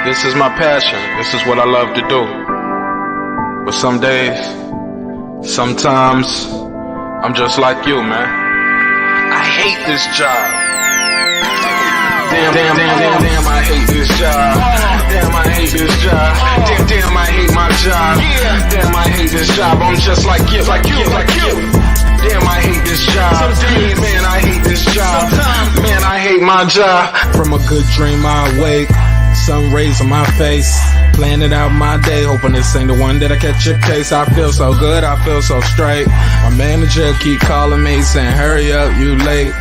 This is my passion. This is what I love to do. But some days, sometimes, I'm just like you, man. I hate this job. Damn, I hate this job. Damn, I hate this job. Damn, I hate my job. Damn, I hate this job. I'm just like you. Damn, I hate this job. Man, I hate this job. Man, I hate my job. From a good dream I wake, sun rays on my face, planning out my day, hoping this ain't the one that I catch a case. I feel so good, I feel so straight. My manager keep calling me saying, hurry up, you late.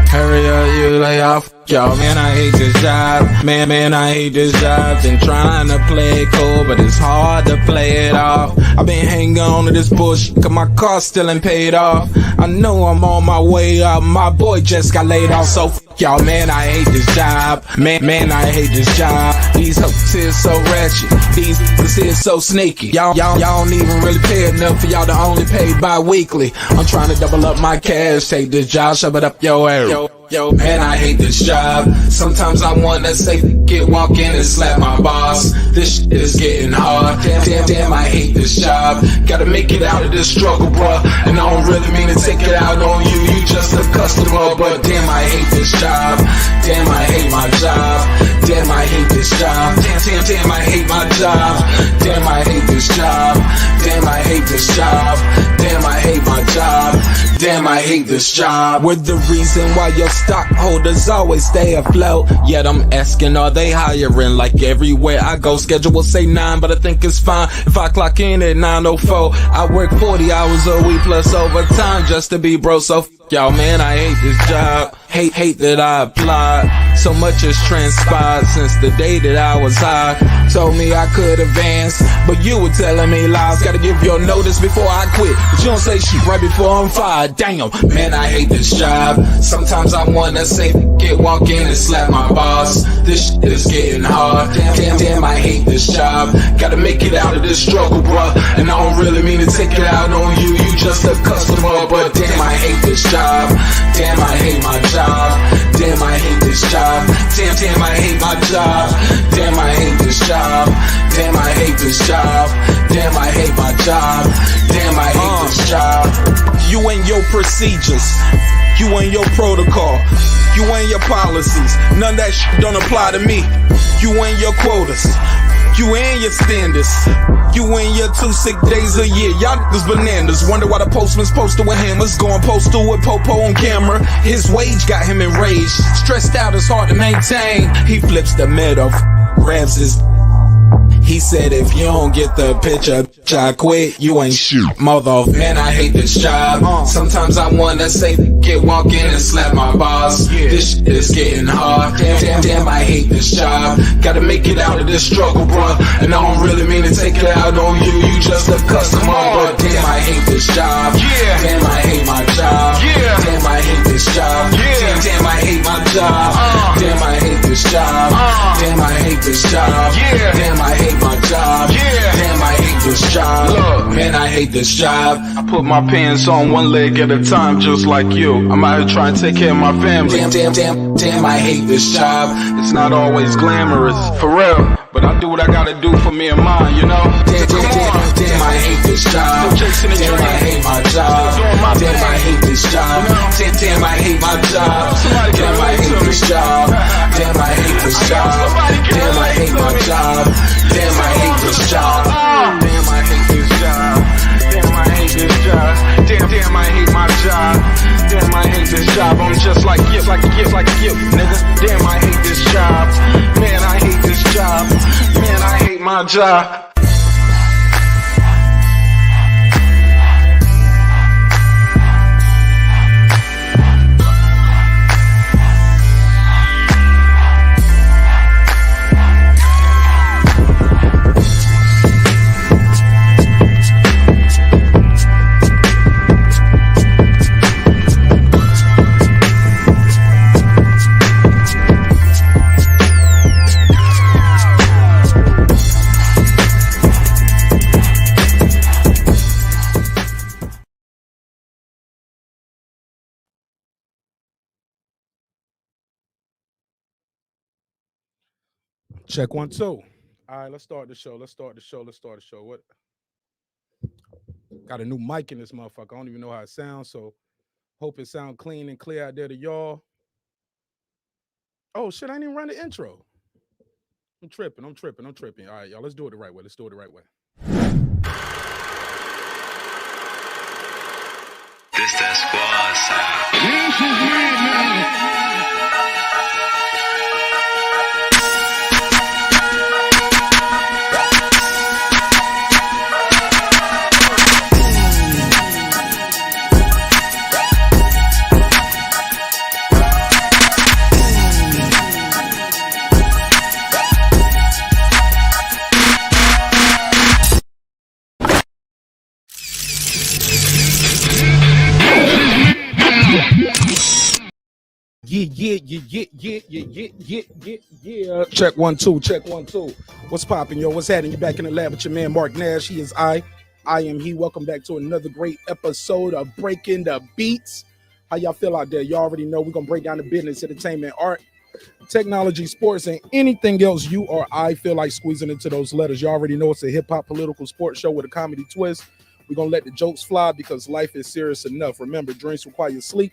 Hurry up, you lay off. Yo, man, I hate this job. Man, I hate this job. Been trying to play it cool, but it's hard to play it off. I've been hanging on to this bullshit, cause my car still ain't paid off. I know I'm on my way up, my boy just got laid off, so y'all, man, I hate this job. Man, I hate this job. These hoes here so ratchet, these niggas here so sneaky. Y'all don't even really pay enough for y'all to only pay bi-weekly. I'm trying to double up my cash, take this job, shove it up your ass. Yo, man, I hate this job. Sometimes I wanna say, walk in and slap my boss. This shit is getting hard. Damn, I hate this job. Gotta make it out of this struggle, bruh. And I don't really mean to take it out on you. You just a customer, but damn, I hate this job. Damn, I hate my job. Damn, I hate this job. Damn, I hate my job. Damn, I hate this job. Damn, I hate this job. Damn, I hate my job. Damn, I hate this job. We're the reason why your stockholders always stay afloat. Yet I'm asking, are they hiring? Like everywhere I go, schedule will say 9, but I think it's fine if I clock in at 9:04. I work 40 hours a week plus overtime just to be bro. So y'all, man, I hate this job. Hate that I applied. So much has transpired since the day that I was high. Told me I could advance, but you were telling me lies. Gotta give your notice before I quit, but you don't say shit right before I'm fired. Damn, man, I hate this job. Sometimes I wanna say, walk in and slap my boss. This shit is getting hard. Damn, I hate this job. Gotta make it out of this struggle, bruh. And I don't really mean to take it out on you. You just a customer, but damn, I hate this job. Damn, I hate my job. Damn, I hate this job. Damn, I hate my job. Damn, I hate this job. Damn, I hate this job. Damn, I hate my job. Damn, I hate this job. You and your procedures, you and your protocol, you and your policies, none of that shit don't apply to me. You and your quotas, you and your standards, you and your 2 sick days a year. Y'all niggas bananas. Wonder why the postman's posted with hammers, going postal with Popo on camera. His wage got him enraged, stressed out, it's hard to maintain. He flips the middle, grabs his. He said, if you don't get the picture, I quit, you ain't shit, mother. Man, I hate this job. Sometimes I wanna say, walk in and slap my boss. This shit is getting hard. Damn, I hate this job. Gotta make it out of this struggle, bruh. And I don't really mean to take it out on you. You just a customer, but damn, I hate this job. Damn, I hate my job. Damn, I hate this job. Damn, I hate my job. Damn, I hate this job. Damn, I hate this job. Damn, I hate my job. Damn, I hate this job. Look, man, I hate this job. I put my pants on one leg at a time, just like you. I'm out here trying to take care of my family. Damn, I hate this job. It's not always glamorous, for real, but I do what I gotta do for me and mine, you know? Damn, I hate this job. Damn, I hate my job. Damn, I hate this job. Damn, I hate my job. Damn, I hate this job. Damn, I hate this job. Damn, I hate my job. Damn, I hate this job. Damn, I hate this job. Damn, I hate this job. Damn, I hate my job. Damn, I hate this job. I'm just like you, nigga. Damn, I hate this job. Man, I hate this job. Man, I hate my job. Check 1 2. All right, let's start the show. What? Got a new mic in this motherfucker. I don't even know how it sounds, so hope it sounds clean and clear out there to y'all. Oh shit, I didn't even run the intro. I'm tripping. All right, y'all, let's do it the right way. This that squad sound. This is madness. Yeah. Check 1 2. What's popping, yo? What's happening? You back in the lab with your man Marq Nash. He is I am he. Welcome back to another great episode of Breaking the Beats. How y'all feel out there? Y'all already know we're gonna break down the business, entertainment, art, technology, sports, and anything else you or I feel like squeezing into those letters. Y'all already know it's a hip-hop political sports show with a comedy twist. We're gonna let the jokes fly because life is serious enough. Remember, dreams require sleep.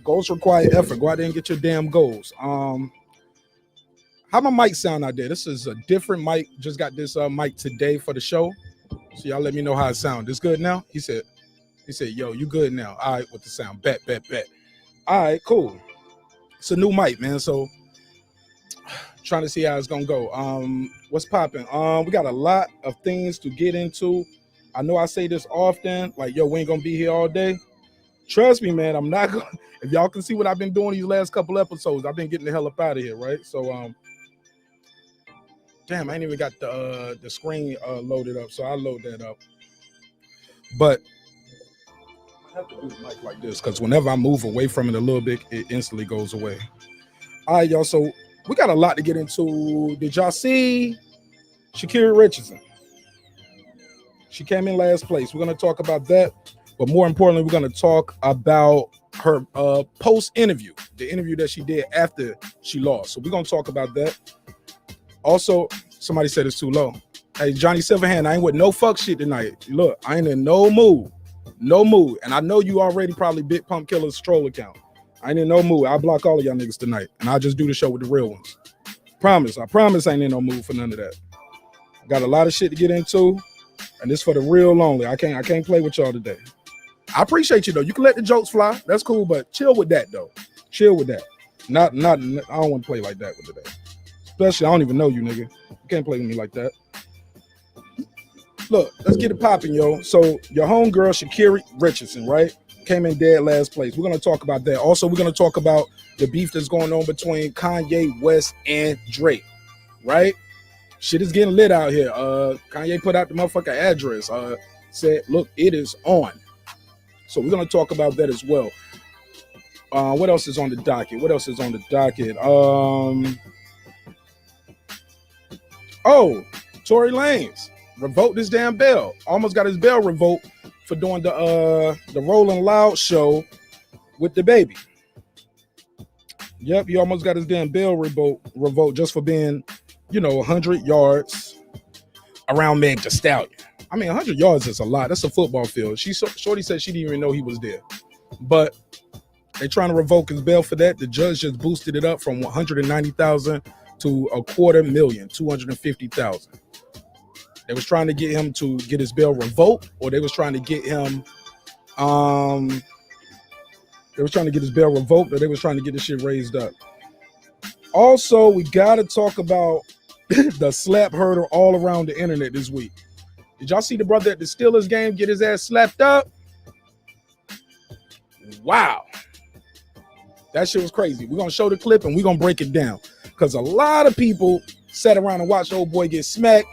Goals require effort. Go out there and get your damn goals. How my mic sound out there? This is a different mic. Just got this mic today for the show. So y'all let me know how it sound. It's good now? He said, yo, you good now. All right, with the sound. Bet. All right, cool. It's a new mic, man. So trying to see how it's gonna go. What's popping? We got a lot of things to get into. I know I say this often, like, yo, we ain't gonna be here all day. Trust me, man, I'm not gonna. If y'all can see what I've been doing these last couple episodes, I've been getting the hell up out of here, right? So, damn, I ain't even got the screen loaded up, so I'll load that up. But I have to do the mic like this because whenever I move away from it a little bit, it instantly goes away. All right, y'all. So we got a lot to get into. Did y'all see Sha'Carrie Richardson? She came in last place. We're gonna talk about that. But more importantly, we're going to talk about her post-interview, the interview that she did after she lost. So we're going to talk about that. Also, somebody said it's too low. Hey, Johnny Silverhand, I ain't with no fuck shit tonight. Look, I ain't in no mood. And I know you already probably Big Pump Killer's troll account. I ain't in no mood. I'll block all of y'all niggas tonight. And I'll just do the show with the real ones. I promise I ain't in no mood for none of that. Got a lot of shit to get into. And this for the real lonely. I can't play with y'all today. I appreciate you though. You can let the jokes fly. That's cool, but chill with that though. Not. I don't want to play like that with today. Especially, I don't even know you, nigga. You can't play with me like that. Look, let's get it popping, yo. So your homegirl, Sha'Carrie Richardson, right? Came in dead last place. We're gonna talk about that. Also, we're gonna talk about the beef that's going on between Kanye West and Drake, right? Shit is getting lit out here. Kanye put out the motherfucker address. Said, look, it is on. So we're going to talk about that as well. What else is on the docket? Tory Lanez revoked his damn bail. Almost got his bail revoked for doing the Rolling Loud show with the baby. Yep, he almost got his damn bail revoked just for being, 100 yards around Meg Thee Stallion. I mean, 100 yards is a lot. That's a football field. Shorty said she didn't even know he was there. But they trying to revoke his bail for that. The judge just boosted it up from $190,000 to $250,000, $250,000. They was trying to get him to get his bail revoked, or they was trying to get him or they was trying to get this shit raised up. Also, we gotta talk about the slap herder all around the internet this week. Did y'all see the brother at the Steelers game get his ass slapped up? Wow. That shit was crazy. We're going to show the clip and we're going to break it down. Because a lot of people sat around and watched the old boy get smacked.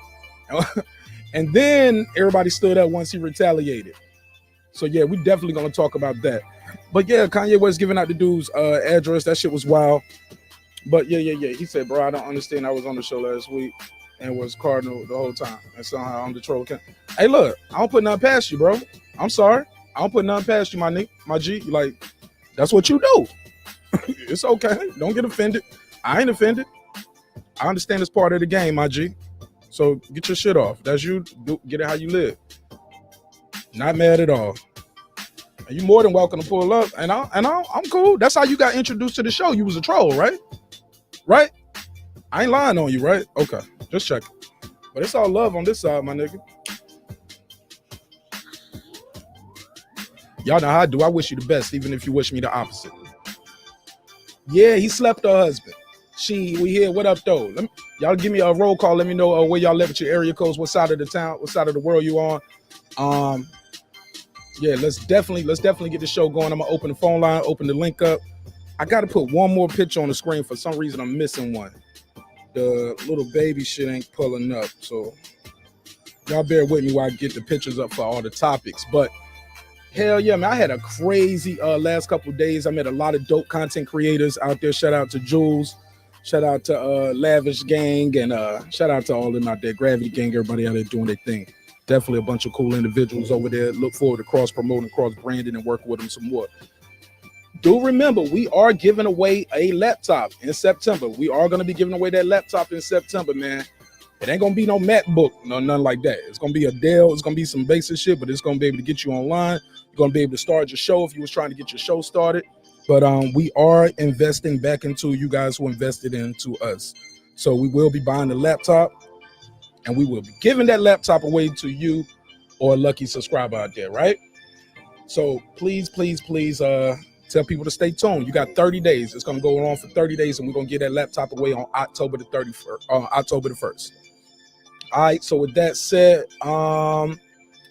And then everybody stood up once he retaliated. So, yeah, we definitely going to talk about that. But, yeah, Kanye West giving out the dude's address. That shit was wild. But, yeah. He said, bro, I don't understand. I was on the show last week and was Cardinal the whole time. And somehow I'm the troll account. Hey, look, I don't put nothing past you, bro. I'm sorry. I don't put nothing past you, my G. Like, that's what you do. It's okay. Don't get offended. I ain't offended. I understand it's part of the game, my G. So get your shit off. That's you. Get it how you live. Not mad at all. And you more than welcome to pull up. And I'm cool. That's how you got introduced to the show. You was a troll, right? Right? I ain't lying on you, right? Okay. Just checking. But it's all love on this side, my nigga. Y'all know how I do. I wish you the best, even if you wish me the opposite. Yeah, he slept her husband. We here. What up, though? Y'all give me a roll call. Let me know where y'all live at your area codes, what side of the town, what side of the world you on. Yeah, let's definitely get the show going. I'm gonna open the phone line, open the link up. I gotta put one more picture on the screen. For some reason, I'm missing one. The little baby shit ain't pulling up, so y'all bear with me while I get the pictures up for all the topics. But hell yeah, man, I had a crazy last couple of days. I met a lot of dope content creators out there. Shout out to Juelze, shout out to Lavish Gang, and shout out to all them out there, Gravity Gang, everybody out there doing their thing. Definitely a bunch of cool individuals over there. Look forward to cross-promoting, cross-branding, and working with them some more. Do remember, we are giving away a laptop in September. We are going to be giving away that laptop in September, man. It ain't going to be no MacBook, no nothing like that. It's going to be a Dell. It's going to be some basic shit, but it's going to be able to get you online. You're going to be able to start your show if you was trying to get your show started. But we are investing back into you guys who invested into us. So we will be buying the laptop. And we will be giving that laptop away to you or a lucky subscriber out there, right? So please tell people to stay tuned. You got 30 days. It's going to go on for 30 days, and we're going to get that laptop away on October the 1st. All right, so with that said, let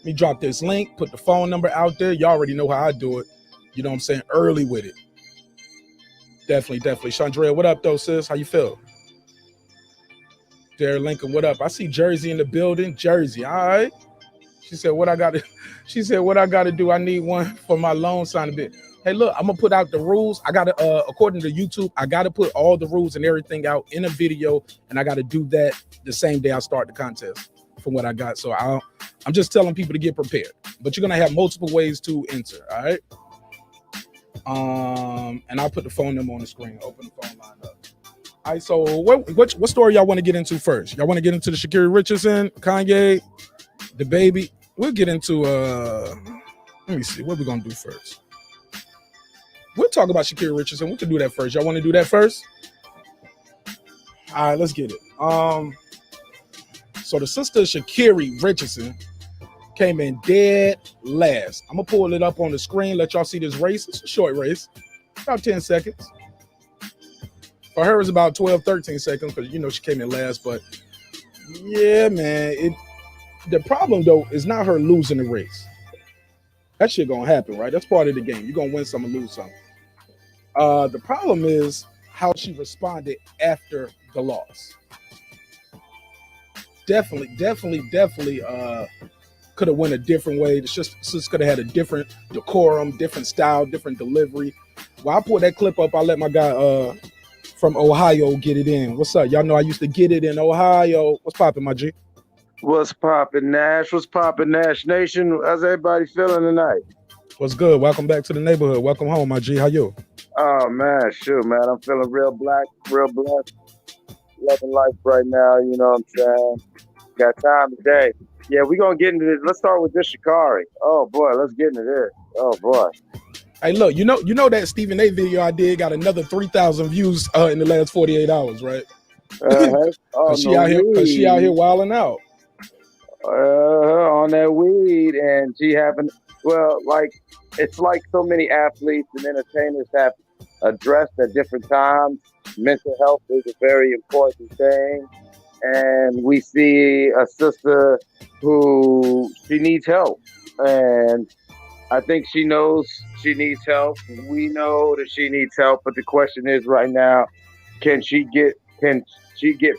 me drop this link, put the phone number out there. You already know how I do it. You know what I'm saying? Early with it. Definitely. Chandrea, what up, though, sis? How you feel? There, Lincoln, what up? I see Jersey in the building. Jersey, all right. She said, what I got to do? I need one for my loan sign a bit. Hey, look, I'm going to put out the rules. I got to, according to YouTube, I got to put all the rules and everything out in a video, and I got to do that the same day I start the contest from what I got. So I'm just telling people to get prepared. But you're going to have multiple ways to enter, all right? And I'll put the phone number on the screen. Open the phone line up. All right, so what story y'all want to get into first? Y'all want to get into the Sha'Carrie Richardson, Kanye, the baby? We'll get into, let me see, what we going to do first? We'll talk about Sha'Carrie Richardson. We can do that first. Y'all want to do that first? All right, let's get it. So the sister Sha'Carrie Richardson came in dead last. I'm going to pull it up on the screen, let y'all see this race. It's a short race, about 10 seconds. For her, it's about 12, 13 seconds because, you know, she came in last. But, yeah, man, the problem, though, is not her losing the race. That shit going to happen, right? That's part of the game. You're going to win some and lose some. The problem is how she responded after the loss. Definitely could have went a different way. The sister could have had a different decorum, different style, different delivery. Well, I pulled that clip up. I let my guy from Ohio get it in. What's up? Y'all know I used to get it in Ohio. What's poppin', my G? What's poppin', Nash? What's poppin', Nash Nation? How's everybody feeling tonight? What's good? Welcome back to the neighborhood. Welcome home, my G. How you? Oh, man, shoot, man. I'm feeling real black, real blessed. Loving life right now, you know what I'm saying? Got time today. Yeah, we're going to get into this. Let's start with this Sha'Carrie. Oh, boy, let's get into this. Oh, boy. Hey, look, you know that Stephen A video I did got another 3,000 views in the last 48 hours, right? Oh, Cause she out here wilding out. On that weed, and she having, well, like, it's like so many athletes and entertainers have addressed at different times. Mental health is a very important thing, and we see a sister who she needs help, and I think she knows she needs help. We know that she needs help, but the question is right now, can she get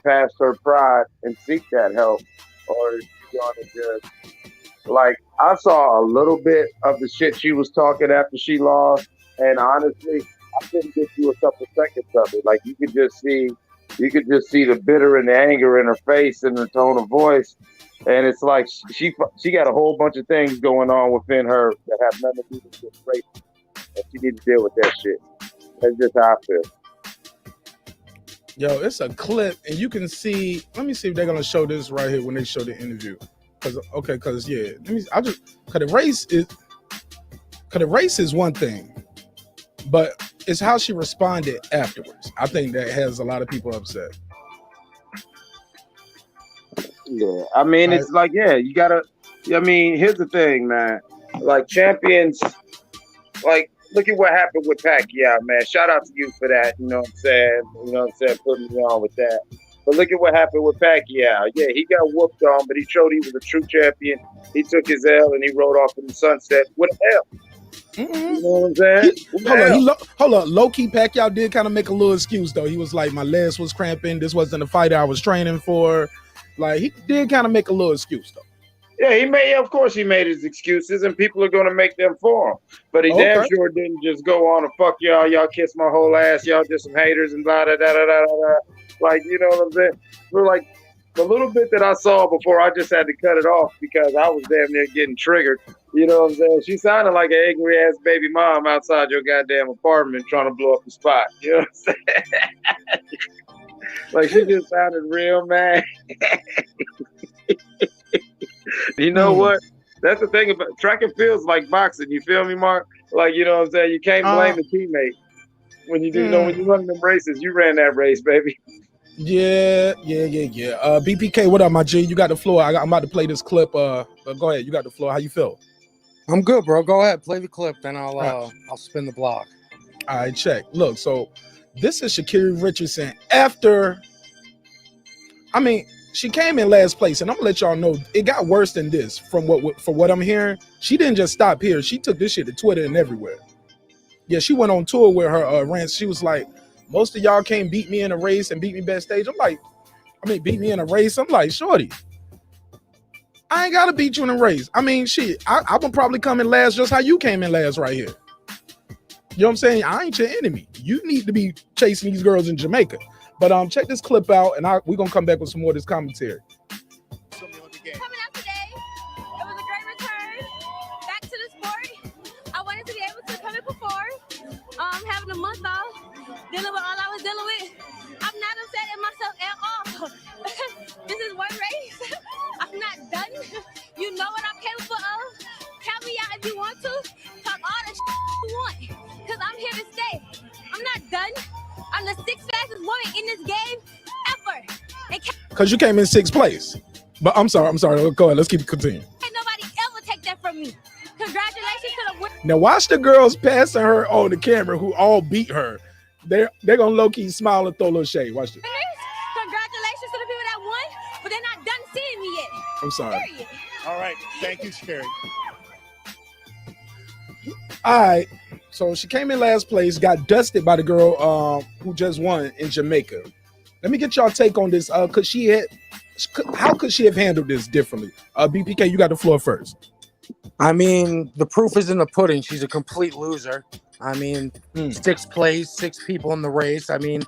past her pride and seek that help, or is she going to just, like, I saw a little bit of the shit she was talking after she lost, and honestly, I couldn't get through a couple seconds of it. Like, you could just see the bitter and the anger in her face and the tone of voice, and it's like she got a whole bunch of things going on within her that have nothing to do with this race, and she needs to deal with that shit. That's just how I feel. Yo, it's a clip, and you can see. Let me see if they're gonna show this right here when they show the interview. Cause yeah. Cause the race is one thing, but it's how she responded afterwards. I think that has a lot of people upset. Yeah, I mean, it's like, yeah, you gotta. I mean, here's the thing, man. Like champions, like look at what happened with Pacquiao, man. Shout out to you for that. You know what I'm saying? You know what I'm saying? Putting me on with that. But look at what happened with Pacquiao. Yeah, he got whooped on, but he showed he was a true champion. He took his L and he rode off in the sunset with an L. Mm-hmm. You know what I'm saying? Hold on. Low-key Pacquiao did kind of make a little excuse, though. He was like, my legs was cramping. This wasn't the fight I was training for. Like, he did kind of make a little excuse, though. Yeah, of course he made his excuses, and people are going to make them for him. But he damn sure didn't just go on and fuck y'all kiss my whole ass, y'all just some haters and blah, da, da, da, da, da. Like, you know what I'm saying? We're like, the little bit that I saw before, I just had to cut it off because I was damn near getting triggered. You know what I'm saying? She sounded like an angry-ass baby mom outside your goddamn apartment trying to blow up the spot. You know what I'm saying? Like, she just sounded real mad. You know what? That's the thing about track and field's like boxing. You feel me, Mark? Like, you know what I'm saying? You can't blame a teammate. When you do, you know, when you run them races, you ran that race, baby. Yeah. BPK, what up, my G? You got the floor. I'm about to play this clip. Go ahead. You got the floor. How you feel? I'm good, bro. Go ahead. Play the clip, then I'll spin the block. All right, check. Look, so this is Sha'Carrie Richardson after. I mean, she came in last place, and I'm gonna let y'all know it got worse than this. From what I'm hearing, she didn't just stop here. She took this shit to Twitter and everywhere. Yeah, she went on tour with her rants. She was like, most of y'all can't beat me in a race and beat me backstage. Beat me in a race. I'm like, shorty, I ain't gotta beat you in a race. I mean, shit, I would probably come in last just how you came in last right here. You know what I'm saying? I ain't your enemy. You need to be chasing these girls in Jamaica. But check this clip out, and we're gonna come back with some more of this commentary. Coming out today, it was a great return back to the sport. I wanted to be able to come and perform. Having a month off, dealing with all I was dealing with. I'm not upset at myself at all. This is one race. I'm not done. You know what I'm capable of. Count me out if you want to. Talk all the shit you want, because I'm here to stay. I'm not done. I'm the 6th fastest woman in this game ever. Because you came in 6th place. But I'm sorry. Go ahead. Let's keep it continuing. Ain't nobody ever take that from me. Congratulations to the winner. Now watch the girls passing her on the camera who all beat her. They're gonna low-key smile and throw a little shade. Watch this. Congratulations to the people that won, but they're not done seeing me yet. I'm sorry. Period. All right. Thank you, Sha'Carrie. All right. So she came in last place, got dusted by the girl who just won in Jamaica. Let me get y'all take on this. How could she have handled this differently? BPK, you got the floor first. I mean, the proof is in the pudding. She's a complete loser. I mean, 6th place, 6 people in the race. I mean,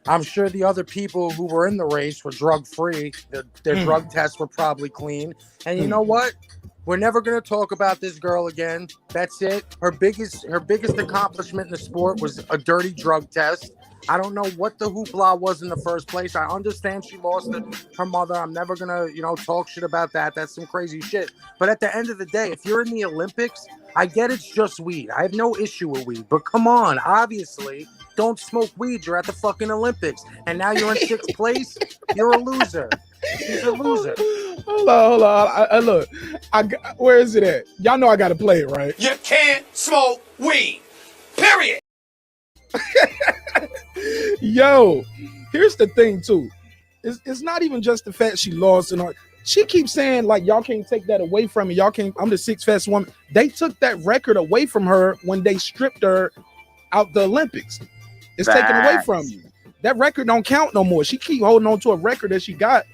I'm sure the other people who were in the race were drug-free. Their drug tests were probably clean. And you know what? We're never going to talk about this girl again. That's it. Her biggest accomplishment in the sport was a dirty drug test. I don't know what the hoopla was in the first place. I understand she lost her mother. I'm never going to, talk shit about that. That's some crazy shit. But at the end of the day, if you're in the Olympics, I get it's just weed. I have no issue with weed. But come on, obviously, don't smoke weed. You're at the fucking Olympics. And now you're in 6th place. You're a loser. She's a loser. Hold on. Look, where is it at? Y'all know I got to play it, right? You can't smoke weed. Period. Yo, here's the thing too. It's not even just the fact she lost and all. She keeps saying like y'all can't take that away from me. Y'all can't. I'm the 6th fastest woman. They took that record away from her when they stripped her out the Olympics. It's taken away from you. That record don't count no more. She keep holding on to a record that she got.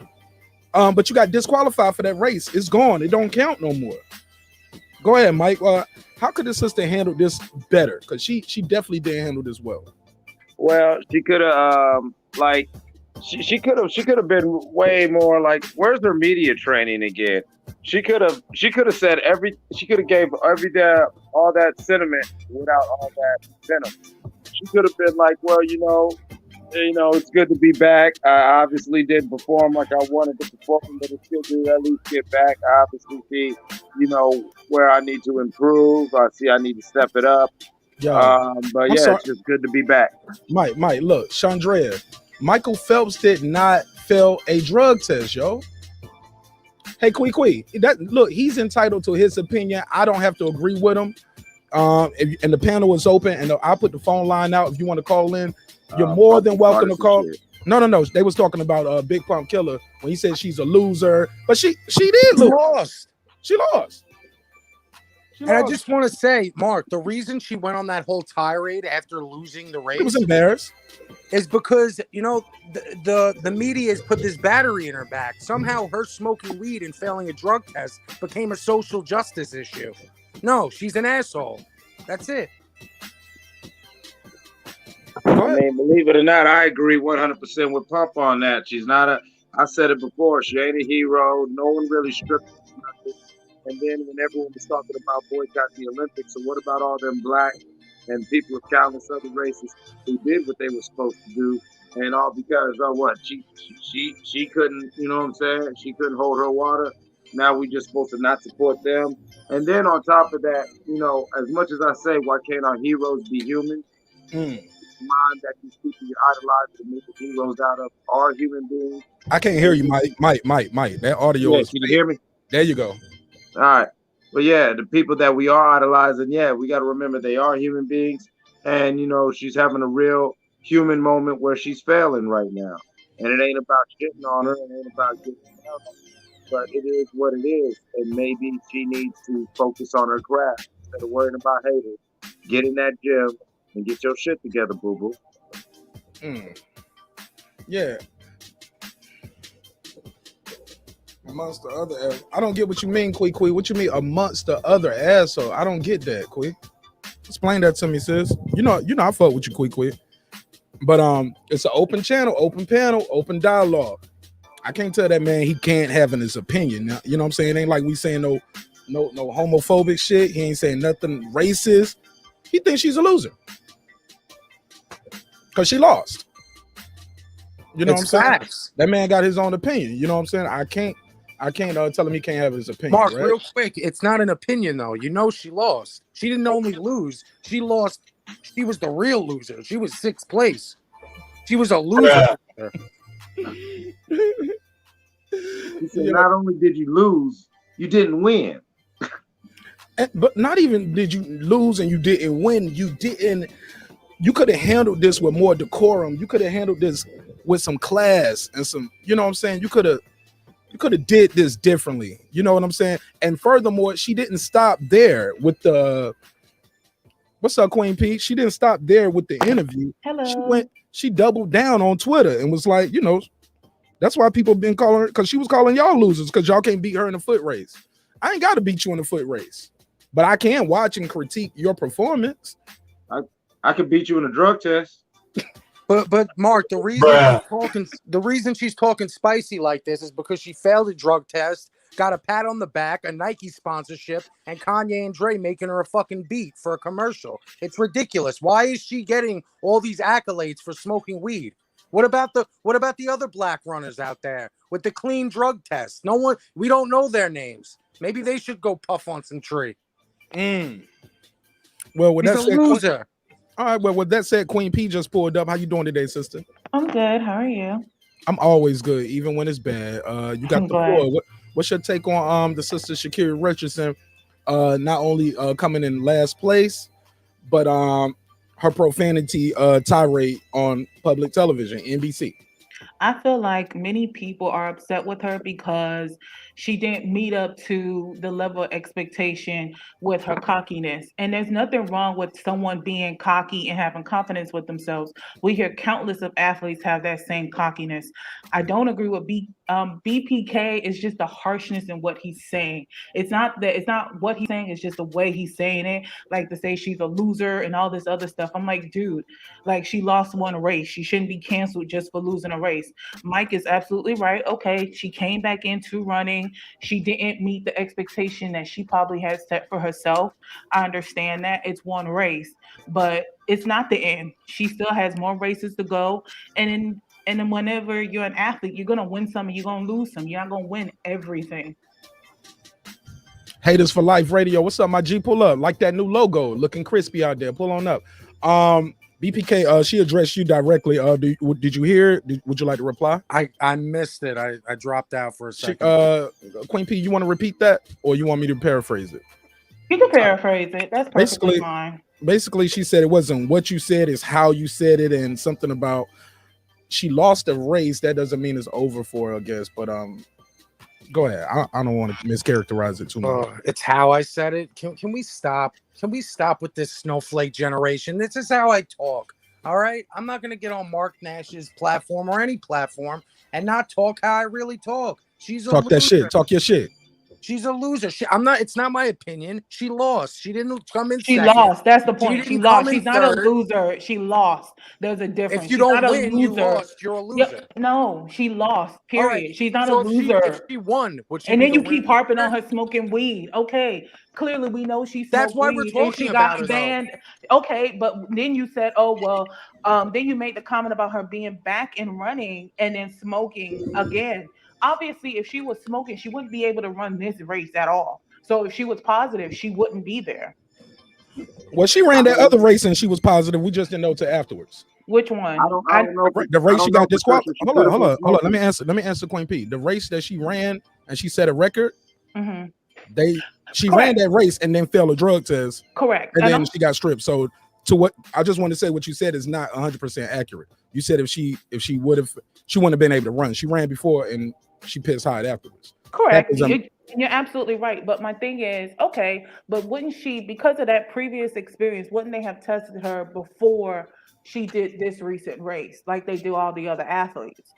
But you got disqualified for that race. It's gone. It don't count no more. Go ahead, Mike. How could the sister handle this better? Because she definitely didn't handle this well. Well, she could have she could have been way more like, where's her media training again? She could have said she could have gave all that sentiment without all that venom. She could have been like, well, It's good to be back. I obviously didn't perform like I wanted to perform, but it's good to at least get back. I obviously see, where I need to improve. I see I need to step it up. But yeah, it's just good to be back. Mike, look, Chandrea, Michael Phelps did not fail a drug test, yo. Hey, Quee, look, he's entitled to his opinion. I don't have to agree with him. And the panel is open, and I'll put the phone line out if you want to call in. You're more than welcome to call. No. They was talking about Big Pump Killer when he said she's a loser, but she did lose. She lost. And I just want to say, Mark, the reason she went on that whole tirade after losing the race, she was embarrassed, is because the media has put this battery in her back. Somehow, her smoking weed and failing a drug test became a social justice issue. No, she's an asshole. That's it. I mean, believe it or not, I agree 100% with Pump on that. She's not I said it before, she ain't a hero. No one really stripped her. And then when everyone was talking about boycotting the Olympics, so what about all them black and people of countless other races who did what they were supposed to do, and all because of what? She couldn't, you know what I'm saying? She couldn't hold her water. Now we just supposed to not support them. And then on top of that, as much as I say, why can't our heroes be human? Mind that these people you idolize and make the heroes out of are human beings. I can't hear you, Mike. That audio is. Can you hear me? There you go. All right. But yeah, the people that we are idolizing, we got to remember they are human beings. And, she's having a real human moment where she's failing right now. And it ain't about shitting on her. It ain't about getting down on her. But it is what it is. And maybe she needs to focus on her craft instead of worrying about haters. Get in that gym and get your shit together, boo-boo. Yeah. Amongst the other, I don't get what you mean, Quee. What you mean amongst the other asshole? I don't get that, Quee. Explain that to me, sis. You know, I fuck with you, Quee. But it's an open channel, open panel, open dialogue. I can't tell that man he can't have his opinion. Now, you know what I'm saying? It ain't like we saying no homophobic shit. He ain't saying nothing racist. He thinks she's a loser because she lost. You know what I'm saying? That man got his own opinion. You know what I'm saying? I can't tell him he can't have his opinion. Mark, right? real quick, it's not an opinion though. She lost. She didn't only lose. She lost. She was the real loser. She was 6th place. She was a loser. He said, not only did you lose, you didn't win. But not even did you lose and you didn't win. You could have handled this with more decorum. You could have handled this with some class and some, you know what I'm saying? You could have did this differently. You know what I'm saying? And furthermore, she didn't stop there with the what's up, Queen P? She didn't stop there with the interview. Hello. She doubled down on Twitter and was like, that's why people been calling her, because she was calling y'all losers because y'all can't beat her in a foot race. I ain't got to beat you in a foot race, but I can watch and critique your performance. I could beat you in a drug test. But Mark, the reason she's talking spicy like this is because she failed a drug test, got a pat on the back, a Nike sponsorship, and Kanye and Dre making her a fucking beat for a commercial. It's ridiculous. Why is she getting all these accolades for smoking weed? What about the other black runners out there with the clean drug test? We don't know their names. Maybe they should go puff on some tree. Well, with He's that a loser. All right, well, with that said, Queen P just pulled up. How you doing today, sister? I'm good. How are you? I'm always good, even when it's bad. You got the floor. What's your take on the sister Sha'Carrie Richardson not only coming in last place, but her profanity tirade on public television, NBC? I feel like many people are upset with her because she didn't meet up to the level of expectation with her cockiness. And there's nothing wrong with someone being cocky and having confidence with themselves. We hear countless of athletes have that same cockiness. I don't agree with BPK. Is just the harshness in what he's saying. It's not what he's saying, it's just the way he's saying it. Like to say she's a loser and all this other stuff. I'm like, dude, like she lost one race. She shouldn't be canceled just for losing a race. race. Mike is absolutely right. Okay, she came back into running. She didn't meet the expectation that she probably had set for herself. I understand that. It's one race, but it's not the end. She still has more races to go. And then whenever you're an athlete, you're gonna win some and you're gonna lose some. You're not gonna win everything. Haters for Life Radio. What's up, my G? Pull up. Like that new logo. Looking crispy out there. Pull on up. BPK, she addressed you directly. Did you hear? Would you like to reply? I missed it. I dropped out for a second. Queen P, you want to repeat that? Or you want me to paraphrase it? You can paraphrase it. That's perfectly fine. Basically, she said it wasn't what you said, it's how you said it, and something about she lost a race. That doesn't mean it's over for her, I guess. But go ahead. I don't want to mischaracterize it too much. It's how I said it. Can we stop? Can we stop with this snowflake generation? This is how I talk. All right. I'm not gonna get on Marq Nash's platform or any platform and not talk how I really talk. She's a talk loser. that shit. Talk your shit. She's a loser. I'm not. It's not my opinion. She lost. She didn't come in. She second. lost. That's the point. She lost. She's not third. a loser. She lost. There's a difference. If you don't win, you lost. You're a loser. No, she lost. Period. Right. She's not a loser. If she won, and then you keep harping on her smoking weed. Okay, clearly we know she smoked That's why weed we're talking and she about got it, banned. Okay, but then you said, oh well. Then you made the comment about her being back and running and then smoking again. Obviously, if she was smoking, she wouldn't be able to run this race at all. So if she was positive, she wouldn't be there. Well, she ran that other race and she was positive. We just didn't know till afterwards. Which one? I don't know. The race she got disqualified. Hold on. Let me answer Queen P. The race that she ran and she set a record. Mm-hmm. She ran that race and then failed a drug test. Correct. And then she got stripped. So to what I just want to say, what you said is not 100% accurate. You said if she wouldn't have been able to run. She ran before and she pissed hard afterwards. Correct. You're absolutely right. But my thing is, okay, but wouldn't she, because of that previous experience, wouldn't they have tested her before she did this recent race, like they do all the other athletes?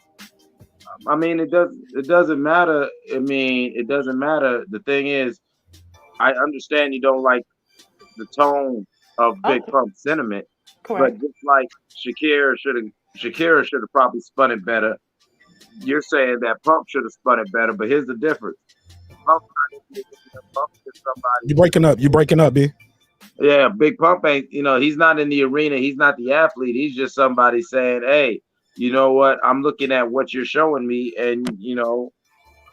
I mean, it doesn't matter. I mean, it doesn't matter. The thing is, I understand you don't like the tone of Big Pump sentiment, correct. But just like Sha'Carrie should have probably spun it better. You're saying that Pump should have spun it better, but here's the difference. Pump is somebody. You're breaking up, B. Yeah, Big Pump ain't, he's not in the arena. He's not the athlete. He's just somebody saying, hey, you know what? I'm looking at what you're showing me, and,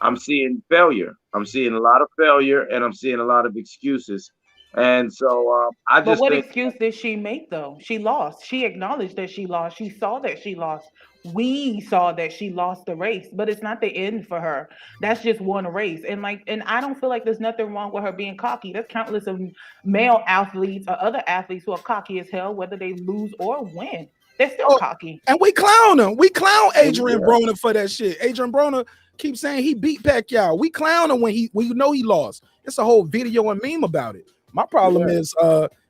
I'm seeing failure. I'm seeing a lot of failure, and I'm seeing a lot of excuses. And so But what excuse did she make, though? She lost. She acknowledged that she lost. She saw that she lost. We saw that she lost the race, but it's not the end for her. That's just one race. And I don't feel like there's nothing wrong with her being cocky. There's countless of male athletes or other athletes who are cocky as hell, whether they lose or win. They're still cocky. And we clown him. We clown Adrian Broner for that shit. Adrian Broner keeps saying he beat Pacquiao. We clown him when you know he lost. It's a whole video and meme about it. My problem is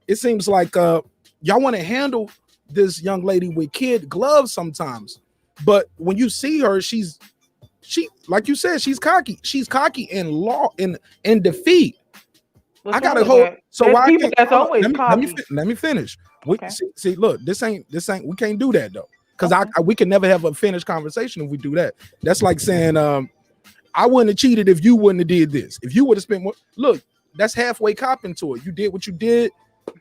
it seems like y'all want to handle this young lady with kid gloves sometimes. But when you see her, she like you said, she's cocky. She's cocky in defeat. I gotta hold. So why can't that's always cocky. Let me finish. See, look, this ain't we can't do that though. Because we can never have a finished conversation if we do that. That's like saying I wouldn't have cheated if you wouldn't have did this. If you would have spent more, look, that's halfway copping to it. You did what you did.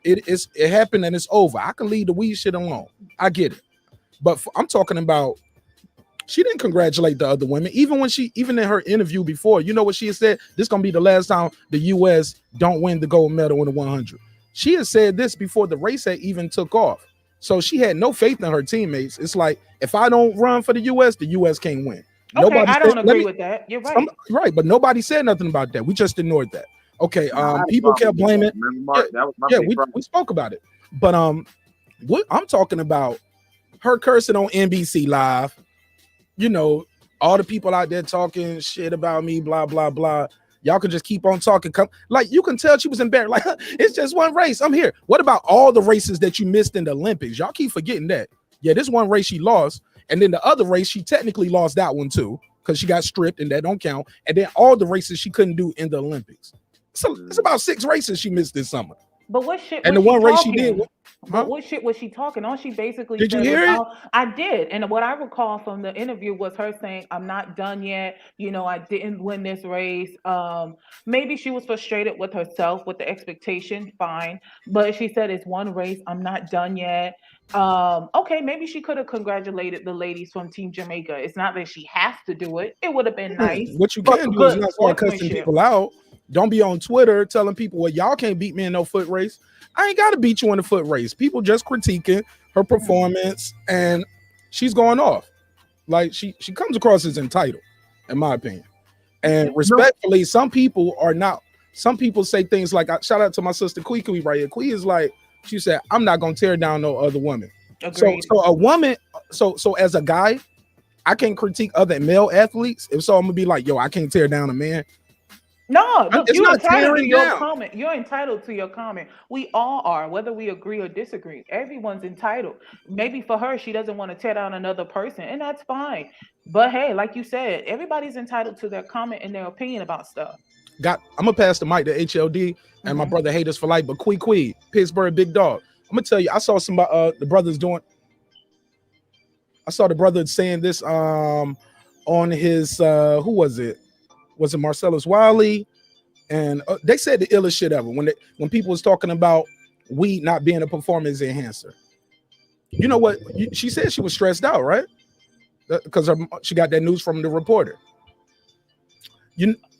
It happened and it's over. I can leave the weed shit alone. I get it. But I'm talking about she didn't congratulate the other women. Even in her interview before, you know what she had said? This is gonna be the last time the US don't win the gold medal in the 100. She had said this before the race had even took off. So she had no faith in her teammates. It's like, if I don't run for the US can't win. Okay, I don't agree with that. You're right. Right, but nobody said nothing about that. We just ignored that. Okay, people kept blaming. We spoke about it. But what I'm talking about, her cursing on NBC Live, all the people out there talking shit about me, blah, blah, blah. Y'all can just keep on talking. Like, you can tell she was embarrassed. Like, it's just one race. I'm here. What about all the races that you missed in the Olympics? Y'all keep forgetting that. Yeah, this one race she lost. And then the other race, she technically lost that one too, because she got stripped and that don't count. And then all the races she couldn't do in the Olympics. So it's about 6 races she missed this summer. But what shit And was the one she race talking? she did. But what shit was she talking? All she basically Did you said was, hear it? I did. And what I recall from the interview was her saying, I'm not done yet. You know, I didn't win this race. Maybe she was frustrated with herself, with the expectation, fine. But she said, it's one race. I'm not done yet. Okay, maybe she could have congratulated the ladies from Team Jamaica. It's not that she has to do it. It would have been nice. What you but can do good is not start cussing sportsmanship. people out. Don't be on Twitter telling people, well, y'all can't beat me in no foot race. I ain't got to beat you in a foot race. People just critiquing her performance, and she's going off. Like, she comes across as entitled, in my opinion. And respectfully, some people are not. Some people say things like, shout out to my sister Kui right here. Kui is like, she said, I'm not going to tear down no other woman. So a woman, so as a guy, I can't critique other male athletes. If so, I'm going to be like, yo, I can't tear down a man. No, look, it's you're not entitled to tearing your down. comment. You're entitled to your comment. We all are, whether we agree or disagree. Everyone's entitled. Maybe for her, she doesn't want to tear down another person, and that's fine. But hey, like you said, everybody's entitled to their comment and their opinion about stuff. I'm gonna pass the mic to HLD and my brother Haters for Life, but Kui, Pittsburgh Big Dog. I'm gonna tell you, I saw somebody, the brothers doing. I saw the brother saying this on his who was it? Was it Marcellus Wiley? And they said the illest shit ever when people was talking about weed not being a performance enhancer. You know what? She said she was stressed out, right? Because she got that news from the reporter.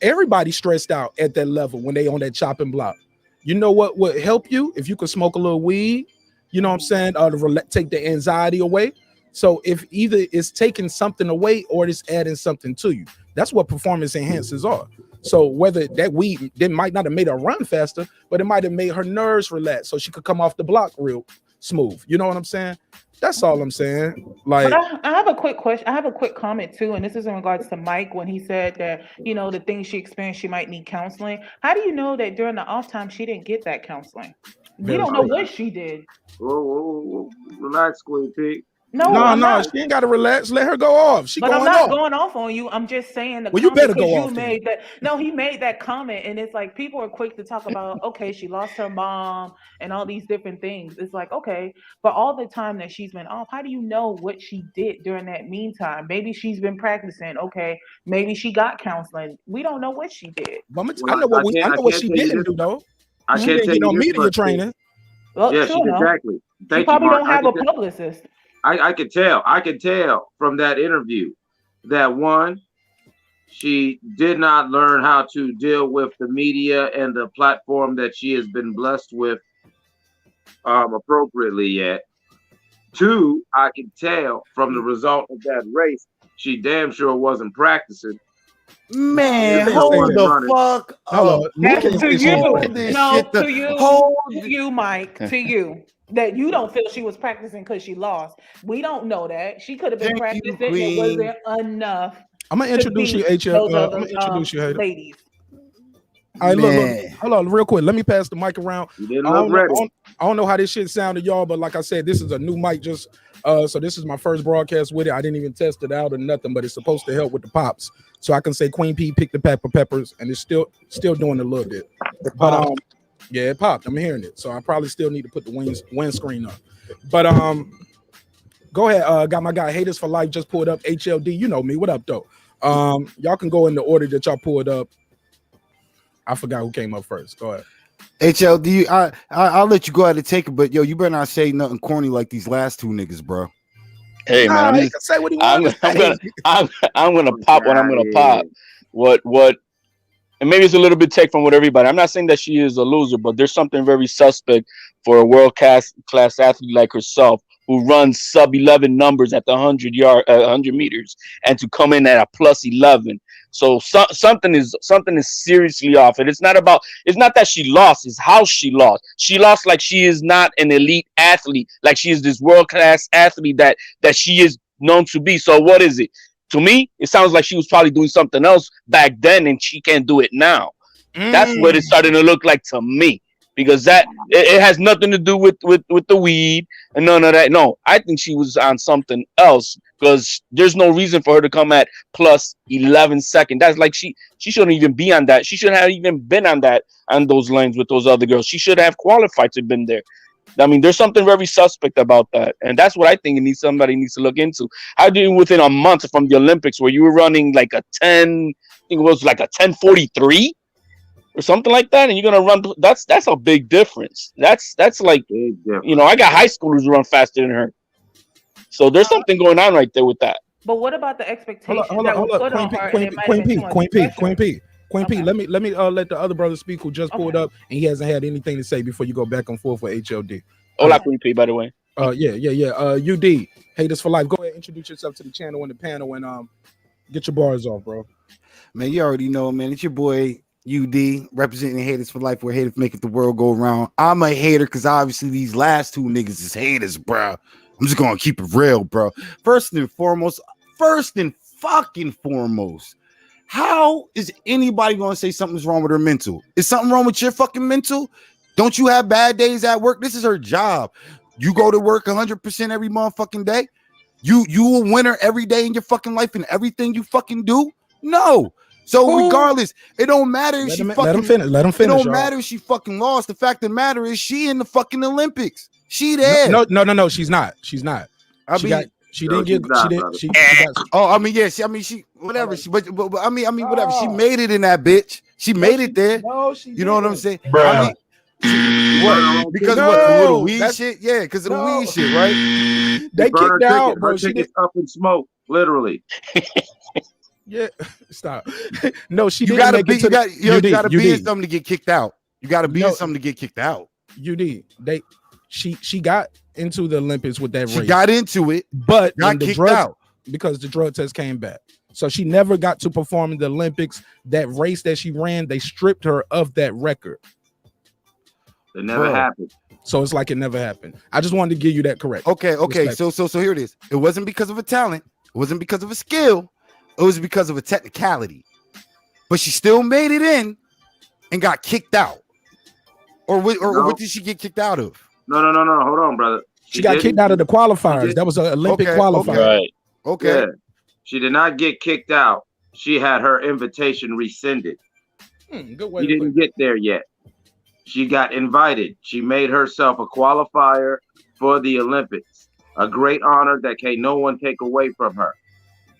Everybody's stressed out at that level when they on that chopping block. You know what would help you if you could smoke a little weed? You know what I'm saying? To take the anxiety away. So if either it's taking something away or it's adding something to you, that's what performance enhancers are. So whether that weed might not have made her run faster, but it might have made her nerves relax so she could come off the block real smooth. You know what I'm saying? That's all I'm saying. Like, but I have a quick question. I have a quick comment too, and this is in regards to Mike when he said that, you know, the things she experienced, she might need counseling. How do you know that during the off time she didn't get that counseling? We don't know what she did. Whoa, relax, Queen P. No, she ain't got to relax. Let her go off. But I'm not going off on you. I'm just saying. Well, you better go off. He made that comment, and it's like people are quick to talk about, okay, she lost her mom and all these different things. It's like, okay, but all the time that she's been off, how do you know what she did during that meantime? Maybe she's been practicing. Okay, maybe she got counseling. We don't know what she did. I know what she didn't do though. She didn't get no media training. Well, yeah, exactly. She probably don't have a publicist. I could tell from that interview that one, she did not learn how to deal with the media and the platform that she has been blessed with appropriately yet. Two, I can tell from the result of that race, she damn sure wasn't practicing. Man, hold the fuck up. To you, Mike, to you. That you don't feel she was practicing because she lost. We don't know that. She could have been practicing. It wasn't enough. I'm gonna introduce you, HL. I'm gonna introduce you, ladies. All right, look, hold on, real quick. Let me pass the mic around. I don't know how this shit sounded, y'all, but like I said, this is a new mic. Just so this is my first broadcast with it. I didn't even test it out or nothing, but it's supposed to help with the pops. So I can say Queen P picked the peppers, and it's still doing a little bit. But yeah, it popped. I'm hearing it. So I probably still need to put the windscreen up. But go ahead. Got my guy Haters for Life just pulled up. HLD, you know me. What up, though? Y'all can go in the order that y'all pulled up. I forgot who came up first. Go ahead. HLD, I'll let you go ahead and take it, but yo, you better not say nothing corny like these last two niggas, bro. Hey man, I'm gonna pop what I'm gonna pop. What? And maybe it's a little bit take from what everybody. I'm not saying that she is a loser, but there's something very suspect for a world class athlete like herself who runs sub 11 numbers at the 100 meters, and to come in at a plus 11. So something is seriously off. And it's not that she lost, it's how she lost. She lost like she is not an elite athlete, like she is this world class athlete that she is known to be. So what is it? To me, it sounds like she was probably doing something else back then and she can't do it now. That's what it's starting to look like to me. because it has nothing to do with the weed and none of that. No, I think she was on something else because there's no reason for her to come at plus 11 seconds. That's like she shouldn't even be on that. She shouldn't have even been on those lanes with those other girls. She should have qualified to have been there. I mean, there's something very suspect about that, and that's what I think somebody needs to look into. How do you, within a month from the Olympics, where you were running like a 10, I think it was like a 10:43 or something like that, and you're gonna run? That's a big difference. That's like, you know, I got high schoolers who run faster than her, so there's something going on right there with that. But what about the expectations Hold that on, were put on her? Queen P. Let me let the other brother speak who just pulled up and he hasn't had anything to say before you go back and forth for HLD. Hola, Queen P, by the way. Yeah. UD, Haters for Life. Go ahead, introduce yourself to the channel and the panel and get your bars off, bro. Man, you already know, man. It's your boy UD representing Haters for Life, where haters make the world go round. I'm a hater because obviously these last two niggas is haters, bro. I'm just gonna keep it real, bro. First and fucking foremost, how is anybody gonna say something's wrong with her mental? Is something wrong with your fucking mental? Don't you have bad days at work? This is her job. You go to work 100% every motherfucking day. You a winner every day in your fucking life and everything you fucking do? No. So regardless, it don't matter if let him finish. It don't matter if she fucking lost. The fact of the matter is she in the fucking Olympics. She there. No, she's not. She didn't get. She whatever. Whatever. She made it in that bitch. She made it there. You know what I'm saying? What? Because what? The little weed shit? Yeah, because of the weed shit, right? They kicked out, bro. She gets up in smoke, literally. Yeah, stop. No, she you didn't. You gotta be in something to get kicked out. You gotta be in something to get kicked out. She got into the Olympics with that race. She got into it, but got kicked out because the drug test came back. So she never got to perform in the Olympics. That race that she ran, they stripped her of that record. It never happened. So it's like it never happened. I just wanted to give you that correct. Okay. So here it is. It wasn't because of a talent. It wasn't because of a skill. It was because of a technicality. But she still made it in and got kicked out. Or what did she get kicked out of? No. Hold on, brother. She got kicked out of the qualifiers. That was an Olympic qualifier. Right. Okay. Yeah. She did not get kicked out. She had her invitation rescinded. Good way. She didn't get there yet. She got invited. She made herself a qualifier for the Olympics. A great honor that no one take away from her.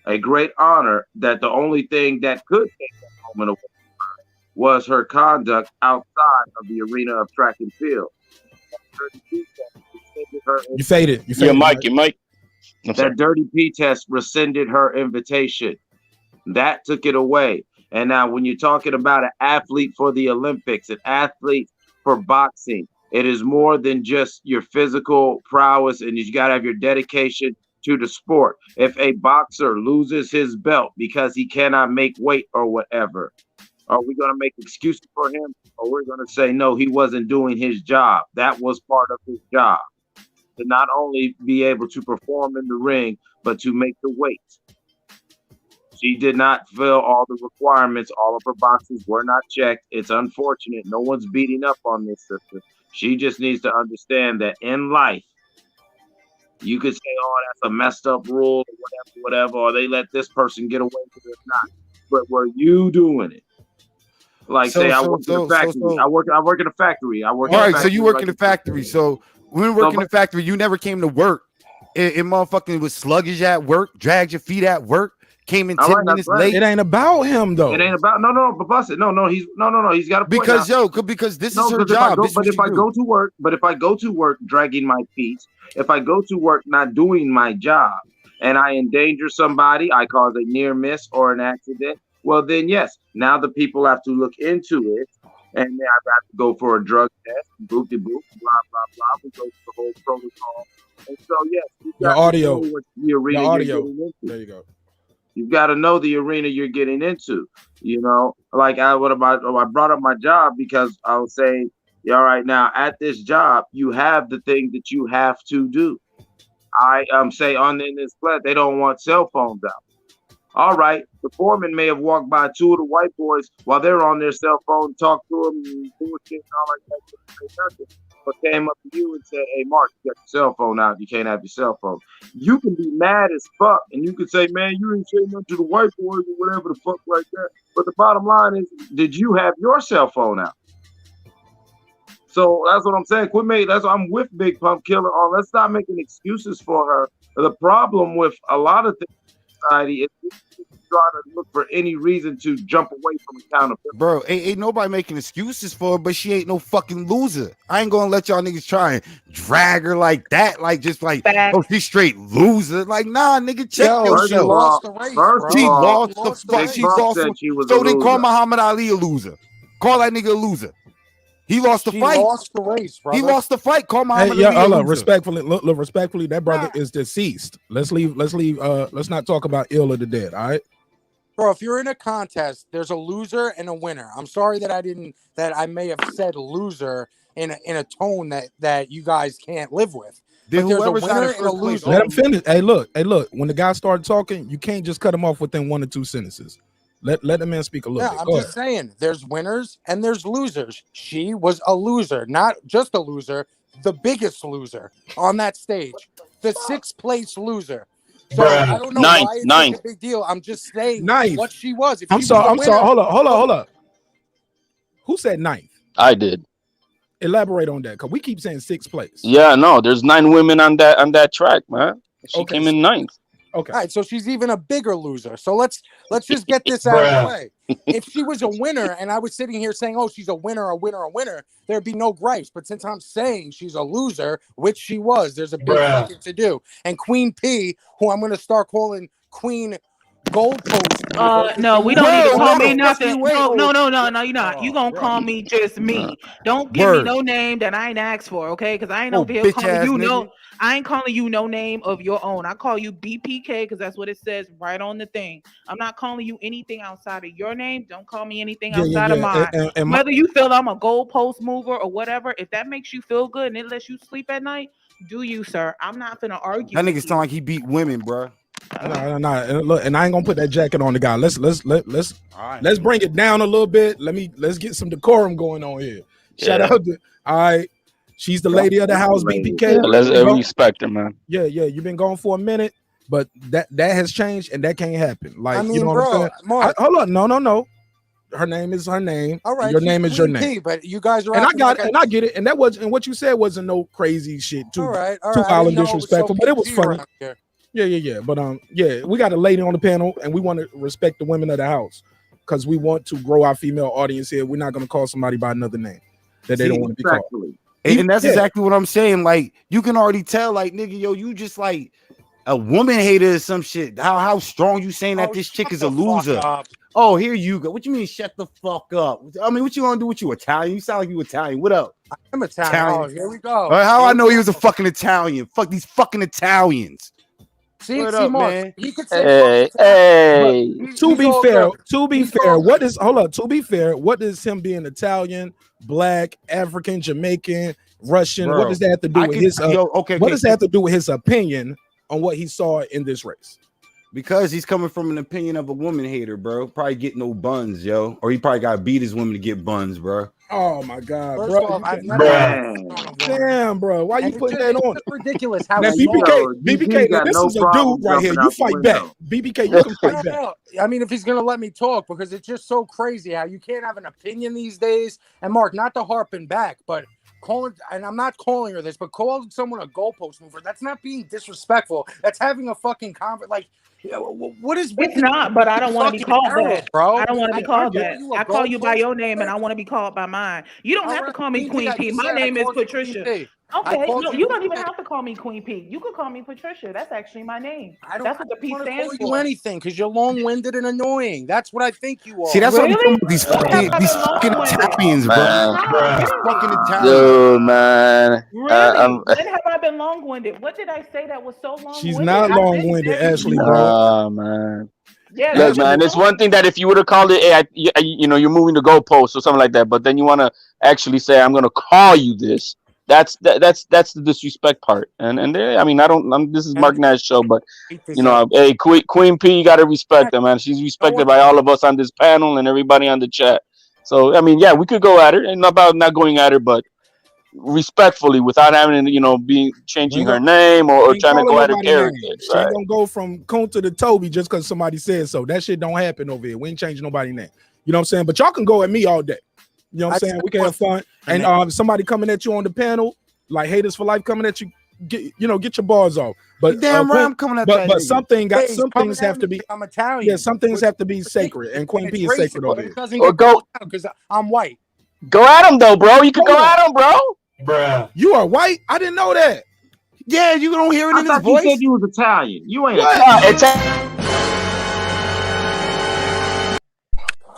A great honor that the only thing that could take that moment away from her was her conduct outside of the arena of track and field. You faded. Your mic. That dirty P test rescinded her invitation. That took it away. And now when you're talking about an athlete for the Olympics, an athlete for boxing, it is more than just your physical prowess, and you got to have your dedication to the sport. If a boxer loses his belt because he cannot make weight or whatever, are we going to make excuses for him? Or we're going to say, no, he wasn't doing his job. That was part of his job. To not only be able to perform in the ring, but to make the weight. She did not fill all the requirements. All of her boxes were not checked. It's unfortunate. No one's beating up on this sister. She just needs to understand that in life, you could say, oh, that's a messed up rule or whatever, or they let this person get away with it. Not. But were you doing it? Like I work in a factory. I work in a factory. All right, so you work in a factory. So when you work in a factory, you never came to work. It motherfucking was sluggish at work, dragged your feet at work. Came in 10 minutes late. It ain't about him though. It ain't about but bust it. No, he's got a point. Because this is her job. If I go to work dragging my feet, if I go to work not doing my job and I endanger somebody, I cause a near miss or an accident, well then yes, now the people have to look into it and then I have to go for a drug test, boop de boop, blah blah blah. We go through the whole protocol. And so yes, the audio. There you go. You've got to know the arena you're getting into, you know, like I brought up my job because I was saying, all right, now at this job, you have the thing that you have to do. I say in this class, they don't want cell phones out. All right, the foreman may have walked by two of the white boys while they're on their cell phone, talked to them, and bullshit and all like that. Say nothing, but came up to you and said, "Hey, Mark, you got your cell phone out. You can't have your cell phone." You can be mad as fuck, and you can say, "Man, you didn't say nothing to the white boys or whatever the fuck like that." But the bottom line is, did you have your cell phone out? So that's what I'm saying. That's what I'm with Big Pump Killer on. Let's stop making excuses for her. The problem with a lot of things in society is trying to look for any reason to jump away from accountability. Bro, ain't nobody making excuses for her, but she ain't no fucking loser. I ain't gonna let y'all niggas try and drag her like that, like just like, oh, she's straight loser. Like, nah, nigga, check yourself. She lost the race, bro. She lost the fuck. She lost. So then call Muhammad Ali a loser. Call that nigga a loser. He lost the fight. He lost the race, brother. He lost the fight. Call Muhammad Ali. Hold up, respectfully, look, respectfully, that brother is deceased. Let's leave. Let's not talk about ill or the dead. All right, bro. If you're in a contest, there's a loser and a winner. I'm sorry that I may have said loser in a tone that you guys can't live with. Then there's a whoever's winner and a loser. let him finish. Hey, look. When the guy started talking, you can't just cut him off within 1 or 2 sentences. Let the man speak a little bit. I'm just saying, there's winners and there's losers. She was a loser, not just a loser, the biggest loser on that stage, the 6th place loser. So I don't know why it's such a big deal. I'm just saying what she was. If I'm sorry. Hold up. Who said 9th? I did. Elaborate on that, because we keep saying 6th place. Yeah, no, there's 9 women on that track, man. She came in 9th. Okay. All right, so she's even a bigger loser. So let's just get this out of the way. If she was a winner and I was sitting here saying, "Oh, she's a winner," there'd be no gripes. But since I'm saying she's a loser, which she was, there's a big fucking to do. And Queen P, who I'm going to start calling Queen Goalpost. No, we don't need to call me nothing. No, you're not. You gonna call me just me. Don't give me no name that I ain't asked for, okay? Because I ain't over here calling you no. I ain't calling you no name of your own. I call you BPK because that's what it says right on the thing. I'm not calling you anything outside of your name. Don't call me anything outside of mine. And whether you feel I'm a goalpost mover or whatever, if that makes you feel good and it lets you sleep at night, do you, sir? I'm not gonna argue. That nigga sound like he beat women, bro. No. Look, and I ain't gonna put that jacket on the guy. Let's bring it down a little bit. Let's get some decorum going on here. Shout out to all right. She's the lady of the house, BPK. Let's respect her, man. Yeah. You've been gone for a minute, but that has changed and that can't happen. Like, I mean, you know what I'm saying? Mark, hold on, no. Her name is her name. All right, your name is your name. But you guys are, and I get it. And that was, and what you said wasn't no crazy shit. Too foul and disrespectful, but it was funny. Yeah. But we got a lady on the panel, and we want to respect the women of the house because we want to grow our female audience here. We're not going to call somebody by another name that they don't want to be called. And that's exactly what I'm saying. Like, you can already tell, like, nigga, yo, you just like a woman hater or some shit. How strong you saying that this chick is a loser? Oh, here you go. What you mean, shut the fuck up? I mean, what you gonna do with you, Italian? You sound like you Italian. What up? I'm Italian. Oh, here we go. How I know he was a fucking Italian? Fuck these fucking Italians. See, up, Mark, man? he could say, hey. To be fair, what does him being Italian, black, African, Jamaican, Russian, what does that have to do with his what does that have to do with his opinion on what he saw in this race? Because he's coming from an opinion of a woman hater, bro. Probably get no buns, yo. Or he probably got to beat his women to get buns, bro. Oh my God, First bro! off, Damn, bro! Why you putting that on? It's ridiculous. How now, BPK, now, this is a dude right here. You fight back, BPK. You can fight back. I mean, if he's gonna let me talk, because it's just so crazy how you can't have an opinion these days. And Mark, not to harping back, but calling, and I'm not calling her this, but calling someone a goalpost mover, that's not being disrespectful. That's having a fucking like. What is it's not, but I don't want to be called that, bro. I don't want to be called that. I call you by your name, and I want to be called by mine. You don't have to call me Queen P. My name is Patricia. Okay, no, you don't even have to call me Queen P. You could call me Patricia. That's actually my name. That's what the P stands for. You anything because you're long-winded and annoying. That's what I think you are. See, that's what I'm talking about. These fucking Italians, bro. These fucking Italians. Dude, man. Really? When have I been long-winded? What did I say that was so long-winded? She's not long-winded, Ashley, bro. Oh, man. Yeah, look, man, it's one thing that if you would have called it, hey, you're moving the goalpost or something like that, but then you want to actually say, I'm going to call you this. That's the disrespect part. And they, I mean, this is Marq Nash show, but you know, hey, Queen P, you gotta respect her, man. She's respected by all of us on this panel and everybody on the chat. So I mean, yeah, we could go at her, and not about not going at her, but respectfully, without having to, you know, changing her name or trying to go at her character. She ain't gonna go from Kunta to Toby just because somebody said so. That shit don't happen over here. We ain't changing nobody's name. You know what I'm saying? But y'all can go at me all day. You know what I'm saying? We can have fun. And somebody coming at you on the panel, like Haters for Life coming at you, get your bars off. But damn right, I'm coming at that. But some things have to be. I'm Italian. Yeah, some things have to be sacred, and Queen P is sacred over here. Or go because I'm white. Go at him though, bro. You can go at him, bro. Bruh. You are white? I didn't know that. Yeah, you don't hear it in his voice. You said you was Italian. You ain't Italian.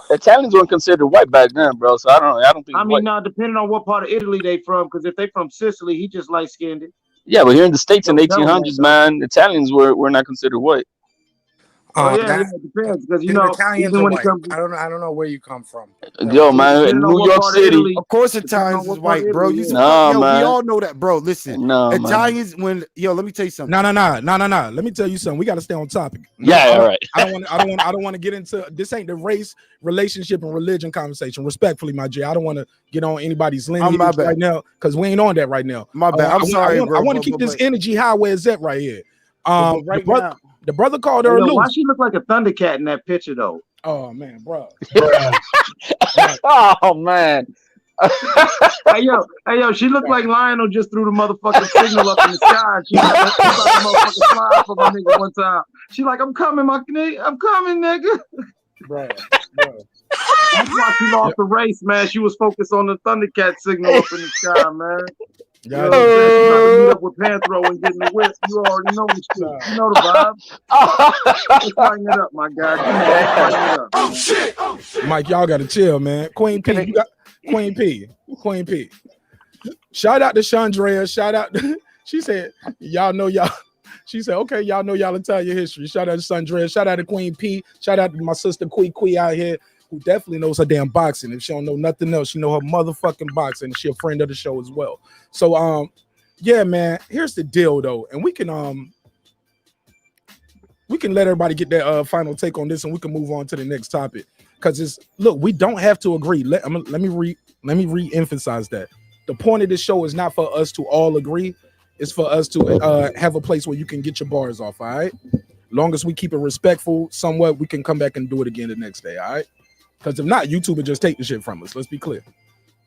Italians weren't considered white back then, bro. So I don't think. I mean, now depending on what part of Italy they from, because if they from Sicily, he just light skinned it. Yeah, but here in the States in the 1800s, man, Italians were not considered white. It depends, because you know, Italians even are when white. it comes I don't know where you come from. Yo, man, in New York City. Of course, Italians is white, bro. We all know that, bro. Listen, Italians let me tell you something. No. Let me tell you something. We got to stay on topic. All right. I don't want to get into this. Ain't the race, relationship, and religion conversation. Respectfully, my J. I don't want to get on anybody's lineage right now because we ain't on that right now. My bad. I'm sorry, bro. I want to keep this energy high where it's at right here. Now. The brother called her loose. Why she look like a Thundercat in that picture though? Oh man, bro. Oh man. Hey yo, she looked like Lionel just threw the motherfucking signal up in the sky. She about to motherfucking fly for my nigga one time. She like, I'm coming, my nigga. I'm coming, nigga. Bro. That's why she lost the race, man. She was focused on the Thundercat signal up in the sky, man. You know what I'm saying? She's about to meet up with Panthro and get in the whip. You already know the shit. You know the vibe. Let's lighten it up, my guy. Come on, lighten it up. Oh shit! Mike, y'all gotta chill, man. Queen P, you got Queen P. Shout out to Chandrea. Shout out. She said, y'all know y'all. She said, okay, y'all know y'all Italian history. Shout out to Chandrea. Shout out to Queen P. Shout out to my sister Quee out here, who definitely knows her damn boxing. If she don't know nothing else, she know her motherfucking boxing. She a friend of the show as well. So yeah, man, here's the deal though. And we can let everybody get their final take on this, and we can move on to the next topic. Because we don't have to agree. Let me re-emphasize that. The point of this show is not for us to all agree. It's for us to have a place where you can get your bars off, all right? Long as we keep it respectful somewhat, we can come back and do it again the next day, all right? Because if not, YouTube will just take the shit from us. Let's be clear.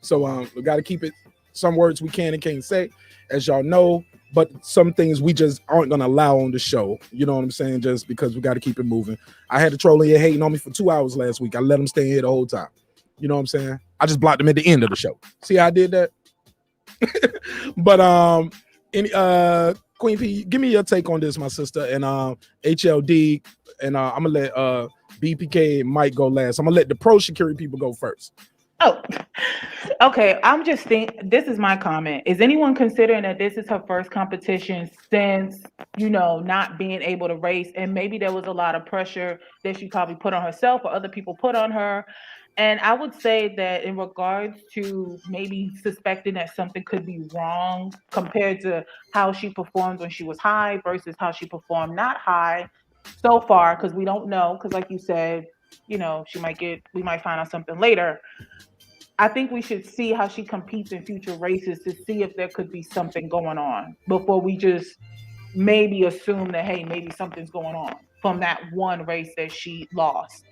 So we got to keep it. Some words we can and can't say, as y'all know, but some things we just aren't going to allow on the show. You know what I'm saying? Just because we got to keep it moving. I had a troll here hating on me for 2 hours last week. I let him stay here the whole time. You know what I'm saying? I just blocked him at the end of the show. See how I did that? But Queen P, give me your take on this, my sister, and HLD, and I'm gonna let BPK and Mike go last. I'm gonna let the pro Sha'Carrie people go first. Oh, okay. I'm just thinking, this is my comment. Is anyone considering that this is her first competition since, not being able to race? And maybe there was a lot of pressure that she probably put on herself or other people put on her. And I would say that in regards to maybe suspecting that something could be wrong compared to how she performed when she was high versus how she performed not high so far, because we don't know, because like you said, we might find out something later. I think we should see how she competes in future races to see if there could be something going on before we just maybe assume that, hey, maybe something's going on from that one race that she lost.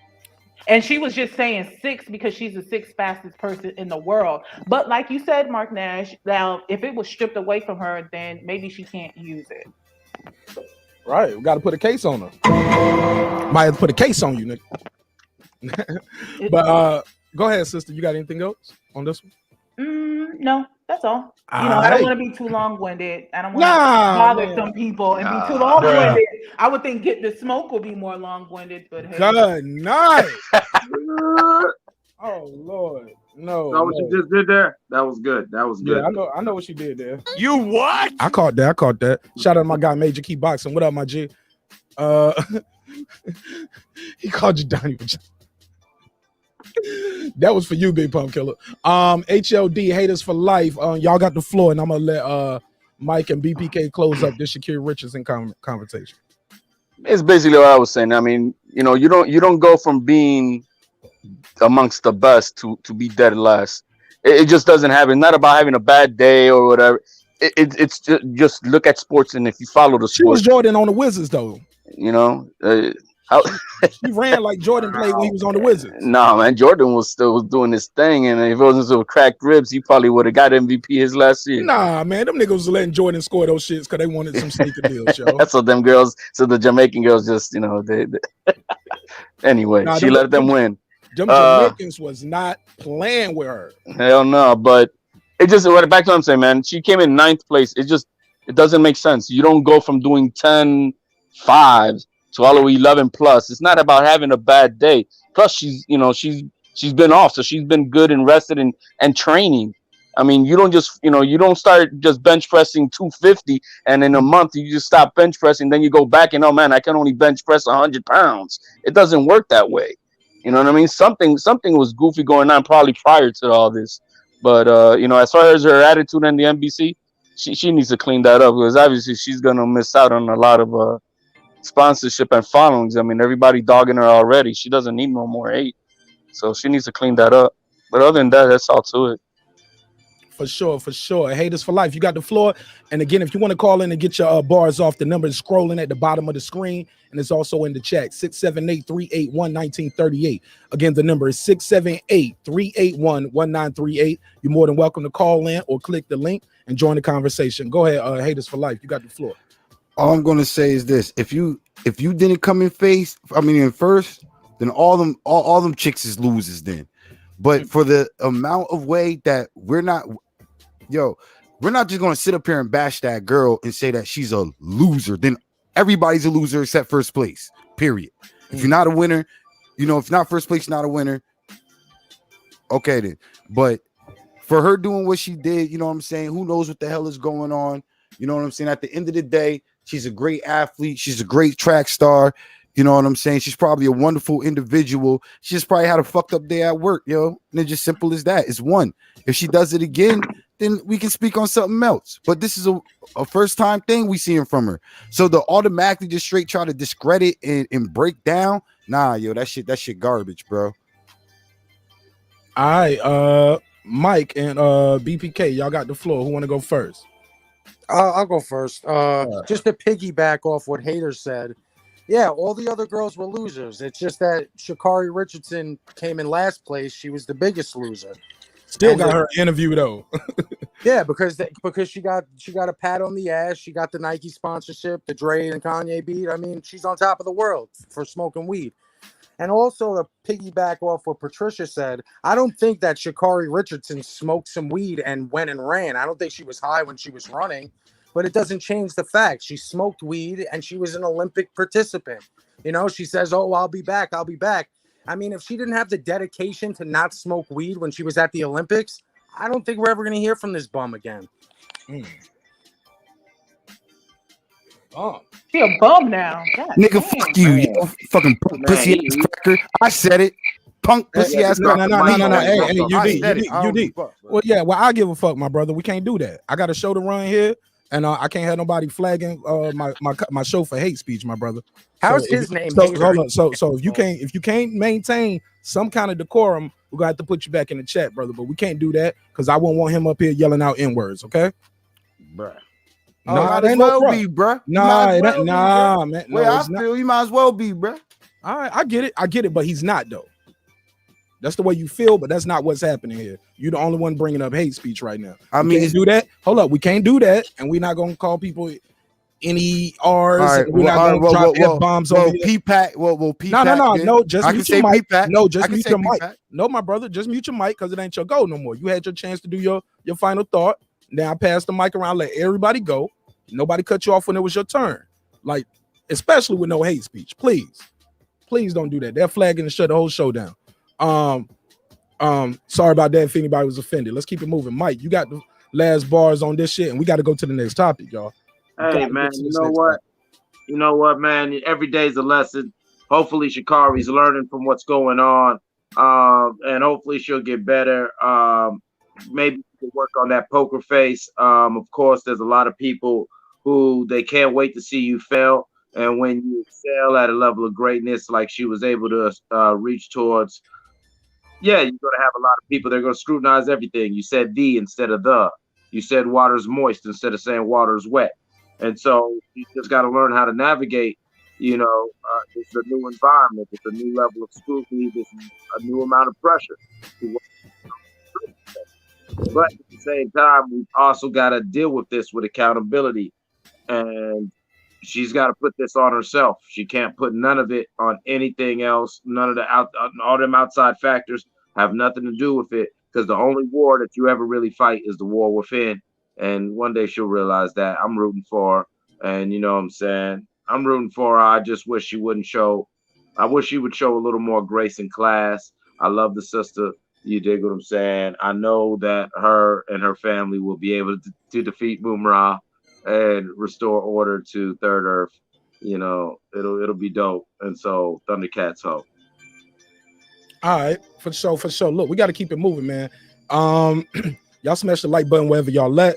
And she was just saying 6 because she's the 6th fastest person in the world. But like you said, Marq Nash, now if it was stripped away from her, then maybe she can't use it. Right, we got to put a case on her. Might have to put a case on you, nigga. But go ahead, sister. You got anything else on this one? No, that's all. I don't want to be too long-winded. I don't want to bother some people and be too long-winded. I would think Get the Smoke will be more long-winded, but hey. Good night. Oh Lord, no. That what you just did there? That was good. Yeah, I know what she did there. You what? I caught that. Shout out to my guy Major Key Boxing. What up, my G? He called you Donnie. That was for you, Big Pump Killer. HLD Haters for Life. Y'all got the floor, and I'm gonna let Mike and BPK close up this Sha'Carrie Richardson conversation. It's basically what I was saying. I mean, you don't go from being amongst the best to be dead last. It just doesn't happen. It's not about having a bad day or whatever. It's just look at sports, and if you follow the sport. She was Jordan on the Wizards, though. He ran like Jordan played when he was on the Wizards. No, man, Jordan was still doing his thing, and if it wasn't so cracked ribs, he probably would have got MVP his last year. Nah, man, them niggas was letting Jordan score those shits because they wanted some sneaker deals, yo. That's what them girls. So the Jamaican girls just, they anyway, she let them win. Them Jamaicans was not playing with her. Hell no, but it just back to what I'm saying, man. She came in 9th place. It doesn't make sense. You don't go from doing 10 5s to all the way 11 plus. It's not about having a bad day. Plus, she's been off, so she's been good and rested and training. I mean, you don't just you don't start just bench pressing 250 and in a month you just stop bench pressing. Then you go back and, oh man, I can only bench press 100 pounds. It doesn't work that way. You know what I mean? Something was goofy going on probably prior to all this. But as far as her attitude in the NBC, she needs to clean that up, because obviously she's gonna miss out on a lot of sponsorship and followings. I mean, everybody dogging her already. She doesn't need no more hate, so she needs to clean that up. But other than that, that's all to it. For sure. Haters for Life. You got the floor. And again, if you want to call in and get your bars off, the number is scrolling at the bottom of the screen, and it's also in the chat. 678-381-1938. Again, the number is 678-381-1938. You're more than welcome to call in or click the link and join the conversation. Go ahead, Haters for Life. You got the floor. All I'm gonna say is this: if you didn't come in first, then all them chicks is losers then. But for the amount of weight that we're not just gonna sit up here and bash that girl and say that she's a loser. Then everybody's a loser except first place. Period. If you're not a winner, if not first place, not a winner. Okay then. But for her doing what she did, you know what I'm saying? Who knows what the hell is going on? You know what I'm saying? At the end of the day, she's a great athlete. She's a great track star. You know what I'm saying? She's probably a wonderful individual. She just probably had a fucked up day at work, yo. And it's just simple as that. It's one. If she does it again, then we can speak on something else. But this is a first time thing we seeing from her. So to automatically just straight try to discredit and break down, nah, yo, that shit garbage, bro. All right, Mike and BPK, y'all got the floor. Who want to go first? I'll go first. Just to piggyback off what Haters said. Yeah, all the other girls were losers. It's just that Sha'Carrie Richardson came in last place. She was the biggest loser. Still got her interview though. Yeah, because she got a pat on the ass. She got the Nike sponsorship, the Dre and Kanye beat. I mean, she's on top of the world for smoking weed. And also to piggyback off what Patricia said, I don't think that Sha'Carrie Richardson smoked some weed and went and ran. I don't think she was high when she was running. But it doesn't change the fact she smoked weed and she was an Olympic participant. She says, "Oh, I'll be back. I'll be back." I mean, if she didn't have the dedication to not smoke weed when she was at the Olympics, I don't think we're ever going to hear from this bum again. Oh, she a bum now. God, nigga, fuck you, yo, fucking punk pussy ass cracker. I said it. Punk pussy ass cracker. No. Hey, you did. Well, yeah. Well, I give a fuck, my brother. We can't do that. I got a show to run here. And I can't have nobody flagging my show for hate speech, my brother. How's his name? Hold on. So if you can't maintain some kind of decorum, we're gonna have to put you back in the chat, brother. But we can't do that because I won't want him up here yelling out N-words, okay? Bruh. Nah, it ain't no be, bruh. Nah, man. No, I feel you might as well be, bruh. All right, I get it, but he's not though. That's the way you feel, but that's not what's happening here. You're the only one bringing up hate speech right now. I mean, can't do that. Hold up, we can't do that, and we're not gonna call people any R's. Right, we're not gonna drop F-bombs over here. P-Pack. No. Just mute your mic. No, just mute your mic. P-Pack. No, my brother, just mute your mic because it ain't your go no more. You had your chance to do your final thought. Now I pass the mic around, let everybody go. Nobody cut you off when it was your turn. Like, especially with no hate speech. Please don't do that. They're flagging and shut the whole show down. Sorry about that if anybody was offended. Let's keep it moving. Mike, you got the last bars on this shit, and we got to go to the next topic, y'all. Hey man, you know what, man? Every day's a lesson. Hopefully Sha'Carri's learning from what's going on. and hopefully she'll get better. Maybe you can work on that poker face. Of course, there's a lot of people who they can't wait to see you fail. And when you excel at a level of greatness like she was able to reach towards, yeah, you're going to have a lot of people. They're going to scrutinize everything. You said the instead of the. You said water's moist instead of saying water's wet. And so you just got to learn how to navigate. It's a new environment. It's a new level of scrutiny. There's a new amount of pressure. But at the same time, we've also got to deal with this with accountability. And she's got to put this on herself. She can't put none of it on anything else. None of all them outside factors have nothing to do with it, because the only war that you ever really fight is the war within. And one day she'll realize that. I'm rooting for her. And you know what I'm saying? I'm rooting for her. I just wish she wouldn't show. I wish she would show a little more grace and class. I love the sister. You dig what I'm saying? I know that her and her family will be able to defeat Boomerang and restore order to Third Earth. It'll be dope. And so Thundercats hope. All right, for sure. Look, we got to keep it moving, man. Y'all smash the like button wherever y'all let.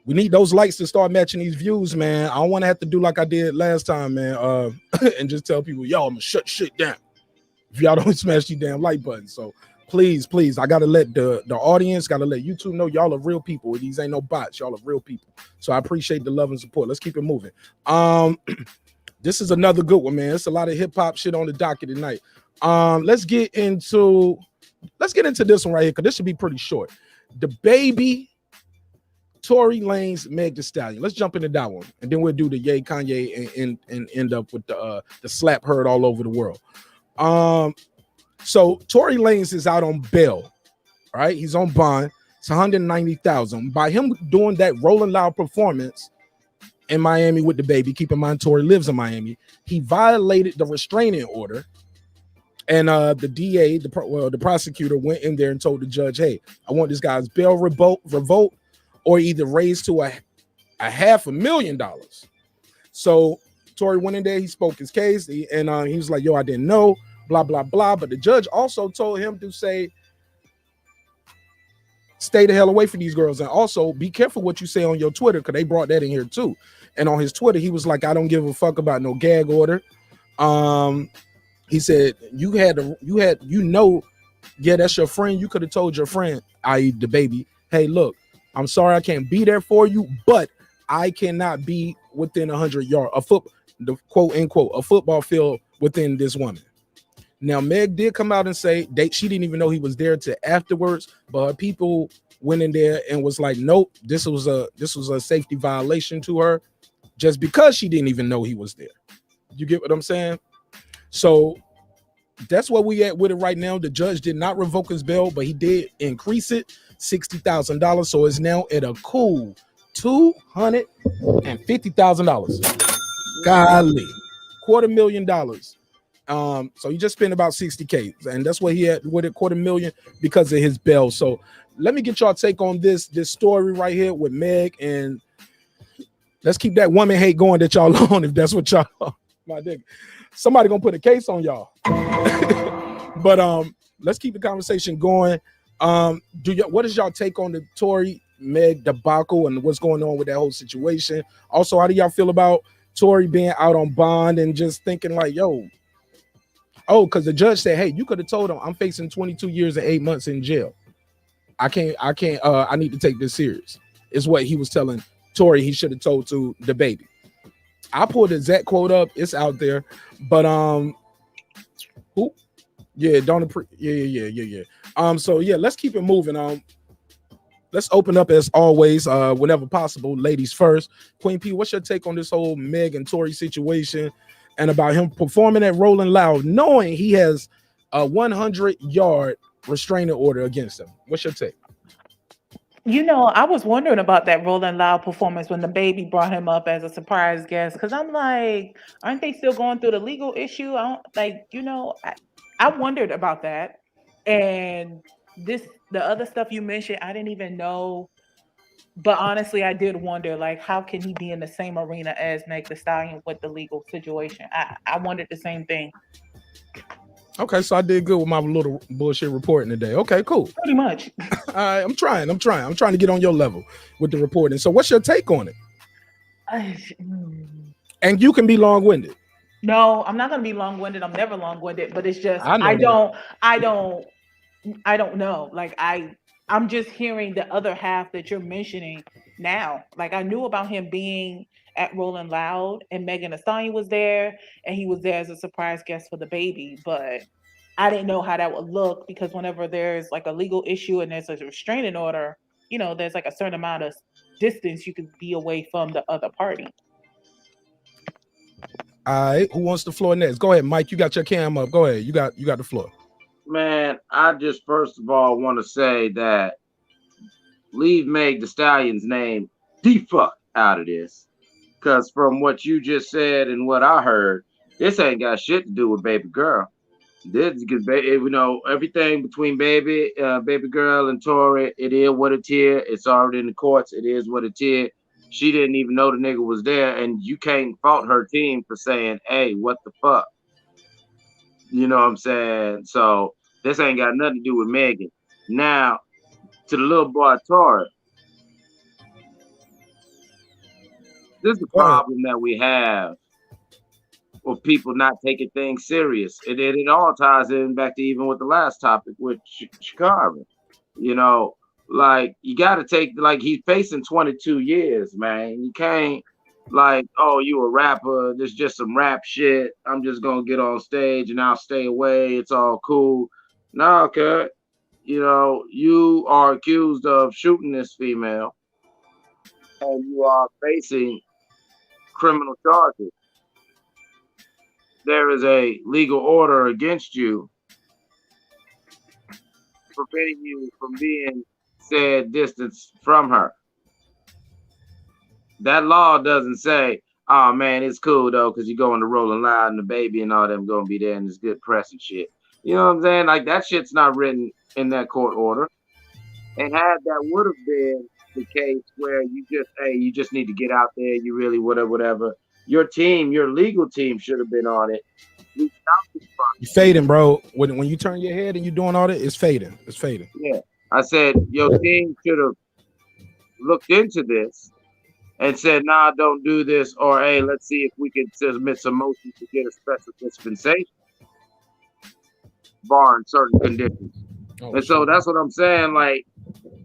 We need those likes to start matching these views, man. I don't want to have to do like I did last time, man, and just tell people, yo, I'm gonna shut shit down if y'all don't smash the damn like button. So please, I gotta let the audience, gotta let YouTube know y'all are real people. These ain't no bots. Y'all are real people. So I appreciate the love and support. Let's keep it moving. This is another good one, man. It's a lot of hip hop shit on the docket tonight. Let's get into this one right here, because this should be pretty short. The Baby, Tory Lanez, Meg Thee Stallion. Let's jump into that one, and then we'll do the Ye Kanye and end up with the slap heard all over the world. So Tory Lanez is out on bail, right? He's on bond. It's $190,000. By him doing that Rolling Loud performance in Miami with the Baby, keep in mind Tory lives in Miami, he violated the restraining order. And the DA, the prosecutor, went in there and told the judge, hey, I want this guy's bail revoked or either raised to $500,000. So Tory went in there, he spoke his case, and he was like, yo, I didn't know, blah, blah, blah. But the judge also told him to say, stay the hell away from these girls. And also be careful what you say on your Twitter, because they brought that in here too. And on his Twitter, he was like, I don't give a fuck about no gag order. He said, yeah, that's your friend. You could have told your friend, i.e. the Baby, hey, look, I'm sorry I can't be there for you, but I cannot be within 100 yards, the quote unquote, a football field within this woman. Now, Meg did come out and say she didn't even know he was there till afterwards, but people went in there and was like, nope, this was a safety violation to her just because she didn't even know he was there. You get what I'm saying? So that's where we at with it right now. The judge did not revoke his bail, but he did increase it $60,000. So it's now at a cool $250,000. Golly, $250,000. So he just spent about $60K, and that's what he had with it, $250,000 because of his bail. So let me get y'all take on this story right here with Meg, and let's keep that woman hate going that y'all on, if that's what y'all my dick. Somebody gonna put a case on y'all. But let's keep the conversation going. What is y'all take on the Tory Meg debacle and what's going on with that whole situation? Also, how do y'all feel about Tory being out on bond and just thinking like, because the judge said, hey, you could have told him I'm facing 22 years and 8 months in jail. I need to take this serious, is what he was telling Tory he should have told to the Baby. I pulled the exact quote up, it's out there, but yeah. So yeah, let's keep it moving. Let's open up as always, whenever possible, ladies first. Queen P, what's your take on this whole Meg and Tory situation and about him performing at Rolling Loud, knowing he has a 100-yard restraining order against him? What's your take? I was wondering about that Rolling Loud performance when the Baby brought him up as a surprise guest, because I'm like, aren't they still going through the legal issue? I wondered about that. And the other stuff you mentioned, I didn't even know. But honestly, I did wonder, like, how can he be in the same arena as Meg Thee Stallion with the legal situation? I wondered the same thing. Okay, so I did good with my little bullshit reporting today. Okay, cool. Pretty much. All right, I'm trying to get on your level with the reporting. So what's your take on it? And you can be long-winded. No, I'm not gonna be long-winded. I'm never long-winded, but it's just I don't know. Like I'm just hearing the other half that you're mentioning now. Like I knew about him being at Rolling Loud and Megan Thee Stallion was there and he was there as a surprise guest for the baby, but I didn't know how that would look because whenever there's like a legal issue and there's a restraining order, you know, there's like a certain amount of distance you can be away from the other party. All right, who wants the floor next? Go ahead, Mike. You got your cam up. Go ahead. You got the floor. Man, I just first of all want to say that leave Meg Thee Stallion's name the fuck out of this. Because from what you just said and what I heard, this ain't got shit to do with baby girl. This because you know everything between baby girl and Tory, it is what it is. It's already in the courts. It is what it is. She didn't even know the nigga was there, and you can't fault her team for saying, "Hey, what the fuck?" You know what I'm saying? So this ain't got nothing to do with Megan. Now, to the little boy Tory, this is the problem that we have with people not taking things serious. It all ties in back to even with the last topic with Sha'Carrie. You know, like you got to take like he's facing 22 years, man. You can't like, oh, you a rapper? This just some rap shit. I'm just gonna get on stage and I'll stay away. It's all cool. No, okay. You know, you are accused of shooting this female, and you are facing criminal charges. There is a legal order against you, preventing you from being said distance from her. That law doesn't say, oh man, it's cool though, because you're going to Rolling Loud and the baby and all them gonna be there and it's good press and shit. You know what I'm saying? Like that shit's not written in that court order. And had that would have been the case where you just need to get out there, you really whatever. Your team, your legal team should have been on it. You fading, bro. When you turn your head and you're doing all that, it's fading. It's fading. Yeah. I said your team should have looked into this and said, nah, don't do this, or hey, let's see if we can submit some motions to get a special dispensation, barring certain conditions. And so that's what I'm saying. Like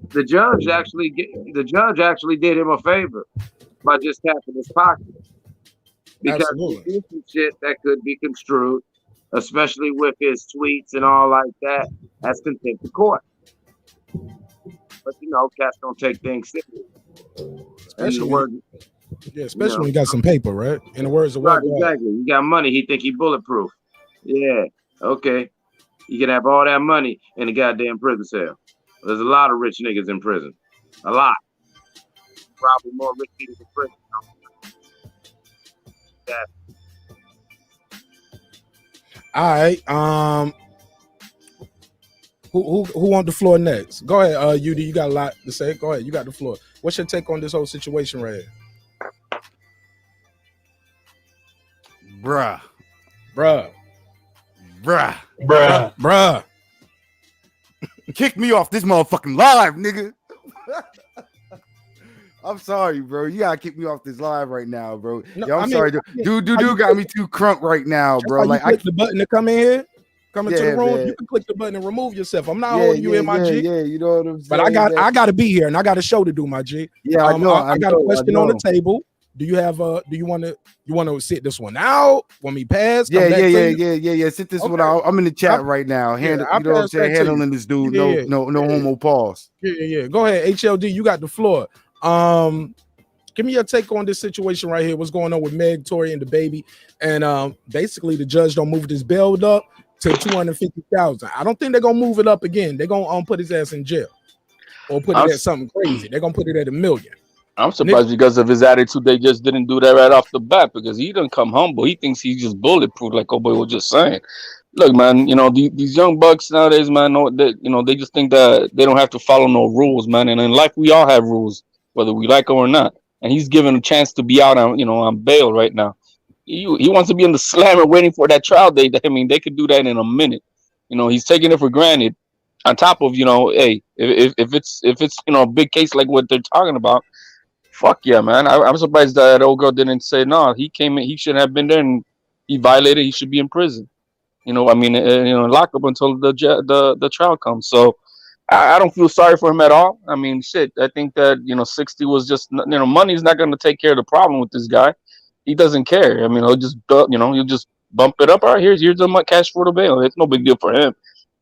the judge actually did him a favor by just tapping his pocket. Because he did some shit that could be construed, especially with his tweets and all like that, as contempt of court. But you know, cats don't take things seriously. Especially when you got some paper, right? In the words of right, exactly. You got money, he think he bulletproof. Yeah, okay. You can have all that money in a goddamn prison cell. There's a lot of rich niggas in prison. A lot. Probably more rich niggas in prison. All right. Who want the floor next? Go ahead, Udie. You got a lot to say. Go ahead. You got the floor. What's your take on this whole situation right here? Bruh. Kick me off this motherfucking live, nigga. I'm sorry, bro. You gotta kick me off this live right now, bro. No, I'm sorry. Dude got me too crunk right now, bro. Like I click the button to come in here, come into the room. Man. You can click the button and remove yourself. I'm not holding you in, my G. Yeah, you know what I'm saying. But I gotta be here and I got a show to do, my G. Yeah, I got a question on the table. Do you have do you want to sit this one out? Want me pass? Yeah. Sit this one out. I'm in the chat right now. You know what I'm saying? Handling this dude. No homo pause. Yeah. Go ahead, HLD. You got the floor. Give me your take on this situation right here. What's going on with Meg, Tory, and the baby? And basically, the judge don't move this bail up to 250,000. I don't think they're gonna move it up again. They're gonna put his ass in jail or put it at something crazy. They're gonna put it at $1 million. I'm surprised because of his attitude. They just didn't do that right off the bat because he didn't come humble. He thinks he's just bulletproof, like Oboy was just saying. Look, man, you know these young bucks nowadays, man. They just think that they don't have to follow no rules, man. And in life, we all have rules, whether we like them or not. And he's given a chance to be out on bail right now. He wants to be in the slammer waiting for that trial date. I mean, they could do that in a minute. He's taking it for granted. On top of, hey, if it's a big case like what they're talking about, fuck yeah, man. I'm surprised that old girl didn't say no. He came in. He shouldn't have been there, and he violated. He should be in prison. Lock up until the trial comes. So I don't feel sorry for him at all. I mean, shit. I think that 60 was just money's not going to take care of the problem with this guy. He doesn't care. I mean, he'll just he'll just bump it up. All right, here's the cash for the bail. It's no big deal for him.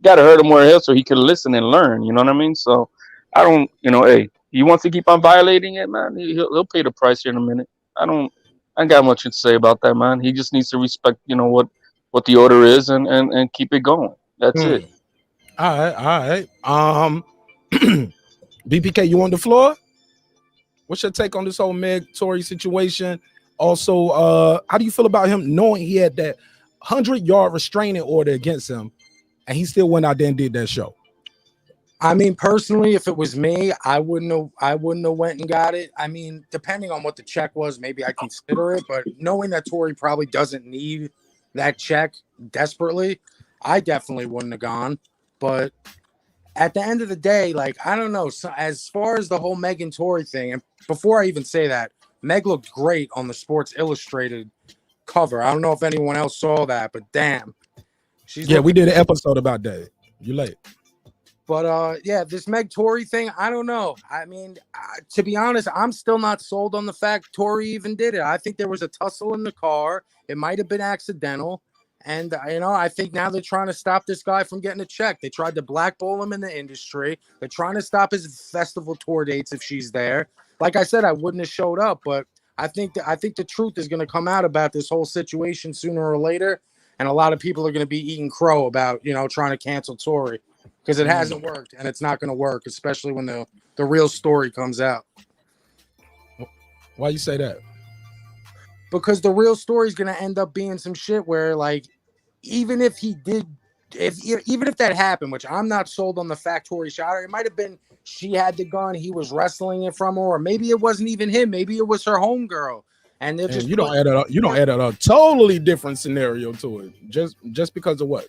Got to hurt him where else so he can listen and learn. You know what I mean? So I don't. Hey, he wants to keep on violating it, man. He'll pay the price here in a minute. I ain't got much to say about that, man. He just needs to respect what the order is and keep it going. That's it. All right. BPK, you on the floor? What's your take on this whole Meg Tory situation? Also, how do you feel about him knowing he had that 100-yard restraining order against him, and he still went out there and did that show? I mean, personally, if it was me, I wouldn't have went and got it. I mean, depending on what the check was, maybe I'd consider it. But knowing that Tory probably doesn't need that check desperately, I definitely wouldn't have gone. But at the end of the day, like, I don't know. So as far as the whole Meg and Tory thing, and before I even say that, Meg looked great on the Sports Illustrated cover. I don't know if anyone else saw that, but damn. We did an episode about that. You late. But this Meg Tory thing, I don't know. I mean, to be honest, I'm still not sold on the fact Tory even did it. I think there was a tussle in the car. It might have been accidental. And, I think now they're trying to stop this guy from getting a check. They tried to blackball him in the industry. They're trying to stop his festival tour dates if she's there. Like I said, I wouldn't have showed up, but I think the truth is going to come out about this whole situation sooner or later. And a lot of people are going to be eating crow about, trying to cancel Tory. Because it hasn't worked, and it's not going to work, especially when the real story comes out. Why you say that? Because the real story is going to end up being some shit where, like, even if that happened, which I'm not sold on the fact Tory shot her, it might have been she had the gun, he was wrestling it from her, or maybe it wasn't even him, maybe it was her homegirl. And they're just you don't add a totally different scenario to it just because of what?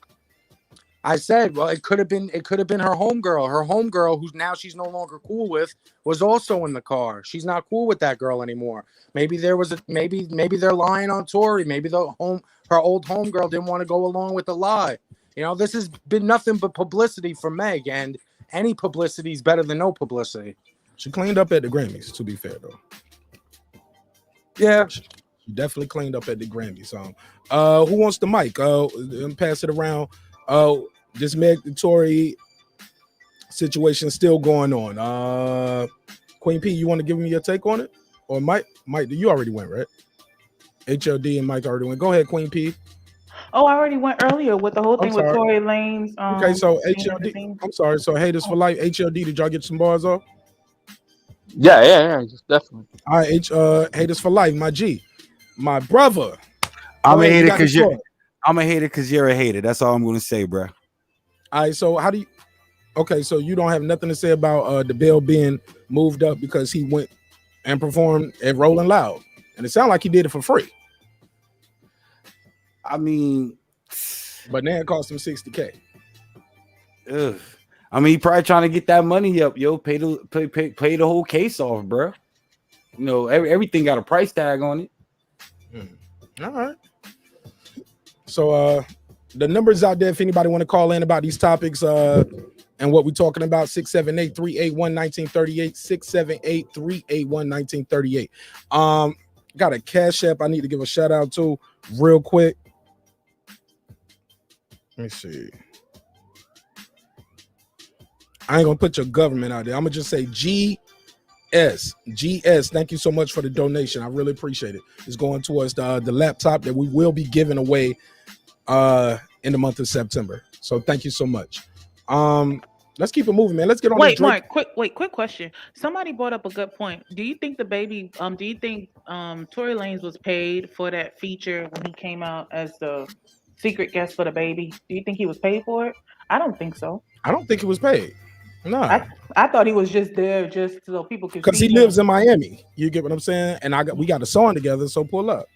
I said, well, it could have been her homegirl. Her homegirl, who's now she's no longer cool with, was also in the car. She's not cool with that girl anymore. Maybe they're lying on Tory. Maybe her old homegirl didn't want to go along with the lie. This has been nothing but publicity for Meg, and any publicity is better than no publicity. She cleaned up at the Grammys, to be fair, though. Yeah. She definitely cleaned up at the Grammys. Who wants the mic? Pass it around. This Meg Tory situation still going on. Queen P, you want to give me your take on it? Or Mike, you already went, right? HLD and Mike already went. Go ahead, Queen P. Oh, I already went earlier with the whole thing with Tory Lanez. Okay, so HLD. I'm sorry. So Haters for Life, HLD. Did y'all get some bars off? Yeah, definitely. All right, Haters for Life, my G, my brother. I'm a hater because you're a hater. That's all I'm going to say, bro. All right, so so you don't have nothing to say about the bill being moved up because he went and performed at Rolling Loud, and it sounded like he did it for free. I mean, but now it cost him $60K. Ugh. I mean, he probably trying to get that money up, yo. Pay the whole case off, bro. Everything got a price tag on it. All right. So the numbers out there, if anybody want to call in about these topics and what we're talking about, 678-381-1938, 678-381-1938. Got a Cash App I need to give a shout out to real quick. Let me see. I ain't gonna put your government out there. I'm gonna just say GS. Thank you so much for the donation. I really appreciate it. It's going towards the laptop that we will be giving away in the month of September. So thank you so much. Let's keep it moving, man. Let's get on. Wait, Mark. Quick question. Somebody brought up a good point. Do you think Tory Lanez was paid for that feature when he came out as the secret guest for the baby? Do you think he was paid for it? I don't think so. I don't think he was paid. No. I thought he was just there just so people could see because he lives in Miami. You get what I'm saying? And we got a song together, so pull up.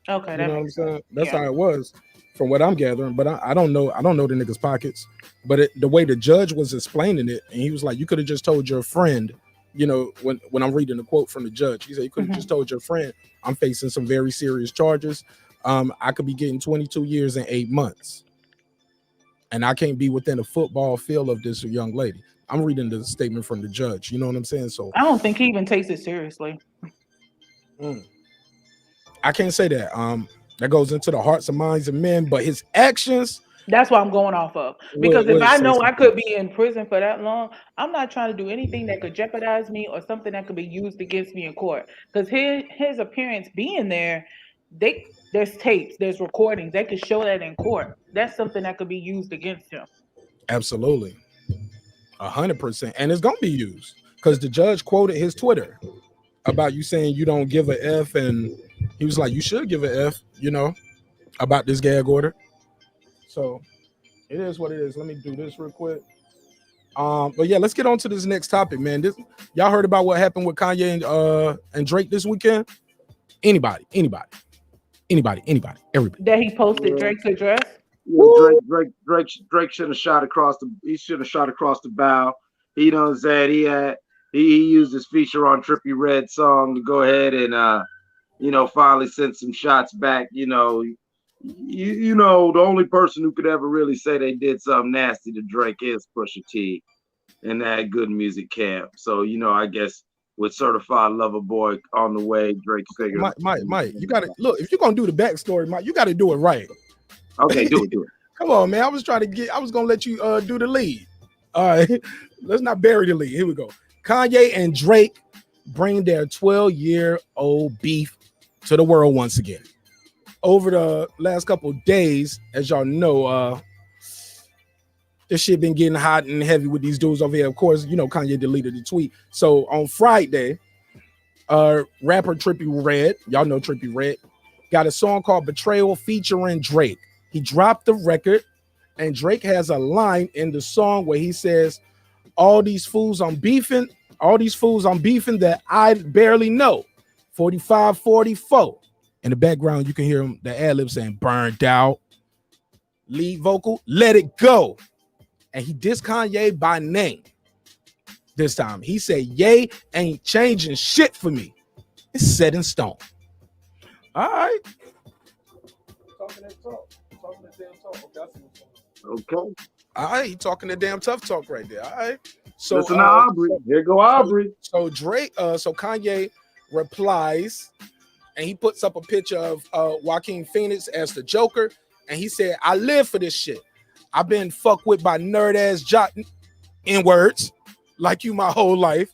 Okay, You know what I'm saying? That's yeah. how it was, from what I'm gathering. But I don't know. I don't know the nigga's pockets. But the way the judge was explaining it, and he was like, "You could have just told your friend." You know, when I'm reading the quote from the judge, he said, "You could have just told your friend I'm facing some very serious charges. I could be getting 22 years and 8 months, and I can't be within a football field of this young lady." I'm reading the statement from the judge. You know what I'm saying? So I don't think he even takes it seriously. I can't say that. That goes into the hearts and minds of men, but his actions. That's what I'm going off of. Because if I know I could be in prison for that long, I'm not trying to do anything that could jeopardize me or something that could be used against me in court. Because his appearance being there, there's tapes, there's recordings. They could show that in court. That's something that could be used against him. Absolutely. 100%. And it's going to be used because the judge quoted his Twitter about you saying you don't give a F. And he was like, you should give a F, you know, about this gag order. So it is what it is. Let me do this real quick. But yeah, let's get on to this next topic, man. Y'all heard about what happened with Kanye and Drake this weekend? Anybody, everybody. That he posted Drake's address? Yeah, Drake should have shot across the bow. You know what I'm saying? He used his feature on Trippie Redds song to go ahead and finally send some shots back. You know, the only person who could ever really say they did something nasty to Drake is Pusha T and that good music camp. So, I guess with Certified Lover Boy on the way, Drake figured. Mike, you gotta look, if you're gonna do the backstory, Mike, you gotta do it right. Okay, do it. Come on, man. I was gonna let you do the lead. All right, let's not bury the lead. Here we go. Kanye and Drake bring their 12-year-old beef to the world once again. Over the last couple of days, as y'all know, this shit been getting hot and heavy with these dudes over here. Of course, Kanye deleted the tweet. So on Friday, rapper Trippie Redds, y'all know Trippie Redds, got a song called Betrayal featuring Drake. He dropped the record, and Drake has a line in the song where he says, all these fools I'm beefing that I barely know. 45-44. In the background, you can hear him, the ad lib saying, burned out. Lead vocal, let it go. And he dissed Kanye by name this time. He said, Ye ain't changing shit for me. It's set in stone. All right. Talking that talk. Talking that damn talk. Okay. All right. He talking that damn tough talk right there. All right. So listen to Aubrey. Here go Aubrey. So Kanye replies, and he puts up a picture of Joaquin Phoenix as the Joker, and he said, I live for this shit. I've been fucked with by nerd-ass jock in words like you my whole life.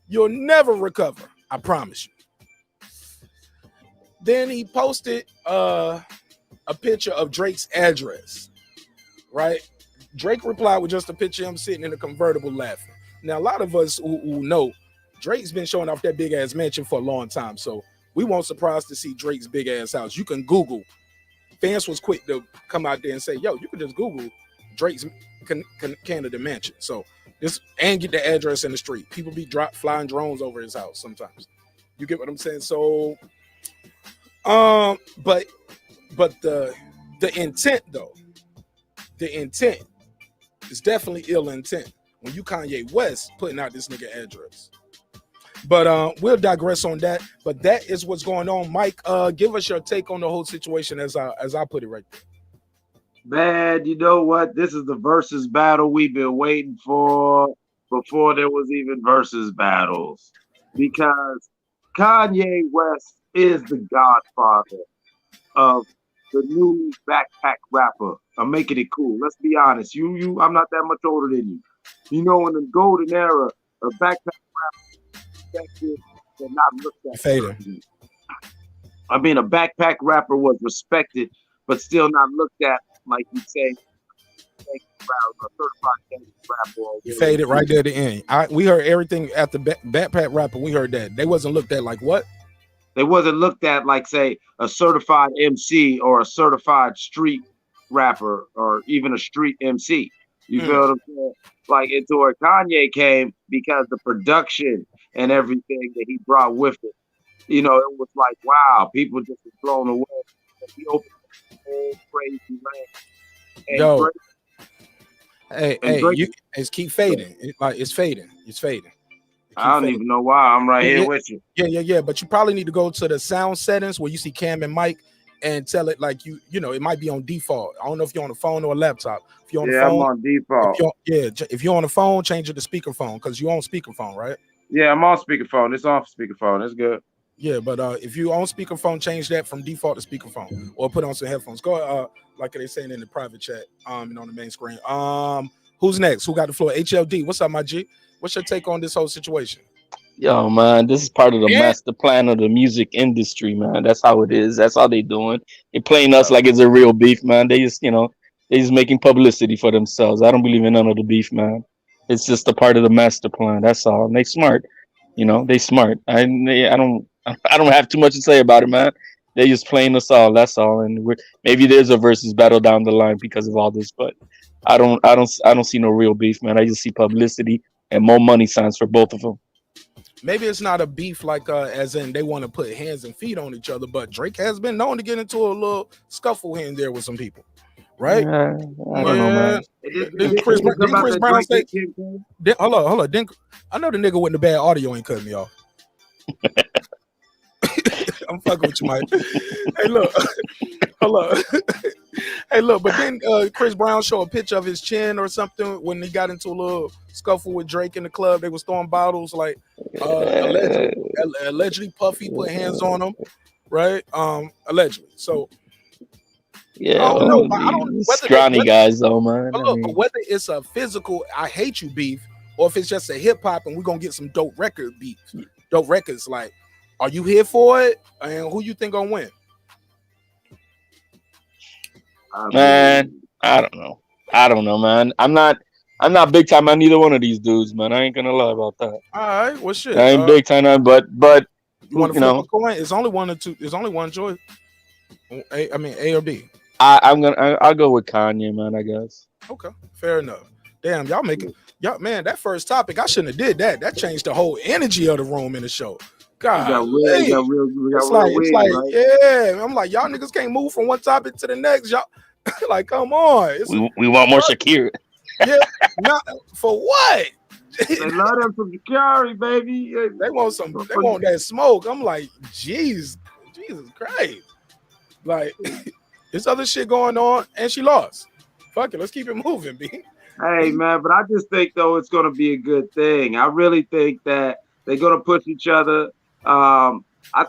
You'll never recover. I promise you. Then he posted a picture of Drake's address, right? Drake replied with just a picture of him sitting in a convertible laughing. Now, a lot of us who know, Drake's been showing off that big-ass mansion for a long time, so we weren't surprised to see Drake's big-ass house. You can Google. Fans was quick to come out there and say, yo, you can just Google Drake's Canada mansion. So and get the address in the street. People be flying drones over his house sometimes. You get what I'm saying? So, but the intent though, is definitely ill intent when you Kanye West putting out this nigga address. But we'll digress on that. But that is what's going on. Mike, give us your take on the whole situation as I put it right there. Man, you know what? This is the versus battle we've been waiting for before there was even versus battles. Because Kanye West is the godfather of the new backpack rapper. I'm making it cool. Let's be honest. I'm not that much older than you. You know, in the golden era of backpack rapper, they're not looked at. Fader. I mean, a backpack rapper was respected, but still not looked at like you say. You faded right there at the end. We heard everything at the backpack rapper. We heard that they wasn't looked at like what? They wasn't looked at like, say, a certified MC or a certified street rapper or even a street MC. You feel what I'm saying? Like, into where Kanye came because the production and everything that he brought with it you know, it was like, wow, people just was blown away. He opened the whole crazy rant. And Yo, Drake, it's keep fading. It's fading. It's fading. I don't even know why. I'm right here with you. Yeah. But you probably need to go to the sound settings where you see Cam and Mike and tell it like you know, it might be on default. I don't know if you're on a phone or a laptop. If you're on the phone, I'm on default. If you're on the phone, change it to speakerphone because you're on speakerphone, right? Yeah, I'm on speakerphone. It's on speakerphone. It's good. Yeah, but if you on speakerphone, change that from default to speakerphone or put on some headphones. Go like they saying in the private chat, and on the main screen. Who's next? Who got the floor? HLD. What's up, my G? What's your take on this whole situation? Yo, man, this is part of the master plan of the music industry, man. That's how it is. That's how they doing. They playing us like it's a real beef, man. They just, they just making publicity for themselves. I don't believe in none of the beef, man. It's just a part of the master plan. That's all. And they smart. They smart. I don't have too much to say about it, man. They just playing us all. That's all. And maybe there's a versus battle down the line because of all this, but I don't see no real beef, man. I just see publicity and more money signs for both of them. Maybe it's not a beef like as in they want to put hands and feet on each other, but Drake has been known to get into a little scuffle here and there with some people, right? I don't know, man. Didn't Chris Brown say? Hold on. I know the nigga with the bad audio ain't cutting me off. I'm fucking with you, Mike. Hey, look. Hold on. Hey, look, but then Chris Brown showed a picture of his chin or something when he got into a little scuffle with Drake in the club. They was throwing bottles, like allegedly Puffy put hands on him, right? Allegedly. So yeah, I don't know. Scrawny guys though, man. But whether it's a physical I hate you beef or if it's just a hip hop and we're gonna get some dope records, like, are you here for it? And who you think gonna win? Man, I don't know, man. I'm not big time on neither one of these dudes, man. I ain't gonna lie about that. All right, well, shit. I ain't big time, but you want to flip a coin? It's only one or two. There's only one choice. A or B. I'll go with Kanye, man. I guess. Okay, fair enough. Damn, y'all, man. That first topic, I shouldn't have did that. That changed the whole energy of the room in the show. God, it's like, right? Yeah. I'm like, y'all niggas can't move from one topic to the next. Y'all, like, come on. We want more Sha'Carrie. Yeah, not for what? They love them from Sha'Carrie, baby. They want that smoke. I'm like, Jesus Christ. Like, there's other shit going on, and she lost. Fuck it, let's keep it moving, B. Hey, man, but I just think though it's gonna be a good thing. I really think that they're gonna push each other. I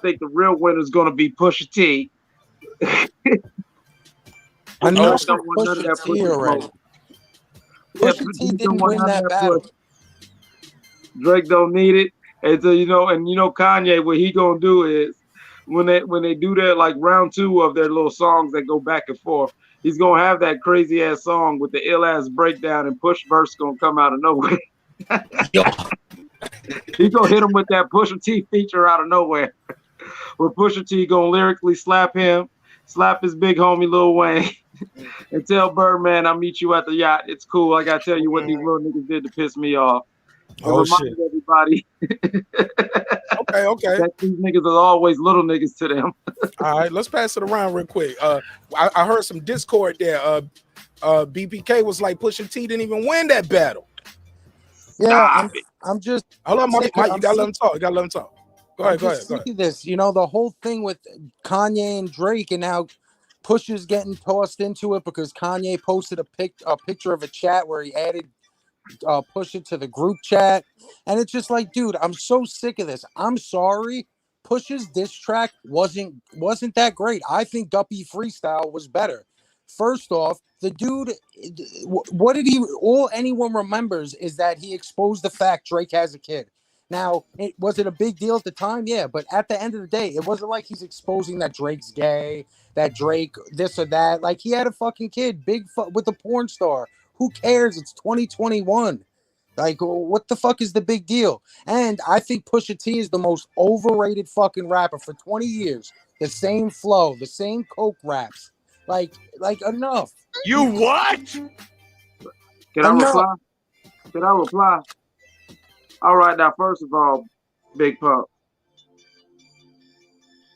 think the real winner is going to be Pusha T. I know Pusha T already. Pusha T didn't win that battle. Drake don't need it, and so Kanye. What he gonna do is when they do their like round 2 of their little songs that go back and forth, he's gonna have that crazy ass song with the ill ass breakdown and Push verse gonna come out of nowhere. He's gonna hit him with that Pusha T feature out of nowhere. Where Pusha T gonna lyrically slap his big homie Lil Wayne, and tell Birdman I'll meet you at the yacht. It's cool. I gotta tell you what these little niggas did to piss me off. Remind everybody. Okay. That these niggas are always little niggas to them. All right, let's pass it around real quick. I heard some discord there. BPK was like Pusha T didn't even win that battle. Yeah, I'm just. Hold on, Mike. You gotta let him talk. Go ahead. This, the whole thing with Kanye and Drake, and now Pusha's getting tossed into it because Kanye posted a picture of a chat where he added Pusha to the group chat, and it's just like, dude, I'm so sick of this. I'm sorry, Pusha's diss track wasn't that great. I think Guppy Freestyle was better. First off, the dude, what did he? All anyone remembers is that he exposed the fact Drake has a kid. Now, was it a big deal at the time? Yeah, but at the end of the day, it wasn't like he's exposing that Drake's gay, that Drake this or that. Like, he had a fucking kid, with a porn star. Who cares? It's 2021. Like, what the fuck is the big deal? And I think Pusha T is the most overrated fucking rapper for 20 years. The same flow, the same coke raps. Like enough. You what? Can I reply? All right, now first of all, Big Pump,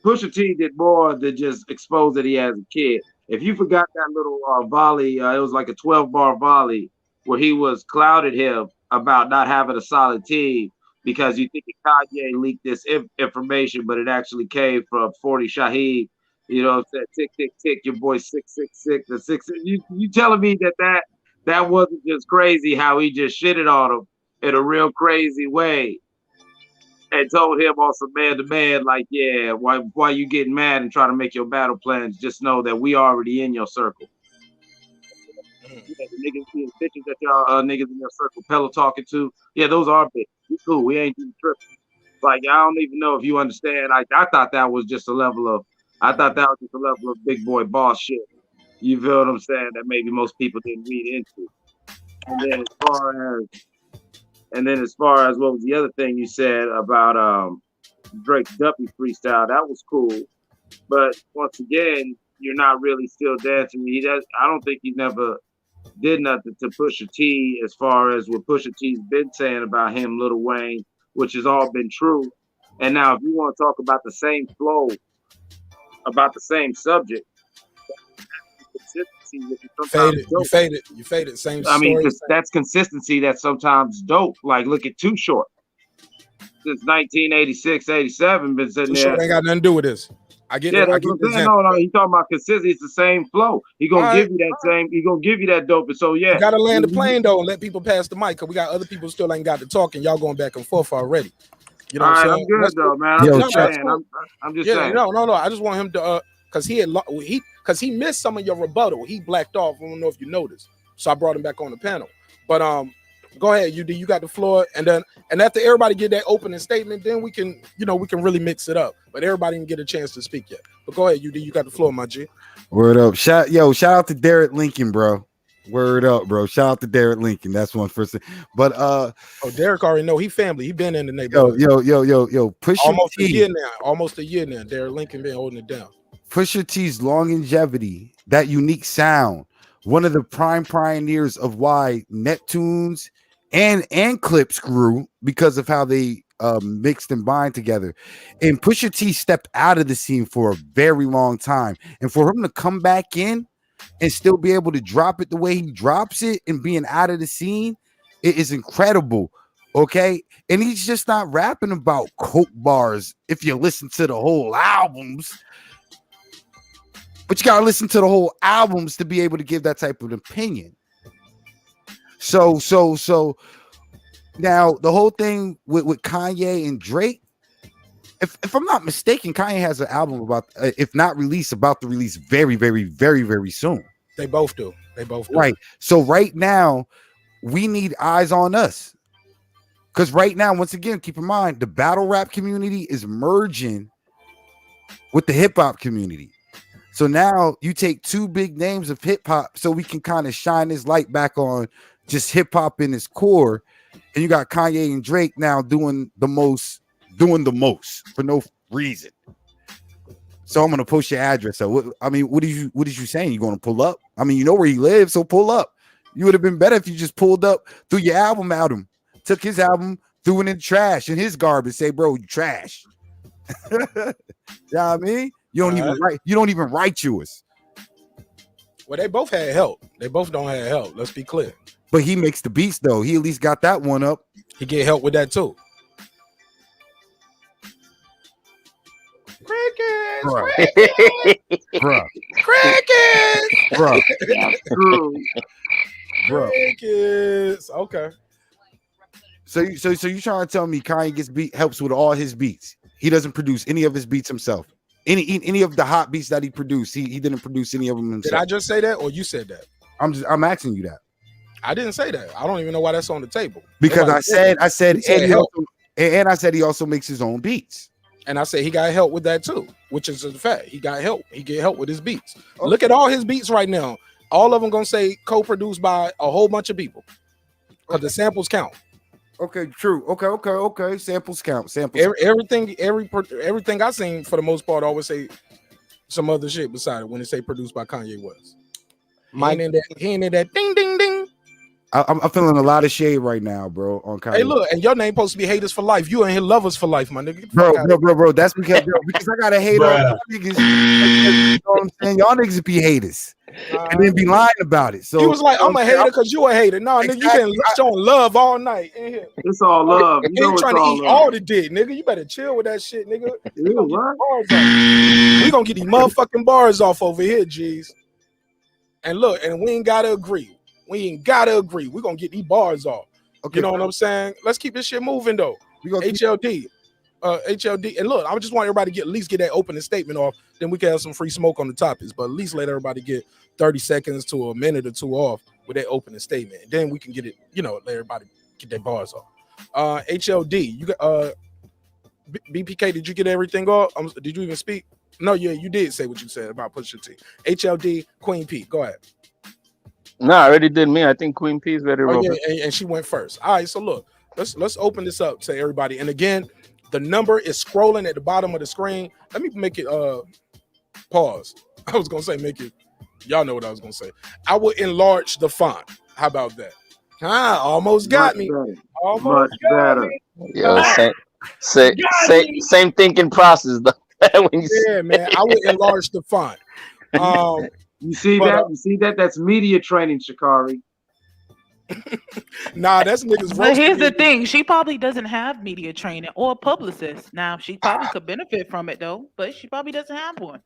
Pusha T did more than just expose that he has a kid. If you forgot that little volley, it was like a 12-bar volley where he was clouded him about not having a solid team because you think Kanye leaked this information, but it actually came from 40 Shaheed. You know, said tick tick tick, your boy 666 the 6. You telling me that wasn't just crazy how he just shitted on him in a real crazy way and told him on some man-to-man, like, yeah, why you getting mad and trying to make your battle plans? Just know that we already in your circle. Yeah, the bitches that y'all niggas in your circle pillow talking to, yeah, those are bitches. We cool. We ain't even tripping. Like, I don't even know if you understand. I thought that was just a level of big boy boss shit. You feel what I'm saying? That maybe most people didn't read into. And then as far as what was the other thing you said about Drake's Duppy freestyle, that was cool. But once again, you're not really still dancing. I don't think he never did nothing to Pusha T as far as what Pusha T's been saying about him, Lil Wayne, which has all been true. And now if you want to talk about the same flow, about the same subject, consistency, You faded. Same I mean, story. that's consistency that's sometimes dope. Like, look at Too Short. Since 1986, 87, been sitting there. Ain't got nothing to do with this. I get it. I get what I'm saying. No, he's talking about consistency. It's the same flow. He gonna give you that same. He gonna give you that dope. And so yeah, you gotta land the plane though and let people pass the mic because we got other people still ain't got to talk and y'all going back and forth already. You know what I'm saying? I'm good though, man. I'm just saying. No. I just want him to because he missed some of your rebuttal. He blacked off. I don't know if you noticed. So I brought him back on the panel. But go ahead, UD. You got the floor, and after everybody get that opening statement, then we can really mix it up. But everybody didn't get a chance to speak yet. But go ahead, UD. You got the floor, my G. Word up, shout out to Derek Lincoln, bro. Word up, bro. Shout out to Derek Lincoln. That's one first thing. But Derek already know he family. He been in the neighborhood. Yo. Almost a year now. Derek Lincoln been holding it down. Pusha T's longevity, that unique sound, one of the prime pioneers of why Neptunes and Clips grew because of how they mixed and bind together. And Pusha T stepped out of the scene for a very long time. And for him to come back in and still be able to drop it the way he drops it and being out of the scene, it is incredible. Okay. And he's just not rapping about coke bars if you listen to the whole albums. But you gotta listen to the whole albums to be able to give that type of opinion. So now the whole thing with Kanye and Drake, if I'm not mistaken, Kanye has an album about, if not released, about to release very, very, very, very soon. They both do. Right. So right now, we need eyes on us. Because right now, once again, keep in mind, the battle rap community is merging with the hip hop community. So now you take two big names of hip hop so we can kind of shine this light back on just hip hop in its core. And you got Kanye and Drake now doing the most for no reason. So I'm gonna post your address. So what did you saying? You gonna pull up? I mean, you know where he lives, so pull up. You would have been better if you just pulled up, threw your album at him, took his album, threw it in trash in his garbage. Say, bro, you trash. You know what I mean? You don't even write yours. Well, they both had help. They both don't have help. Let's be clear. But he makes the beats though. He at least got that one up. He get help with that too. Crickets, bro. Crickets. Okay. So you trying to tell me Kanye helps with all his beats? He doesn't produce any of his beats himself. Any of the hot beats that he produced, he didn't produce any of them himself. Did I just say that, or you said that? I'm asking you that. I didn't say that. I don't even know why that's on the table. Because I said, and I said he also makes his own beats. And I said he got help with that too, which is a fact. He got help. He get help with his beats. Okay. Look at all his beats right now. All of them gonna say co-produced by a whole bunch of people. Because the samples count. Okay, true. Okay. Samples count. Everything I seen for the most part always say some other shit beside it when they say produced by Kanye West. He ain't in that ding ding ding. I'm feeling a lot of shade right now, bro. On Kanye. Hey, look, and your name supposed to be haters for life. You ain't here lovers for life, my nigga. Bro. That's because I gotta hate on y'all niggas. You know what I'm saying? Y'all niggas be haters and then be lying about it. So he was like, I'm a hater because you a hater. No, exactly. Nigga, you been showing love all night in here. It's all love. You ain't trying to eat all the dick, nigga. You better chill with that shit, nigga. We gonna get these motherfucking bars off over here, G's. And look, and we ain't gotta agree. We're gonna get these bars off. Okay, you know what I'm saying? Let's keep this shit moving though. We gonna HLD. HLD. And look, I just want everybody to at least get that opening statement off. Then we can have some free smoke on the topics, but at least let everybody get 30 seconds to a minute or two off with that opening statement. And then we can get it, let everybody get their bars off. HLD, you got BPK, did you get everything off? Did you even speak? No, yeah, you did say what you said about Pusha T. HLD, Queen P, go ahead. No, I already did me. I think Queen P is ready. Yeah, and she went first. All right, so look, let's open this up to everybody. And again, the number is scrolling at the bottom of the screen. Let me make it pause. I was gonna say make it. Y'all know what I was gonna say. I will enlarge the font. How about that? Almost got me. Almost got me. Yo, same thinking process though. Yeah, man. I will enlarge the font. You see that? You see that? That's media training, Sha'Carrie. Nah, that's niggas. But here's the thing: she probably doesn't have media training or a publicist. Now she probably could benefit from it though, but she probably doesn't have one.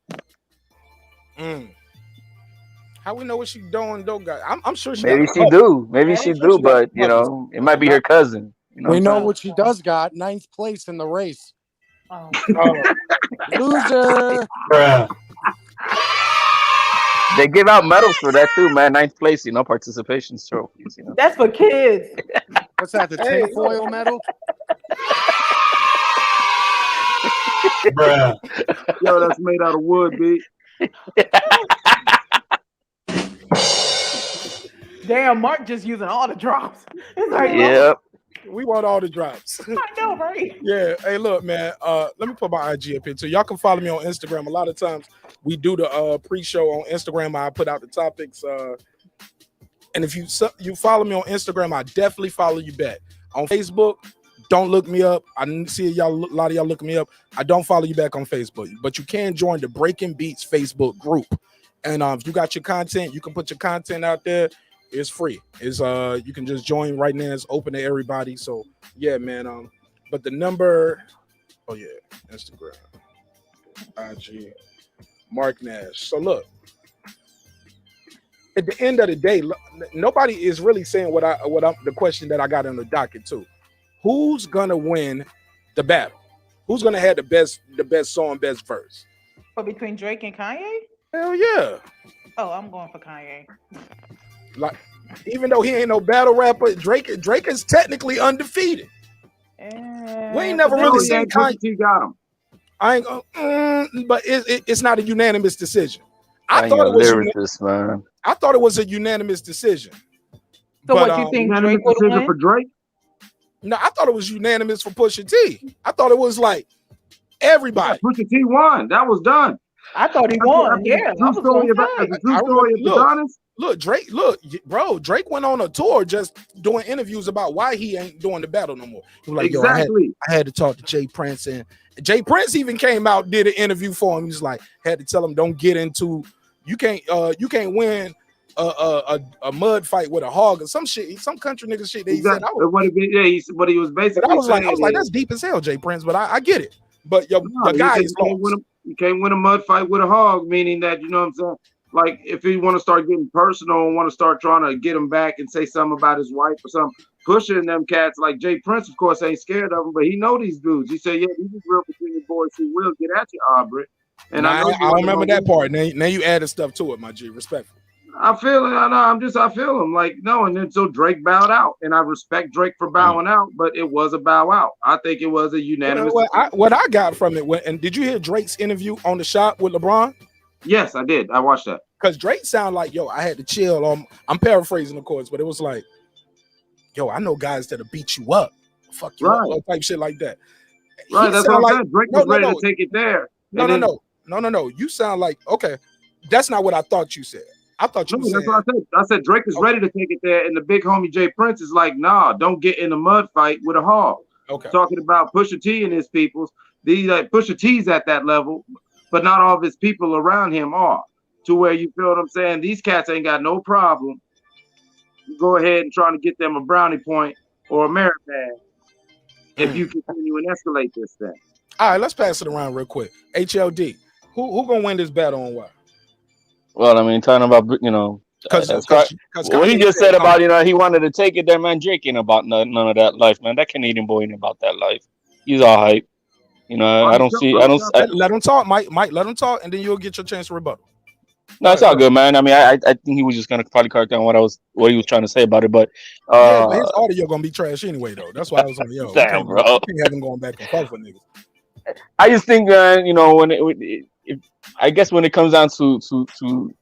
How we know what she doing though, guys? I'm sure she. Maybe she do. Maybe she do, but it might be her cousin. We know what she does got. 9th place in the race. Oh. Loser. Bruh. They give out medals for that too, man. 9th place, participation trophies. That's for kids. What's that? The tinfoil medal? Bruh. Yo, that's made out of wood, B. Damn, Mark just using all the drops. It's like, yep. We want all the drops. I know, right? Yeah. Hey, look, man. Let me put my IG up here too. Y'all can follow me on Instagram. A lot of times we do the pre-show on Instagram. I put out the topics. And if you follow me on Instagram, I definitely follow you back. On Facebook, don't look me up. I see a lot of y'all looking me up. I don't follow you back on Facebook, but you can join the Breaking Beats Facebook group. And if you got your content, you can put your content out there. It's free. It's you can just join right now. It's open to everybody. So yeah, man. But the number, Instagram, IG, Marq Nash. So look, at the end of the day, nobody is really saying what I'm the question that I got on the docket too. Who's gonna win the battle? Who's gonna have the best song, best verse? But between Drake and Kanye? Hell yeah. Oh, I'm going for Kanye. Like, even though he ain't no battle rapper, Drake is technically undefeated. We ain't never really seen Kanye. He got him. I ain't gonna, but it's not a unanimous decision. I thought it was a unanimous decision. So what you think? Unanimous decision for Drake? No, I thought it was unanimous for Pusha T. I thought it was like everybody. Yeah, Pusha T won. That was done. I thought he won. Yeah. Look, Drake, bro, Drake went on a tour just doing interviews about why he ain't doing the battle no more. He was like, exactly. I had to talk to Jay Prince, and Jay Prince even came out, did an interview for him. He's like, had to tell him, don't get into, you can't win a mud fight with a hog or some shit, some country nigga shit that he said. What he was basically I was like, that's deep as hell, Jay Prince, but I get it. But your guy is lost. You can't win a mud fight with a hog, meaning that, you know what I'm saying? Like, if you want to start getting personal and want to start trying to get him back and say something about his wife or something, pushing them cats like Jay Prince, of course, ain't scared of him, but he know these dudes. He said, yeah, these are real Virginia boys who will get at you, Aubrey. And I remember that part. Now you added stuff to it, my G. Respectful. I feel it. I feel him. Like, no, and then so Drake bowed out, and I respect Drake for bowing out, but it was a bow out. I think it was a unanimous. What I got from it, and did you hear Drake's interview on The Shot with LeBron? Yes, I did. I watched that. Because Drake sounded like, yo, I had to chill on. I'm paraphrasing, of course, but it was like, yo, I know guys that'll beat you up, fuck you up, type shit like that. Right, that's what I'm saying. Drake was ready to take it there. No. You sound like, okay, that's not what I thought you said. I thought you were That's saying. what I said. I said Drake is ready to take it there, and the big homie Jay Prince is like, nah, don't get in a mud fight with a hog. Okay. Talking about Pusha T and his peoples. These Pusha T's at that level, but not all of his people around him are. To where you feel what I'm saying? These cats ain't got no problem. You go ahead and trying to get them a brownie point or a merit badge if you continue and escalate this thing. All right, let's pass it around real quick. HLD, who gonna win this battle and why? Well, I mean, talking about Because what he just said about he wanted to take it there, man. Drake ain't about none of that life, man. That Canadian boy ain't about that life. He's all hype. I don't see. Let him talk, Mike. Let him talk, and then you'll get your chance to rebuttal. No, it's all good, man. I mean, I think he was just gonna probably correct on what he was trying to say about it, but but his audio gonna be trash anyway, though. That's why I was on the damn, bro. You can't have him going back and forth with niggas. I just think, I guess when it comes down to the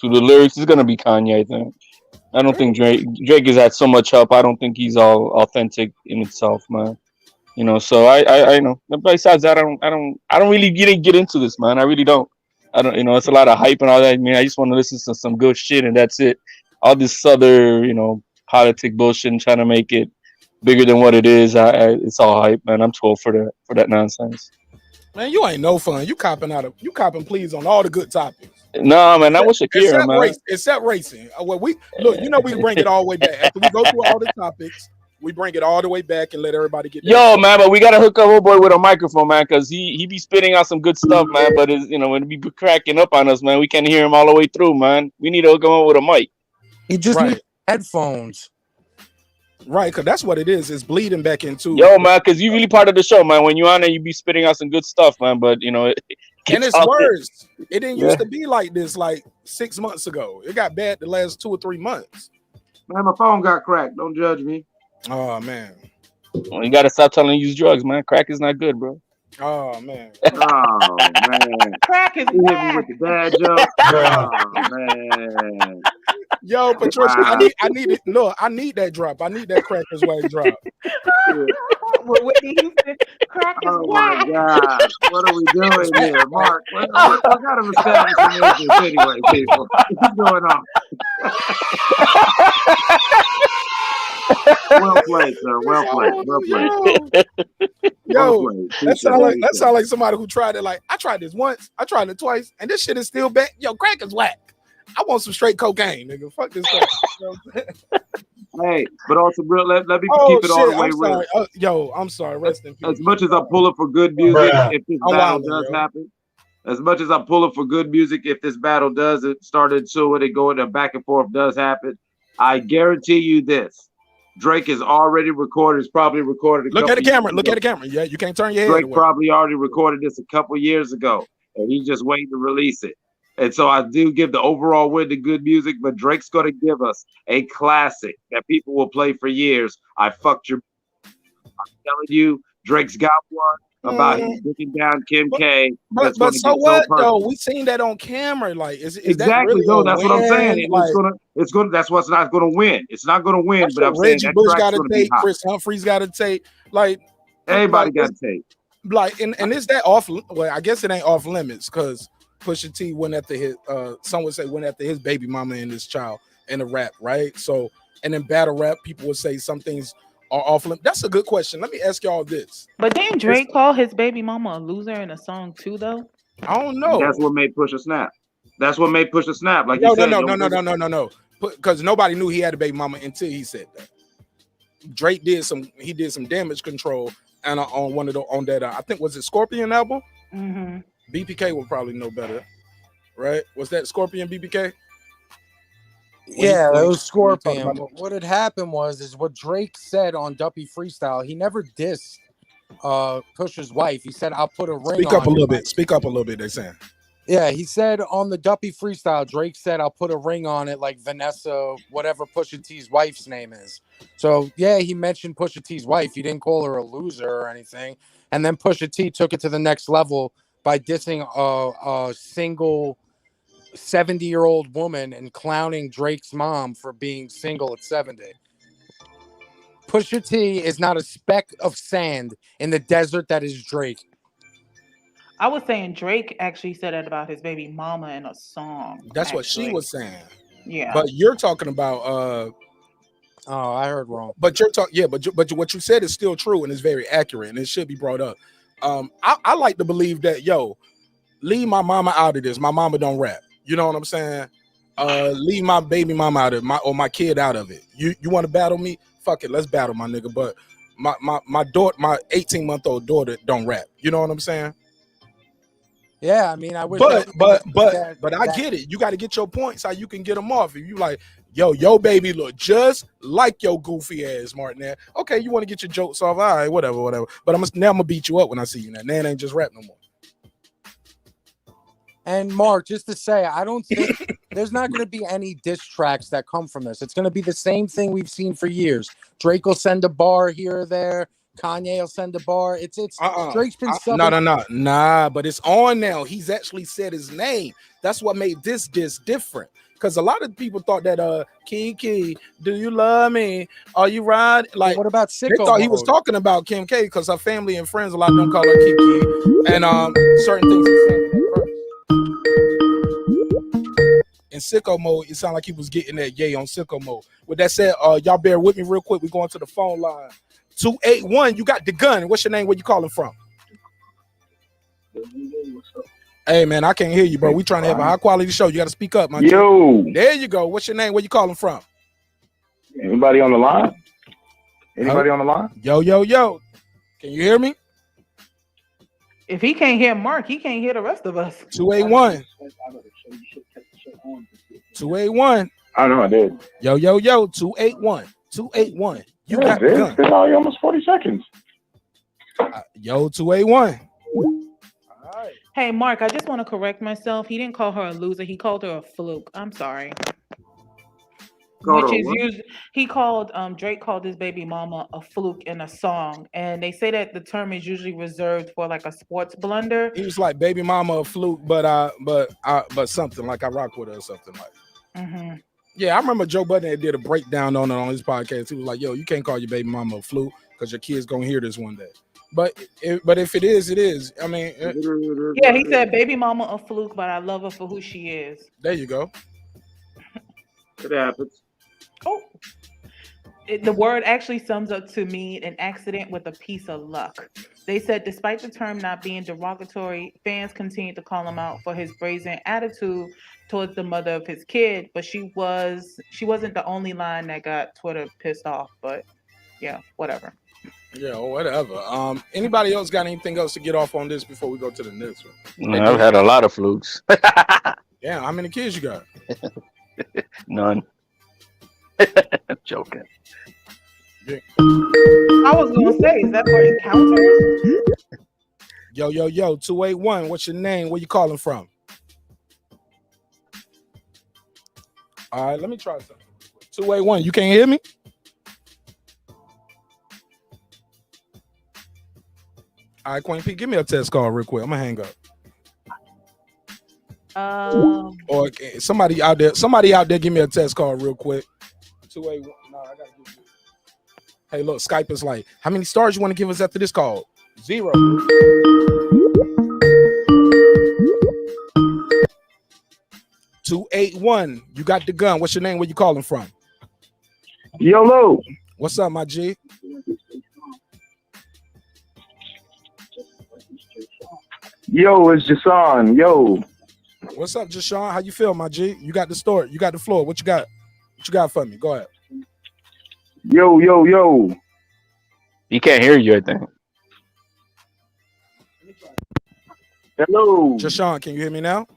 lyrics, it's gonna be Kanye. I think. I don't think Drake has had so much help. I don't think he's all authentic in itself, man. So I know. Besides that, I don't really get into this, man. I really don't. I don't. It's a lot of hype and all that. I mean, I just want to listen to some good shit, and that's it. All this other, politic bullshit and trying to make it bigger than what it is. It's all hype, man. I'm too old for that nonsense. Man, you ain't no fun. You copping pleas on all the good topics. No, man, I wish Sha'Carrie, man. Except racing. Well, we bring it all the way back. After we go through all the topics, we bring it all the way back and let everybody get. Man, but we gotta hook up old boy with a microphone, man, because he be spitting out some good stuff, man. But when he be cracking up on us, man, we can't hear him all the way through, man. We need to hook him up with a mic. He just needs headphones. Right, because that's what it is. It's bleeding back into. Man, because you really part of the show, man. When you on there, you be spitting out some good stuff, man. But and it's worse. It didn't used to be like this, like 6 months ago. It got bad the last 2 or 3 months. Man, my phone got cracked. Don't judge me. Oh man. Well, you gotta stop telling you use drugs, man. Crack is not good, bro. Oh man. Oh man. Crack is bad. With the dad joke. Oh man. Yo, Patricia, wow. I need it. Look, I need that drop. I need that Crackers Way drop. Whitney Houston, crack is my God. What are we doing here, Marq? What kind of establishment is this anyway, people? What's going on? Well played, sir. Well played. Well played. Yo, that sound like somebody who tried it. Like, I tried this once, I tried it twice, and this shit is still bad. Yo, crack is whack. I want some straight cocaine, nigga. Fuck this stuff. Hey, but also, real. Let me keep it all the way real. I'm sorry. Rest in peace. As much as I'm pulling for good music, if this battle does happen, as much as I'm pulling for good music, if this battle does start into it and go into back and forth does happen, I guarantee you this: Drake is already recorded. It's probably recorded. Look at the camera. Look at the camera. Yeah, you can't turn your head. Drake probably already recorded this a couple years ago, and he's just waiting to release it. And so I do give the overall win to good music, but Drake's going to give us a classic that people will play for years. I fucked your. I'm telling you, Drake's got one about him looking down Kim K. But so what though? We seen that on camera. Like, is exactly that really though? That's what I'm saying. Like, it's gonna. That's what's not going to win. It's not going to win. But I'm Reggie saying Bush got to take. Chris Humphrey's got to take. Like everybody got to take. Like, and is that off? Well, I guess it ain't off limits because Pusha T went after his. Some would say went after his baby mama and his child in a rap, right? So, and in battle rap, people would say some things are off limits. That's a good question. Let me ask y'all this. But didn't Drake call his baby mama a loser in a song too, though? I don't know. That's what made Pusha snap. Like no. Because nobody knew he had a baby mama until he said that. Drake did some damage control and on that I think was it Scorpion album. Mm-hmm. BPK will probably know better, right? Was that Scorpion BPK? Yeah, it was Scorpion. What had happened is what Drake said on Duppy Freestyle. He never dissed Pusha's wife. He said, "I'll put a ring on." Speak up a little bit. Speak up a little bit. They're saying. Yeah, he said on the Duppy Freestyle, Drake said, "I'll put a ring on it," like Vanessa, whatever Pusha T's wife's name is. So yeah, he mentioned Pusha T's wife. He didn't call her a loser or anything. And then Pusha T took it to the next level by dissing a single 70-year-old woman and clowning Drake's mom for being single at 70. Pusha T is not a speck of sand in the desert that is Drake. I was saying Drake actually said that about his baby mama in a song. That's what she was saying. Yeah. But you're talking about oh, I heard wrong. But you're talking, but what you said is still true and is very accurate and it should be brought up. I like to believe that leave my mama out of this. My mama don't rap. You know what I'm saying? Leave my baby mama out of it, my kid out of it. You want to battle me? Fuck it, let's battle, my nigga. But my daughter, my 18-month-old daughter don't rap. You know what I'm saying? Yeah, I mean, I wish. But I get it. You got to get your points how you can get them off. If you like, yo baby look just like your goofy ass, Marq Nash. Okay, you want to get your jokes off? All right, whatever. But I'm gonna beat you up when I see you. Now, Nan ain't just rap no more. And Mark, just to say, I don't think there's not going to be any diss tracks that come from this. It's going to be the same thing we've seen for years. Drake will send a bar here or there. Kanye will send a bar. It's Drake's been nah, but it's on now. He's actually said his name. That's what made this diss different. Because a lot of people thought that Kiki, do you love me? Are you right? Like, what about Sicko? They thought he was talking about Kim K because her family and friends, a lot of them call her Kiki, and certain things he said in that verse. In sicko mode, it sounded like he was getting that yay on sicko mode. With that said, y'all bear with me real quick. We're going to the phone line. 281, you got the gun. What's your name? Where you calling from? Hey man, I can't hear you, bro. We trying to have a high quality show. You got to speak up, man. Yo, there you go. What's your name? Where you calling from? Anybody on the line? Anybody on the line? Yo. Can you hear me? If he can't hear Mark, he can't hear the rest of us. 281. 281. I know I did. Yo. 281. 281. You got the gun. It's only almost 40 seconds. Yo, 281. Hey, Mark, I just want to correct myself. He didn't call her a loser. He called her a fluke. I'm sorry. He called Drake called his baby mama a fluke in a song, and they say that the term is usually reserved for like a sports blunder. He was like baby mama a fluke, but something like I rock with her or something like. Mm-hmm. Yeah, I remember Joe Budden did a breakdown on it on his podcast. He was like, "Yo, you can't call your baby mama a fluke because your kid's gonna hear this one day." But if it is, it is. I mean, yeah, he said baby mama a fluke, but I love her for who she is. There you go. It happens. Oh, the word actually sums up to mean an accident with a piece of luck. They said despite the term not being derogatory, fans continued to call him out for his brazen attitude towards the mother of his kid, but she wasn't the only line that got Twitter pissed off, but yeah, whatever. Yeah, whatever. Anybody else got anything else to get off on this before we go to the next one? I've had a lot of flukes. Yeah, how many kids you got? None. Joking. I was gonna say, is that for encounters? Yo, 281. What's your name? Where you calling from? All right, let me try something. 281. You can't hear me? All right, Queen P, give me a test call real quick. I'm gonna hang up. Or somebody out there, give me a test call real quick. 281. No, I gotta give you. Hey, look, Skype is like, how many stars you want to give us after this call? 0. (281) You got the gun. What's your name? Where you calling from? YOLO. What's up, my G? Yo, it's Jason. Yo. What's up, Jashawn? How you feel, my G? You got the store. You got the floor. What you got? What you got for me? Go ahead. Yo. He can't hear you, I think. Hello. Jashawn, can you hear me now?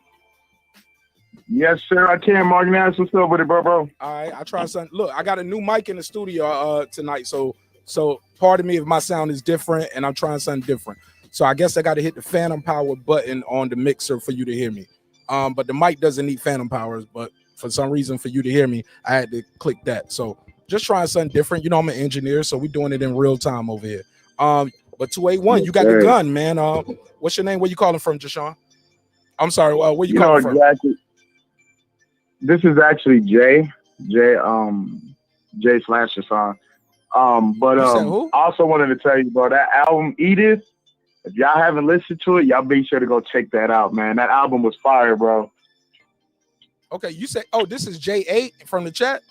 Yes, sir, I can. Marq Nash, what's up with it, bro? All right, I tried something. Look, I got a new mic in the studio tonight, so pardon me if my sound is different, and I'm trying something different. So I guess I got to hit the phantom power button on the mixer for you to hear me. But the mic doesn't need phantom powers, but for some reason for you to hear me, I had to click that. So just trying something different. You know, I'm an engineer, so we're doing it in real time over here. But 281, you got the gun, man. What's your name? Where you calling from, Jashawn? I'm sorry, where you calling from? Exactly. This is actually Jay /Jashawn. But I also wanted to tell you, bro, that album Edith, If y'all haven't listened to it, y'all be sure to go check that out, man. That album was fire, bro. Okay, you say, oh, this is J8 from the chat?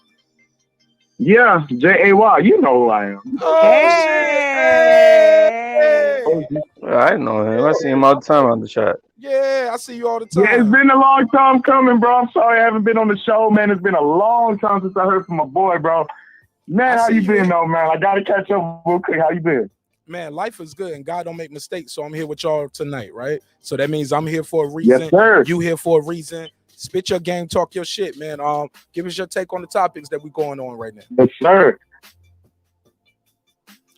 Yeah, J-A-Y. You know who I am. Oh, shit. I know him. I see him all the time on the chat. Yeah, I see you all the time. Yeah, it's been a long time coming, bro. I'm sorry I haven't been on the show, man. It's been a long time since I heard from my boy, bro. Man, how you been, though, man? I got to catch up real quick. How you been? Man, life is good and God don't make mistakes. So I'm here with y'all tonight, right? So that means I'm here for a reason. Yes, sir. You here for a reason. Spit your game, talk your shit, man. Give us your take on the topics that we going on right now. Yes, sir.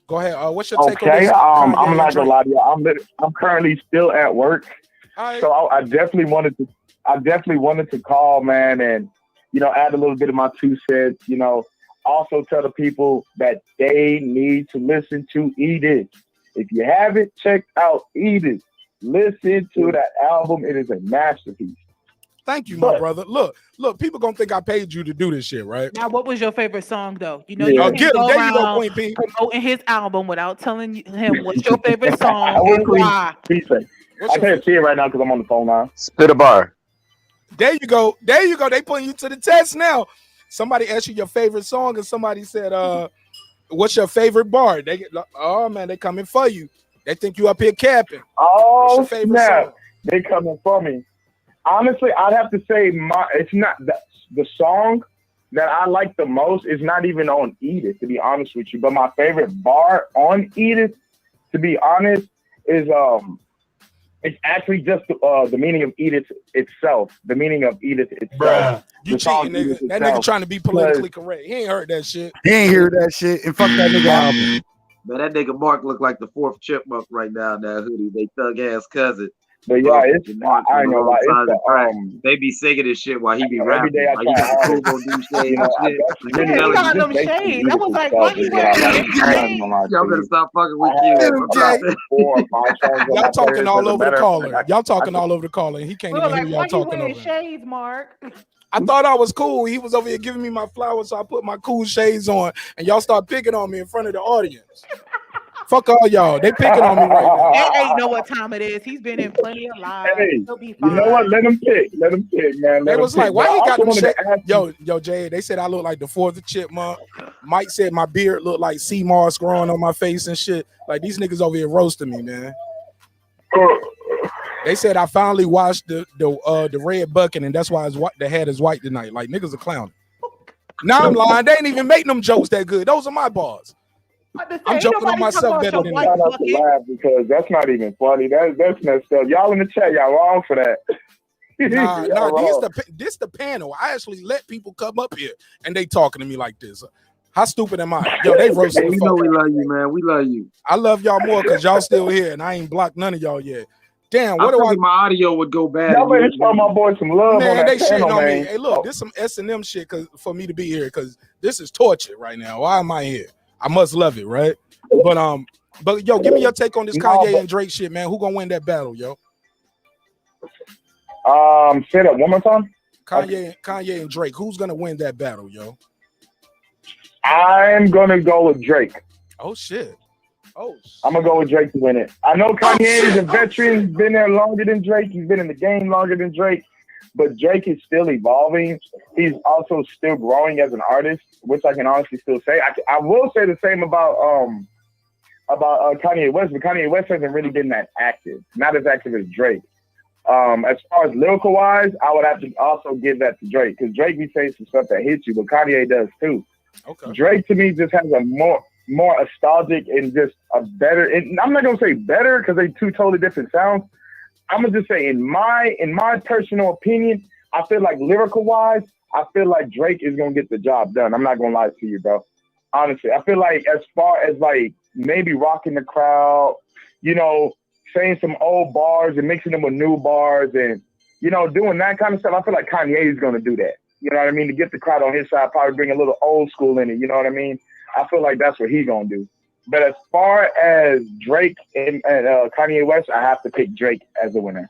Go ahead. What's your take on Okay, this? I'm not gonna lie to you. I'm currently still at work, so I definitely wanted to call, man, and add a little bit of my 2 cents. Also tell the people that they need to listen to Edith. If you haven't checked out Edith, listen to that album. It is a masterpiece. Thank you, my brother. Look, people gonna think I paid you to do this shit, right? Now, what was your favorite song, though? You there you go, Queen P. Promoting his album without telling him what's your favorite song and why. I can't see it right now because I'm on the phone now. Spit a bar. There you go. They putting you to the test now. Somebody asked you your favorite song, and somebody said, "What's your favorite bar?" Oh man, they coming for you. They think you up here capping. Oh, what's your favorite song? They coming for me. Honestly, I'd have to say it's not the song that I like the most is not even on Edith, to be honest with you. But my favorite bar on Edith, to be honest, is it's actually just the meaning of Edith itself. The meaning of Edith itself. Bruh, you cheating, nigga. That nigga trying to be politically correct. He ain't heard that shit. He ain't hear that shit. And fuck that nigga album. Man, that nigga Mark look like the 4th chipmunk right now in that hoodie. They thug ass cousin. But yeah, I ain't gonna lie. They be singing this shit while he be rapping. Every day I try got them shades. I was like, why you wearing shades? Y'all better stop fucking with you. Y'all talking all over the caller. Y'all talking all over the caller. And he can't even hear y'all talking over. Shades, Mark. I thought I was cool. He was over here giving me my flowers, so I put my cool shades on, and y'all start picking on me in front of the audience. Fuck all y'all. They picking on me right now. They ain't know what time it is. He's been in plenty of lives. Hey, He'll be fine. You know what? Let him pick, man. They was like, why he got them shit? Yo, Jay, they said I look like the 4th chipmunk. Mike said my beard looked like sea moss growing on my face and shit. Like, these niggas over here roasting me, man. They said I finally washed the red bucket, and that's why the head is white tonight. Like, niggas are clowning. Now I'm lying. They ain't even making them jokes that good. Those are my bars. I'm joking on myself better than that. I have to laugh because that's not even funny. That's messed up. Y'all in the chat, y'all wrong for that. Nah, this the panel. I actually let people come up here and they talking to me like this. How stupid am I? Yo, they roasting the fuck. We love you, man. We love you. I love y'all more because y'all still here and I ain't blocked none of y'all yet. Damn, what do I? My audio would go bad. Y'all better show my boy some love. Man, on they that panel, shitting on man. me. Hey, look, this some S&M shit for me to be here because this is torture right now. Why am I here? I must love it, right? But yo, give me your take on this Kanye and Drake shit, man. Who gonna win that battle, yo? Say that one more time. Kanye and Drake. Who's gonna win that battle, yo? I'm gonna go with Drake. Oh shit. I'm gonna go with Drake to win it. I know Kanye is a veteran. He's been there longer than Drake. He's been in the game longer than Drake. But Drake is still evolving. He's also still growing as an artist, which I can honestly still say. I will say the same about Kanye West, but Kanye West hasn't really been that active. Not as active as Drake. As far as lyrical wise, I would have to also give that to Drake because Drake be saying some stuff that hits you, but Kanye does too. Okay. Drake to me just has a more nostalgic and just a better. And I'm not gonna say better because they're two totally different sounds. I'm gonna just say in my personal opinion, I feel like lyrical wise, I feel like Drake is gonna get the job done. I'm not gonna lie to you, bro. Honestly, I feel like as far as like maybe rocking the crowd, saying some old bars and mixing them with new bars and doing that kind of stuff, I feel like Kanye is gonna do that. You know what I mean? To get the crowd on his side, probably bring a little old school in it. You know what I mean? I feel like that's what he's gonna do. But as far as Drake and Kanye West, I have to pick Drake as the winner.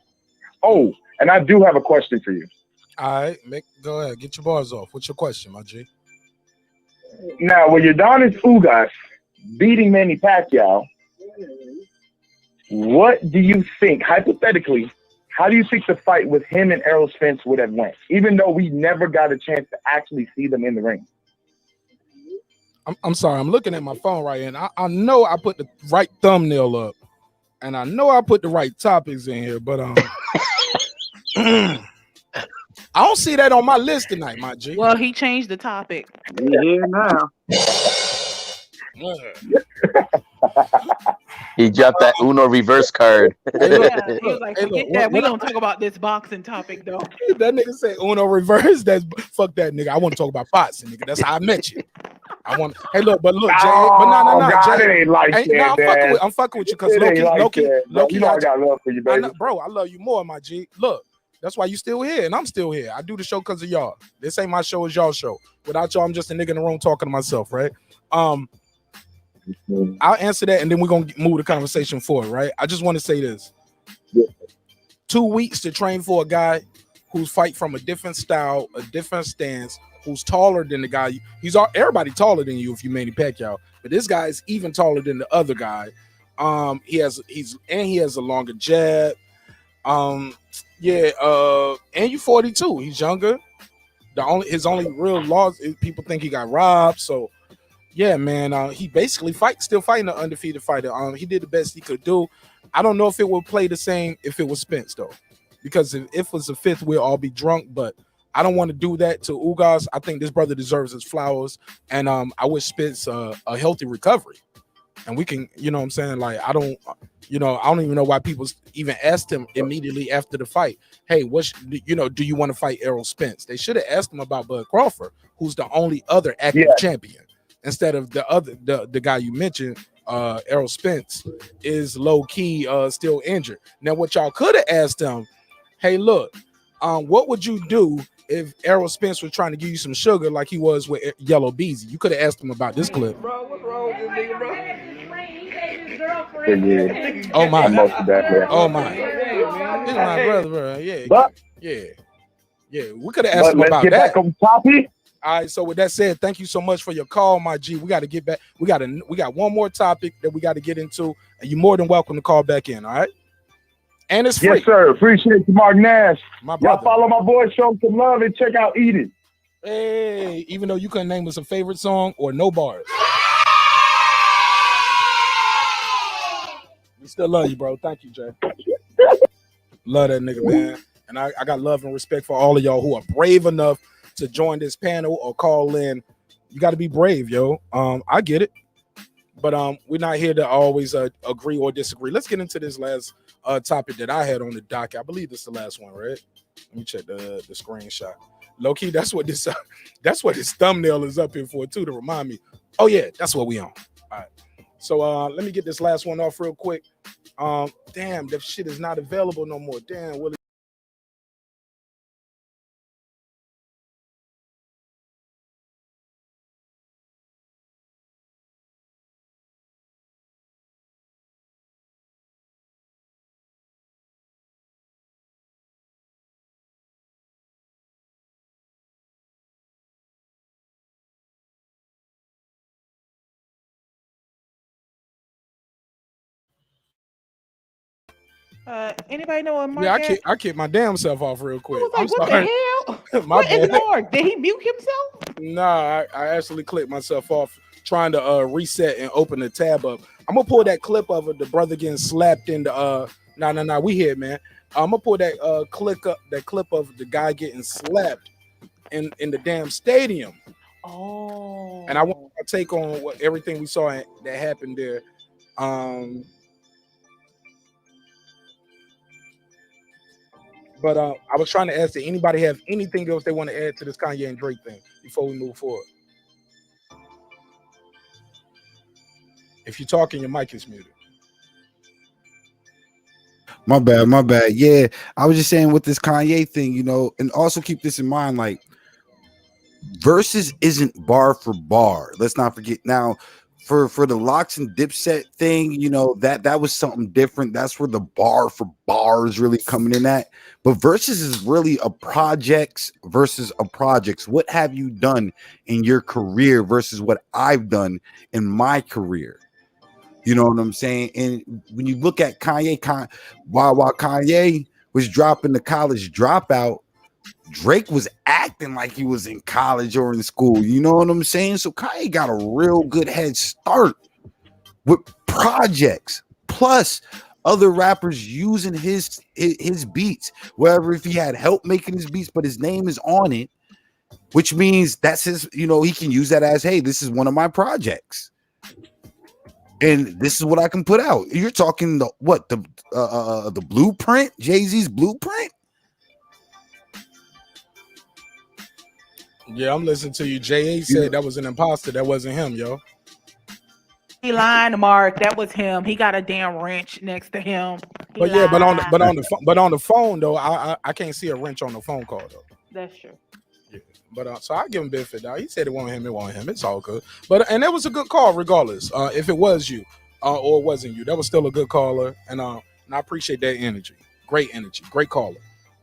Oh, and I do have a question for you. All right, go ahead. Get your bars off. What's your question, my G? Now, when Udernj Haterz beating Manny Pacquiao, What do you think, hypothetically, how do you think the fight with him and Errol Spence would have went, even though we never got a chance to actually see them in the ring? I'm sorry, I'm looking at my phone right here, and I know I put the right thumbnail up, and I know I put the right topics in here, but I don't see that on my list tonight, my G. Well, he changed the topic. We're here now. He dropped that Uno reverse card. He was like, forget that. We don't talk about this boxing topic though. That nigga say Uno reverse. That's fuck that nigga. I want to talk about boxing, nigga. That's how I met you. I want. Hey, look, Jay. But no, God, Jay. it ain't like that, I'm fucking with you because Loki. You know I got love for you, baby. Bro, I love you more, my G. Look, that's why you still here, and I'm still here. I do the show because of y'all. This ain't my show, it's y'all show. Without y'all, I'm just a nigga in the room talking to myself, right? I'll answer that, and then we're gonna move the conversation forward, right? I just want to say this: 2 weeks to train for a guy who's fight from a different style, a different stance, who's taller than the guy. Everybody taller than you if you Manny Pacquiao, but this guy is even taller than the other guy. He has a longer jab. And you're 42. He's younger. His only real loss is people think he got robbed. So yeah, man, he basically still fighting an undefeated fighter. He did the best he could do. I don't know if it would play the same if it was Spence though, because if it was the fifth, we'll all be drunk. But I don't want to do that to Ugas. I think this brother deserves his flowers, and I wish Spence a healthy recovery. And we can, you know what I'm saying? Like, I don't even know why people even asked him immediately after the fight, hey, do you want to fight Errol Spence? They should have asked him about Bud Crawford, who's the only other active champion, instead of the guy you mentioned. Errol Spence is low-key still injured. Now, what y'all could have asked him, hey, look, what would you do if Errol Spence was trying to give you some sugar like he was with Yellow Beezy? You could have asked him about this clip. Bro, what's wrong with this nigga, bro? Oh my! Oh my! This is my brother, bro. Yeah. We could have asked him about get that. Back on topic. All right. So with that said, thank you so much for your call, my G. We got to get back. We got one more topic that we got to get into, and you're more than welcome to call back in. All right. And it's free. Yes, sir. Appreciate you, Marq Nash. My brother. Y'all follow my boy, show him some love, and check out Udernj. Hey, even though you couldn't name us a favorite song or no bars. We still love you, bro. Thank you, Jay. Love that nigga, man. And I got love and respect for all of y'all who are brave enough to join this panel or call in. You got to be brave, yo. I get it. But we're not here to always agree or disagree. Let's get into this last topic that I had on the docket. I believe this is the last one, right? Let me check the screenshot. Low key, that's what this thumbnail is up here for too, to remind me. Oh yeah, that's what we on. All right. So let me get this last one off real quick. Damn, that shit is not available no more. Damn, Willie. Anybody know what Marq? Yeah, I kicked my damn self off real quick. I'm sorry. What the hell? My bad. Marq? Did he mute himself? Nah, I actually clicked myself off trying to reset and open the tab up. I'm gonna pull that clip of the brother getting slapped in the Nah, we here, man. I'm gonna pull that clip of the guy getting slapped in the damn stadium. Oh. And I want to take on everything we saw that happened there. But I was trying to ask, did anybody have anything else they want to add to this Kanye and Drake thing before we move forward? If you're talking, your mic is muted. My bad. Yeah, I was just saying with this Kanye thing, and also keep this in mind, like, versus isn't bar for bar. Let's not forget now. For the Locks and Dipset thing, that was something different. That's where the bar for bar is really coming in at. But versus is really a projects versus a projects. What have you done in your career versus what I've done in my career? You know what I'm saying? And when you look at Kanye, while Kanye was dropping the college dropout, Drake was acting like he was in college or in school. You know what I'm saying? So Kanye got a real good head start with projects, plus other rappers using his beats, wherever if he had help making his beats, but his name is on it, which means that's his, you know, he can use that as, hey, this is one of my projects. And this is what I can put out. You're talking the blueprint, Jay-Z's blueprint. Yeah, I'm listening to you. J.A. said that was an imposter. That wasn't him, yo. He lying, Mark. That was him. He got a damn wrench next to him. But yeah, but on the phone though, I can't see a wrench on the phone call though. That's true. Yeah, but so I give him benefit now. He said it wasn't him. It wasn't him. It's all good. But and that was a good call, regardless. If it was you, or it wasn't you, that was still a good caller, and I appreciate that energy. Great energy. Great caller.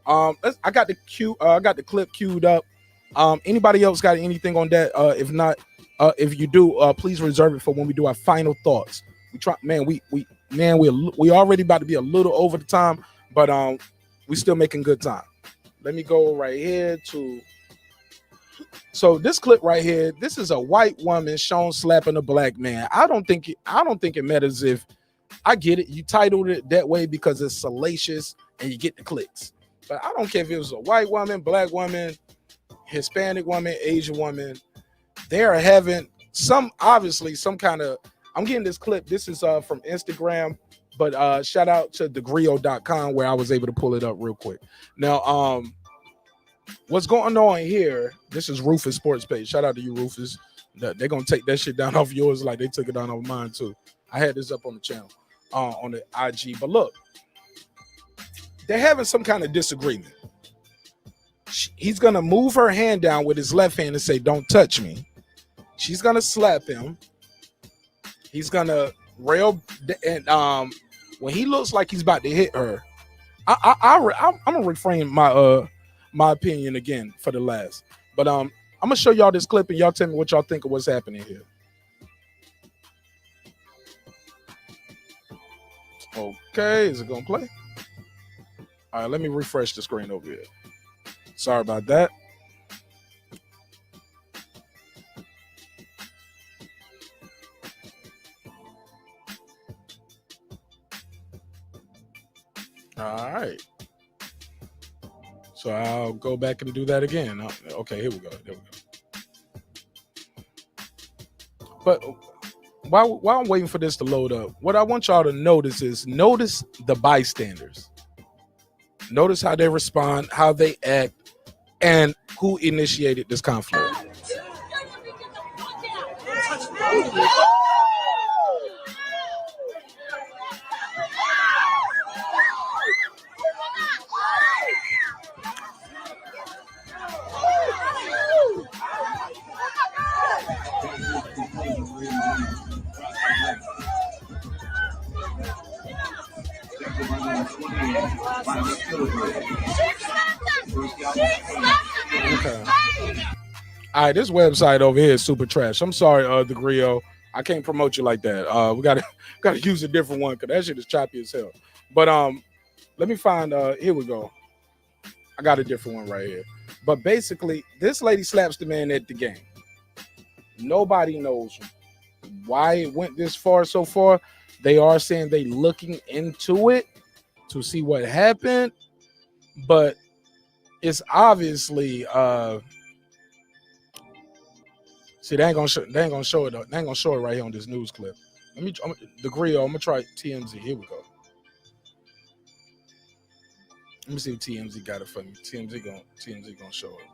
I got the clip queued up. Anybody else got anything on that? If not, if you do, please reserve it for when we do our final thoughts. We try, man. We already about to be a little over the time, but we still making good time. Let me go right here to. So this clip right here, this is a white woman shown slapping a black man. I don't think it matters if I get it. You titled it that way because it's salacious and you get the clicks. But I don't care if it was a white woman, black woman, Hispanic woman, Asian woman. They're having some kind of. I'm getting this clip. This is from Instagram, but shout out to thegrio.com where I was able to pull it up real quick. Now, what's going on here? This is Rufus Sports Page. Shout out to you, Rufus. They're gonna take that shit down off yours like they took it down off mine too. I had this up on the channel, on the IG. But look, they're having some kind of disagreement. He's gonna move her hand down with his left hand and say, "Don't touch me." She's gonna slap him. He's gonna rail, and when he looks like he's about to hit her, I'm gonna refrain my opinion again for the last. But I'm gonna show y'all this clip and y'all tell me what y'all think of what's happening here. Okay, is it gonna play? All right, let me refresh the screen over here. Sorry about that. All right. So I'll go back and do that again. Okay, here we go. There we go. But while I'm waiting for this to load up, what I want y'all to notice the bystanders. Notice how they respond, how they act, and who initiated this conflict. Okay. All right, this website over here is super trash. I'm sorry, the Grio. I can't promote you like that. We gotta use a different one because that shit is choppy as hell. But let me find. Here we go. I got a different one right here. But basically, this lady slaps the man at the game. Nobody knows why it went this far so far. They are saying they looking into it to see what happened, but it's obviously see, they ain't gonna show it. They ain't gonna show it right here on this news clip. The Grio. I'm gonna try TMZ. Here we go. Let me see if TMZ got it for me. TMZ gonna show it.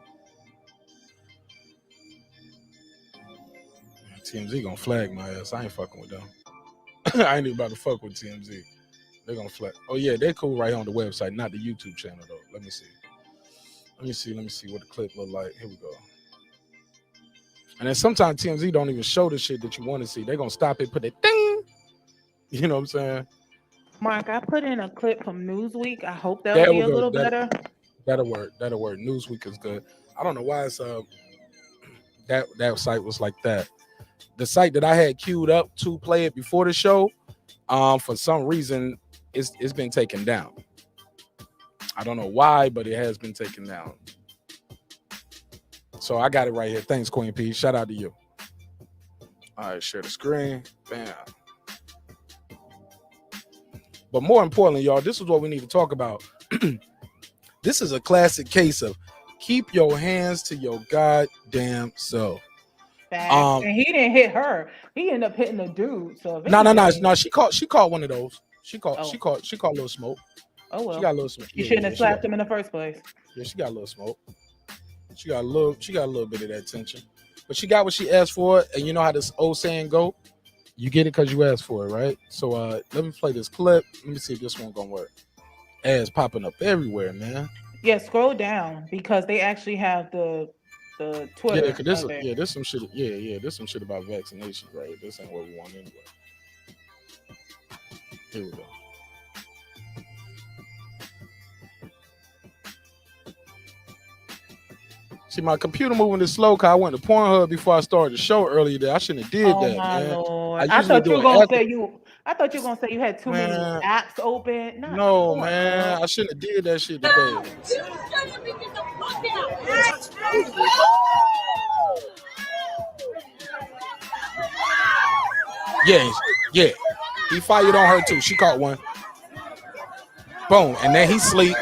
TMZ gonna flag my ass. I ain't fucking with them. I ain't even about to fuck with TMZ. They're gonna flag. Oh yeah, they're cool right here on the website, not the YouTube channel though. Let me see what the clip look like. Here we go. And then sometimes TMZ don't even show the shit that you want to see. They're gonna stop it, put it ding. You know what I'm saying? Mark, I put in a clip from Newsweek. I hope that'll be a little better. That'll work. Newsweek is good. I don't know why it's that site was like that. The site that I had queued up to play it before the show For some reason, it's been taken down. I don't know why, but it has been taken down. So I got it right here. Thanks, Queen P. Shout out to you. All right, share the screen. Bam. But more importantly, y'all, this is what we need to talk about. This is a classic case of keep your hands to your goddamn self. And he didn't hit her. He ended up hitting the dude. So no. She caught one of those. She caught a little smoke. Oh well. She got a little smoke. You shouldn't have slapped him in the first place. Yeah, she got a little smoke. She got a little bit of that tension. But she got what she asked for, and you know how this old saying go? You get it because you asked for it, right? So let me play this clip. Let me see if this one gonna work. Ads popping up everywhere, man. Yeah, scroll down because they actually have the Twitter. Yeah, this some shit. Yeah, this some shit about vaccination, right? This ain't what we want anyway. Here we go. See, my computer moving this slow because I went to Pornhub before I started the show earlier today. I shouldn't have did that, man. Lord. I thought you were gonna say you had too many apps open. No, man. I shouldn't have did that shit today. Yeah. He fired on her too. She caught one. Boom. And then he sleep.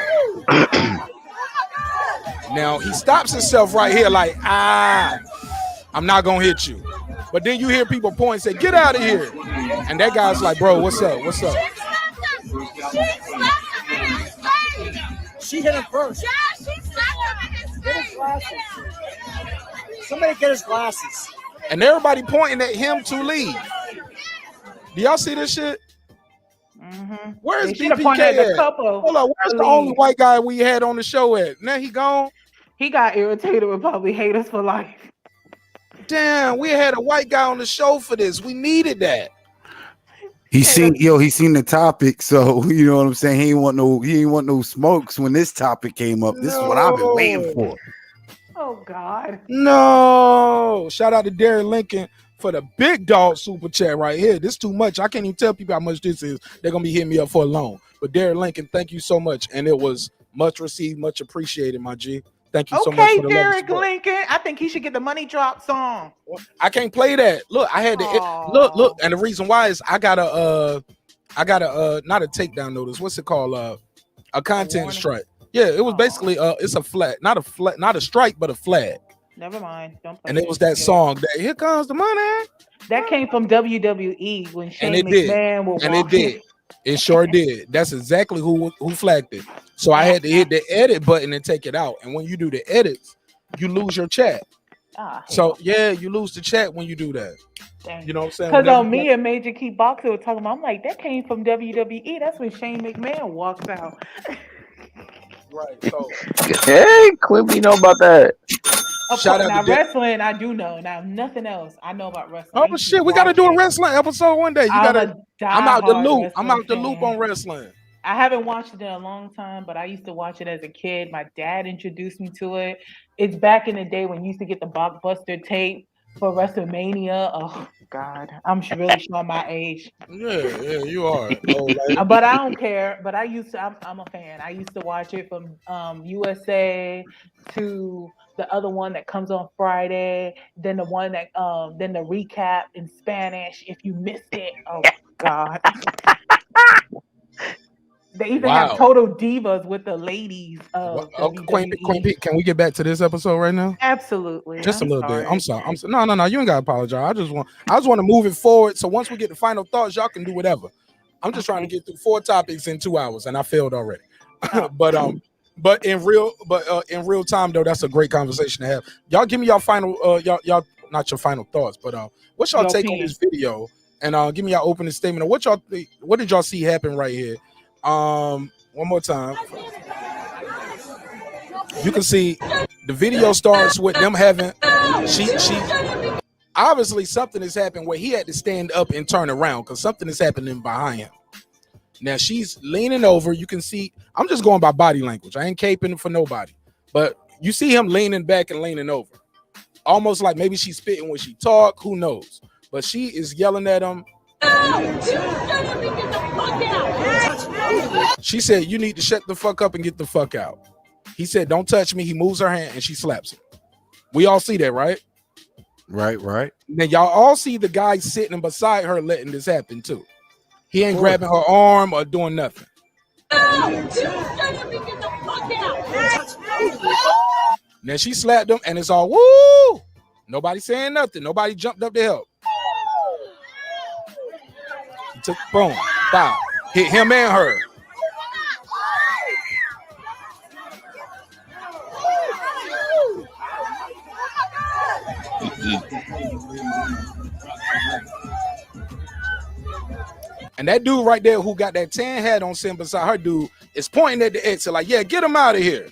Now he stops himself right here like, I'm not gonna hit you. But then you hear people point and say, get out of here. And that guy's like, bro, what's up? What's up? She hit him first. Yeah, she slapped him in his Get his glasses. Somebody get his glasses. And everybody pointing at him to leave. Do y'all see this shit? Mm-hmm. Where's BPK at? Hold on, where's the only white guy we had on the show at? Now he gone? He got irritated with probably haters for life. Damn, we had a white guy on the show for this. We needed that. He seen the topic, so you know what I'm saying. He ain't want no smokes when this topic came up. This is what I've been waiting for. Oh God. No. Shout out to Derek Lincoln for the big dog super chat right here. This is too much. I can't even tell people how much this is. They're gonna be hitting me up for a loan. But Derek Lincoln, thank you so much. And it was much received, much appreciated, my G. Thank you so much for the Derek Lincoln. I think he should get the Money Drop song. I can't play that. Look, I had to look, and the reason why is I got a not a takedown notice. What's it called? A content strike. Yeah, it was basically it's a flag, not a strike, but a flag. Never mind. Don't play and it was that song that Here Comes the Money. That came from WWE when Shane McMahon was and it did. It sure did. That's exactly who flagged it. So I had to hit the edit button and take it out. And when you do the edits, you lose your chat. So yeah, you lose the chat when you do that. Dang. You know what I'm saying? Because on me and Major Key Boxer were talking about, I'm like, that came from WWE. That's when Shane McMahon walks out. Right. So hey, Clip, you know about that. Shout out to wrestling, I do know. Now nothing else. I know about wrestling. Oh shit, we gotta do a wrestling episode one day. I'm out the loop. I'm out the loop on wrestling. I haven't watched it in a long time, but I used to watch it as a kid. My dad introduced me to it. It's back in the day when you used to get the blockbuster tape for WrestleMania. Oh God, I'm really showing my age. Yeah, you are. But I don't care. But I'm a fan. I used to watch it from USA to the other one that comes on Friday, then the one that then the recap in Spanish if you missed it. Oh God. They even have Total Divas with the ladies. Queen P, can we get back to this episode right now? Absolutely. Just a little bit. I'm sorry. No. You ain't gotta apologize. I just want to move it forward. So once we get the final thoughts, y'all can do whatever. I'm just trying to get through 4 topics in 2 hours, and I failed already. But in real time though, that's a great conversation to have. Y'all give me your final y'all not your final thoughts, but what's y'all take on this video? And give me your opening statement of what did y'all see happen right here? One more time. You can see the video starts with them having she obviously something has happened where he had to stand up and turn around because something is happening behind him. Now she's leaning over. You can see I'm just going by body language. I ain't caping for nobody, but you see him leaning back and leaning over, almost like maybe she's spitting when she talk. Who knows? But she is yelling at him. She said, you need to shut the fuck up and get the fuck out. He said, don't touch me. He moves her hand and she slaps him. We all see that, right? Right. Now, y'all all see the guy sitting beside her letting this happen, too. He ain't grabbing her arm or doing nothing. Now, she slapped him and it's all, woo! Nobody saying nothing. Nobody jumped up to help. He took, boom, bow. Hit him and her. And that dude right there who got that tan hat on sitting beside her dude is pointing at the exit like, yeah, get him out of here.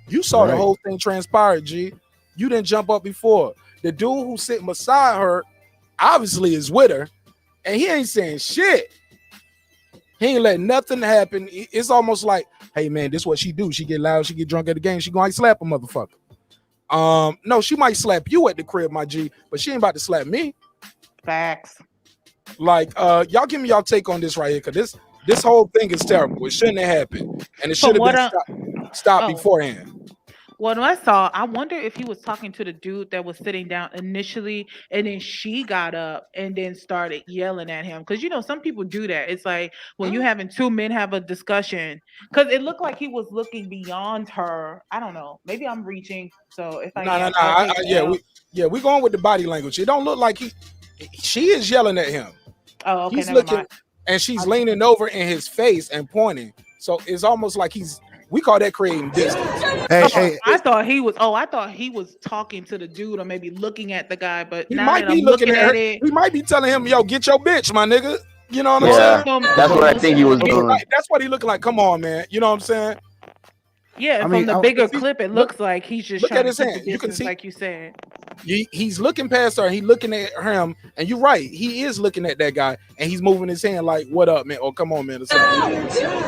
You saw the whole thing transpire, G. You didn't jump up before. The dude who's sitting beside her obviously is with her, and he ain't saying shit. He ain't letting nothing happen. It's almost like, hey, man, this is what she do. She get loud, she get drunk at the game. She gonna slap a motherfucker. No, she might slap you at the crib, my G, but she ain't about to slap me. Facts. Like, y'all give me y'all take on this right here, because this whole thing is terrible. It shouldn't have happened, and it should have been stopped beforehand. What I saw, I wonder if he was talking to the dude that was sitting down initially, and then she got up and then started yelling at him. Because, you know, some people do that. It's like when you're having two men have a discussion, because it looked like he was looking beyond her. I don't know. Maybe I'm reaching. So if we're going with the body language. It don't look like she is yelling at him. Oh, okay. He's looking, and she's leaning over in his face and pointing. So it's almost like we call that creating distance. I thought he was talking to the dude or maybe looking at the guy, but he might be looking at her. He might be telling him, yo, get your bitch, my nigga. You know what I'm saying? That's what I think he was doing. That's what he looking like. Come on, man. You know what I'm saying? Yeah, from the bigger clip, it looks like he's just look trying at his to hand. You can see, like you said. He's looking past her. He's looking at him, and you're right. He is looking at that guy, and he's moving his hand like, "What up, man?" Or "Come on, man."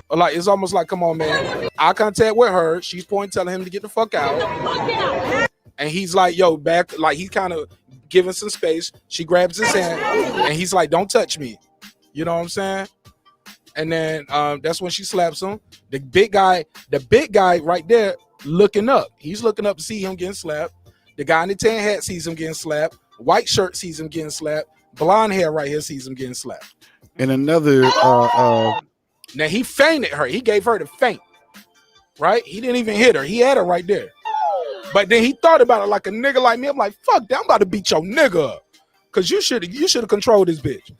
Or like it's almost like, "Come on, man." Eye contact with her. She's pointing, telling him to get the fuck out, and he's like, "Yo, back." Like he's kind of giving some space. She grabs his hand, and he's like, "Don't touch me." You know what I'm saying? And then that's when she slaps him. The big guy right there looking up. He's looking up to see him getting slapped. The guy in the tan hat sees him getting slapped. White shirt sees him getting slapped. Blonde hair right here sees him getting slapped. And another now he fainted her. He gave her the faint. Right? He didn't even hit her. He had her right there. But then he thought about it like a nigga like me. I'm like, fuck that. I'm about to beat your nigga up. Cause you should have controlled this bitch.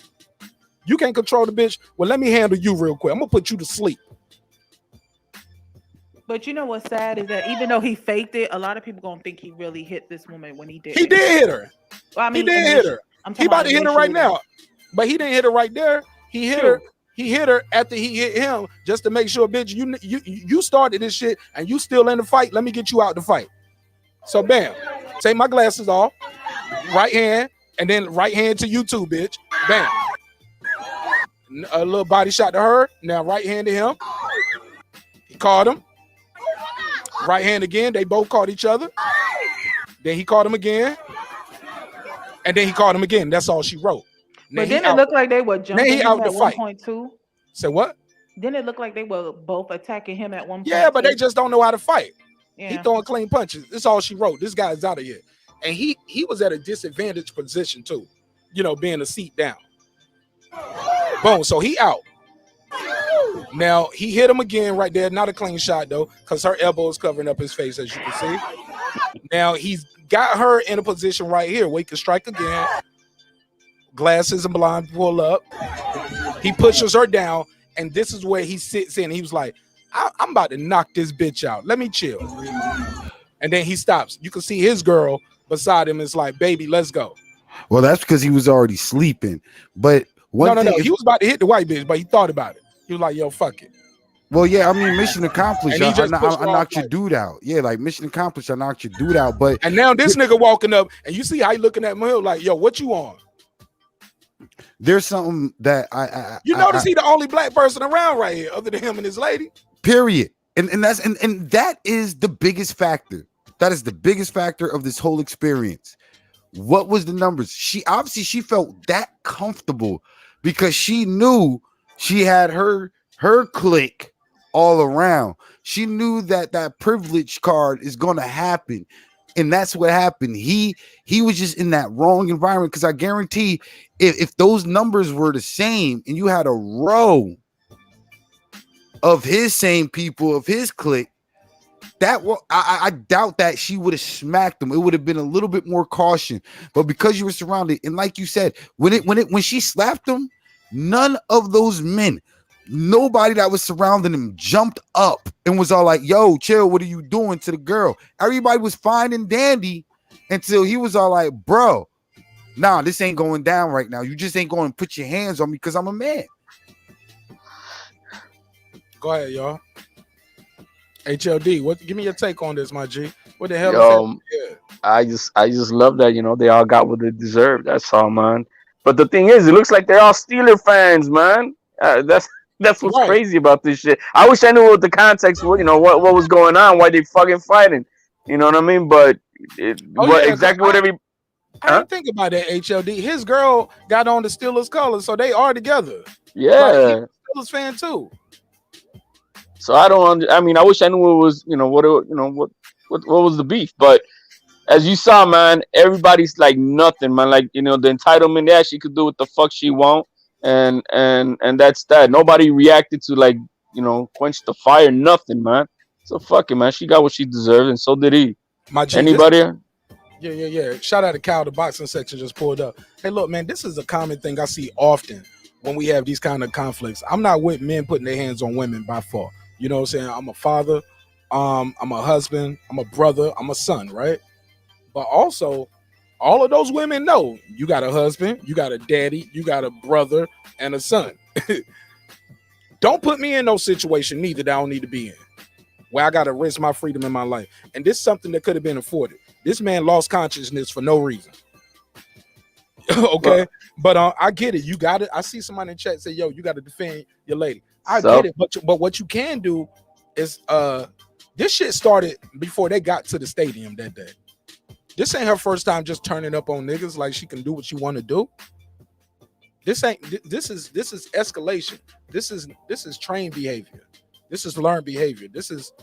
You can't control the bitch. Well, let me handle you real quick. I'm gonna put you to sleep. But you know what's sad is that even though he faked it, a lot of people gonna think he really hit this woman when he did. He did hit her. Well, I mean, he did hit her. He about to hit her right now, but he didn't hit her right there. He hit her. He hit her after he hit him just to make sure, bitch, you started this shit and you still in the fight. Let me get you out the fight. So bam, take my glasses off. Right hand, and then right hand to you too, bitch. Bam. A little body shot to her. Now right hand to him. He caught him. Right hand again. They both caught each other. Then he caught him again. And then he caught him again. That's all she wrote. But then it looked like they were jumping him at 1.2. Say what? Then it looked like they were both attacking him at 1.2. Yeah, but they just don't know how to fight. Yeah. He throwing clean punches. That's all she wrote. This guy's out of here. And he was at a disadvantaged position too. You know, being a seat down. Boom. So he out. Now he hit him again right there. Not a clean shot though, because her elbow is covering up his face, as you can see. Now he's got her in a position right here where he can strike again. Glasses and blonde pull up. He pushes her down, and this is where he sits in. He was like, I'm about to knock this bitch out. Let me chill. And then he stops. You can see his girl beside him is like, baby, let's go. Well, that's because he was already sleeping. But no. He was about to hit the white bitch, but he thought about it. He was like, yo, fuck it. Well, yeah, I mean, mission accomplished. I knocked your life. dude out. Yeah, like mission accomplished. I knocked your dude out. But and now this nigga walking up, and you see how he looking at me like, yo, what you on? There's something that you notice he the only black person around right here, other than him and his lady. Period. And that is the biggest factor. That is the biggest factor of this whole experience. What was the numbers? She felt that comfortable because she knew she had her clique all around. She knew that privilege card is going to happen. And that's what happened. He was just in that wrong environment, because I guarantee if those numbers were the same and you had a row of his same people, of his clique, I doubt that she would have smacked him. It would have been a little bit more caution. But because you were surrounded, and like you said, when she slapped him, none of those men, nobody that was surrounding him jumped up and was all like, yo, chill, what are you doing to the girl? Everybody was fine and dandy until he was all like, bro, nah, this ain't going down right now. You just ain't going to put your hands on me because I'm a man. Go ahead, y'all. HLD, give me your take on this, my G. What the hell Yo, is that? I just love that, they all got what they deserve. That's all, man. But the thing is, it looks like they're all Steeler fans, man. That's what's crazy about this shit. I wish I knew what the context was, what was going on, why they fucking fighting. You know what I mean? But what every I didn't think about that, HLD. His girl got on the Steelers colors, so they are together. Yeah. Like, he's a Steelers fan too. So I wish I knew it was, what was the beef. But as you saw, man, everybody's like nothing, man. Like, the entitlement there, she could do what the fuck she want. And that's that. Nobody reacted to, like, quench the fire, nothing, man. So fuck it, man. She got what she deserved, and so did he. My G, anybody? Yeah. Shout out to Cal, the boxing section just pulled up. Hey, look, man, this is a common thing I see often when we have these kind of conflicts. I'm not with men putting their hands on women by far. You know what I'm saying? I'm a father, I'm a husband, I'm a brother, I'm a son, right? But also, all of those women know you got a husband, you got a daddy, you got a brother, and a son. Don't put me in no situation neither that I don't need to be in, where I got to risk my freedom in my life. And this is something that could have been afforded. This man lost consciousness for no reason. Okay? But I get it. You got it. I see somebody in chat say, yo, you got to defend your lady. I get it, but what you can do is this shit started before they got to the stadium that day. This ain't her first time just turning up on niggas like she can do what you want to do. This is escalation. This is trained behavior. This is learned behavior. This is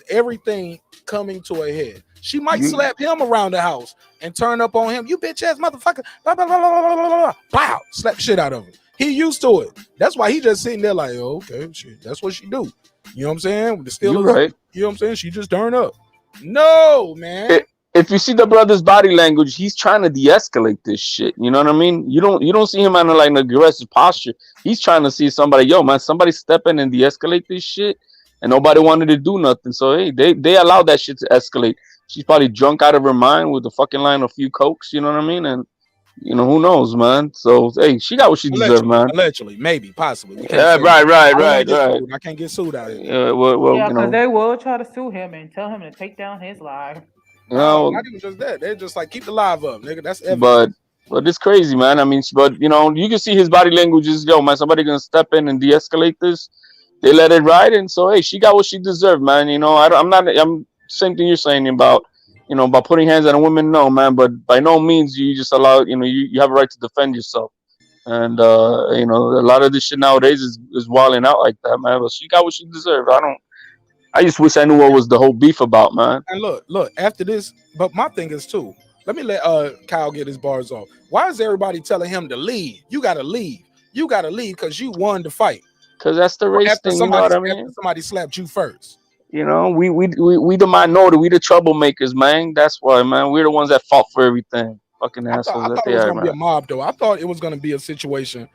everything coming to a head. She might slap him around the house and turn up on him. You bitch ass motherfucker. Blah, blah, blah, blah, blah, blah, blah. Wow. Slap shit out of him. He used to it. That's why he just sitting there like, oh, okay, shit. That's what she do. You know what I'm saying? With the Steelers, right. You know what I'm saying? She just turn up. No, man. If you see the brother's body language, he's trying to de-escalate this shit. You know what I mean? You don't see him on like an aggressive posture. He's trying to see somebody, yo, man, somebody step in and de-escalate this shit. And nobody wanted to do nothing. So hey, they allowed that shit to escalate. She's probably drunk out of her mind with the fucking line of a few cokes, you know what I mean? And who knows, man? So hey, she got what she deserved, man. Allegedly, maybe, possibly. Yeah, right. I can't get sued out here. Because they will try to sue him and tell him to take down his live. No, not even just that. They're just like, keep the live up, nigga. That's evidence. But it's crazy, man. I mean, but you can see his body language is, yo, man, somebody gonna step in and de-escalate this. They let it ride, and so hey, she got what she deserved, man. I'm same thing you're saying about about putting hands on a woman, no, man. But by no means you just allow, you have a right to defend yourself. And a lot of this shit nowadays is wilding out like that, man. But she got what she deserved. I just wish I knew what was the whole beef about, man. And look, after this, but my thing is too. Let me let Kyle get his bars off. Why is everybody telling him to leave? You gotta leave. You gotta leave because you won the fight. Because that's the race thing, you know what I mean? Somebody slapped you first. We the minority, we the troublemakers, man. That's why, man. We're the ones that fought for everything. Fucking assholes. I thought it was gonna be a mob, though. I thought it was gonna be a situation.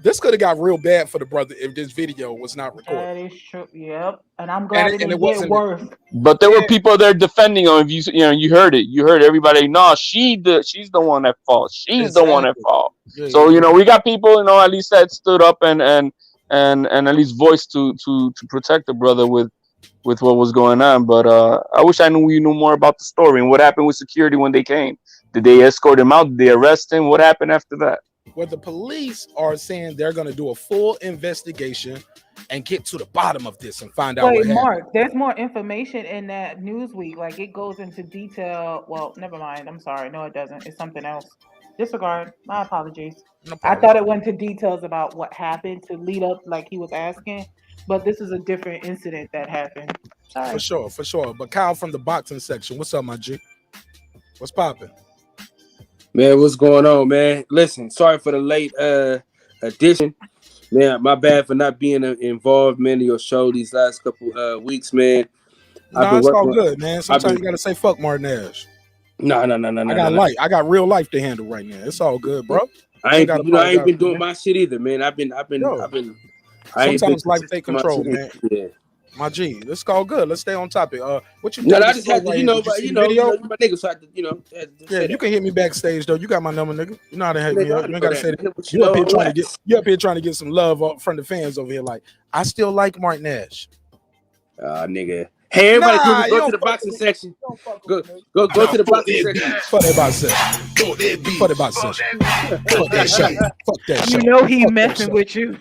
This could have got real bad for the brother if this video was not recorded. That is true. Yep. And I'm glad it didn't get worse. But there were people there defending him. If you heard it. You heard everybody. No, she's the one that fought. She's the one that fought. Yeah, so we got people, at least that stood up and at least voiced to protect the brother with what was going on. But I wish I knew more about the story and what happened with security when they came. Did they escort him out? Did they arrest him? What happened after that? Well, the police are saying they're going to do a full investigation and get to the bottom of this and find out Wait, what happened. Mark, there's more information in that Newsweek. Like it goes into detail. Well, never mind. I'm sorry. No, it doesn't. It's something else. Disregard. My apologies. No I problem. thought it went to details about what happened to lead up, like he was asking, but this is a different incident that happened. Sorry. For sure. But Kyle from the boxing section, what's up, my G? What's popping? Man, what's going on, man? Listen, sorry for the late addition. Man, my bad for not being involved, man, in your show these last couple weeks, man. No, it's all good, man. Sometimes you gotta say fuck Marq Nash. No. I got real life to handle right now. It's all good, bro. I ain't been doing my shit either, man. Sometimes life take control, man. Yeah. My G, let's go good. Let's stay on topic. What you? No, I just had to, my niggas, so I had to, yeah, you can hit me backstage though. You got my number, nigga. You know how to hit me up. You ain't gotta say that. You up here trying to get some love from the fans over here. Like, I still like Marq Nash. Nigga. Hey, everybody, go to the boxing section. Go to the boxing section. Fuck that boxing section. Fuck that boxing section. Fuck that show. Fuck that show. You know he messing with you.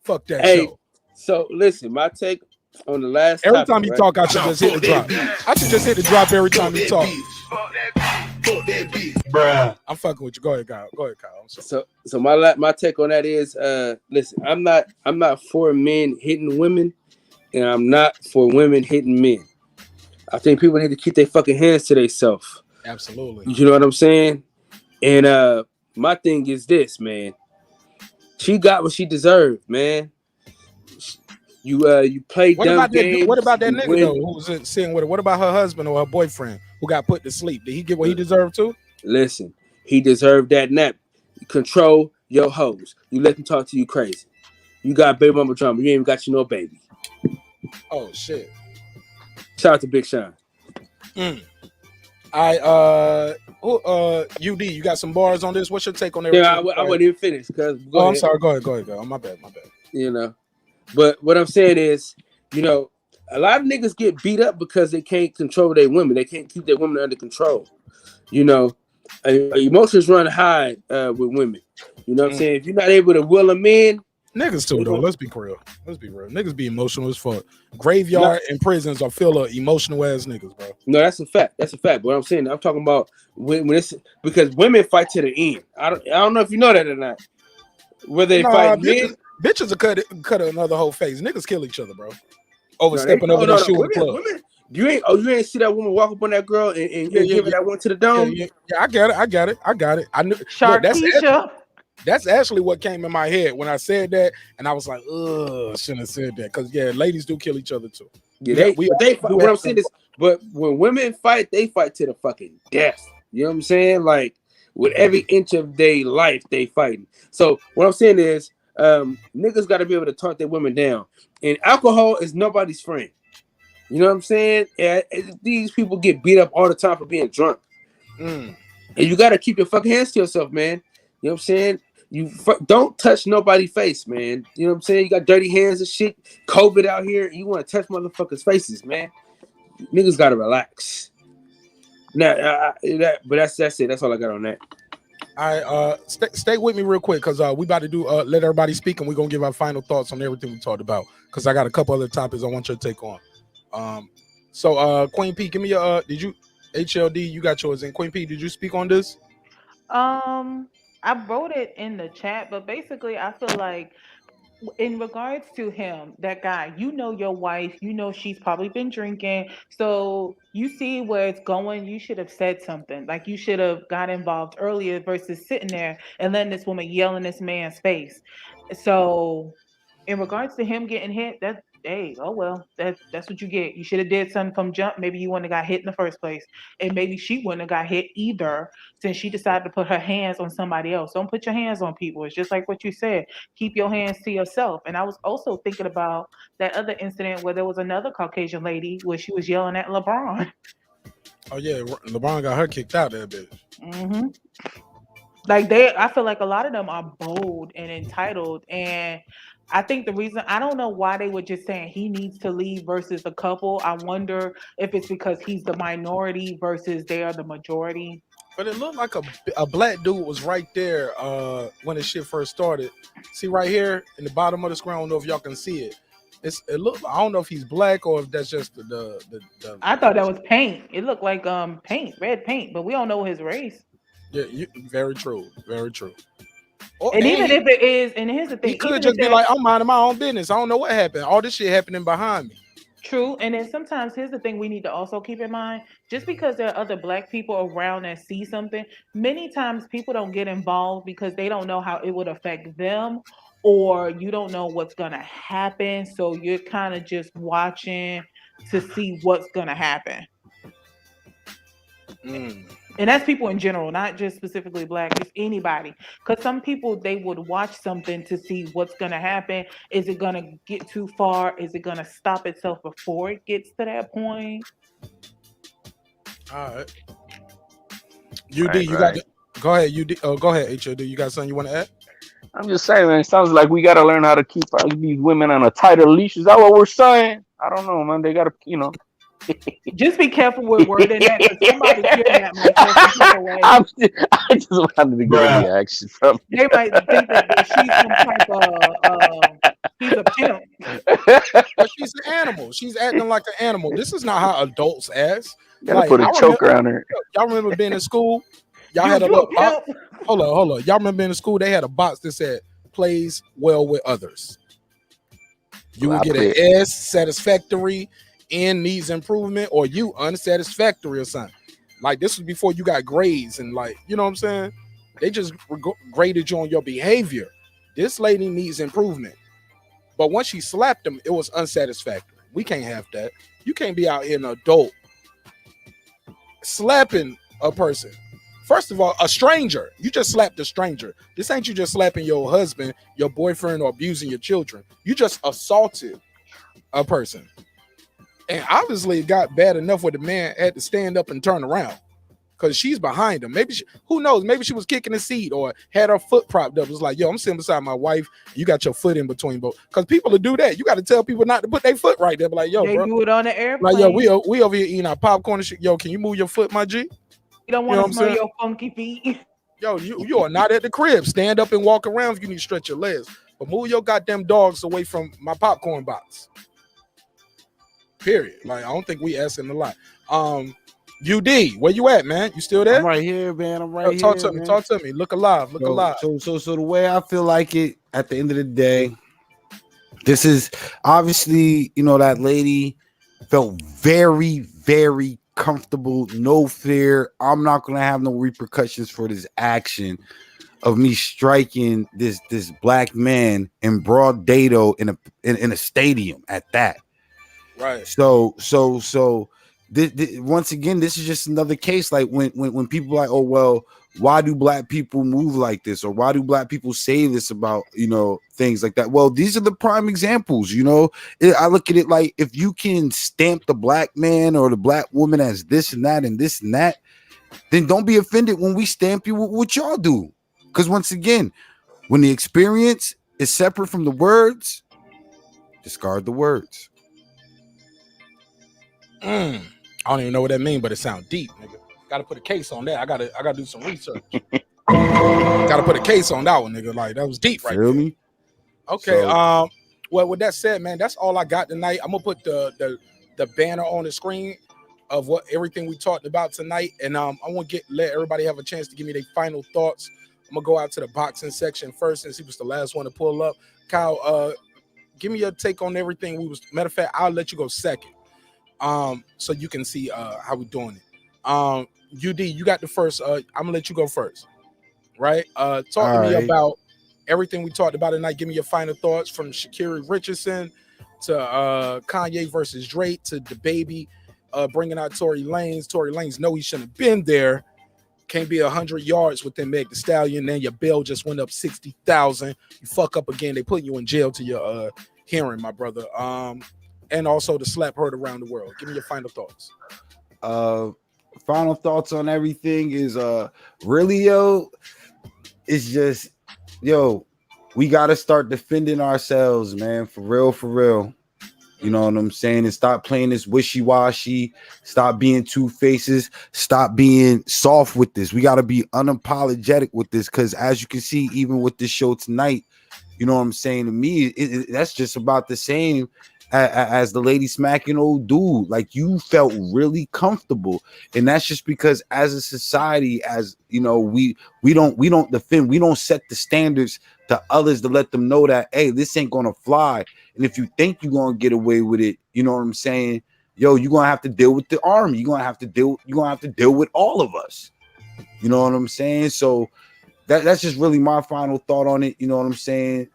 Fuck that show. So listen, my take on the last. Every time you talk, I should just hit the drop. I should just hit the drop every time you talk. Bruh. I'm fucking with you. Go ahead, Kyle. I'm sorry. So my take on that is, listen, I'm not for men hitting women, and I'm not for women hitting men. I think people need to keep their fucking hands to themselves. Absolutely. You know what I'm saying? And my thing is this, man. She got what she deserved, man. You played dumb games. What about that nigga though who was sitting with her? What about her husband or her boyfriend who got put to sleep? Did he get what he deserved too? Listen, he deserved that nap. You control your hoes. You let them talk to you crazy. You got baby mama drama. You ain't even got you no baby. Oh shit. Shout out to Big Sean. UD, you got some bars on this? What's your take on everything? Yeah, I wasn't even finished because. I'm sorry. Go ahead. Oh, my bad. You know, but what I'm saying is, a lot of niggas get beat up because they can't control their women. They can't keep their women under control. Emotions run high with women. You know what I'm saying? If you're not able to will them in. Niggas too, though. Let's be real. Niggas be emotional as fuck. Graveyard and prisons are full of emotional ass niggas, bro. No, that's a fact. But what I'm saying, I'm talking about when it's because women fight to the end. I don't know if you know that or not. Whether they fight men, bitches will cut another whole face. Niggas kill each other, bro. Overstepping over their shoe in the club. You ain't see that woman walk up on that girl and give her that one to the dome. Yeah, I got it. I knew. That's actually what came in my head when I said that, and I was like, "Ugh, I shouldn't have said that." Because ladies do kill each other too. Yeah, what I'm saying is, but when women fight, they fight to the fucking death. You know what I'm saying? Like with every inch of their life, they fighting. So what I'm saying is, niggas got to be able to talk their women down, and alcohol is nobody's friend. You know what I'm saying? These people get beat up all the time for being drunk, and you got to keep your fucking hands to yourself, man. You know what I'm saying? You don't touch nobody's face, man. You know what I'm saying? You got dirty hands and shit. COVID out here. You want to touch motherfuckers' faces, man. Niggas got to relax. Now, but that's it. That's all I got on that. All right, stay with me real quick because we about to do let everybody speak and we're gonna give our final thoughts on everything we talked about because I got a couple other topics I want you to take on. So Queen P, give me your did you HLD? You got yours in. Queen P, did you speak on this? I wrote it in the chat, but basically I feel like in regards to him, that guy, your wife, she's probably been drinking. So you see where it's going. You should have said something. Like you should have got involved earlier versus sitting there and letting this woman yell in this man's face. So in regards to him getting hit, that's what you get. You should have did something from jump. Maybe you wouldn't have got hit in the first place. And maybe she wouldn't have got hit either since she decided to put her hands on somebody else. Don't put your hands on people. It's just like what you said. Keep your hands to yourself. And I was also thinking about that other incident where there was another Caucasian lady where she was yelling at LeBron. Oh, yeah. LeBron got her kicked out of that bitch. Mm-hmm. Like I feel like a lot of them are bold and entitled. And I think the reason, I don't know why they were just saying he needs to leave versus the couple. I wonder if it's because he's the minority versus they are the majority. But it looked like a black dude was right there when the shit first started. See right here in the bottom of the screen, I don't know if y'all can see it. It look. I don't know if he's black or if that's just the I thought that was paint. It looked like paint, red paint, but we don't know his race. Yeah, very true. Very true. And even if it is, and here's the thing, he could just be like, I'm minding my own business. I don't know what happened. All this shit happening behind me. True. And then sometimes here's the thing we need to also keep in mind. Just because there are other black people around that see something, many times people don't get involved because they don't know how it would affect them, or you don't know what's gonna happen. So you're kind of just watching to see what's gonna happen. And that's people in general, not just specifically black, just anybody. Because some people, they would watch something to see what's going to happen. Is it going to get too far? Is it going to stop itself before it gets to that point? All right. UD, you got to go ahead. UD, go ahead. HOD, you got something you want to add? I'm just saying, man. It sounds like we got to learn how to keep these women on a tighter leash. Is that what we're saying? I don't know, man. They got to, Just be careful with wording that, because somebody kidnapped myself away. I just wanted to get a reaction from you. They might think that she's some type of she's a pimp. But she's an animal. She's acting like an animal. This is not how adults act. Gotta put a choker on her. Y'all remember being in school? Y'all had a little box. Hold on. Y'all remember being in school? They had a box that said "plays well with others." You would get an S, satisfactory, N, needs improvement, or U, unsatisfactory or something. Like, this was before you got grades and, like, you know what I'm saying? They just graded you on your behavior. This lady needs improvement. But once she slapped him, it was unsatisfactory. We can't have that. You can't be out here an adult slapping a person. First of all, a stranger. You just slapped a stranger. This ain't you just slapping your husband, your boyfriend, or abusing your children. You just assaulted a person. And obviously it got bad enough where the man had to stand up and turn around because she's behind him. Maybe who knows? Maybe she was kicking the seat or had her foot propped up. It was like, yo, I'm sitting beside my wife. You got your foot in between both. Because people will do that. You got to tell people not to put their foot right there. But like, yo, they bro, do it on the airplane. Like, yo, we over here eating our popcorn and shit. Yo, can you move your foot, my G? You don't want to smell your funky feet. Yo, you are not at the crib. Stand up and walk around if you need to stretch your legs. But move your goddamn dogs away from my popcorn box. Period. Like, I don't think we asking a lot. UD, where you at, man? You still there? I'm right here, man. I'm right here. Talk to me. Talk to me. Look alive. Look alive. So the way I feel like it at the end of the day, this is obviously, that lady felt very, very comfortable, no fear. I'm not gonna have no repercussions for this action of me striking this black man in broad daylight in a stadium at that. Right. So this, once again, this is just another case. Like when people are like, oh well, why do black people move like this, or why do black people say this about things like that? Well, these are the prime examples. I look at it like, if you can stamp the black man or the black woman as this and that and this and that, then don't be offended when we stamp you with what y'all do. Because once again, when the experience is separate from the words, discard the words. I don't even know what that means, but it sounds deep, nigga. Got to put a case on that. I gotta do some research. Got to put a case on that one, nigga. Like, that was deep, right? Feel me? Okay. Well, with that said, man, that's all I got tonight. I'm gonna put the banner on the screen of everything we talked about tonight, and I want to let everybody have a chance to give me their final thoughts. I'm gonna go out to the boxing section first, since he was the last one to pull up. Kyle, give me your take on everything. Matter of fact, I'll let you go second, so you can see how we're doing it. UD, you got the first. I'm gonna let you go first, right? Talk to me about everything we talked about tonight. Give me your final thoughts, from Sha'Carrie Richardson to Kanye versus Drake to the baby, bringing out Tory Lanez. Tory Lanez know he shouldn't have been there. Can't be 100 yards within Meg the Stallion. Then your bail just went up 60,000. You fuck up again, they put you in jail to your hearing, my brother. And also the slap heard around the world. Give me your final thoughts. Final thoughts on everything is really, yo, it's just, yo, we got to start defending ourselves, man. For real. You know what I'm saying? And stop playing this wishy-washy. Stop being two faces. Stop being soft with this. We got to be unapologetic with this, because as you can see, even with this show tonight, you know what I'm saying? To me, that's just about the same as the lady smacking old dude. Like, you felt really comfortable, and that's just because as a society, as you know, we don't defend, we don't set the standards to others to let them know that, hey, this ain't gonna fly. And if you think you're gonna get away with it, you know what I'm saying? Yo, you're gonna have to deal with the army. You're gonna have to deal with all of us. You know what I'm saying? So that's just really my final thought on it. You know what I'm saying?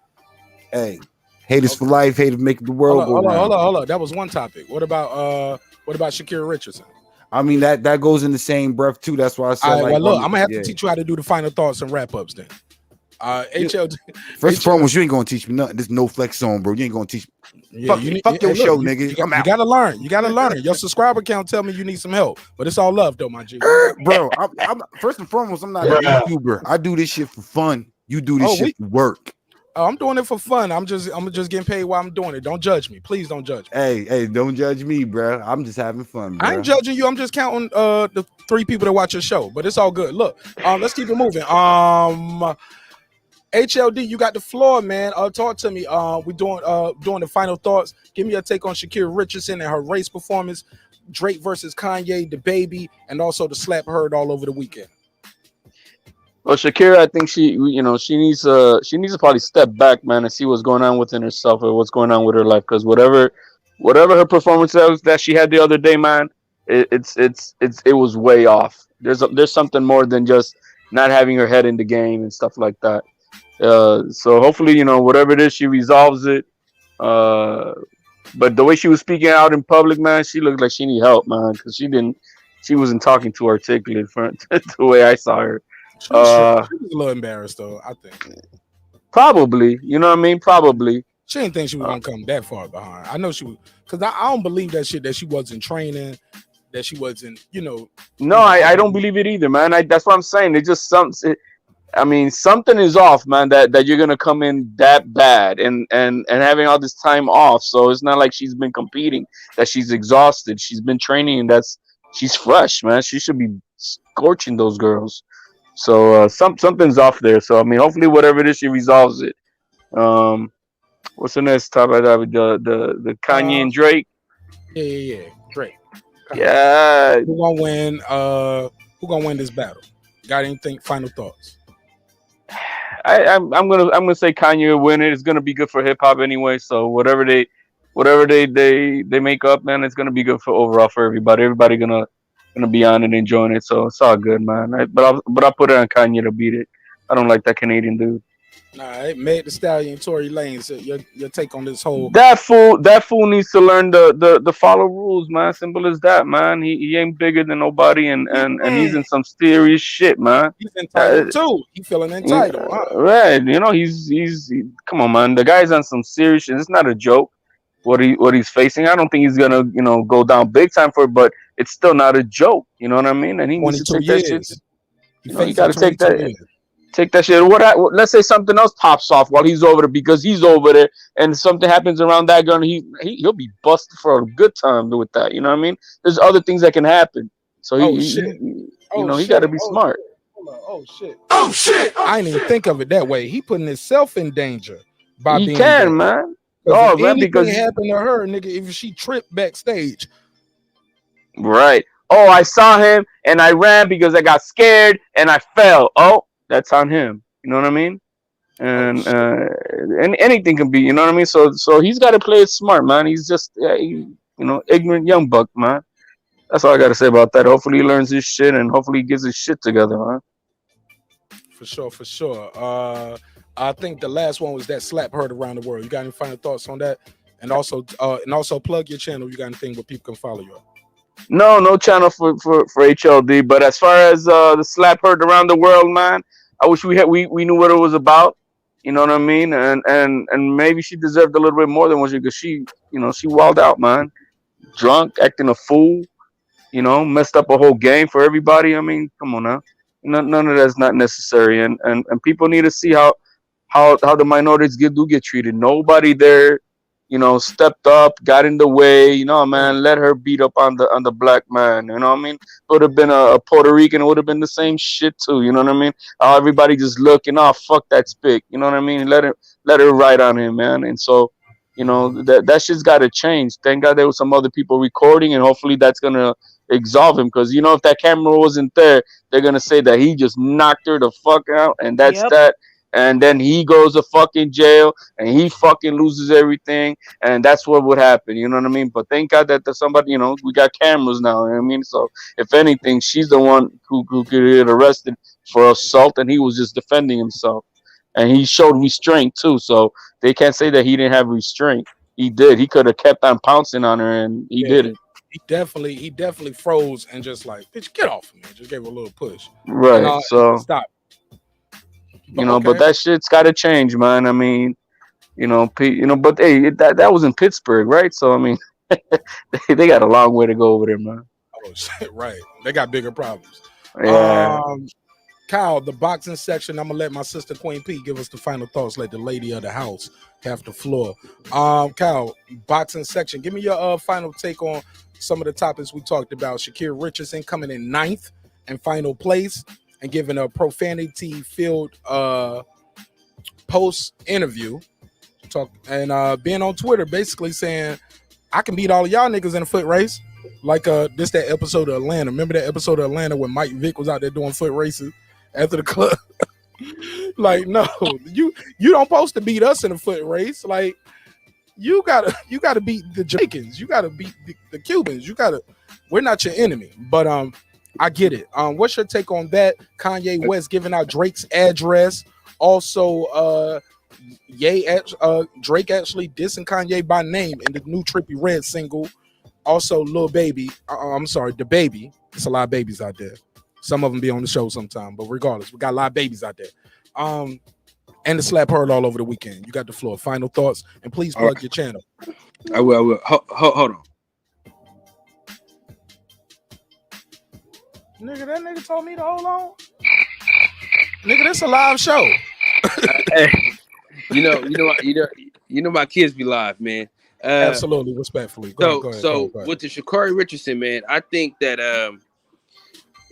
Hey, haters for life, haters make the world go round. Hold on. That was one topic. What about Sha'Carrie Richardson? I mean, that goes in the same breath too. That's why I said, well, look, I'm gonna have to teach you how to do the final thoughts and wrap ups then. HLD. First and foremost, you ain't gonna teach me nothing. There's no flex zone, bro. You ain't gonna teach me. Yeah, fuck your show, nigga. You gotta learn. You gotta learn. Your subscriber count tell me you need some help, but it's all love though, my G. Bro, I'm first and foremost, I'm not a YouTuber. I do this shit for fun. You do this shit for work. I'm doing it for fun. I'm just getting paid while I'm doing it. Don't judge me. Please don't judge me. Hey, don't judge me, bro. I'm just having fun, bro. I ain't judging you. I'm just counting the 3 people that watch your show, but it's all good. Look, let's keep it moving. HLD, you got the floor, man. Talk to me. We doing the final thoughts. Give me a take on Sha'Carrie Richardson and her race performance, Drake versus Kanye, the baby, and also the slap heard all over the weekend. Well, Sha'Carrie, I think she needs to probably step back, man, and see what's going on within herself or what's going on with her life. Because whatever her performance was that she had the other day, man, it was way off. There's something more than just not having her head in the game and stuff like that. So hopefully, whatever it is, she resolves it. But the way she was speaking out in public, man, she looked like she need help, man, because she wasn't talking too articulate for the way I saw her. She was a little embarrassed though, I think. Probably, you know what I mean? Probably. She didn't think she was gonna come that far behind. I know she was, because I don't believe that shit, that she wasn't training, that she wasn't, No, I don't believe it either, man. That's what I'm saying. It just something is off, man. That you're gonna come in that bad and having all this time off. So it's not like she's been competing, that she's exhausted. She's been training, and she's fresh, man. She should be scorching those girls. So something's off there. So I mean, hopefully, whatever it is, she resolves it. What's the next topic? The Kanye and Drake. Yeah, Drake. Yeah. Who gonna win? Who gonna win this battle? Got anything? Final thoughts? I'm gonna say Kanye will win it. It's gonna be good for hip hop anyway. So whatever they make up, man, it's gonna be good for overall for everybody. Everybody gonna be on and enjoying it. So it's all good, man. But I'll put it on Kanye to beat it. I don't like that Canadian dude. Nah, it made the Stallion Tory Lanez. Your take on this whole that fool needs to learn the follow rules, man. Simple as that, man. He ain't bigger than nobody, and he's in some serious shit, man. He's entitled too. He feeling entitled, right? He's come on, man. The guy's on some serious shit. It's not a joke. What he's facing. I don't think he's gonna go down big time for it, but it's still not a joke. You know what I mean? And he needs to take that shit. You got to take that. Years. Take that shit. Let's say something else pops off while he's over there, because he's over there, and something happens around that gun. He'll be busted for a good time with that. You know what I mean? There's other things that can happen. So he got to be smart. Oh shit! I didn't even think of it that way. He putting himself in danger by being. He can, man. Oh, man, because happened to her, nigga, if she tripped backstage. Right. Oh, I saw him and I ran because I got scared and I fell. Oh, that's on him. You know what I mean? And anything can be. You know what I mean? So he's got to play it smart, man. He's just ignorant young buck, man. That's all I got to say about that. Hopefully he learns his shit and hopefully he gets his shit together, man. For sure. I think the last one was that slap heard around the world. You got any final thoughts on that? And also plug your channel. You got anything where people can follow you? No channel for HLD. But as far as the slap heard around the world, man, I wish we knew what it was about. You know what I mean? And maybe she deserved a little bit more than what because she wilded out, man. Drunk, acting a fool. Messed up a whole game for everybody. I mean, come on now. None of that's not necessary. And people need to see how the minorities do get treated. Nobody there stepped up, got in the way, man, let her beat up on the black man, you know what I mean? Would have been a Puerto Rican, it would have been the same shit too, you know what I mean? Everybody just looking, fuck that spick, you know what I mean? Let her ride on him, man. And so, that shit's got to change. Thank God there was some other people recording, and hopefully that's gonna absolve him, because if that camera wasn't there, they're gonna say that he just knocked her the fuck out, and that's that. And then he goes to fucking jail, and he fucking loses everything, and that's what would happen. You know what I mean? But thank God that there's somebody. We got cameras now. You know what I mean? So if anything, she's the one who could get arrested for assault, and he was just defending himself, and he showed restraint too. So they can't say that he didn't have restraint. He did. He could have kept on pouncing on her, and he didn't. He definitely froze and just like, bitch, get off of me. Just gave her a little push. Right. And, so stop. But that shit's got to change, man. I mean, but hey, that was in Pittsburgh, right? So I mean, they got a long way to go over there, man. Oh shit, right. They got bigger problems. Yeah. Kyle, the boxing section. I'm gonna let my sister Queen P give us the final thoughts. Let the lady of the house have the floor. Kyle, boxing section. Give me your final take on some of the topics we talked about. Sha'Carrie Richardson coming in 9th and final place, and giving a profanity-filled post interview, being on Twitter, basically saying, "I can beat all of y'all niggas in a foot race." Like that episode of Atlanta. Remember that episode of Atlanta when Mike Vick was out there doing foot races after the club? Like, no, you don't supposed to beat us in a foot race. Like, you gotta beat the Jamaicans. You gotta beat the Cubans. We're not your enemy. But I get it. What's your take on that? Kanye West giving out Drake's address. Also, Drake actually dissing Kanye by name in the new Trippie Redds single. Also, Lil Baby. I'm sorry, the baby. It's a lot of babies out there. Some of them be on the show sometime, but regardless, we got a lot of babies out there. And the slap heard all over the weekend. You got the floor. Final thoughts, and please plug your channel. I will. Hold on. Nigga, that nigga told me to hold on. Nigga, this a live show. Hey, you know my kids be live, man. Absolutely, respectfully. Go ahead. With the Sha'Carrie Richardson, man, I think that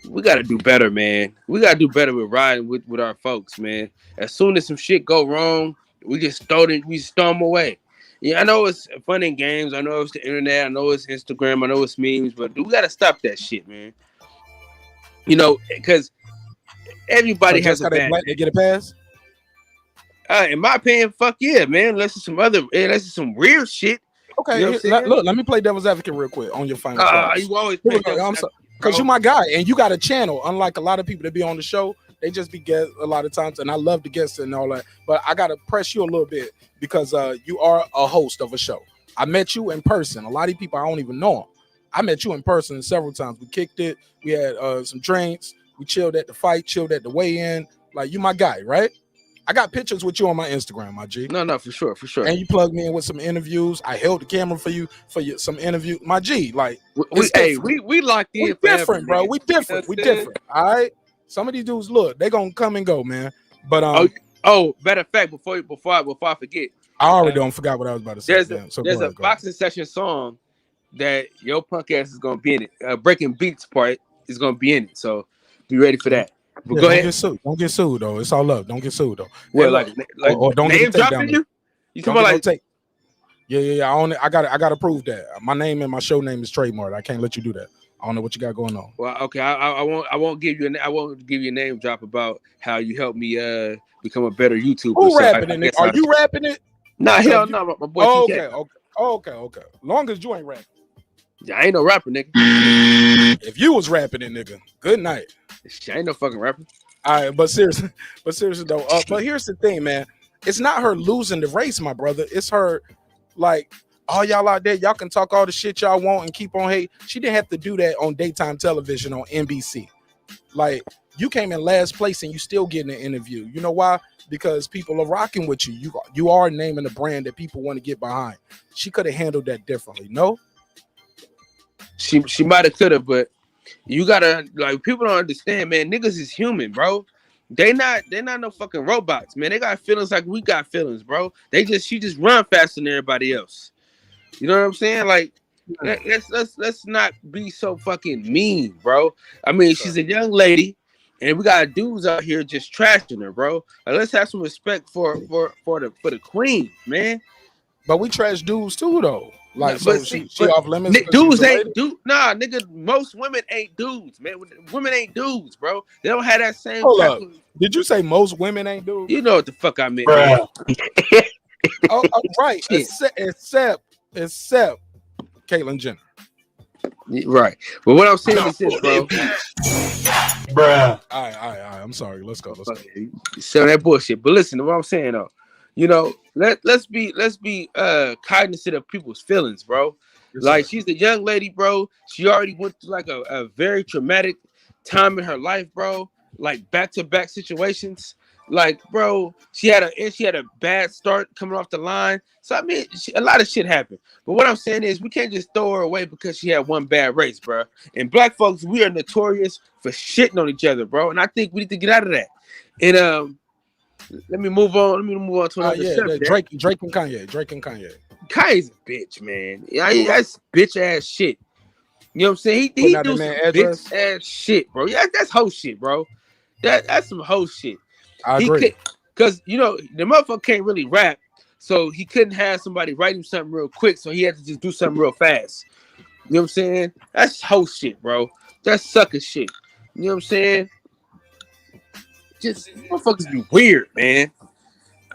we got to do better, man. We got to do better with riding with our folks, man. As soon as some shit go wrong, we just we storm away. Yeah, I know it's fun and games. I know it's the internet. I know it's Instagram. I know it's memes, but we got to stop that shit, man. Because everybody has a bad day. Get a pass? In my opinion, fuck yeah, man. Unless it's some weird shit. Okay, look, let me play devil's advocate real quick on your final thoughts. You always play because you're my guy and you got a channel. Unlike a lot of people that be on the show, they just be guests a lot of times, and I love the guests and all that. But I gotta press you a little bit because you are a host of a show. I met you in person. A lot of people I don't even know them. I met you in person several times. We kicked it. We had some drinks. We chilled at the fight, chilled at the weigh-in. Like, you my guy, right? I got pictures with you on my Instagram, my G. No, for sure. And you plugged me in with some interviews. I held the camera for you some interview. My G, like, we locked in. We different, bro. We different. We different. All right. Some of these dudes, look, they gonna come and go, man. But matter of fact, before I forget, I already don't forgot what I was about to say. There's a Boxing Section song that your punk ass is gonna be in it. Breaking Beats part is gonna be in it. So be ready for that. But go ahead. Don't get sued though. It's all love. Don't get sued though. Well, like or don't name get dropping you. You talking about like? Yeah. I gotta prove that. My name and my show name is trademarked. I can't let you do that. I don't know what you got going on. Well, okay. I won't give you a name drop about how you helped me become a better YouTuber. Who rapping it? Are you rapping it? Nah, hell no, my boy. Okay. Long as you ain't rapping. Yeah, I ain't no rapper, nigga. If you was rapping it, nigga, good night. I ain't no fucking rapper. All right, but seriously though. But here's the thing, man. It's not her losing the race, my brother. It's her, like, all y'all out there, y'all can talk all the shit y'all want and keep on hate. She didn't have to do that on daytime television on NBC. Like, you came in last place and you still getting an interview. You know why? Because people are rocking with you. You are naming a brand that people want to get behind. She could have handled that differently. No? She might have could have, but you gotta, like, people don't understand, man. Niggas is human, bro. They're not no fucking robots, man. They got feelings like we got feelings, bro. She just run faster than everybody else. You know what I'm saying? Like, let's not be so fucking mean, bro. I mean, she's a young lady, and we got dudes out here just trashing her, bro. Like, let's have some respect for the queen, man. But we trash dudes too, though. Like, but so she off limits. Dudes ain't nah, nigga. Most women ain't dudes, man. Women ain't dudes, bro. They don't have that same. Hold up. Did you say most women ain't dudes? You know what the fuck I meant, man. oh, right. Except Caitlyn Jenner. Right. But what I'm saying is this, bro. Bruh. All right. I'm sorry. Let's go. So that bullshit. But listen to what I'm saying though. You know, let's be cognizant of people's feelings, bro. Like, she's a young lady, bro. She already went through like a very traumatic time in her life, bro. Like back-to-back situations. Like, bro, she had a bad start coming off the line. So I mean, a lot of shit happened. But what I'm saying is, we can't just throw her away because she had one bad race, bro. And black folks, we are notorious for shitting on each other, bro. And I think we need to get out of that. And let me move on to another subject. Drake and Kanye. Kanye's a bitch, man. Yeah, that's bitch ass shit. You know what I'm saying? He do some bitch ass shit, bro. Yeah, that's hoe shit, bro. That's some hoe shit. I agree. Because, you know, the motherfucker can't really rap, so he couldn't have somebody write him something real quick, so he had to just do something real fast. You know what I'm saying? That's hoe shit, bro. That's sucker shit. You know what I'm saying? Just motherfuckers be weird, man.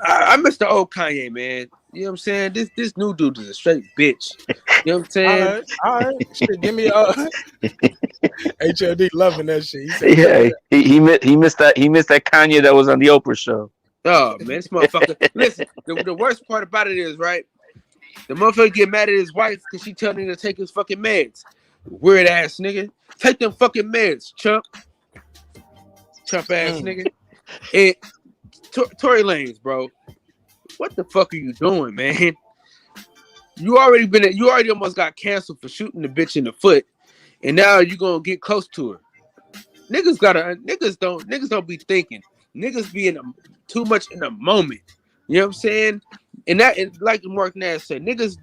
I miss the old Kanye, man. You know what I'm saying? This new dude is a straight bitch. You know what I'm saying? All right. Shit, give me HLD loving that shit. He missed that Kanye that was on the Oprah show. Oh man, this motherfucker. Listen, the worst part about it is, right? The motherfucker get mad at his wife because she telling him to take his fucking meds. Weird ass nigga. Take them fucking meds, chump. Chump ass nigga. And Tory Lanez, bro. What the fuck are you doing, man? You already almost got canceled for shooting the bitch in the foot, and now you gonna get close to her. Niggas don't be thinking. Niggas be too much in the moment. You know what I'm saying? And like Marq Nash said, niggas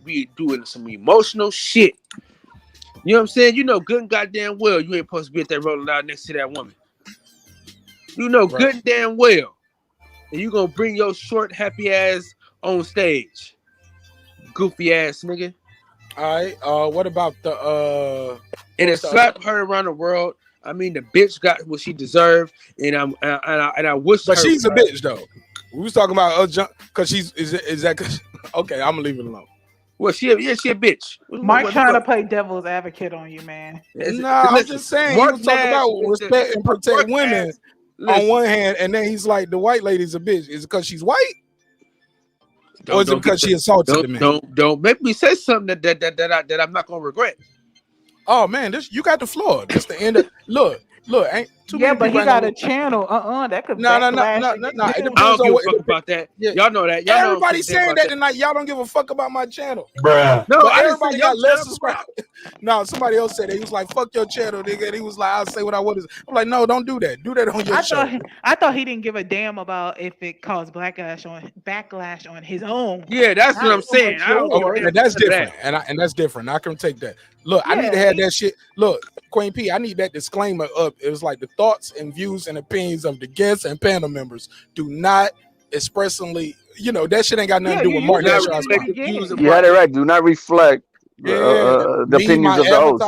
be doing some emotional shit. You know what I'm saying? You know good and goddamn well you ain't supposed to be at that rolling out next to that woman. You know good and damn well. And you gonna bring your short, happy ass on stage. Goofy ass nigga. All right. What about the and it slapped her around the world. I mean, the bitch got what she deserved, and I wish. But she's a bitch though. We was talking about because she's is that cause, okay? I'm gonna leave it alone. Well, she a bitch. Mike trying to play devil's advocate on you, man. Nah, I'm just saying. He was talking about respect and protect women on one hand, and then he's like, the white lady's a bitch. Is it because she's white? Or is it because she assaulted the man? Don't make me say something that I'm not gonna regret. Oh man, you got the floor. This the end of look, ain't too many but he got a channel. That could no. It depends on what about that. Yeah. Y'all know that. Everybody's saying that tonight. Y'all don't give a fuck about my channel, bruh. No, everybody got less subscribers. No, somebody else said it. He was like, "Fuck your channel, nigga." And he was like, "I'll say what I want to." I'm like, "No, don't do that. Do that on your show." I thought he didn't give a damn about if it caused backlash on his own. Yeah, that's what I'm saying. That's different, and that's different. I can take that. Look, I need to have that shit. Look, Queen P, I need that disclaimer up. It was like the thoughts and views and opinions of the guests and panel members do not expressly, that shit ain't got nothing to do with Marq Nash. You had it right. Do not reflect the opinions of the host,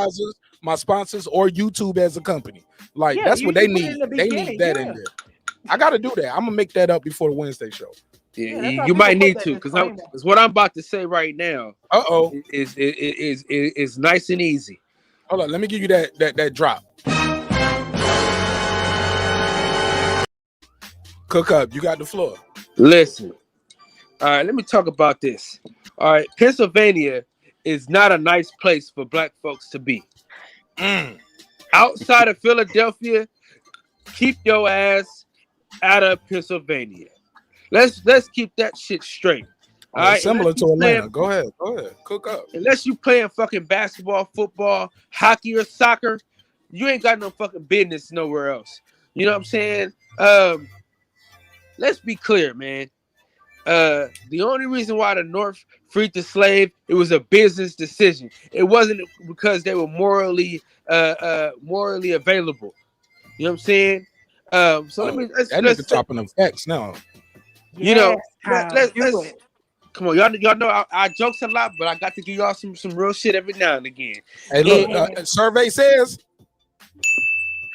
my sponsors, or YouTube as a company. Like that's what they need. They need that in there. I got to do that. I'm gonna make that up before the Wednesday show. Yeah, you might need to, because what I'm about to say right now, is nice and easy. Hold on, let me give you that drop. Cook up, you got the floor. Listen, all right, let me talk about this. All right, Pennsylvania is not a nice place for black folks to be. Outside of Philadelphia, keep your ass out of Pennsylvania. Let's keep that shit straight. All right, similar to Atlanta. Go ahead. Cook up. Unless you playing fucking basketball, football, hockey, or soccer, you ain't got no fucking business nowhere else. You know what I'm saying? let's be clear, man. The only reason why the North freed the slave, it was a business decision. It wasn't because they were morally available. You know what I'm saying? So let me that nigga chopping them facts now. You know, let's it. Come on, y'all know I jokes a lot, but I got to give y'all some real shit every now and again. Hey, look, survey says.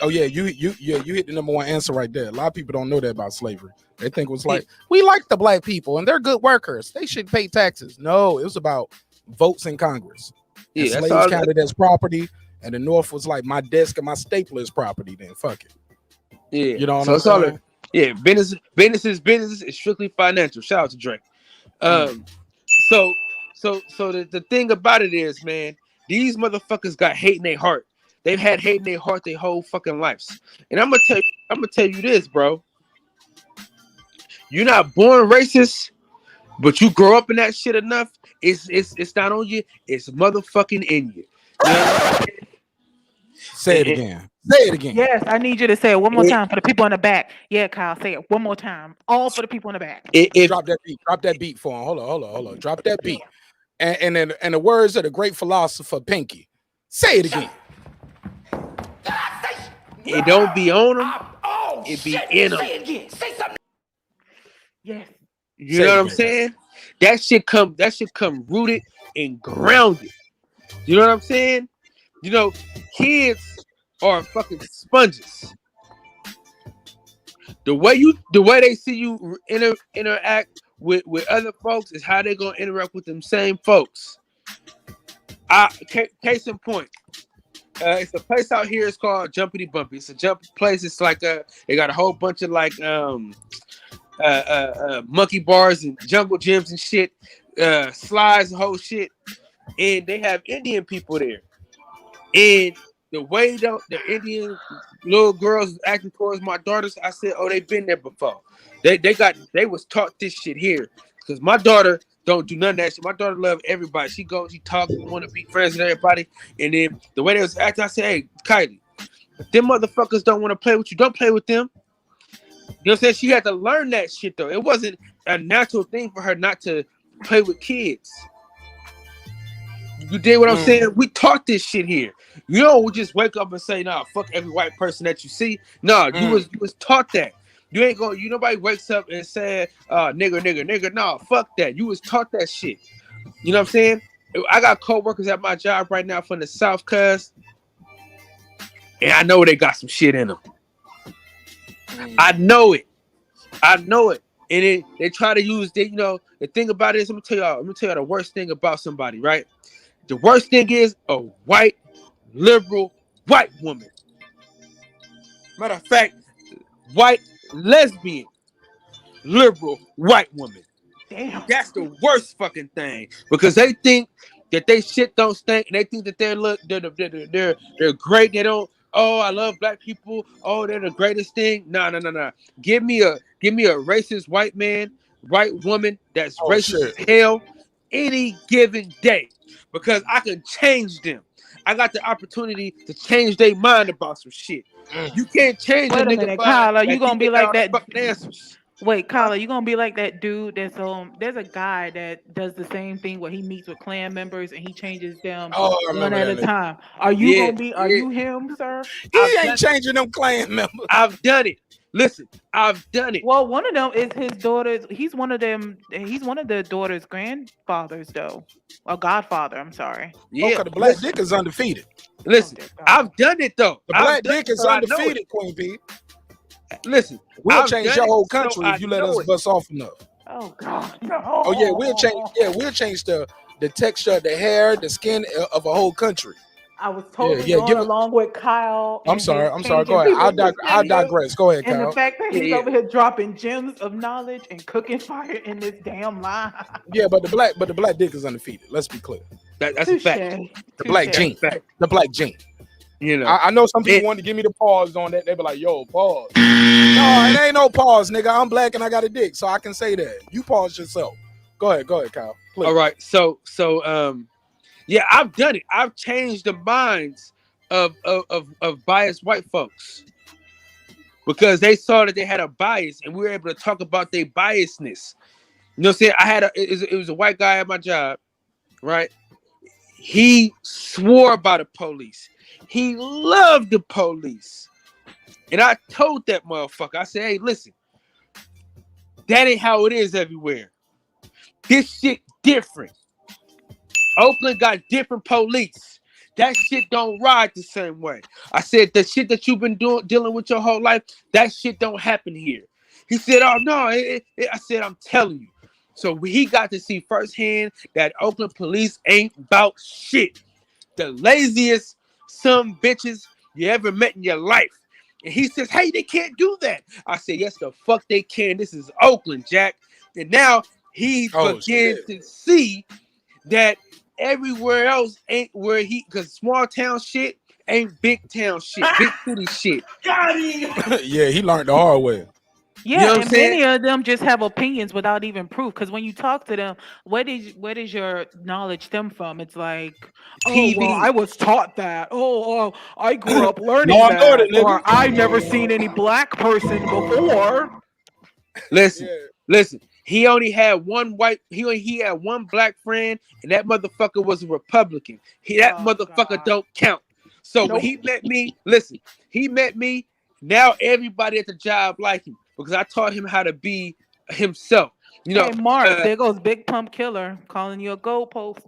Oh yeah, you hit the number one answer right there. A lot of people don't know that about slavery. They think it was like we like the black people and they're good workers. They should pay taxes. No, it was about votes in Congress. And slaves counted as property, and the North was like my desk and my stapler is property. Then fuck it. Yeah, you know what I'm saying? Business is business. It's strictly financial. Shout out to Drake. So the thing about it is, man, these motherfuckers got hate in their heart. They've had hate in their heart their whole fucking lives. And I'm gonna tell you this, bro. You're not born racist, but you grow up in that shit enough. It's not on you. It's motherfucking in you. Say it again. Say it again. Yes, I need you to say it one more time for the people in the back. Yeah, Kyle, say it one more time. All for the people in the back. Drop that beat for him. Hold on. Drop that beat. And the words of the great philosopher Pinky. Say it again. It don't be on them. It be in them. Say something. Yes. You know what I'm saying? That shit come rooted and grounded. You know what I'm saying? You know, kids are fucking sponges. The way they see you interact with other folks is how they're gonna interact with them same folks. Case in point. It's a place out here. It's called Jumpity Bumpy. It's a jump place. It's like they got a whole bunch of like monkey bars and jungle gyms and shit, slides and whole shit. And they have Indian people there. And the way the Indian little girls acting towards my daughters, I said, oh, they've been there before. They was taught this shit here. Because my daughter don't do none of that shit. My daughter love everybody. She goes, she talks, want to be friends with everybody. And then the way they was acting, I said, hey, Kylie, if them motherfuckers don't want to play with you, don't play with them. You know what I'm saying? She had to learn that shit, though. It wasn't a natural thing for her not to play with kids. You did what I'm saying? We taught this shit here. You don't just wake up and say, nah, fuck every white person that you see. No, you was taught that. You ain't going, nobody wakes up and say, nigger. No, fuck that. You was taught that shit. You know what I'm saying? I got co-workers at my job right now from the South, cuz, and I know they got some shit in them. I know it. And they try to use the thing about it is, I'm gonna tell y'all the worst thing about somebody, right? The worst thing is a white, liberal, white woman. Matter of fact, white, lesbian, liberal, white woman. Damn. That's the worst fucking thing. Because they think that they shit don't stink, and they think that they're great. They don't, oh, I love black people. Oh, they're the greatest thing. No. Give me a racist white man, white woman that's racist as hell any given day. Because I can change them. I got the opportunity to change their mind about some shit. You can't change a nigga mind. Kyla, you gonna be like that? Fucking answers. Wait, Kyla, you gonna be like that dude that's there's a guy that does the same thing where he meets with clan members and he changes them one at a time. Are you gonna be? Are you him, sir? He ain't changing them clan members. I've done it. Listen, I've done it. Well, one of them is his daughter's. He's one of them. He's one of the daughter's grandfathers, though. A godfather. I'm sorry. Yeah, the black dick is undefeated. Listen, I've done it though. The black dick is undefeated, Queen P. Listen, we'll change your whole country if you let us bust off enough. Oh God, no. Oh yeah, we'll change. Yeah, we'll change the texture, the hair, the skin of a whole country. I was totally going along with Kyle. I'm sorry. Go ahead. I'll digress. Go ahead, Kyle. And the fact that he's over here dropping gems of knowledge and cooking fire in this damn line. Yeah, but the black dick is undefeated. Let's be clear. That's a fact. The black gene. The black gene. You know, I know some people want to give me the pause on that. They be like, "Yo, pause." No, it ain't no pause, nigga. I'm black and I got a dick, so I can say that. You pause yourself. Go ahead, Kyle. Please. All right. So, yeah, I've done it. I've changed the minds of biased white folks. because they saw that they had a bias, and we were able to talk about their biasness. You know what I'm saying? It was a white guy at my job, right? He swore by the police. He loved the police. And I told that motherfucker, I said, hey, listen, that ain't how it is everywhere. This shit different. Oakland got different police. That shit don't ride the same way. I said, the shit that you've been dealing with your whole life, that shit don't happen here. He said, oh, no. I said, I'm telling you. So he got to see firsthand that Oakland police ain't about shit. The laziest some bitches you ever met in your life. And he says, hey, they can't do that. I said, yes, the fuck they can. This is Oakland, Jack. And now he begins to see that everywhere else ain't where because small town shit ain't big town shit, big city shit. Got him. Yeah, he learned the hard way. Yeah, You know what and I'm saying? many of them just have opinions without even proof. Because when you talk to them, where does your knowledge stem from? It's like, oh, well, I was taught that. Oh, I grew up learning Law and that. Order, nigga. Or I never seen any black person before. Listen. He only had one white. He had one black friend, and that motherfucker was a Republican. That motherfucker don't count. So when he met me, listen, he met me. Now everybody at the job like him because I taught him how to be himself. You know, Hey, Mark, there goes Big Pump Killer calling you a goalpost.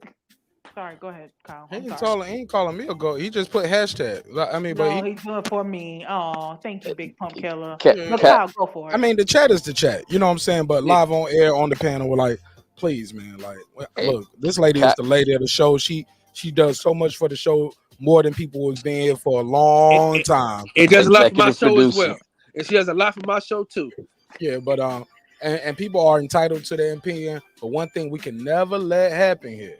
Sorry, go ahead, Kyle. He ain't calling me a goat. He just put hashtag. I mean, no, he's doing it for me. Oh, thank you, Big Pump Killer. Kyle, go for it. I mean, the chat is the chat. You know what I'm saying? But live on air on the panel, we're like, please, man. Like, look, this lady is the lady of the show. She does so much for the show, more than people who've been here for a long time. It does a lot for my show as well, and she does a lot for my show too. Yeah, but and people are entitled to their opinion. But one thing we can never let happen here.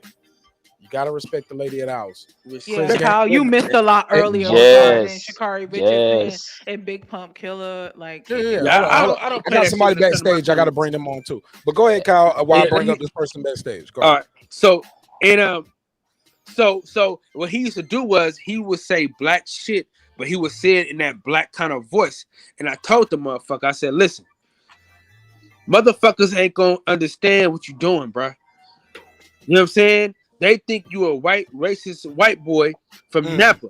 Gotta respect the lady at the house. Yeah, Kyle, you missed a lot earlier regarding Sha'Carrie Richardson and Big Pump Killer. Like, I got somebody backstage. I gotta bring them on too. But go ahead, Kyle. While I bring up this person backstage. Go ahead. All right. So and so what he used to do was he would say black shit, but he would say it in that black kind of voice. And I told the motherfucker, I said, listen, motherfuckers ain't gonna understand what you're doing, bro. You know what I'm saying? They think you a white, racist white boy from Napa.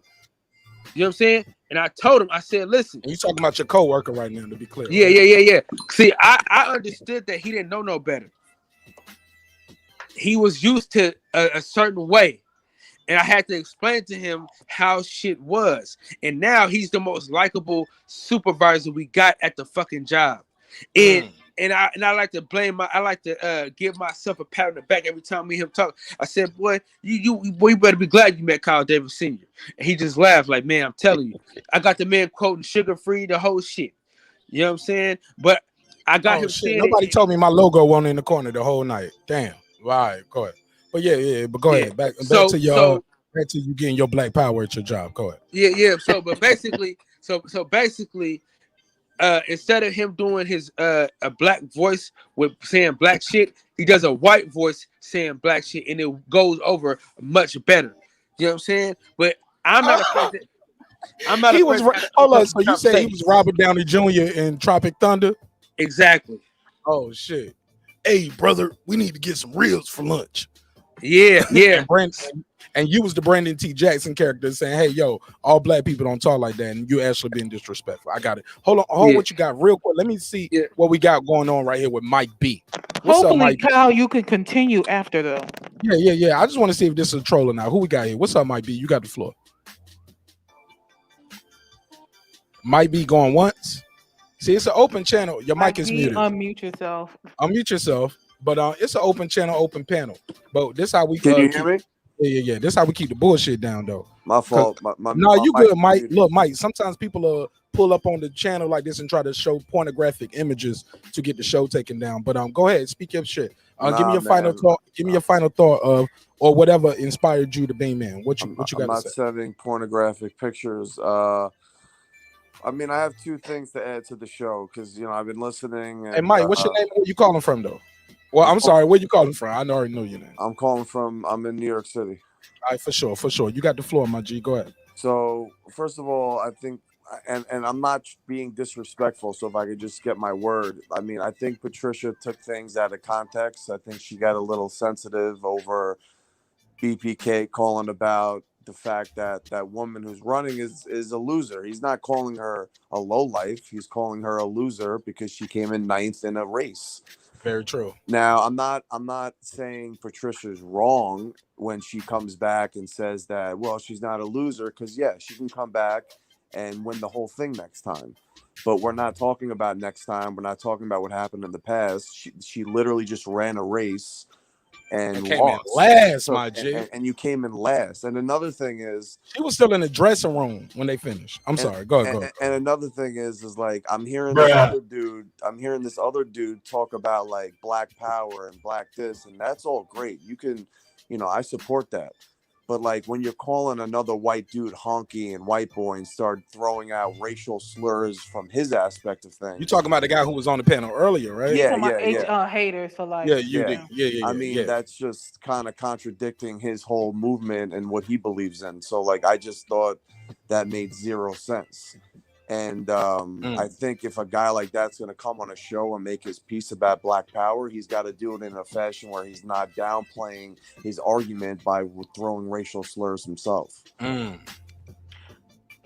You know what I'm saying? And I told him, I said, listen. And you talking about your coworker right now, to be clear. Yeah. See, I understood that he didn't know no better. He was used to a certain way. And I had to explain to him how shit was. And now he's the most likable supervisor we got at the fucking job. And I like to give myself a pat on the back every time me and him talk. I said, boy, you better be glad you met Kyle Davis Sr. And he just laughed like, man, I'm telling you. I got the man quoting Sugar Free, the whole shit. You know what I'm saying? But I got him saying nobody told me my logo wasn't in the corner the whole night. Damn. All right, go ahead. But but go ahead. Back to you getting your black power at your job. Go ahead. Yeah. So basically, instead of him doing his a black voice with saying black shit, he does a white voice saying black shit, and it goes over much better. You know what I'm saying? But I'm not afraid. I'm not. He was hold on. So you say he was Robert Downey Jr. in Tropic Thunder? Exactly. Oh shit! Hey brother, we need to get some ribs for lunch. Yeah. And you was the Brandon T. Jackson character saying, hey, yo, all black people don't talk like that. And you actually being disrespectful. I got it. Hold on. What you got real quick. Let me see what we got going on right here with Mike B. What's hopefully, up, Mike Kyle, you can continue after though. Yeah. I just want to see if this is a troll or not. Who we got here? What's up, Mike B? You got the floor. Mike B going once. See, it's an open channel. Your mic is muted. Unmute yourself. Unmute yourself. But it's an open channel, open panel. But this how we can you hear me? Yeah. This how we keep the bullshit down, though. My fault. No, you good, Mike. Look, Mike. Sometimes people pull up on the channel like this and try to show pornographic images to get the show taken down. But go ahead, speak your shit. Give me your final thought. Give me your final thought of or whatever inspired you to be man. What you got to say? I'm not sending pornographic pictures. I mean, I have two things to add to the show because I've been listening. And, hey, Mike, what's your name? Where you calling from, though? Well, I'm sorry. Where you calling from? I already know your name. I'm in New York City. All right, for sure. You got the floor, my G. Go ahead. So, first of all, I and I'm not being disrespectful, so if I could just get my word, I mean, I think Patricia took things out of context. I think she got a little sensitive over BPK calling about the fact that that woman who's running is a loser. He's not calling her a lowlife. He's calling her a loser because she came in 9th in a race. Very true. Now, I'm not saying Patricia's wrong when she comes back and says that, well, she's not a loser, because yeah, she can come back and win the whole thing next time. But we're not talking about next time. We're not talking about what happened in the past. She literally just ran a race and came lost. in last, So, my G. and you came in last. And another thing is, she was still in the dressing room when they finished. I'm sorry. Go ahead. And another thing is like I'm hearing this other dude talk about like black power and black this, and that's all great. You can, I support that. But like when you're calling another white dude honky and white boy and start throwing out racial slurs from his aspect of things. You talking about the guy who was on the panel earlier, right? Yeah. Haters for life. Yeah. I mean, that's just kind of contradicting his whole movement and what he believes in. So like, I just thought that made zero sense. And I think if a guy like that's going to come on a show and make his piece about black power, he's got to do it in a fashion where he's not downplaying his argument by throwing racial slurs himself. Can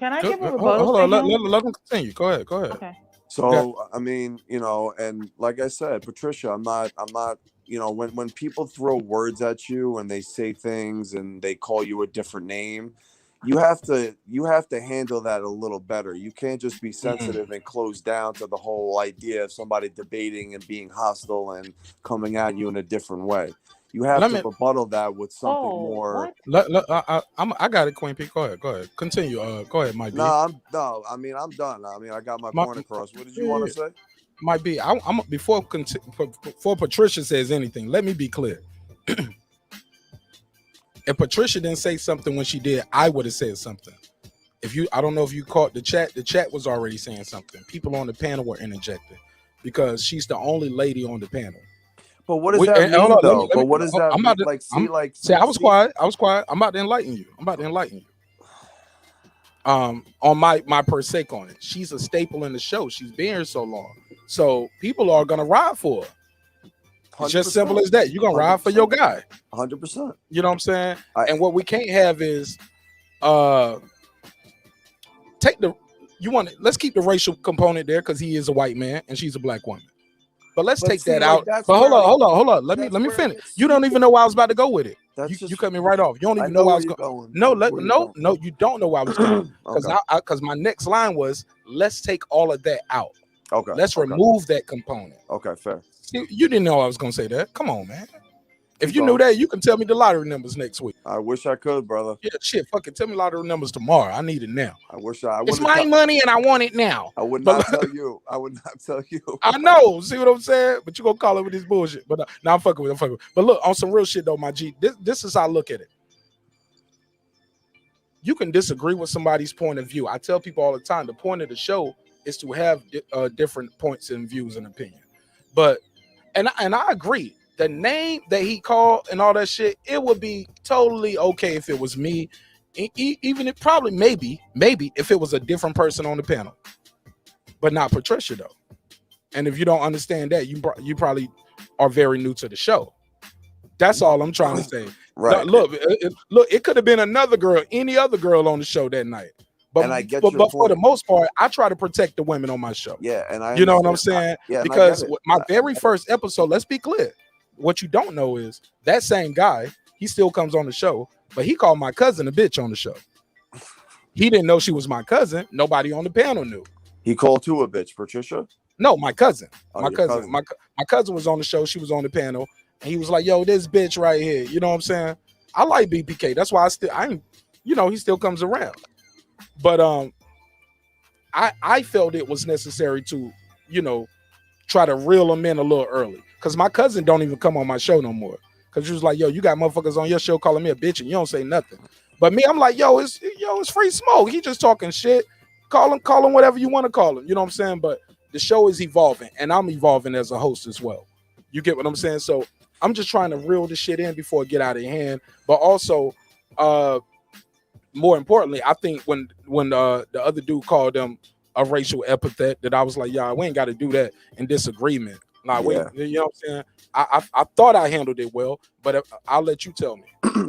I give a rebuttal? Hold on, let him continue. Go ahead. Okay. So I mean, and like I said, Patricia, I'm not, when people throw words at you and they say things and they call you a different name, you have to handle that a little better. You can't just be sensitive and close down to the whole idea of somebody debating and being hostile and coming at you in a different way. You have to rebuttal that with something more. I got it, Queen P. Go ahead. Continue. Go ahead, Mike B. I'm done. I mean, I got my point across. What did you want to say? Mike B. I'm before Patricia says anything, let me be clear. If Patricia didn't say something when she did, I would have said something. I don't know if you caught the chat was already saying something. People on the panel were interjecting because she's the only lady on the panel. But what does that mean, though? But what does that mean? I was quiet. I'm about to enlighten you. On my per se on it. She's a staple in the show. She's been here so long. So people are gonna ride for her. It's just simple as that. You're gonna ride for your guy. 100%. You know what I'm saying? And what we can't have is let's keep the racial component there because he is a white man and she's a black woman. But let's take that out. But hold on. Let me finish. You don't even know where I was about to go with it. You cut me right off. You don't even know where I was going. No, you don't know where I was going. Because my next line was, let's take all of that out. Okay. Let's remove that component. Okay, fair. You didn't know I was gonna say that. Come on, man. If you knew that, you can tell me the lottery numbers next week. I wish I could, brother. Yeah, shit. Fucking tell me lottery numbers tomorrow. I need it now. It's my money and I want it now. I would not tell you. I know. See what I'm saying? But you gonna call it with this bullshit. But now I'm fucking with. But look, on some real shit though, my G. This is how I look at it. You can disagree with somebody's point of view. I tell people all the time, the point of the show is to have different points and views and opinion. But and I agree. The name that he called and all that shit, it would be totally okay if it was me. Even if probably maybe if it was a different person on the panel, but not Patricia though. And if you don't understand that, you probably are very new to the show. That's all I'm trying to say. Right. Look, it could have been another girl, any other girl on the show that night. But, I get but your for the most part, I try to protect the women on my show. Yeah, and you know what I'm saying? Because my very first episode, let's be clear. What you don't know is that same guy, he still comes on the show, but he called my cousin a bitch on the show. He didn't know she was my cousin. Nobody on the panel knew. He called you a bitch, Patricia? No, my cousin. Oh, My cousin was on the show. She was on the panel. And he was like, yo, this bitch right here. You know what I'm saying? I like BPK. That's why he still comes around. But I felt it was necessary to, try to reel him in a little early. Because my cousin don't even come on my show no more. Because she was like, yo, you got motherfuckers on your show calling me a bitch and you don't say nothing. But me, I'm like, it's free smoke. He just talking shit. Call him whatever you want to call him. You know what I'm saying? But the show is evolving and I'm evolving as a host as well. You get what I'm saying? So I'm just trying to reel the shit in before it get out of hand. But also, more importantly, I think when the other dude called them a racial epithet, that I was like, yeah, we ain't got to do that in disagreement. Like, Yeah. you know what I'm saying? I thought I handled it well, but I'll let you tell me.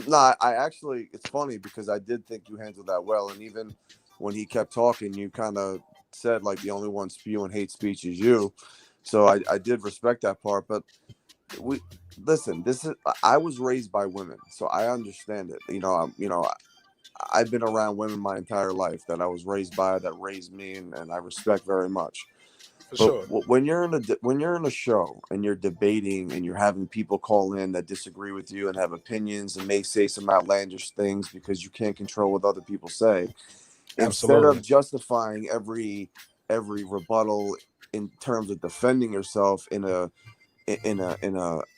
No, I actually, it's funny because I did think you handled that well, and even when he kept talking, you kind of said like the only one spewing hate speech is you. So I did respect that part, but listen. I was raised by women, so I understand it. I've been around women my entire life that I was raised by, that raised me, and I respect very much. For sure. When you're in a show and you're debating and you're having people call in that disagree with you and have opinions and may say some outlandish things because you can't control what other people say, instead of justifying every rebuttal in terms of defending yourself in a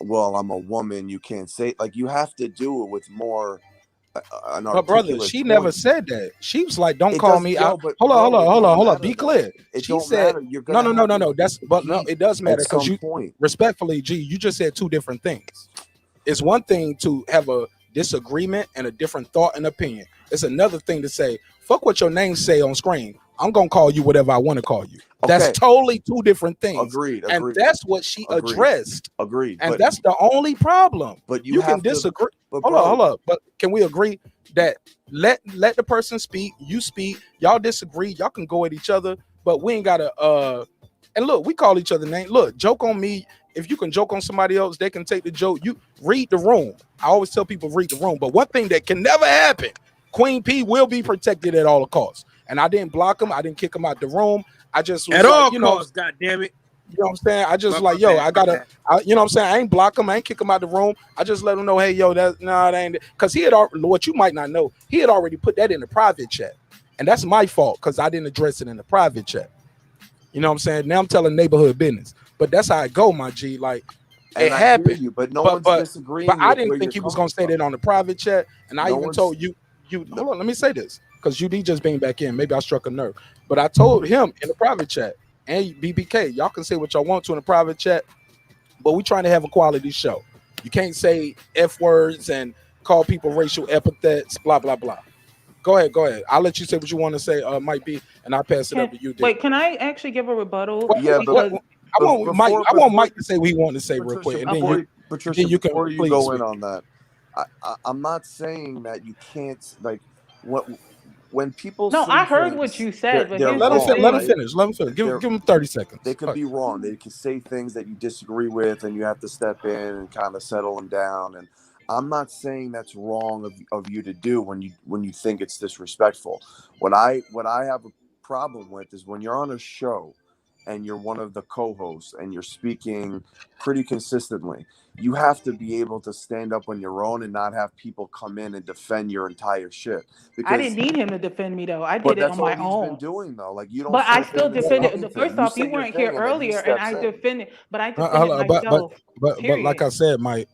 well, I'm a woman, you can't say, like, you have to do it with more But brother, she never said that. She was like, "Don't call me out." But Hold on. Be clear. She said, "No. No. It does matter because you respectfully, G. You just said two different things. It's one thing to have a disagreement and a different thought and opinion. It's another thing to say, "Fuck what your name say on screen. I'm gonna call you whatever I want to call you." Okay. That's totally two different things. Agreed. And that's what she addressed. Agreed. And that's the only problem. But you can disagree. Hold on. But can we agree that let the person speak, you speak, y'all disagree, y'all can go at each other, but we ain't gotta and look, we call each other names. Look, joke on me. If you can joke on somebody else, they can take the joke. You read the room. I always tell people read the room. But one thing that can never happen, Queen P will be protected at all costs. And I didn't block him, I didn't kick him out the room. I just was at all you costs, God damn it. You know what I'm saying? I just like, yo, I gotta, you know what I'm saying? I ain't block him, I ain't kick him out the room. I just let him know, hey, yo, that ain't, because he had already, what you might not know, he had already put that in the private chat, and that's my fault because I didn't address it in the private chat. You know what I'm saying? Now I'm telling neighborhood business, but that's how it go, my G. Like, it happened, but no one's disagreeing. But I didn't think he was gonna say that on the private chat, and I even told you. Hold on, let me say this, because UD just being back in, maybe I struck a nerve, but I told him in the private chat. And BPK, y'all can say what y'all want to in a private chat, but we trying to have a quality show. You can't say F words and call people racial epithets, blah, blah, blah. Go ahead. I'll let you say what you want to say, might be, and I'll pass it up to you. Wait, can I actually give a rebuttal? Yeah, because I want Mike to say what he wanted to say real quick. And then you can before you go in on that, I'm not saying that you can't, like, when people I heard what you said, but let him finish. Give him 30 seconds. They could be wrong. They could say things that you disagree with, and you have to step in and kind of settle them down. And I'm not saying that's wrong of you to do when you think it's disrespectful. What I have a problem with is when you're on a show and you're one of the co-hosts and you're speaking pretty consistently, you have to be able to stand up on your own and not have people come in and defend your entire shit. Because I didn't need him to defend me, though. I did it on my own. That's all he's been doing, though. Like, you don't. But I still defended. First off, you weren't here earlier, and I defended. But I defended myself. But like I said, Mike,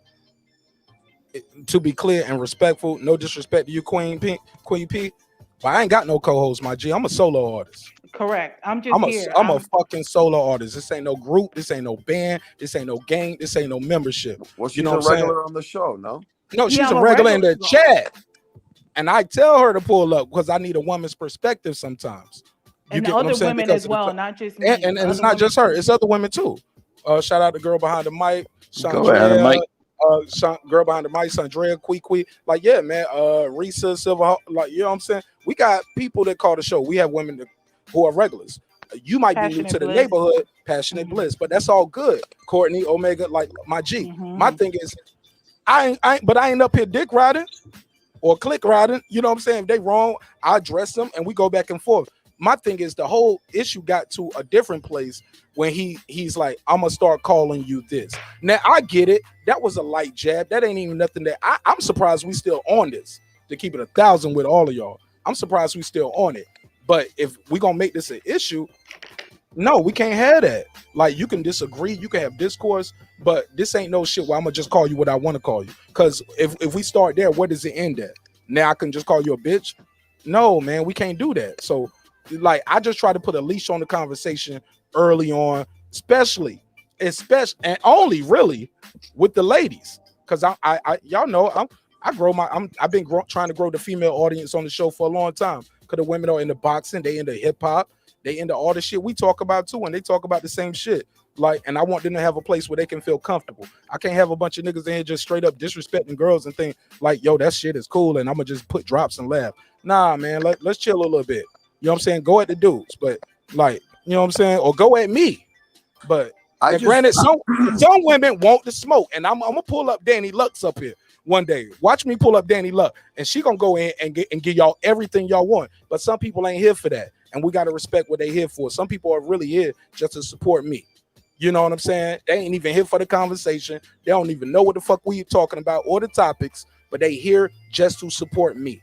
to be clear and respectful, no disrespect to you, Queen P. But I ain't got no co-host, my G. I'm a solo artist. Correct. I'm here. I'm a fucking solo artist. This ain't no group. This ain't no band. This ain't no gang. This ain't no membership. Well, she's a regular on the show, no? No, she's a regular in the chat. And I tell her to pull up because I need a woman's perspective sometimes. And the other women as well, not just me. And it's not just her. It's other women too. Shout out to girl behind the mic. Go ahead, Mike. Girl behind the mic, Sandrea, Quee. Like, yeah, man. Risa, Silver, like, you know what I'm saying? We got people that call the show. We have women who are regulars. You might be new to the neighborhood, passionate bliss, but that's all good. Courtney, Omega, like my G. My thing is, I ain't up here dick riding or click riding. You know what I'm saying? If they wrong, I address them and we go back and forth. My thing is, the whole issue got to a different place when he's like, I'm gonna start calling you this. Now I get it. That was a light jab. That ain't even nothing that I'm surprised we still on this. To keep it 1,000 with all of y'all, I'm surprised we still on it. But if we gonna make this an issue, no, we can't have that. Like, you can disagree, you can have discourse, but this ain't no shit where I'm gonna just call you what I want to call you. Because if we start there, where does it end at? Now I can just call you a bitch? No, man, we can't do that. So, like, I just try to put a leash on the conversation early on, especially and only really with the ladies, because I y'all know I've been trying to grow the female audience on the show for a long time. Because the women are into boxing, they into hip hop, they into all the shit we talk about too, and they talk about the same shit. Like, and I want them to have a place where they can feel comfortable. I can't have a bunch of niggas in here just straight up disrespecting girls and think like, yo, that shit is cool, and I'm gonna just put drops and laugh. Nah, man, let's chill a little bit. You know what I'm saying? Go at the dudes, but like, you know what I'm saying, or go at me. But granted, some women want the smoke, and I'm gonna pull up Danny Lux up here one day. Watch me pull up Danny Lux, and she gonna go in and give y'all everything y'all want. But some people ain't here for that, and we gotta respect what they here for. Some people are really here just to support me. You know what I'm saying? They ain't even here for the conversation. They don't even know what the fuck we talking about or the topics, but they here just to support me.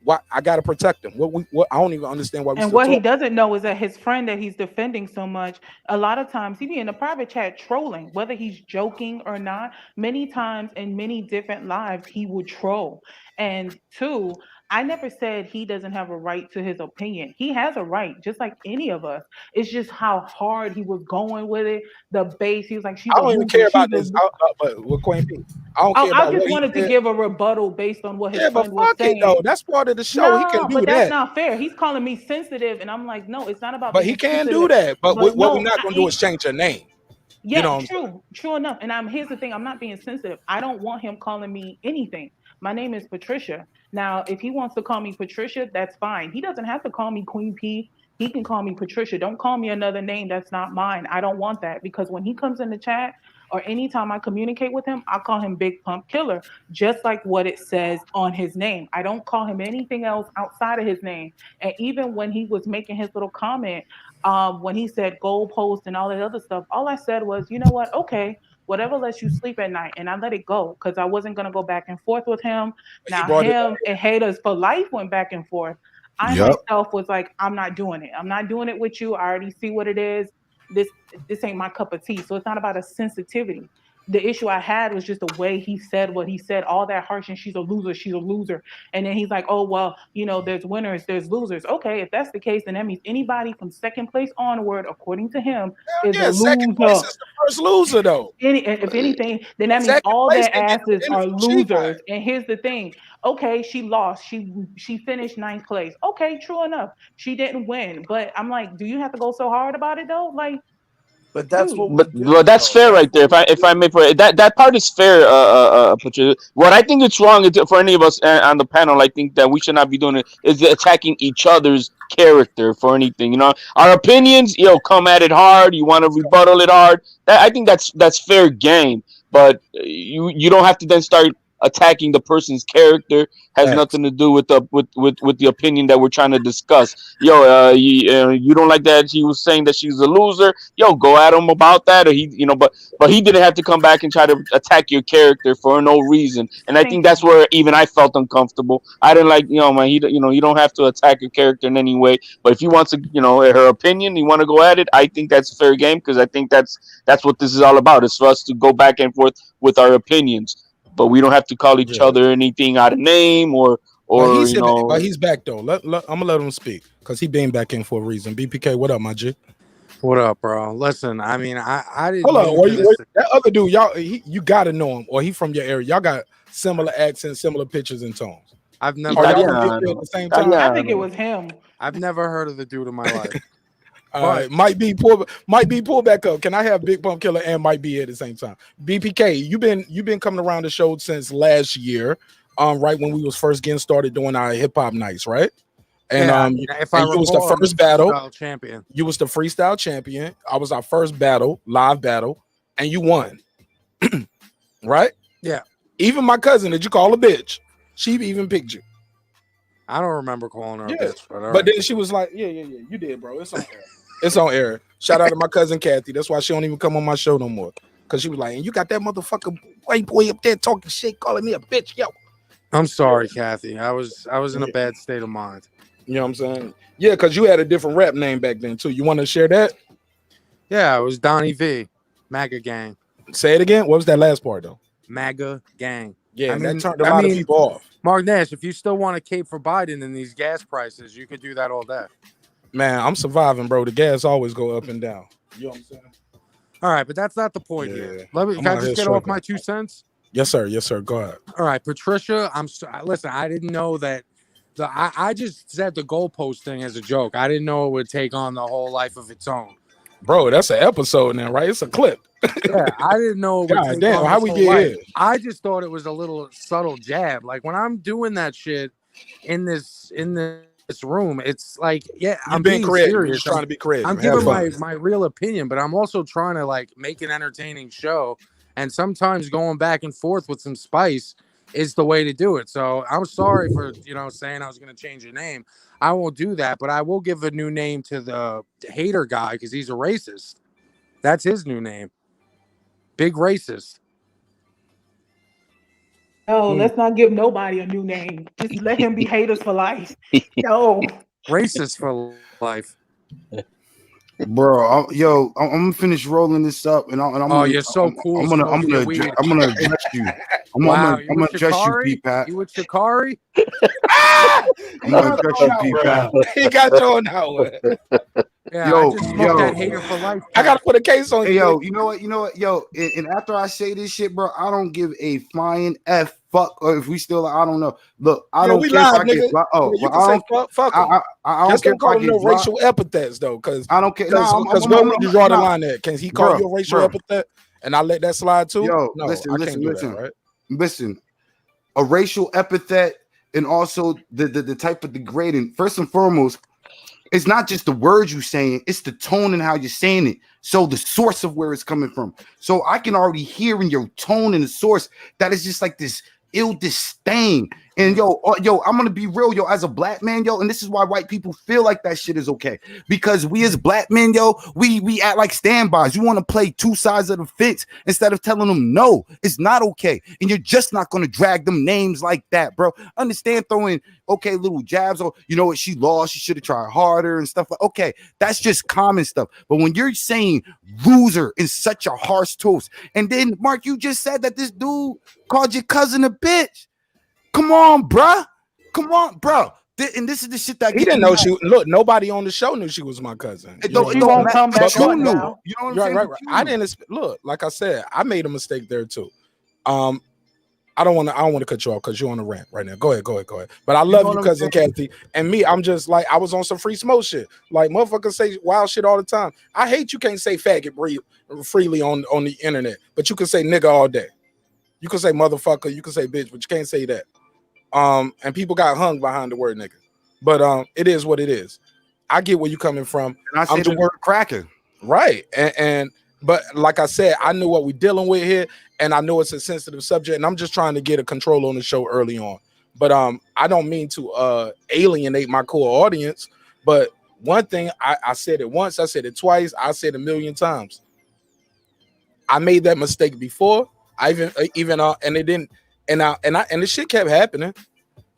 Why I gotta protect them? What I don't even understand why. And what he doesn't know is that his friend that he's defending so much, a lot of times he be in a private chat trolling, whether he's joking or not. Many times in many different lives, he would troll. And two, I never said he doesn't have a right to his opinion. He has a right, just like any of us. It's just how hard he was going with it. The base, he was like, I don't even care about this. But with Queen P, I don't care about I just wanted to give a rebuttal based on what his friend was fuck saying. It though. That's part of the show. No, He can do but that. That's not fair. He's calling me sensitive, and I'm like, no, it's not about. But he can do that. But what we're not gonna do is change your name. Yeah, you know true enough. And here's the thing: I'm not being sensitive. I don't want him calling me anything. My name is Patricia. Now, if he wants to call me Patricia, that's fine. He doesn't have to call me Queen P. He can call me Patricia. Don't call me another name that's not mine. I don't want that, because when he comes in the chat or anytime I communicate with him, I call him Big Pump Killer, just like what it says on his name. I don't call him anything else outside of his name. And even when he was making his little comment, when he said goalpost and all that other stuff, all I said was, you know what? Okay, whatever lets you sleep at night. And I let it go because I wasn't going to go back and forth with him. Now, him and Haterz for Life went back and forth. I myself was like, I'm not doing it. I'm not doing it with you. I already see what it is. This ain't my cup of tea. So it's not about a sensitivity. The issue I had was just the way he said what he said, all that harsh, and she's a loser. And then he's like, oh, well, there's winners, there's losers. Okay, if that's the case, then that means anybody from second place onward, according to him, is a loser. Second place is the first loser, though. If anything, then that means all their asses are losers. And here's the thing. Okay, she lost. She finished 9th place. Okay, true enough. She didn't win. But I'm like, do you have to go so hard about it, though? Like, but that's what. Well, that's fair right there. If I may, that part is fair. Patricia. What I think it's wrong is for any of us on the panel. I think that we should not be doing it is attacking each other's character for anything. Our opinions. Come at it hard. You want to rebuttal it hard. I think that's fair game. But you don't have to then start attacking the person's character. Has nothing to do with the opinion that we're trying to discuss. You don't like that he was saying that she's a loser. Go at him about that, or but he didn't have to come back and try to attack your character for no reason. And I think that's where even I felt uncomfortable. I didn't like, man, you don't have to attack your character in any way. But if he wants to, her opinion, you want to go at it, I think that's fair game, because I think that's what this is all about. It's for us to go back and forth with our opinions. But we don't have to call each other anything out of name or But he's back though. I'm gonna let him speak because he been back in for a reason. BPK, what up, my G? What up, bro? Listen, I mean, I didn't. Hold on, that other dude, you gotta know him, or he from your area. Y'all got similar accents, similar pitches and tones. I've never. At the same time? I think it was him. I've never heard of the dude in my life. All right, might be pull back up. Can I have Big Pump Killer and might be at the same time? BPK, you've been coming around the show since last year, right when we was first getting started doing our hip hop nights, right? And if I you was the first battle champion. You was the freestyle champion. I was our first battle, live battle, and you won. Right? Yeah. Even my cousin that you call a bitch, she even picked you. I don't remember calling her a bitch, but then she was like, yeah, you did, bro. It's on air. It's on air. Shout out to my cousin Kathy. That's why she don't even come on my show no more. Because she was like, and you got that motherfucker white boy up there talking shit, calling me a bitch, yo. I'm sorry, Kathy. I was in a bad state of mind. You know what I'm saying? Yeah, because you had a different rap name back then, too. You want to share that? Yeah, it was Donnie V. MAGA Gang. Say it again. What was that last part, though? MAGA Gang. Yeah, that turned a lot of people off. Marq Nash, if you still want to cape for Biden in these gas prices, you could do that all day. Man, I'm surviving, bro. The gas always go up and down. You know what I'm saying? All right, but that's not the point here. Can I just get off my 2 cents? Yes, sir. Yes, sir. Go ahead. All right, Patricia. Listen. I didn't know that. I just said the goalpost thing as a joke. I didn't know it would take on the whole life of its own. Bro, that's an episode now, right? It's a clip. Yeah, I didn't know it would God take damn, on how this we whole get life. here? I just thought it was a little subtle jab. Like when I'm doing that shit in this room, it's like, yeah, I'm being being creative. serious. You're just trying to be creative. I'm Have giving fun. my real opinion, but I'm also trying to like make an entertaining show. And sometimes going back and forth with some spice is the way to do it. So I'm sorry for saying I was going to change your name. I won't do that, but I will give a new name to the hater guy because he's a racist. That's his new name. Big racist. No, let's not give nobody a new name. Just let him be haters for life. No. Racist for life. Bro, I'm gonna finish rolling this up, and I'm gonna, you're so cool. I'm gonna address you. I'm gonna address you, P-Pat. You with Sha'Carrie? I'm gonna address you, P-Pat. He got thrown out. Yeah, I just smoked that hater for life. I gotta put a case on you. you. You know what, and after I say this shit, bro, I don't give a flying F fuck, or if we still, I don't know. Look, I don't care if I get blocked. Oh, you can say fuck. I don't care if I get no racial epithets though, because I don't care. Because where would you draw the line at? Can he call you a racial epithet, and I let that slide too? Yo, no, listen, I can't do that, right? Listen, a racial epithet, and also the type of degrading. First and foremost, it's not just the words you're saying, it's the tone and how you're saying it. So the source of where it's coming from. So I can already hear in your tone and the source that it's just like this ill disdain. And yo, I'm gonna be real, as a black man, and this is why white people feel like that shit is okay. Because we as black men, we act like standbys. You want to play two sides of the fence instead of telling them no, it's not okay. And you're just not gonna drag them names like that, bro. Understand throwing little jabs, or you know what, she lost, she should have tried harder and stuff like okay, that's just common stuff. But when you're saying loser in such a harsh toast, and then Mark, you just said that this dude called your cousin a bitch. Come on, bruh. And this is the shit that he didn't know she. Look, nobody on the show knew she was my cousin. It don't come back. But you knew. Now. You know what I'm saying? Right. I didn't look. Like I said, I made a mistake there too. I don't want to cut you off because you're on a rant right now. Go ahead. But I love you, cousin Kathy, and me. I'm just like I was on some free smoke shit. Like motherfuckers say wild shit all the time. I hate you can't say faggot freely on the internet, but you can say nigga all day. You can say motherfucker. You can say bitch, but you can't say that. And people got hung behind the word nigga, but it is what it is. I get where you coming from. And I say the word cracking, right? And but like I said, I knew what we dealing with here, and I know it's a sensitive subject, and I'm just trying to get a control on the show early on. But I don't mean to alienate my core audience. But one thing I said it once, I said it twice, I said it 1,000,000 times. I made that mistake before. I even and it didn't. And the shit kept happening.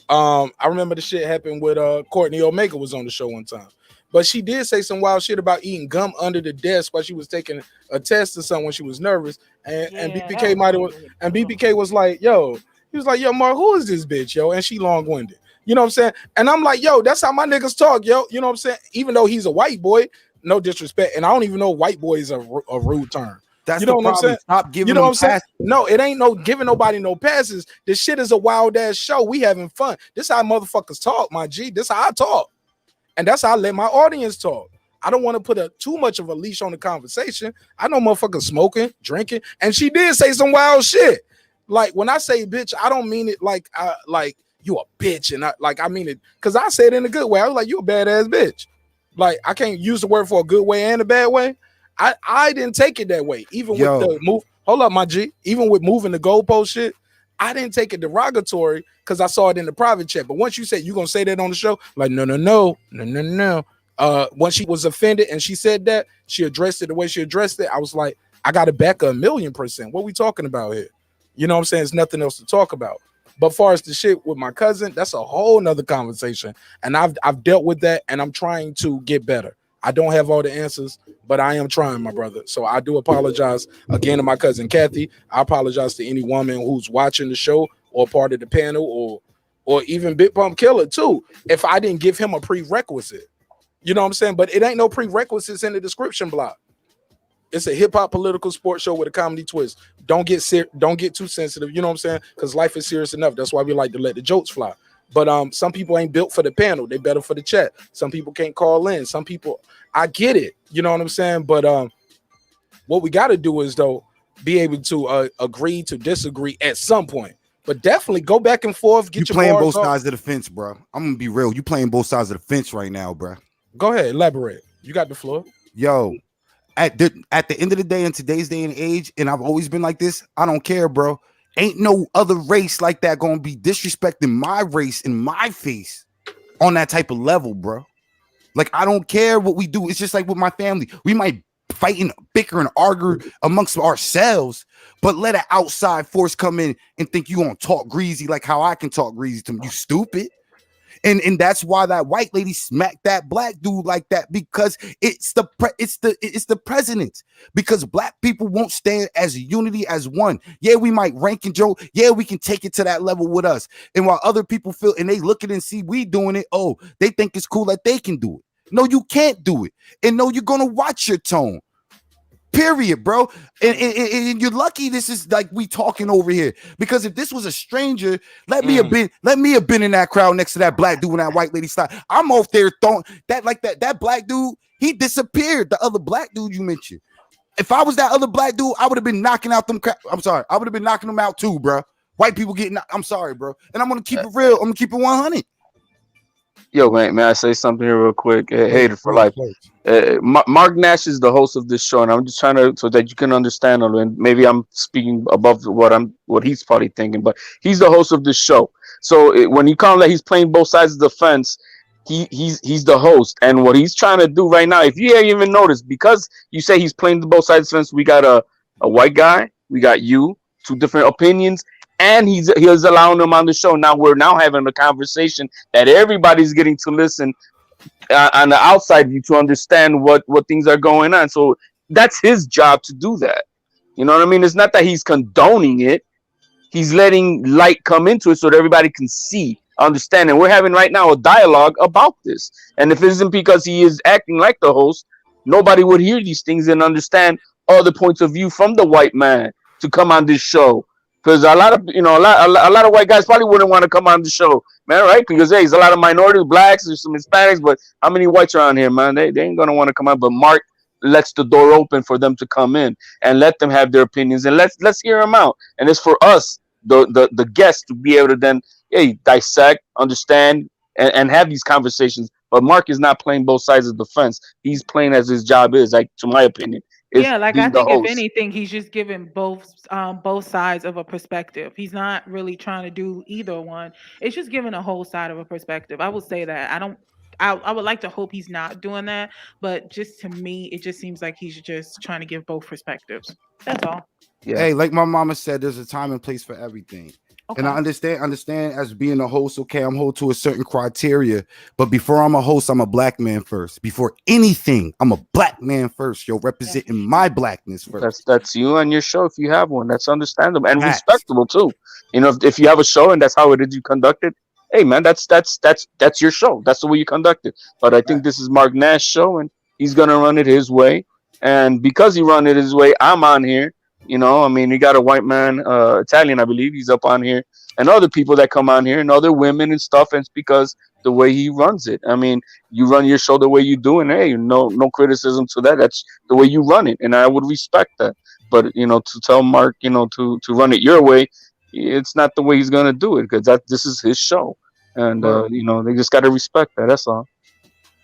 I remember the shit happened with Courtney Omega was on the show one time, but she did say some wild shit about eating gum under the desk while she was taking a test or something when she was nervous. And BPK was like, yo, he was like, yo, Mark, who is this bitch, yo? And she long-winded. You know what I'm saying? And I'm like, yo, that's how my niggas talk, yo. You know what I'm saying? Even though he's a white boy, no disrespect, and I don't even know white boy is a rude term. That's you know the what I'm problem. saying? Stop giving you know them what I'm saying? passes. No, it ain't no giving nobody no passes. This shit is a wild ass show. We having fun. This how motherfuckers talk, my G. This how I talk. And that's how I let my audience talk. I don't want to put too much of a leash on the conversation. I know motherfuckers smoking, drinking, and she did say some wild shit. Like when I say bitch, I don't mean it like you a bitch, and I mean it because I said it in a good way. I was like, you a badass bitch. Like I can't use the word for a good way and a bad way. I didn't take it that way. Even with the move, hold up, my G. Even with moving the goalpost shit, I didn't take it derogatory because I saw it in the private chat. But once you said you gonna say that on the show, like no. Once she was offended and she said that, she addressed it the way she addressed it. I was like, I got to back 1,000,000%. What we talking about here? You know what I'm saying? There's nothing else to talk about. But far as the shit with my cousin, that's a whole nother conversation. And I've dealt with that, and I'm trying to get better. I don't have all the answers, but I am trying, my brother. So I do apologize again to my cousin Kathy. I apologize to any woman who's watching the show or part of the panel or even Big Pump Killer too, if I didn't give him a prerequisite. You know what I'm saying? But it ain't no prerequisites in the description block. It's a hip hop political sports show with a comedy twist. Don't get too sensitive. You know what I'm saying? Because life is serious enough. That's why we like to let the jokes fly. But some people ain't built for the panel. They better for the chat. Some people can't call in. Some people, I get it. You know what I'm saying? But what we got to do is though be able to agree to disagree at some point. But definitely go back and forth. You playing both sides of the fence, bro. I'm gonna be real. You playing both sides of the fence right now, bro. Go ahead, elaborate. You got the floor. Yo, at the end of the day, in today's day and age, and I've always been like this. I don't care, bro. Ain't no other race like that gonna be disrespecting my race in my face on that type of level, bro. Like I don't care what we do. It's just like with my family. We might fight and bicker and argue amongst ourselves, but let an outside force come in and think you gonna talk greasy like how I can talk greasy to me. You stupid. And that's why that white lady smacked that black dude like that, because it's the president. Because black people won't stand as a unity as one. Yeah, we might rank and joke. Yeah, we can take it to that level with us. And while other people feel and they look at it and see we doing it, oh, they think it's cool that they can do it. No, you can't do it. And no, you're gonna watch your tone. Period, bro. And you're lucky this is like we talking over here, because if this was a stranger, let me have been in that crowd next to that black dude and that white lady style. I'm off there throwing that black dude, he disappeared. The other black dude you mentioned. If I was that other black dude, I would have been knocking out them. I'm sorry, I would have been knocking them out too, bro. White people getting. I'm sorry, bro. And I'm gonna keep it real. I'm gonna keep it 100. Yo, man, may I say something here real quick? Hater for life. Marq Nash is the host of this show, and I'm just trying to so that you can understand, and maybe I'm speaking above what he's probably thinking, but he's the host of this show. So when he comes that he's playing both sides of the fence, he's the host, and what he's trying to do right now, if you haven't even noticed, because you say he's playing both sides of the fence, we got a white guy, we got you, two different opinions. And he's allowing them on the show. Now we're having a conversation that everybody's getting to listen on the outside view to understand what things are going on. So that's his job to do that. You know what I mean? It's not that he's condoning it. He's letting light come into it so that everybody can see, understand. And we're having right now a dialogue about this. And if it isn't because he is acting like the host, nobody would hear these things and understand other points of view from the white man to come on this show. Because a lot of white guys probably wouldn't want to come on the show, man, right? Because there's a lot of minorities, blacks, there's some Hispanics, but how many whites are on here, man? They ain't gonna want to come on. But Marq lets the door open for them to come in and let them have their opinions, and let's hear them out. And it's for us, the guests, to be able to then dissect, understand, and have these conversations. But Marq is not playing both sides of the fence. He's playing as his job is, like, to my opinion. Yeah, like I think if anything, he's just giving both sides of a perspective. He's not really trying to do either one. It's just giving a whole side of a perspective. I would say that. I would like to hope he's not doing that, but just to me, it just seems like he's just trying to give both perspectives. That's all. Yeah. Hey, like my mama said, there's a time and place for everything. Okay. And I understand as being a host, okay, I'm hold to a certain criteria, but before I'm a host, I'm a black man first. Before anything, I'm a black man first. Yo, representing my blackness first. That's you on your show if you have one. That's understandable and respectable too. You know, if you have a show and that's how it is you conduct it, hey man, that's your show. That's the way you conduct it. But I think this is Marq Nash's show and he's gonna run it his way. And because he run it his way, I'm on here. You know, I mean, you got a white man, Italian, I believe, he's up on here, and other people that come on here, and other women and stuff, and it's because the way he runs it. I mean, you run your show the way you do, and hey, no criticism to that. That's the way you run it, and I would respect that. But you know, to tell Marq, you know, to run it your way, it's not the way he's gonna do it, because this is his show, and you know, they just got to respect that. That's all.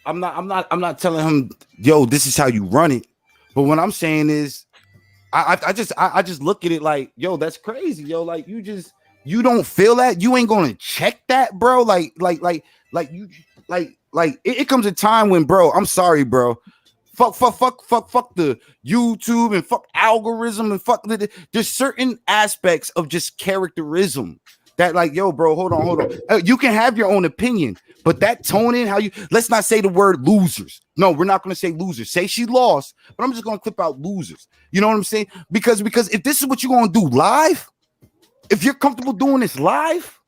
I'm not telling him, yo, this is how you run it. But what I'm saying is, I just look at it like, yo, that's crazy, yo. Like you don't feel that, you ain't gonna check that, bro. Like it comes a time when, bro, I'm sorry, bro. Fuck the YouTube and fuck algorithm and fuck there's certain aspects of just characterism that, like, yo, bro, hold on. You can have your own opinion, but that tone in how you, let's not say the word losers. No, we're not going to say losers. Say she lost, but I'm just going to clip out losers. You know what I'm saying? Because if this is what you're going to do live, if you're comfortable doing this live,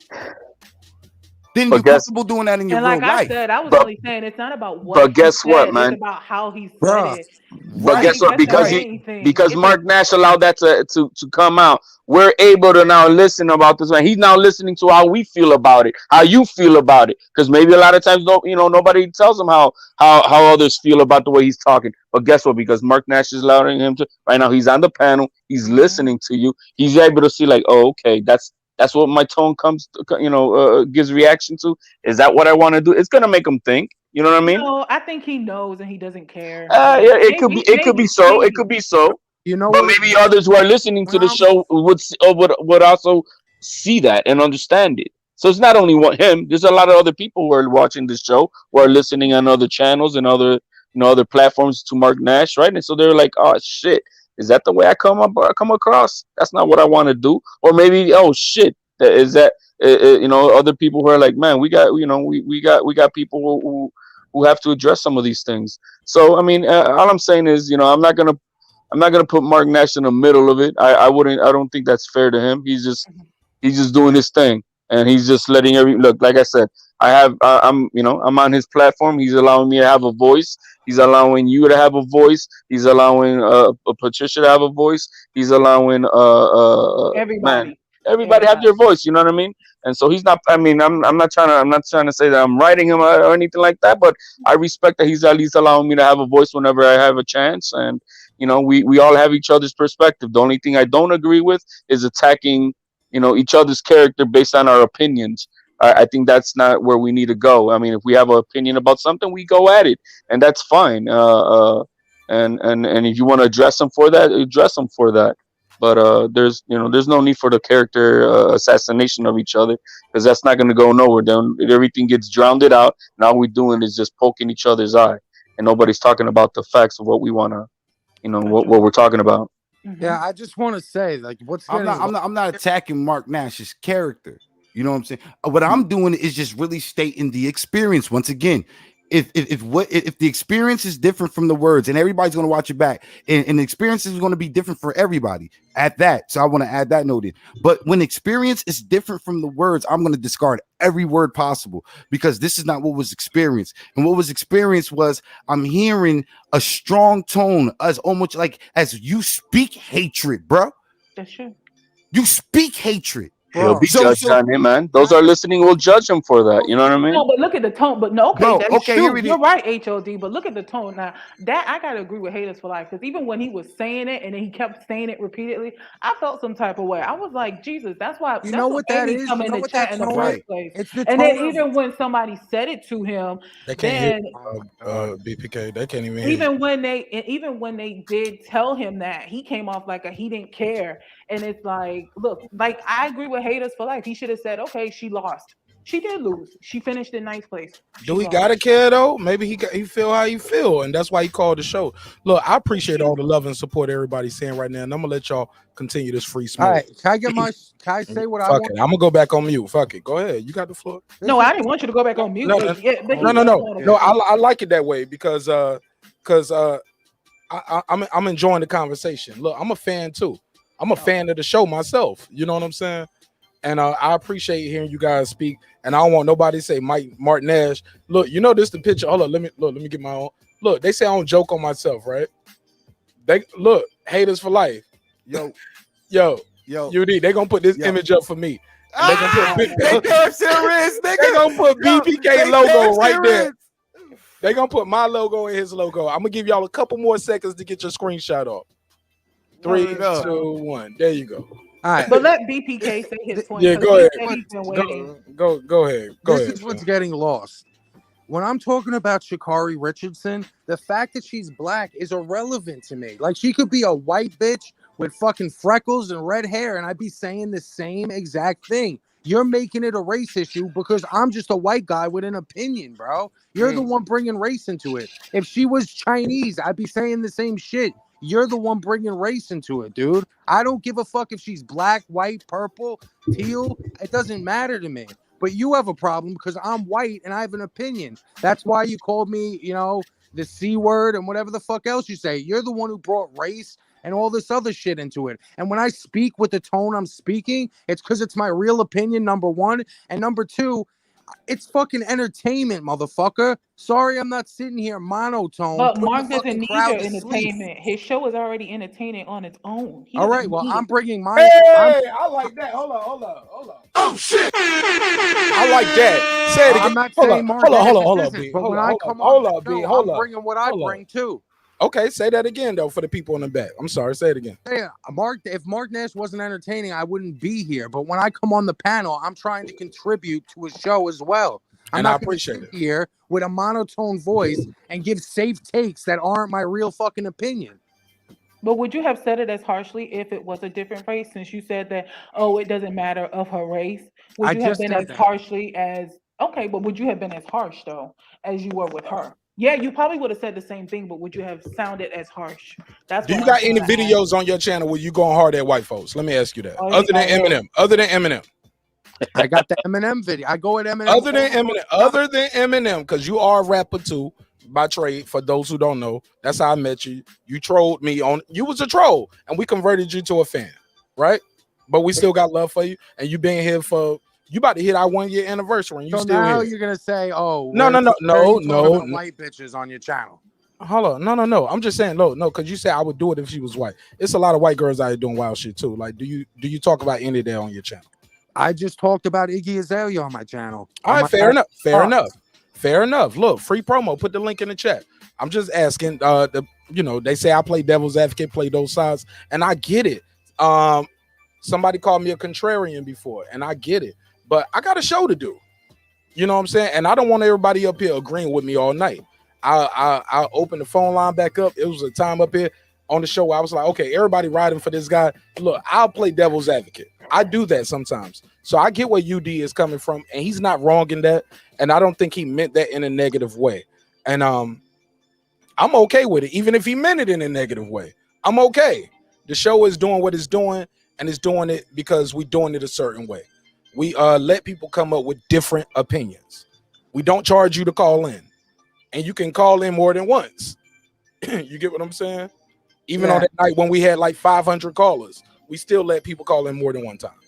then But you're guess, comfortable doing that in your And real like I life. said, I was but only saying it's not about what but he guess what, said, it's man? about how he said Bruh. it. But I guess think what? that's the Because main thing. because It's Marq Nash allowed that to come out, we're able to now listen about this. Man, he's now listening to how we feel about it, how you feel about it. Because maybe a lot of times, no, nobody tells him how others feel about the way he's talking. But guess what? Because Marq Nash is allowing him to right now, he's on the panel, he's listening to you, he's able to see like, oh, okay, that's what my tone comes, gives reaction to. Is that what I want to do? It's gonna make him think. You know what I mean? No, I think he knows and he doesn't care. Yeah, it could be. It could be so. It maybe. could be so. You know But what? maybe others who are listening to the show would also see that and understand it. So it's not only him. There's a lot of other people who are watching this show, who are listening on other channels and other platforms to Marq Nash, right? And so they're like, oh shit, is that the way I come across? That's not what I want to do. Or maybe, oh shit, is that other people who are like, man, we got we got people who have to address some of these things. So I mean, all I'm saying is, I'm not gonna put Marq Nash in the middle of it. I wouldn't. I don't think that's fair to him. He's just doing his thing, and he's just letting look. Like I said, I'm on his platform. He's allowing me to have a voice. He's allowing you to have a voice. He's allowing Patricia to have a voice. He's allowing man, everybody have their voice. You know what I mean? And so he's not. I mean, I'm not trying to say that I'm writing him or anything like that. But I respect that he's at least allowing me to have a voice whenever I have a chance. And we all have each other's perspective. The only thing I don't agree with is attacking each other's character based on our opinions. I think that's not where we need to go. I mean, if we have an opinion about something, we go at it, and that's fine. And if you want to address them for that, address them for that. But there's no need for the character assassination of each other, because that's not going to go nowhere. Then everything gets drowned out, and all we're doing is just poking each other's eye, and nobody's talking about the facts of what we want to, what we're talking about. Yeah, I just want to say, like, I'm not attacking Marq Nash's character. You know what I'm saying? What I'm doing is just really stating the experience. Once again, if the experience is different from the words, and everybody's going to watch it back, and the experience is going to be different for everybody at that. So I want to add that note in. But when experience is different from the words, I'm going to discard every word possible, because this is not what was experienced. And what was experienced was, I'm hearing a strong tone, as almost like as you speak hatred, bro. That's true. You speak hatred. He'll be judged on it, man. Those are listening will judge him for that. You know what I mean? No, but look at the tone. But no, okay, Bro, that's okay, true. You're right, HOD. But look at the tone. Now, that I gotta agree with Haters for Life, because even when he was saying it and then he kept saying it repeatedly, I felt some type of way. I was like, Jesus, that's why. You know what that is? Come You in know the what chat that in the tone first is? place. It's the And then tone even when somebody said it to him, They can't then hear BPK. They can't even hear. even when they did tell him that, he came off like he didn't care. And it's like, look, like, I agree with Haters for Life. He should have said, okay, she lost. She did lose. She finished in ninth place. Do he gotta care though? Maybe he feel how he feel, and that's why he called the show. Look, I appreciate all the love and support everybody's saying right now, and I'm gonna let y'all continue this free smoke. All right, can I say what I Fuck want? it. I'm gonna go back on mute. Fuck it. Go ahead. You got the floor. No, I didn't want you to go back on mute. No, No. I like it that way because I'm enjoying the conversation. Look, I'm a fan too. I'm a fan of the show myself. You know what I'm saying? And I appreciate hearing you guys speak. And I don't want nobody to say Marq Nash. Look, this the picture. Hold on, let me get my own. Look, they say I don't joke on myself, right? They look, Haters for Life. Yo, UD, they gonna put this image up for me. And they gonna put BPK logo right there. They gonna put my logo and his logo. I'm gonna give y'all a couple more seconds to get your screenshot off. 3, 2, 1. There you go. All right. But let BPK say his point. Yeah, go ahead. Go ahead. This is what's getting lost. When I'm talking about Sha'Carrie Richardson, the fact that she's black is irrelevant to me. Like, she could be a white bitch with fucking freckles and red hair, and I'd be saying the same exact thing. You're making it a race issue because I'm just a white guy with an opinion, bro. You're the one bringing race into it. If she was Chinese, I'd be saying the same shit. You're the one bringing race into it, dude. I don't give a fuck if she's black, white, purple, teal. It doesn't matter to me. But you have a problem because I'm white and I have an opinion. That's why you called me, the C word and whatever the fuck else you say. You're the one who brought race and all this other shit into it. And when I speak with the tone I'm speaking, it's because it's my real opinion, number one. And number two, It's fucking entertainment, motherfucker. Sorry, I'm not sitting here monotone. But Putting Mark the doesn't fucking need crowd your to sleep. entertainment. His show is already entertaining on its own. He All doesn't right, well, need I'm it. bringing my. Hey, I like that. Hold on. Oh shit! I like that. Say it again. I'm not Hold saying up, Mark hold up, isn't, B. but Hold when up, I hold up, come on the B. show, Hold I'm up, bringing what I bring too. Okay, say that again though for the people in the back. I'm sorry, say it again. Yeah, if Marq Nash wasn't entertaining, I wouldn't be here. But when I come on the panel, I'm trying to contribute to a show as well. I'm And I not going to appreciate sit it. here with a monotone voice and give safe takes that aren't my real fucking opinion. But would you have said it as harshly if it was a different race? Since you said that, oh, it doesn't matter of her race. Would I you have just been said as that. harshly as okay? But would you have been as harsh though as you were with her? Yeah, you probably would have said the same thing, but would you have sounded as harsh? That's Do what you I'm got any trying to ask. videos on your channel where you going hard at white folks? Let me ask you that. Oh, Other than I know. Eminem. Other than Eminem. I got the Eminem video. I go at Eminem. Other than Eminem. Other than Eminem, because you are a rapper too by trade. For those who don't know, that's how I met you. You trolled me on. You was a troll, and we converted you to a fan, right? But we still got love for you, and you been here for. You about to hit our 1 year anniversary, and you So still now here. you're gonna say, "Oh, No, where are you talking about no. white bitches on your channel." Hold on, no. I'm just saying, no, because you said I would do it if she was white. It's a lot of white girls out here doing wild shit too. Like, do you talk about any of that on your channel? I just talked about Iggy Azalea on my channel. All right, fair enough. Look, free promo. Put the link in the chat. I'm just asking. They say I play devil's advocate, play those sides, and I get it. Somebody called me a contrarian before, and I get it. But I got a show to do. You know what I'm saying? And I don't want everybody up here agreeing with me all night. I opened the phone line back up. It was a time up here on the show where I was like, okay, everybody riding for this guy. Look, I'll play devil's advocate. I do that sometimes. So I get where UD is coming from, and he's not wrong in that. And I don't think he meant that in a negative way. And I'm okay with it, even if he meant it in a negative way. I'm okay. The show is doing what it's doing, and it's doing it because we're doing it a certain way. We let people come up with different opinions. We don't charge you to call in, and you can call in more than once. You get what I'm saying? Even on that night when we had like 500 callers, we still let people call in more than one time.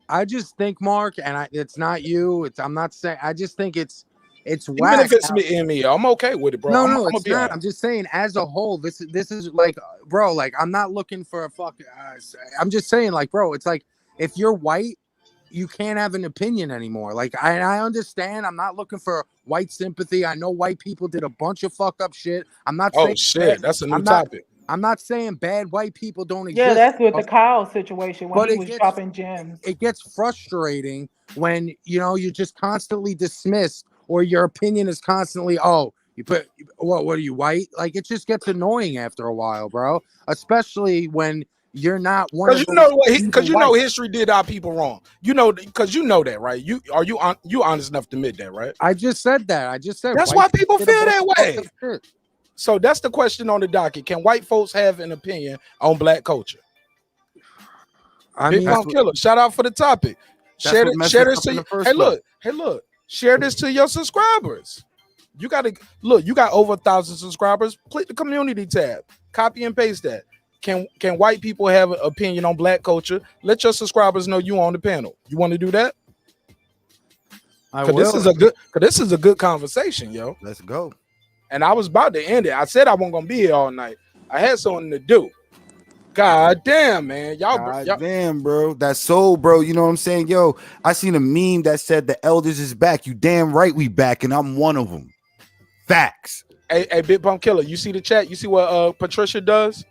I just think, Mark, and it's not you. I'm not saying. I just think it's Even whack. if it's me and me, I'm okay with it, bro. No, I'm it's not. I'm just saying, as a whole, this is like, bro. Like, I'm not looking for a fucking. I'm just saying, like, bro. It's like if you're white, you can't have an opinion anymore. Like, I understand. I'm not looking for white sympathy. I know white people did a bunch of fucked up shit. I'm not saying. Oh shit, that's a new topic. I'm not saying bad white people don't exist. Yeah, that's with the Kyle situation when he was dropping gems. It gets frustrating when you're just constantly dismissed, or your opinion is constantly, what are you, white? Like, it just gets annoying after a while, bro. Especially when you're not one of those. Because history did our people wrong. Because you know that, right? You honest enough to admit that, right? I just said that. That's why people feel that way. So that's the question on the docket. Can white folks have an opinion on black culture? Big Pump Killer, shout out for the topic. Share this to look. Share this to your subscribers. You got over 1,000 subscribers. Click the community tab. Copy and paste that. Can white people have an opinion on black culture? Let your subscribers know you on the panel. You want to do that? This is a good conversation, yo. Let's go. And I was about to end it. I said I wasn't gonna be here all night. I had something to do. God damn, man. Damn, bro. That's so, bro. You know what I'm saying? Yo, I seen a meme that said the elders is back. You damn right we back, and I'm one of them. Facts. Hey, Big Pump Killer, you see the chat? You see what Patricia does?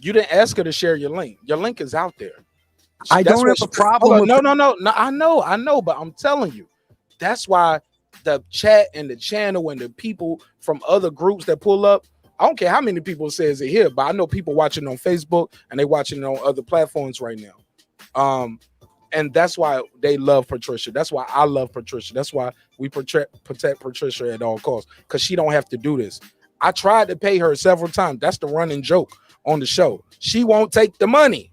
You didn't ask her to share your link. Your link is out there. I don't have a problem. No. I know, but I'm telling you, that's why the chat and the channel and the people from other groups that pull up, I don't care how many people says it here, but I know people watching on Facebook and they watching it on other platforms right now. And that's why they love Patricia. That's why I love Patricia. That's why we protect Patricia at all costs, because she don't have to do this. I tried to pay her several times. That's the running joke on the show. She won't take the money.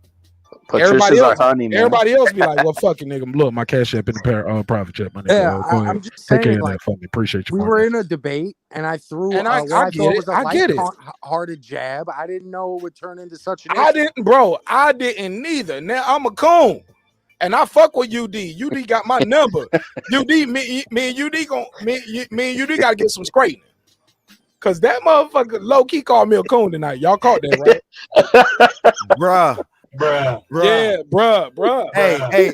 Everybody else be like, well, fuck it, nigga. Look, my cash app in the private chat, my nigga. Yeah, I'm just saying, take care of like, that for me. Appreciate you. We were in a debate, and I threw and I get it. I get it. Hearted jab. I didn't know it would turn into such an. I didn't, bro. I didn't neither. Now I'm a coon. And I fuck with UD. UD got my number. UD, me and UD gotta get some straightening. Cause that motherfucker low key called me a coon tonight. Y'all caught that, right? Bruh. Yeah, bruh. Hey,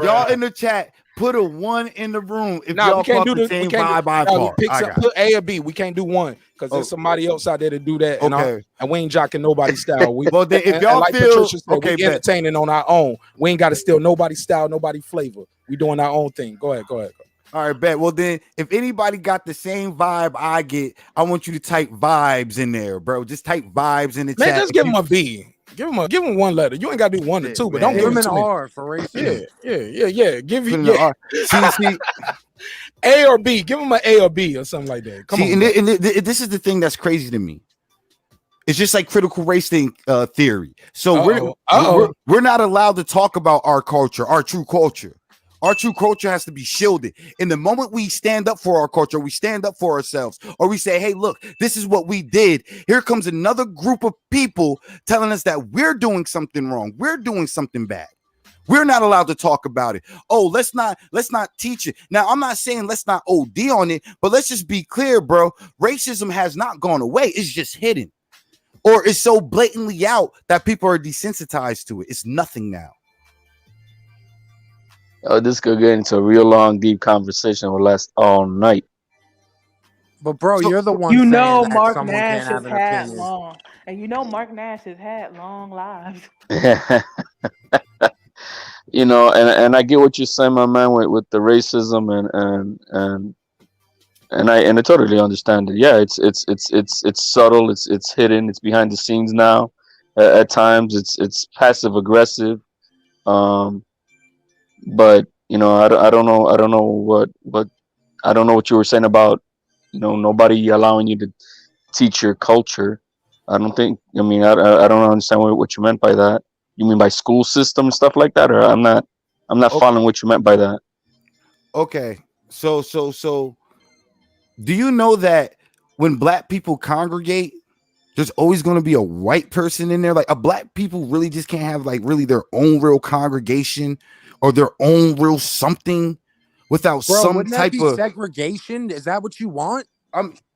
y'all in the chat, put a 1 in the room if y'all caught the same vibe I caught. Put A or B. We can't do one because there's somebody else out there to do that. And we ain't jocking nobody's style. Well, then if y'all like feel Patricia said, we entertaining on our own. We ain't got to steal nobody's style, nobody's flavor. We doing our own thing. Go ahead. All right, bet. Well, then, if anybody got the same vibe I get, I want you to type vibes in there, bro. Just type vibes in the chat. Man, just give him a B. Give him one letter. You ain't got to do 1 or 2, but don't give him an R for racism. Yeah. Give you R. See, A or B. Give him an A or B or something like that. Come on. And this is the thing that's crazy to me. It's just like critical race theory. So we're not allowed to talk about our culture, our true culture. Our true culture has to be shielded. And the moment we stand up for our culture, we stand up for ourselves, or we say, hey, look, this is what we did. Here comes another group of people telling us that we're doing something wrong. We're doing something bad. We're not allowed to talk about it. Oh, let's not teach it. Now, I'm not saying let's not OD on it, but let's just be clear, bro. Racism has not gone away. It's just hidden. Or it's so blatantly out that people are desensitized to it. It's nothing now. Oh, this could get into a real long, deep conversation. Will last all night. But bro, you're the one. You saying know, that Marq someone Nash can't have has an had opinion. long, and you know, Marq Nash has had long lives. You know, and I get what you're saying, my man, with the racism and I totally understand it. Yeah, it's subtle, it's hidden, it's behind the scenes now. At times, it's passive aggressive. But you know, I don't know what I don't know what you were saying about, you know, nobody allowing you to teach your culture. I don't think. I mean, I don't understand what you meant by that. You mean by school system and stuff like that, or I'm not following what you meant by that. Okay, so do you know that when black people congregate, there's always going to be a white person in there? Like, a black people really just can't have like really their own real congregation or their own real something without some type of segregation. Is that what you want?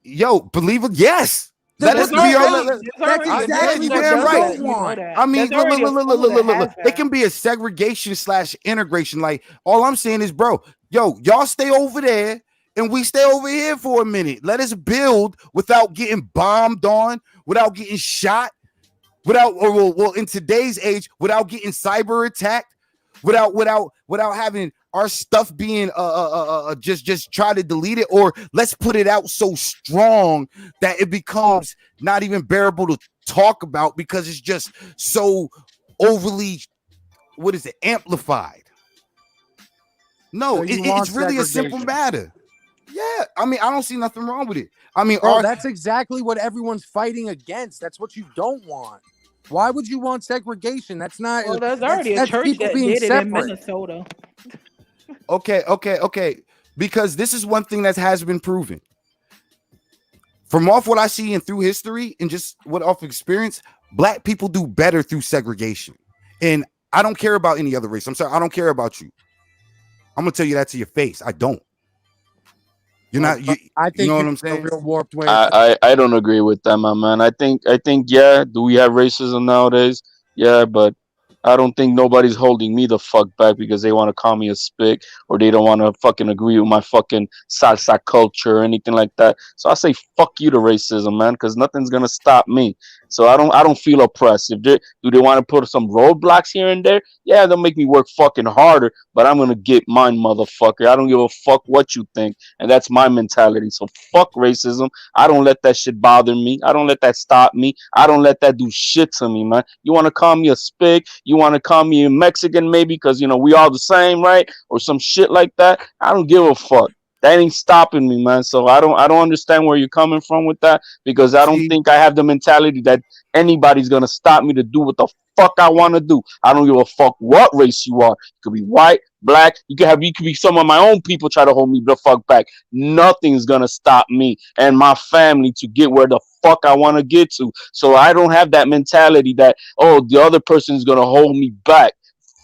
Yo, believe it. Yes. Let us be That's exactly what damn you right. don't want. I mean, look. They can be a segregation / integration. Like, all I'm saying is, bro, y'all stay over there and we stay over here for a minute. Let us build without getting bombed on, without getting shot, well, in today's age, without getting cyber attacked, without having our stuff being just try to delete it, or let's put it out so strong that it becomes not even bearable to talk about because it's just so overly amplified. No, So it's really a simple matter. Yeah, I mean, I don't see nothing wrong with it. I mean, bro, that's exactly what everyone's fighting against. That's what you don't want. Why would you want segregation? That's not. Well, there's already a church that did it in Minnesota. Okay. Because this is one thing that has been proven. From off what I see and through history and just what off experience, black people do better through segregation. And I don't care about any other race. I'm sorry, I don't care about you. I'm gonna tell you that to your face. I don't. You're not. I think you know what I'm saying. A real warped way. I don't agree with that, my man. I think yeah. Do we have racism nowadays? Yeah, but I don't think nobody's holding me the fuck back because they want to call me a spick or they don't want to fucking agree with my fucking salsa culture or anything like that. So I say fuck you to racism, man, because nothing's gonna stop me. So I don't feel oppressed. Do they want to put some roadblocks here and there? Yeah, they'll make me work fucking harder, but I'm gonna get mine, motherfucker. I don't give a fuck what you think, and that's my mentality. So fuck racism. I don't let that shit bother me. I don't let that stop me. I don't let that do shit to me, man. You want to call me a spick? You want to call me a Mexican maybe because, you know, we all the same, right? Or some shit like that. I don't give a fuck. That ain't stopping me, man. So I don't understand where you're coming from with that, because I don't think I have the mentality that anybody's gonna stop me to do what the fuck I want to do. I don't give a fuck what race you are. You could be white, black. You could be some of my own people try to hold me the fuck back. Nothing's gonna stop me and my family to get where the fuck I want to get to. So I don't have that mentality that, oh, the other person's gonna hold me back.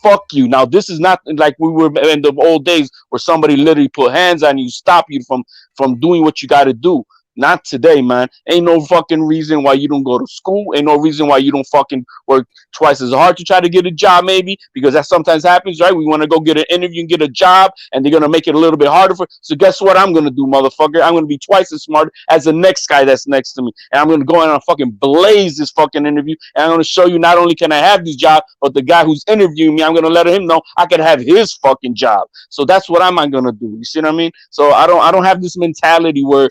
Fuck you. Now this is not like we were in the old days where somebody literally put hands on you, stop you from doing what you got to do. Not today, man. Ain't no fucking reason why you don't go to school. Ain't no reason why you don't fucking work twice as hard to try to get a job, maybe, because that sometimes happens, right? We want to go get an interview and get a job, and they're gonna make it a little bit harder for. So guess what I'm gonna do, motherfucker? I'm gonna be twice as smart as the next guy that's next to me, and I'm gonna go in and fucking blaze this fucking interview, and I'm gonna show you not only can I have this job, but the guy who's interviewing me, I'm gonna let him know I can have his fucking job. So that's what I'm gonna do. You see what I mean? So I don't have this mentality where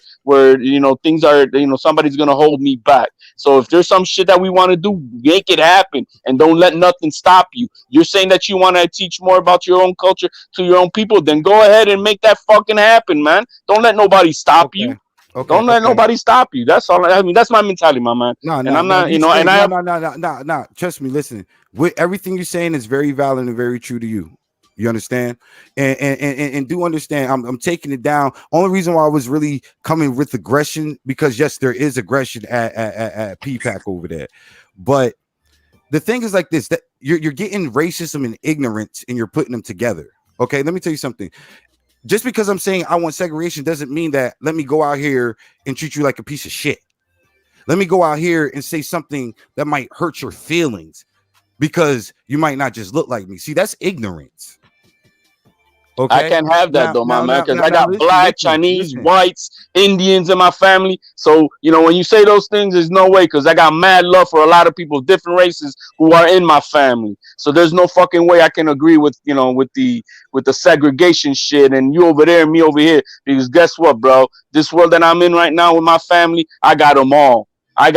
things are, somebody's gonna hold me back. So if there's some shit that we want to do, make it happen, and don't let nothing stop you. You're saying that you want to teach more about your own culture to your own people, then go ahead and make that fucking happen, man. Don't let nobody stop you. Don't let nobody stop you. That's all. I mean, that's my mentality, my man. No. Trust me. Listen, everything you're saying is very valid and very true to you. You understand? And do understand, I'm taking it down. Only reason why I was really coming with aggression, because yes, there is aggression at PPAC over there. But the thing is like this, that you're getting racism and ignorance and you're putting them together. Okay, let me tell you something. Just because I'm saying I want segregation doesn't mean that let me go out here and treat you like a piece of shit. Let me go out here and say something that might hurt your feelings because you might not just look like me. See, that's ignorance. Okay. I can't have that though, my man, because I got black, Chinese, whites, Indians in my family. So, when you say those things, there's no way, because I got mad love for a lot of people, different races who are in my family. So there's no fucking way I can agree with, with the segregation shit and you over there and me over here. Because guess what, bro? This world that I'm in right now with my family, I got them all. And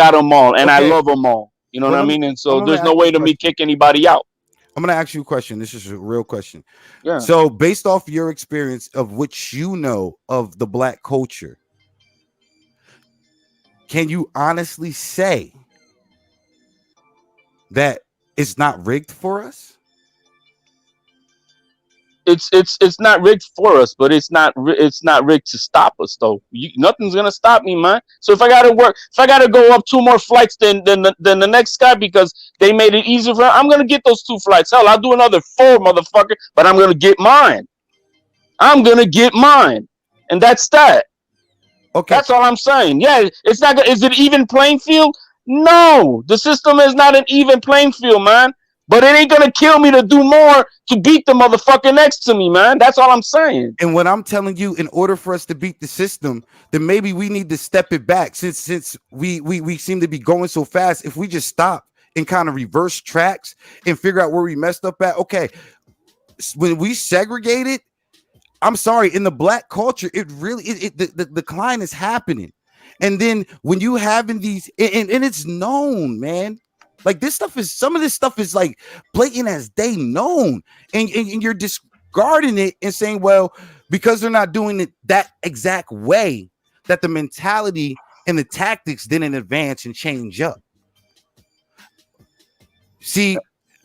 I love them all. You know what I mean? And so there's no way to me kick anybody out. I'm going to ask you a question. This is a real question. Yeah. So based off your experience of which you know of the black culture, can you honestly say that it's not rigged for us? It's not rigged for us, but it's not rigged to stop us though. Nothing's gonna stop me, man. So if I gotta go up 2 more flights than the next guy because they made it easier for him, I'm gonna get those 2 flights. Hell, I'll do another 4, motherfucker, but I'm gonna get mine. And that's that. Okay, that's all I'm saying. Yeah, it's not. Is it even playing field? No, the system is not an even playing field, man. But it ain't gonna kill me to do more to beat the motherfucker next to me, man. That's all I'm saying. And what I'm telling you, in order for us to beat the system, then maybe we need to step it back. Since we seem to be going so fast, if we just stop and kind of reverse tracks and figure out where we messed up at. Okay, when we segregated, I'm sorry, in the black culture, it really the decline is happening. And then when you having these, and it's known, man. Like some of this stuff is like blatant as day known, and you're discarding it and saying, well, because they're not doing it that exact way, that the mentality and the tactics didn't advance and change up. See,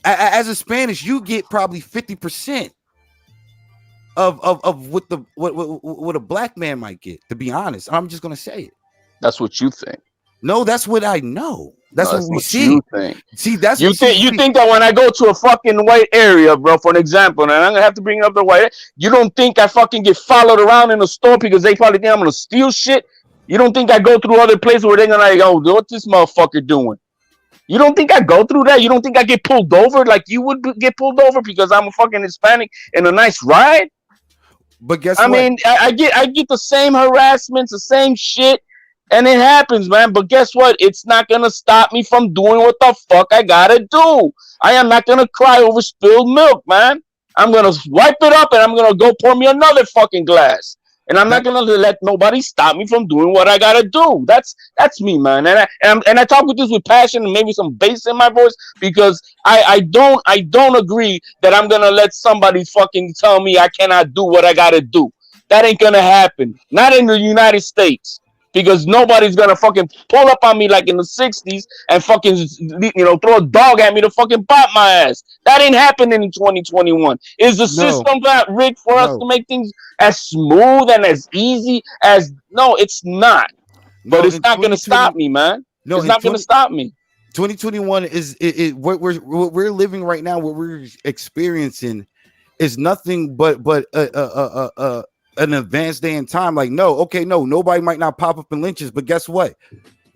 as a Spanish, you get probably 50% of what a black man might get. To be honest, I'm just gonna say it. That's what you think. No, that's what I know. That's what we see. You think. See, that's you think that when I go to a fucking white area, bro, for an example, and I'm gonna have to bring up the white, you don't think I fucking get followed around in the store because they probably think I'm gonna steal shit? You don't think I go through other places where they're gonna like, oh, what's this motherfucker doing? You don't think I go through that? You don't think I get pulled over like you would get pulled over because I'm a fucking Hispanic in a nice ride? But guess what? I mean, I get the same harassments, the same shit. And it happens, man. But guess what? It's not going to stop me from doing what the fuck I got to do. I am not going to cry over spilled milk, man. I'm going to wipe it up and I'm going to go pour me another fucking glass. And I'm not going to let nobody stop me from doing what I got to do. That's me, man. And I talk with this with passion and maybe some bass in my voice because I don't agree that I'm going to let somebody fucking tell me I cannot do what I got to do. That ain't going to happen. Not in the United States. Because nobody's gonna fucking pull up on me like in the 60s and fucking, throw a dog at me to fucking pop my ass. That ain't happening in 2021. Is the system not rigged for us to make things as smooth and as easy as? No, it's not. But it's not gonna stop me, man. It's not gonna stop me. 2021 is what we're living right now. What we're experiencing is nothing but an advanced day in time. Like, no, nobody might not pop up in lynches, but guess what?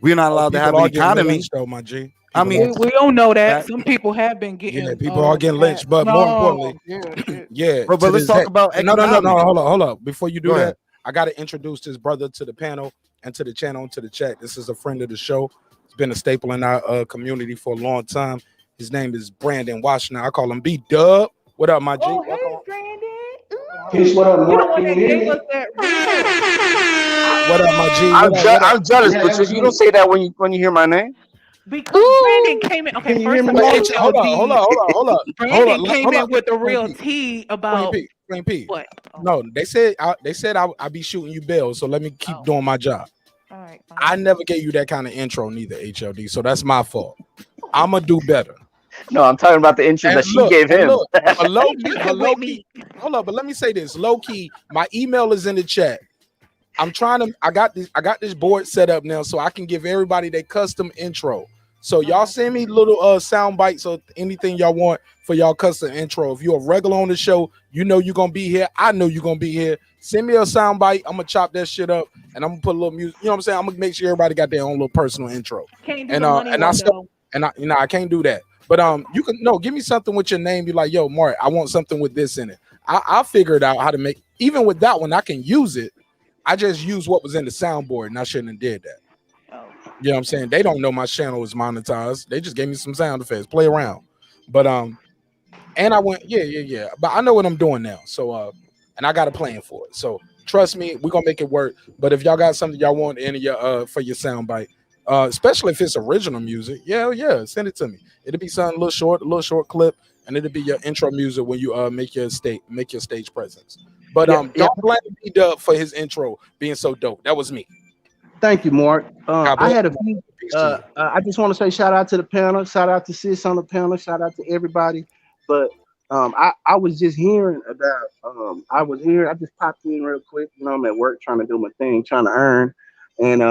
We're not allowed to have an economy. Though, my G. I mean, we don't know that. Some people have been getting. Yeah, people are getting lynched, but more importantly, yeah. But let's talk about no. Hold up. Before you do that, ahead. I got to introduce this brother to the panel and to the channel and to the chat. This is a friend of the show. He's been a staple in our community for a long time. His name is Brandon Washington. I call him B-Dub. What up, my G? Oh, hey, Brandon. Peace, what up, Mark? Can you hear me? What up, my G? I'm jealous, but you don't say that when you hear my name. Because Brandon came in. Okay, first of all, hold up. Brandon came in with the real tea about Queen P. What? No, they said I'll be shooting you bail, so let me keep doing my job. All right. I never gave you that kind of intro, neither, HLD. So that's my fault. I'ma do better. No, I'm talking about the intro that she gave him. Low key, hold up, but let me say this. Low key, my email is in the chat. I got this board set up now so I can give everybody their custom intro. So y'all send me little sound bites or anything y'all want for y'all custom intro. If you're a regular on the show, you know you're gonna be here. I know you're gonna be here. Send me a sound bite. I'm gonna chop that shit up and I'm gonna put a little music. You know what I'm saying? I'm gonna make sure everybody got their own little personal intro. Can't do I can't do that. But you can give me something with your name. Be like, yo, Mark, I want something with this in it. I'll figure it out how to make. Even with that one, I can use it. I just use what was in the soundboard, and I shouldn't have did that. You know what I'm saying? They don't know my channel is monetized. They just gave me some sound effects. Play around. But and I went, yeah. But I know what I'm doing now. So and I got a plan for it. So trust me, we're gonna make it work. But if y'all got something y'all want in your for your sound bite, especially if it's original music, yeah, send it to me. It'll be something a little short clip, and it'll be your intro music when you make your stage presence. But don't blame B-Dub for his intro being so dope. That was me. Thank you, Mark. I had a few. I just want to say shout out to the panel, shout out to Sis on the panel, shout out to everybody. But I was just hearing about. I just popped in real quick. You know, I'm at work trying to do my thing, trying to earn, and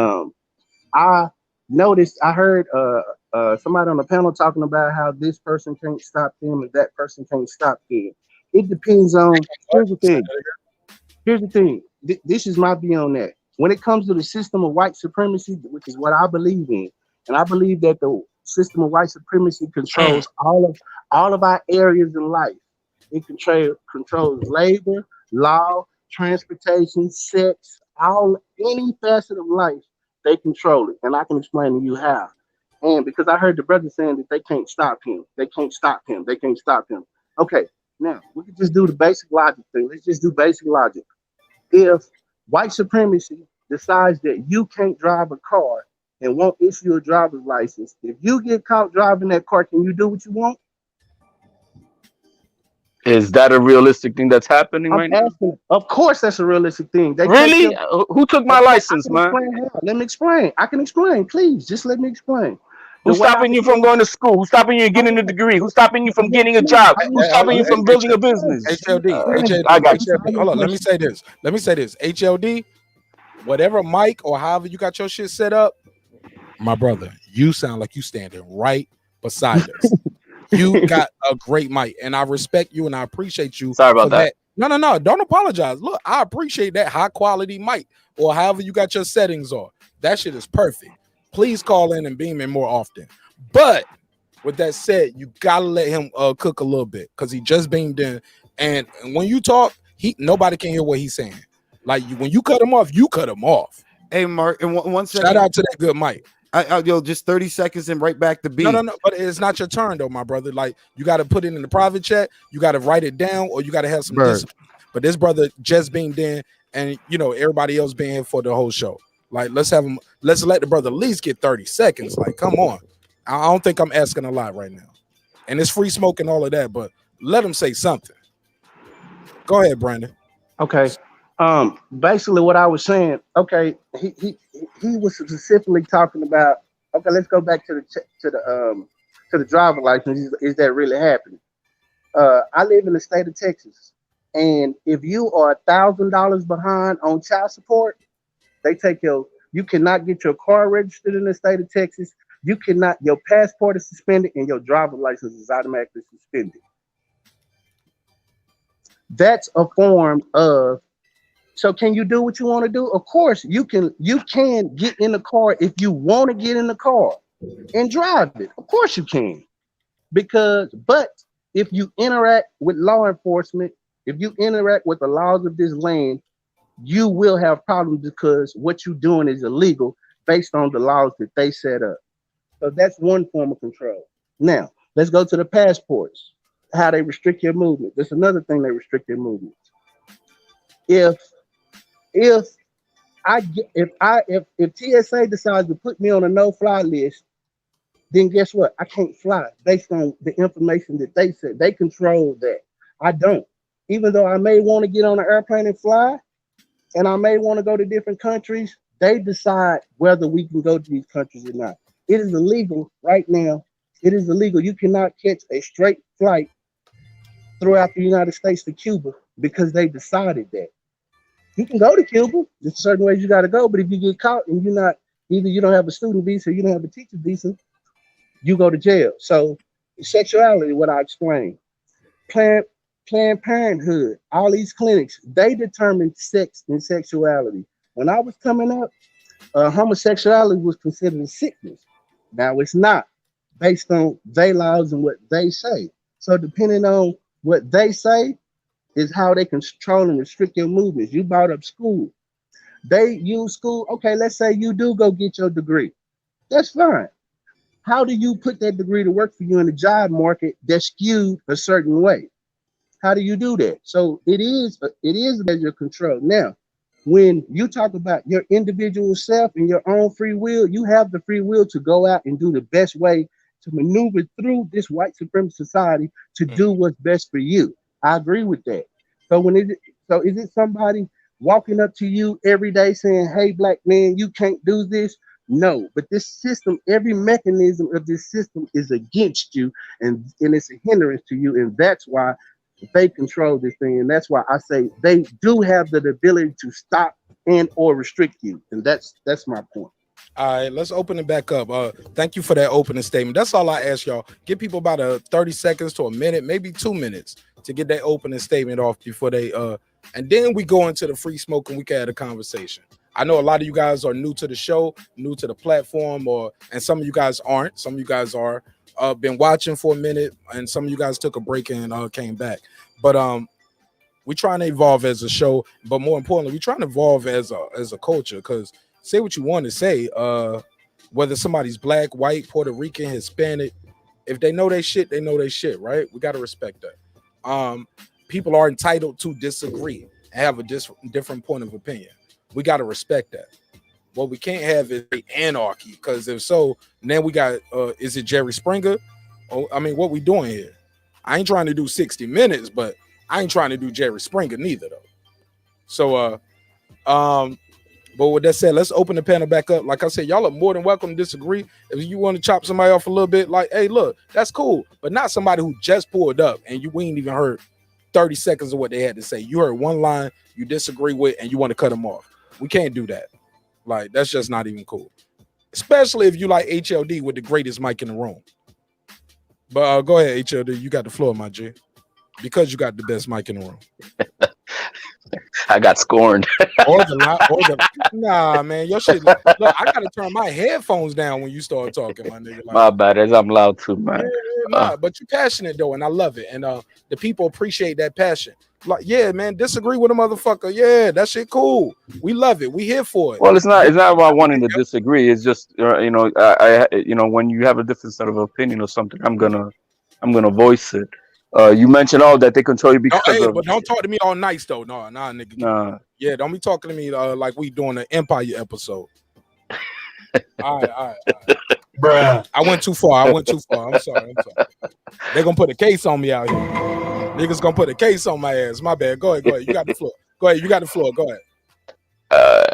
I noticed. I heard somebody on the panel talking about how this person can't stop them and that person can't stop them. It depends on. Here's the thing. This is my view on that. When it comes to the system of white supremacy, which is what I believe in, and I believe that the system of white supremacy controls all of our areas in life. It controls labor, law, transportation, sex, any facet of life. They control it, and I can explain to you how. And because I heard the brother saying that they can't stop him, Okay, now we can just do the basic logic thing. Let's just do basic logic. If white supremacy decides that you can't drive a car and won't issue a driver's license, if you get caught driving that car, can you do what you want? Is that a realistic thing that's happening right now? Of course, that's a realistic thing. Really? Who took my license, man? Let me explain. I can explain. Please, just let me explain. Who's stopping you from going to school? Who's stopping you from getting a degree? Who's stopping you from getting a job? Who's stopping you from building a business? HLD. I got you. Hold on. Let me say this. HLD, whatever mic or however you got your shit set up, my brother, you sound like you standing right beside us. You got a great mic, and I respect you and I appreciate you. Sorry about that. No, don't apologize. Look, I appreciate that high quality mic or however you got your settings on. That shit is perfect. Please call in and beam in more often. But with that said, you gotta let him cook a little bit because he just beamed in. And when you talk, nobody can hear what he's saying. Like when you cut him off, you cut him off. Hey, Mark, and one second. Shout out to that good mic. Just 30 seconds and right back to B. No, but it's not your turn though, my brother. Like you got to put it in the private chat. You got to write it down, or you got to have some discipline. But this brother just beamed in, and everybody else being here for the whole show. Like let's let the brother at least get 30 seconds. Like come on, I don't think I'm asking a lot right now, and it's free smoke and all of that. But let him say something. Go ahead, Brandon. Okay. Basically what I was saying, okay, he was specifically talking about, okay, let's go back to the driver license. Is that really happening? I live in the state of Texas, and if you are $1,000 behind on child support, they take you cannot get your car registered in the state of Texas. You cannot. Your passport is suspended and your driver's license is automatically suspended. That's a form of. So can you do what you want to do? Of course, you can. You can get in the car if you want to get in the car and drive it. Of course you can. But if you interact with law enforcement, if you interact with the laws of this land, you will have problems because what you're doing is illegal based on the laws that they set up. So that's one form of control. Now, let's go to the passports, how they restrict your movement. That's another thing they restrict your movement. If TSA decides to put me on a no-fly list, then guess what? I can't fly based on the information that they said. They control that. I don't. Even though I may want to get on an airplane and fly, and I may want to go to different countries, they decide whether we can go to these countries or not. It is illegal right now. It is illegal. You cannot catch a straight flight throughout the United States to Cuba because they decided that. You can go to Cuba. There's certain ways you got to go, but if you get caught and either you don't have a student visa or you don't have a teacher visa, you go to jail. So sexuality, what I explained. Planned Parenthood, all these clinics, they determine sex and sexuality. When I was coming up, homosexuality was considered a sickness. Now it's not, based on their laws and what they say. So depending on what they say is how they control and restrict your movements. You brought up school. They use school. Okay, let's say you do go get your degree. That's fine. How do you put that degree to work for you in the job market that's skewed a certain way? How do you do that? So it is under your control. Now, when you talk about your individual self and your own free will, you have the free will to go out and do the best way to maneuver through this white supremacist society to do what's best for you. I agree with that. So is it somebody walking up to you every day saying, "Hey, black man, you can't do this"? No, but this system, every mechanism of this system is against you, and it's a hindrance to you, and that's why they control this thing, and that's why I say they do have the ability to stop and or restrict you, and that's my point. All right, let's open it back up. Thank you for that opening statement. That's all I ask y'all. Give people about 30 seconds to a minute, maybe 2 minutes to get that opening statement off before they and then we go into the free smoke and we can have a conversation. I know a lot of you guys are new to the show, new to the platform, and some of you guys aren't. Some of you guys are been watching for a minute, and some of you guys took a break and came back. But we're trying to evolve as a show, but more importantly, we're trying to evolve as a culture. Because say what you want to say, whether somebody's black, white, Puerto Rican, Hispanic, if they know they shit, they know they shit, right? We got to respect that. People are entitled to disagree and have a different point of opinion. We got to respect that. What we can't have is anarchy, because if so, then we got, is it Jerry Springer? Oh, I mean, what we doing here? I ain't trying to do 60 minutes, but I ain't trying to do Jerry Springer neither, though. So, but with that said, let's open the panel back up. Like I said, y'all are more than welcome to disagree. If you want to chop somebody off a little bit, like, hey, look, that's cool, but not somebody who just pulled up and we ain't even heard 30 seconds of what they had to say. You heard one line you disagree with and you want to cut them off. We can't do that. Like, that's just not even cool. Especially if you like HLD with the greatest mic in the room. But go ahead, HLD. You got the floor, my G. Because you got the best mic in the room. I got scorned. Nah, man, your shit. Look, I gotta turn my headphones down when you start talking, my nigga. Like, my bad, as I'm loud too, man. But you're passionate though, and I love it. And the people appreciate that passion. Like, yeah, man, disagree with a motherfucker. Yeah, that shit cool. We love it. We here for it. Well, it's not about wanting to disagree. It's just I when you have a different set of opinion or something, I'm gonna voice it. You mentioned that they control you because but don't talk to me all nice though. Nah, nigga. Nah. Yeah, don't be talking to me like we doing an Empire episode. All right. Bruh. I went too far. I'm sorry. They're gonna put a case on me out here. Niggas gonna put a case on my ass. My bad. Go ahead. You got the floor. Go ahead. You got the floor. Go ahead.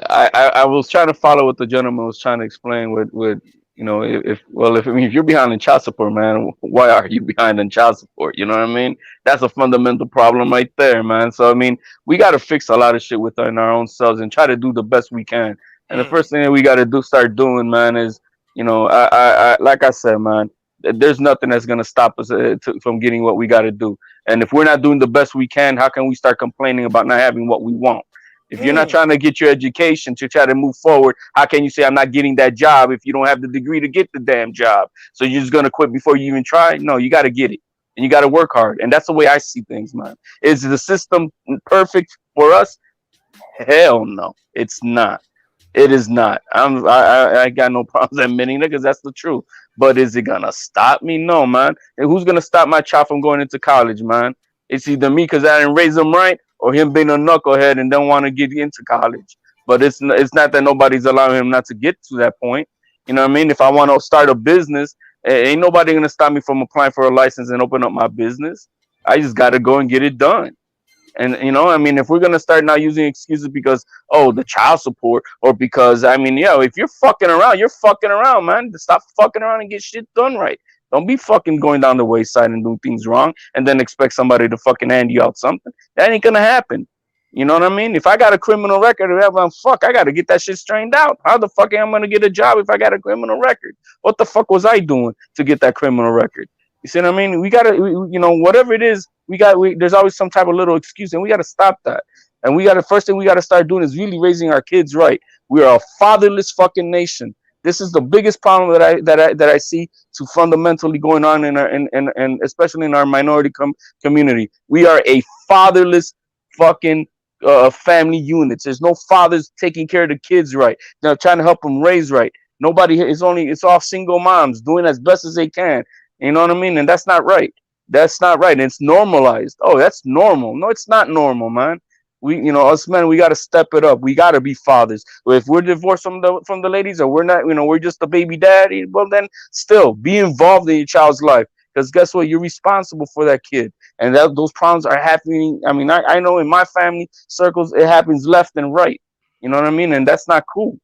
I was trying to follow what the gentleman was trying to explain with if you're behind in child support, man, why are you behind in child support? You know what I mean? That's a fundamental problem right there, man. So I mean, we got to fix a lot of shit within our own selves and try to do the best we can. And the first thing that we got to start doing, man, is You know, I like I said, man, there's nothing that's gonna stop us from getting what we got to do. And if we're not doing the best we can, how can we start complaining about not having what we want? If you're not trying to get your education to try to move forward, how can you say I'm not getting that job if you don't have the degree to get the damn job? So you're just gonna quit before you even try? No, you got to get it, and you got to work hard. And that's the way I see things, man. Is the system perfect for us? Hell no, it's not. It is not. I got no problems admitting it because that's the truth. But is it gonna stop me? No, man. And who's gonna stop my child from going into college, man? It's either me because I didn't raise him right, or him being a knucklehead and don't want to get into college. But it's not that nobody's allowing him not to get to that point. You know what I mean? If I want to start a business, ain't nobody gonna stop me from applying for a license and open up my business. I just gotta go and get it done. And you know, I mean, if we're gonna start now using excuses because the child support, or because I mean, if you're fucking around, you're fucking around, man. Stop fucking around and get shit done right. Don't be fucking going down the wayside and doing things wrong and then expect somebody to fucking hand you out something. That ain't gonna happen. You know what I mean? If I got a criminal record, I gotta get that shit straightened out. How the fuck am I gonna get a job if I got a criminal record? What the fuck was I doing to get that criminal record? You see what I mean? We gotta, whatever it is, there's always some type of little excuse, and we gotta stop that. And first thing we gotta start doing is really raising our kids right. We are a fatherless fucking nation. This is the biggest problem that I see to fundamentally going on in our and especially in our minority community. We are a fatherless fucking family units. There's no fathers taking care of the kids right. They're trying to help them raise right. Nobody. It's all single moms doing as best as they can. You know what I mean? And that's not right. That's not right. And it's normalized. Oh, that's normal. No, it's not normal, man. Us men, we got to step it up. We got to be fathers. If we're divorced from the ladies, or we're not, we're just a baby daddy, well, then still be involved in your child's life. Because guess what? You're responsible for that kid. And those problems are happening. I mean, I know in my family circles, it happens left and right. You know what I mean? And that's not cool.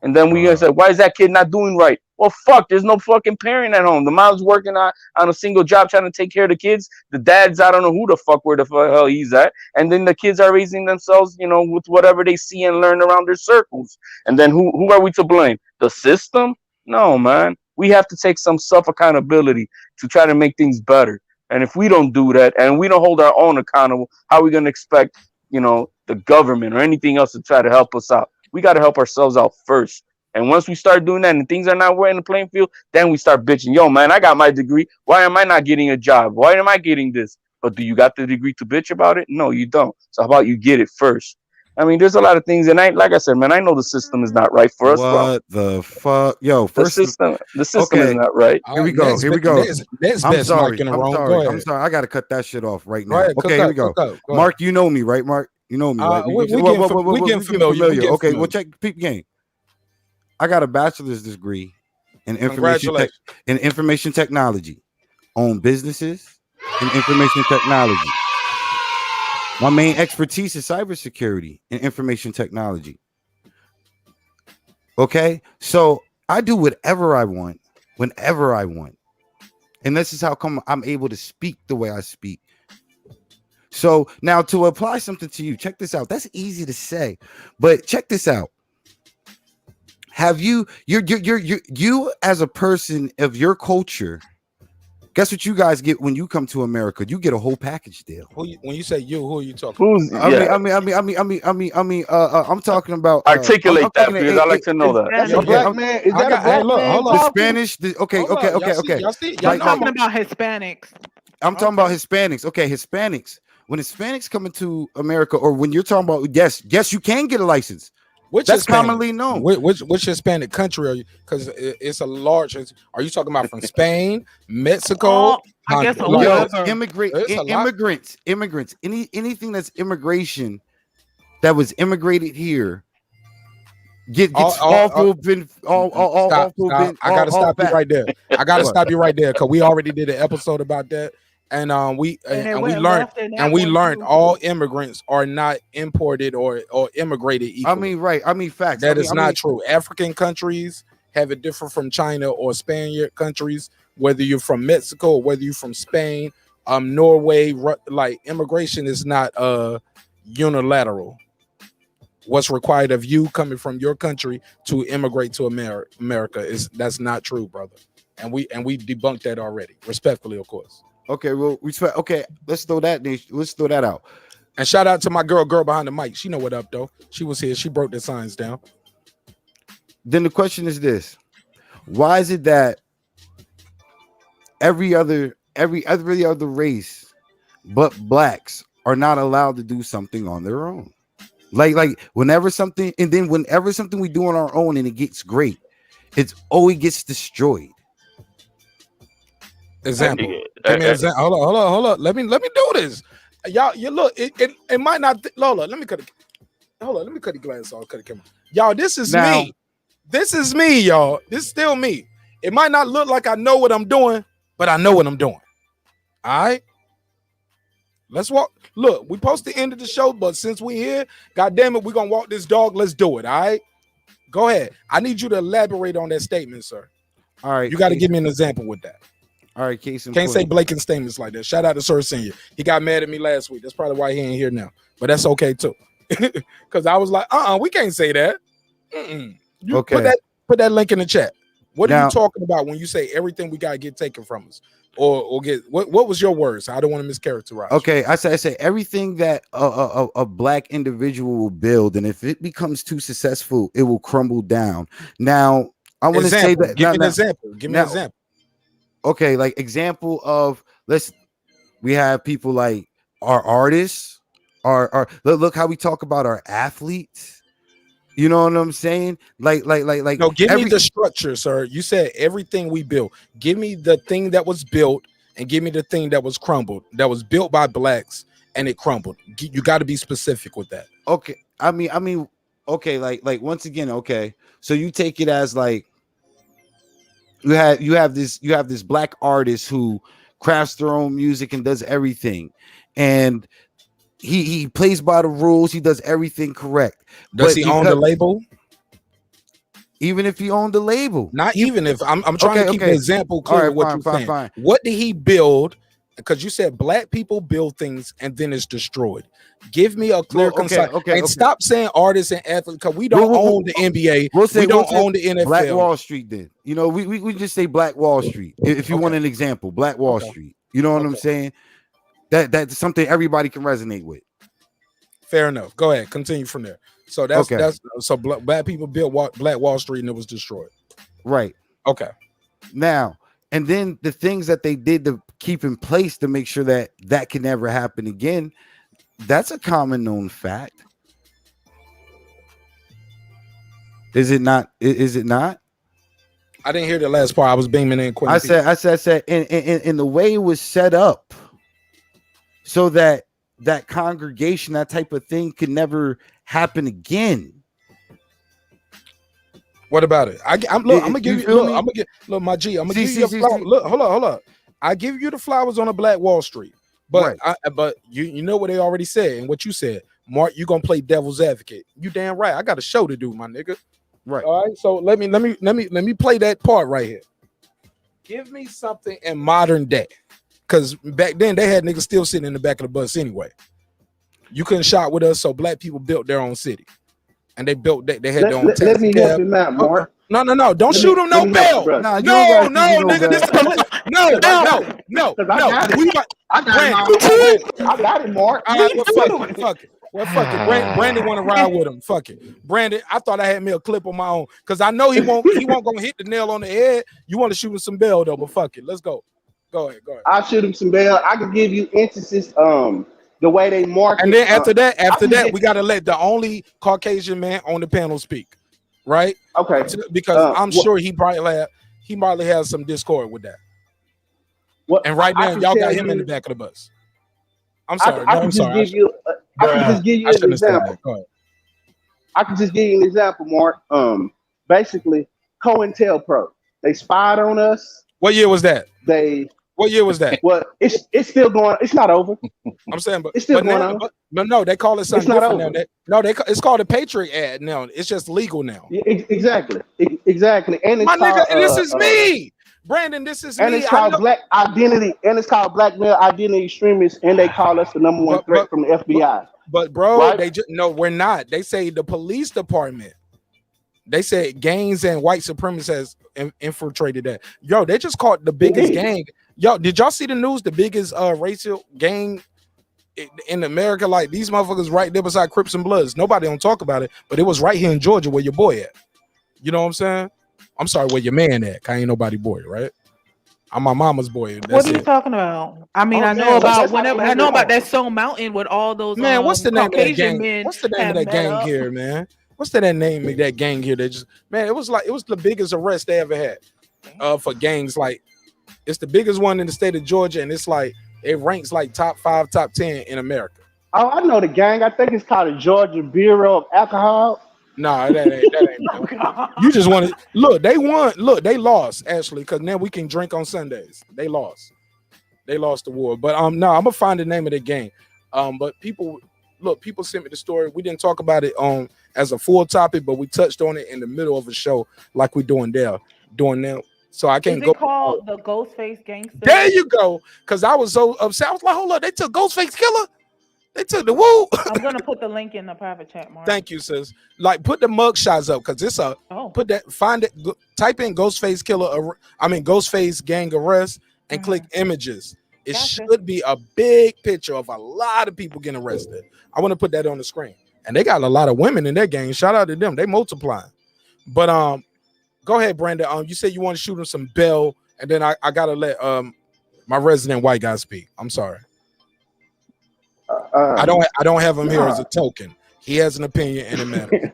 And then we gonna say, why is that kid not doing right? Well, fuck, there's no fucking parent at home. The mom's working on a single job trying to take care of the kids. The dad's, I don't know where the hell he's at. And then the kids are raising themselves, with whatever they see and learn around their circles. And then who are we to blame? The system? No, man. We have to take some self-accountability to try to make things better. And if we don't do that and we don't hold our own accountable, how are we going to expect, the government or anything else to try to help us out? We got to help ourselves out first. And once we start doing that and things are not in the playing field, then we start bitching. Yo, man, I got my degree. Why am I not getting a job? Why am I getting this? But do you got the degree to bitch about it? No, you don't. So how about you get it first? I mean, there's a lot of things. And like I said, man, I know the system is not right for us. What the fuck? Yo, first the system is not right. Here we go. I'm sorry. I got to cut that shit off right now. Okay, here we go. Mark, you know me, right, Mark? You know me, right? We getting familiar. Okay, well, check peep game. I got a bachelor's degree in information technology, own businesses in information technology. My main expertise is cybersecurity and information technology. Okay, so I do whatever I want, whenever I want, and this is how come I'm able to speak the way I speak. So now to apply something to you, check this out. That's easy to say, but check this out. Have you as a person of your culture? Guess what you guys get when you come to America? You get a whole package deal. When you say you, who are you talking about? I'm talking about. Articulate that because I like to know that. That's a black man. Is that a black man? The Spanish. Okay. I'm talking about Hispanics. I'm talking about Hispanics. Okay, Hispanics. When Hispanics come into America, or when you're talking about, yes, you can get a license. That's commonly known. Which Hispanic country are you? Because it's a large. Are you talking about from Spain, Mexico? I guess immigrants. Anything that's immigration that was immigrated here. I gotta stop you right there. I gotta stop you right there because we already did an episode about that. And we learned all immigrants are not imported or immigrated equally. I mean facts. That is not true. African countries have it different from China or Spaniard countries, whether you're from Mexico or whether you're from Spain, Norway. Like immigration is not unilateral. what's required of you coming from your country to immigrate to America. That's not true, brother. And we debunked that already, respectfully, of course. Okay, well, respect. Okay, let's throw that out. And shout out to my girl behind the mic. She know what up though. She was here. She broke the signs down. Then the question is this: why is it that every other race but blacks are not allowed to do something on their own? Like whenever something we do on our own and it gets great, it's always gets destroyed. Example. Give me an example. Hold on. Let me do this. Y'all, you look. It might not. Lola, let me cut it. Hold on. Let me cut the glass off. Cut the camera. Y'all, this is me. This is me, y'all. This is still me. It might not look like I know what I'm doing, but I know what I'm doing. All right. Let's walk. Look, we supposed to end of the show, but since we here, God damn it, we're gonna walk this dog. Let's do it. All right. Go ahead. I need you to elaborate on that statement, sir. All right. You got to give me an example with that. All right, case in Can't point. say blatant statements like that. Shout out to Sir Senior. He got mad at me last week. That's probably why he ain't here now. But that's okay too. Because I was like, we can't say that. You Okay. Put that link in the chat. What are you talking about when you say everything we gotta get taken from us? Or get what was your words? I don't want to mischaracterize. Okay, I say everything that a black individual will build, and if it becomes too successful, it will crumble down. Now, I want to say that. Give me an example. Give me an example. Okay, like example of we have people like our artists, look how we talk about our athletes. You know what I'm saying? Like. No, give me the structure, sir. You said everything we built. Give me the thing that was built, and give me the thing that was crumbled. That was built by blacks and it crumbled. You got to be specific with that. Okay, I mean, okay, like once again, okay. So you take it as like. You have this black artist who crafts their own music and does everything, and he plays by the rules. He does everything correct. Does he own the label? Even if he owned the label, not even if I'm trying to keep the example clear. Right, what you're saying. Fine. What did he build? Because you said black people build things and then it's destroyed. Give me a clear, concise. And stop saying artists and athletes because we don't own the NBA. We don't own the NFL. Black Wall Street. Then we just say Black Wall Street. If you want an example, Black Wall Street. You know what I'm saying? That's something everybody can resonate with. Fair enough. Go ahead. Continue from there. So that's so black people built Black Wall Street and it was destroyed. Right. Okay. Now. And then the things that they did to keep in place to make sure that can never happen again, that's a common known fact. Is it not? Is it not? I didn't hear the last part. I was beaming in. Queen I said, in the way it was set up, so that congregation, that type of thing, could never happen again. What about it? I'm gonna give you. I'm gonna give my G. I'm gonna give you. Look, hold on. I give you the flowers on a Black Wall Street, but but you know what they already said and what you said, Mark. You gonna play devil's advocate? You damn right. I got a show to do, my nigga. Right. All right. So let me play that part right here. Give me something in modern day, because back then they had niggas still sitting in the back of the bus anyway. You couldn't shop with us, so black people built their own city. And they built they had their own taxi Let me cab. help him out, Mark. No. Don't shoot him no bell. No, nigga. This no. I got it, Mark. All right, fuck it. Well, fuck it. Brandon want to ride with him. Fuck it. Brandon, I thought I had me a clip on my own because I know he won't gonna hit the nail on the head. You want to shoot him some bell though, but fuck it. Let's go. Go ahead. I'll shoot him some bell. I can give you instances. The way they market, and then after that, we gotta let the only Caucasian man on the panel speak, right? Okay, because I'm sure he probably has some discord with that. And right now, y'all got him in the back of the bus. I'm sorry. I can just give you an example. I can just give you an example, Mark. Basically, COINTELPRO, they spied on us. What year was that? What year was that? Well, it's still going. It's not over. I'm saying, but it's still going on. But no, they call it something different now. It's called a Patriot Act now. It's just legal now. Exactly. And it's my nigga, and this is me, Brandon. This is and me. It's called Black Identity, and it's called Black Male Identity Extremists, and they call us the #1 threat from the FBI. But bro, Right? they just no, we're not. They say the police department. They said gangs and white supremacists has infiltrated that. Yo, they just caught the biggest gang. Yo, did y'all see the news? The biggest racial gang in America. Like these motherfuckers right there beside Crips and Bloods. Nobody don't talk about it, but it was right here in Georgia where your boy at. You know what I'm saying? I'm sorry, where your man at? I ain't nobody boy, right? I'm my mama's boy. That's What are you talking about? I mean, I know about that Stone Mountain with all those man. What's the name Caucasian of that gang? men. What's the name of that gang here, man? What's that name of that gang here? That just man, it was the biggest arrest they ever had for gangs. Like it's the biggest one in the state of Georgia, and it's like it ranks like top 5, top 10 in America. Oh, I know the gang. I think it's called the Georgia Bureau of Alcohol. Nah, that ain't. You just want to look. They won. Look, they lost actually because now we can drink on Sundays. They lost. They lost the war. But no, I'm gonna find the name of the gang. But people sent me the story. We didn't talk about it as a full topic, but we touched on it in the middle of a show like we're doing now. So I can't Is go. it called the Ghostface Gangster? There you go. Because I was so upset. I was like, hold up, they took Ghostface Killer. They took the woo. I'm gonna put the link in the private chat, Mark. Thank you, sis. Like, put the mug shots up because it's put that. Find it. Type in Ghostface Killer. Ghostface Gang Arrest and click images. It should be a big picture of a lot of people getting arrested. I want to put that on the screen. And they got a lot of women in their gang. Shout out to them. They multiplying. But go ahead, Brandon. You said you want to shoot him some bell, and then I gotta let my resident white guy speak. I'm sorry. I don't have him here as a token. He has an opinion in a matter.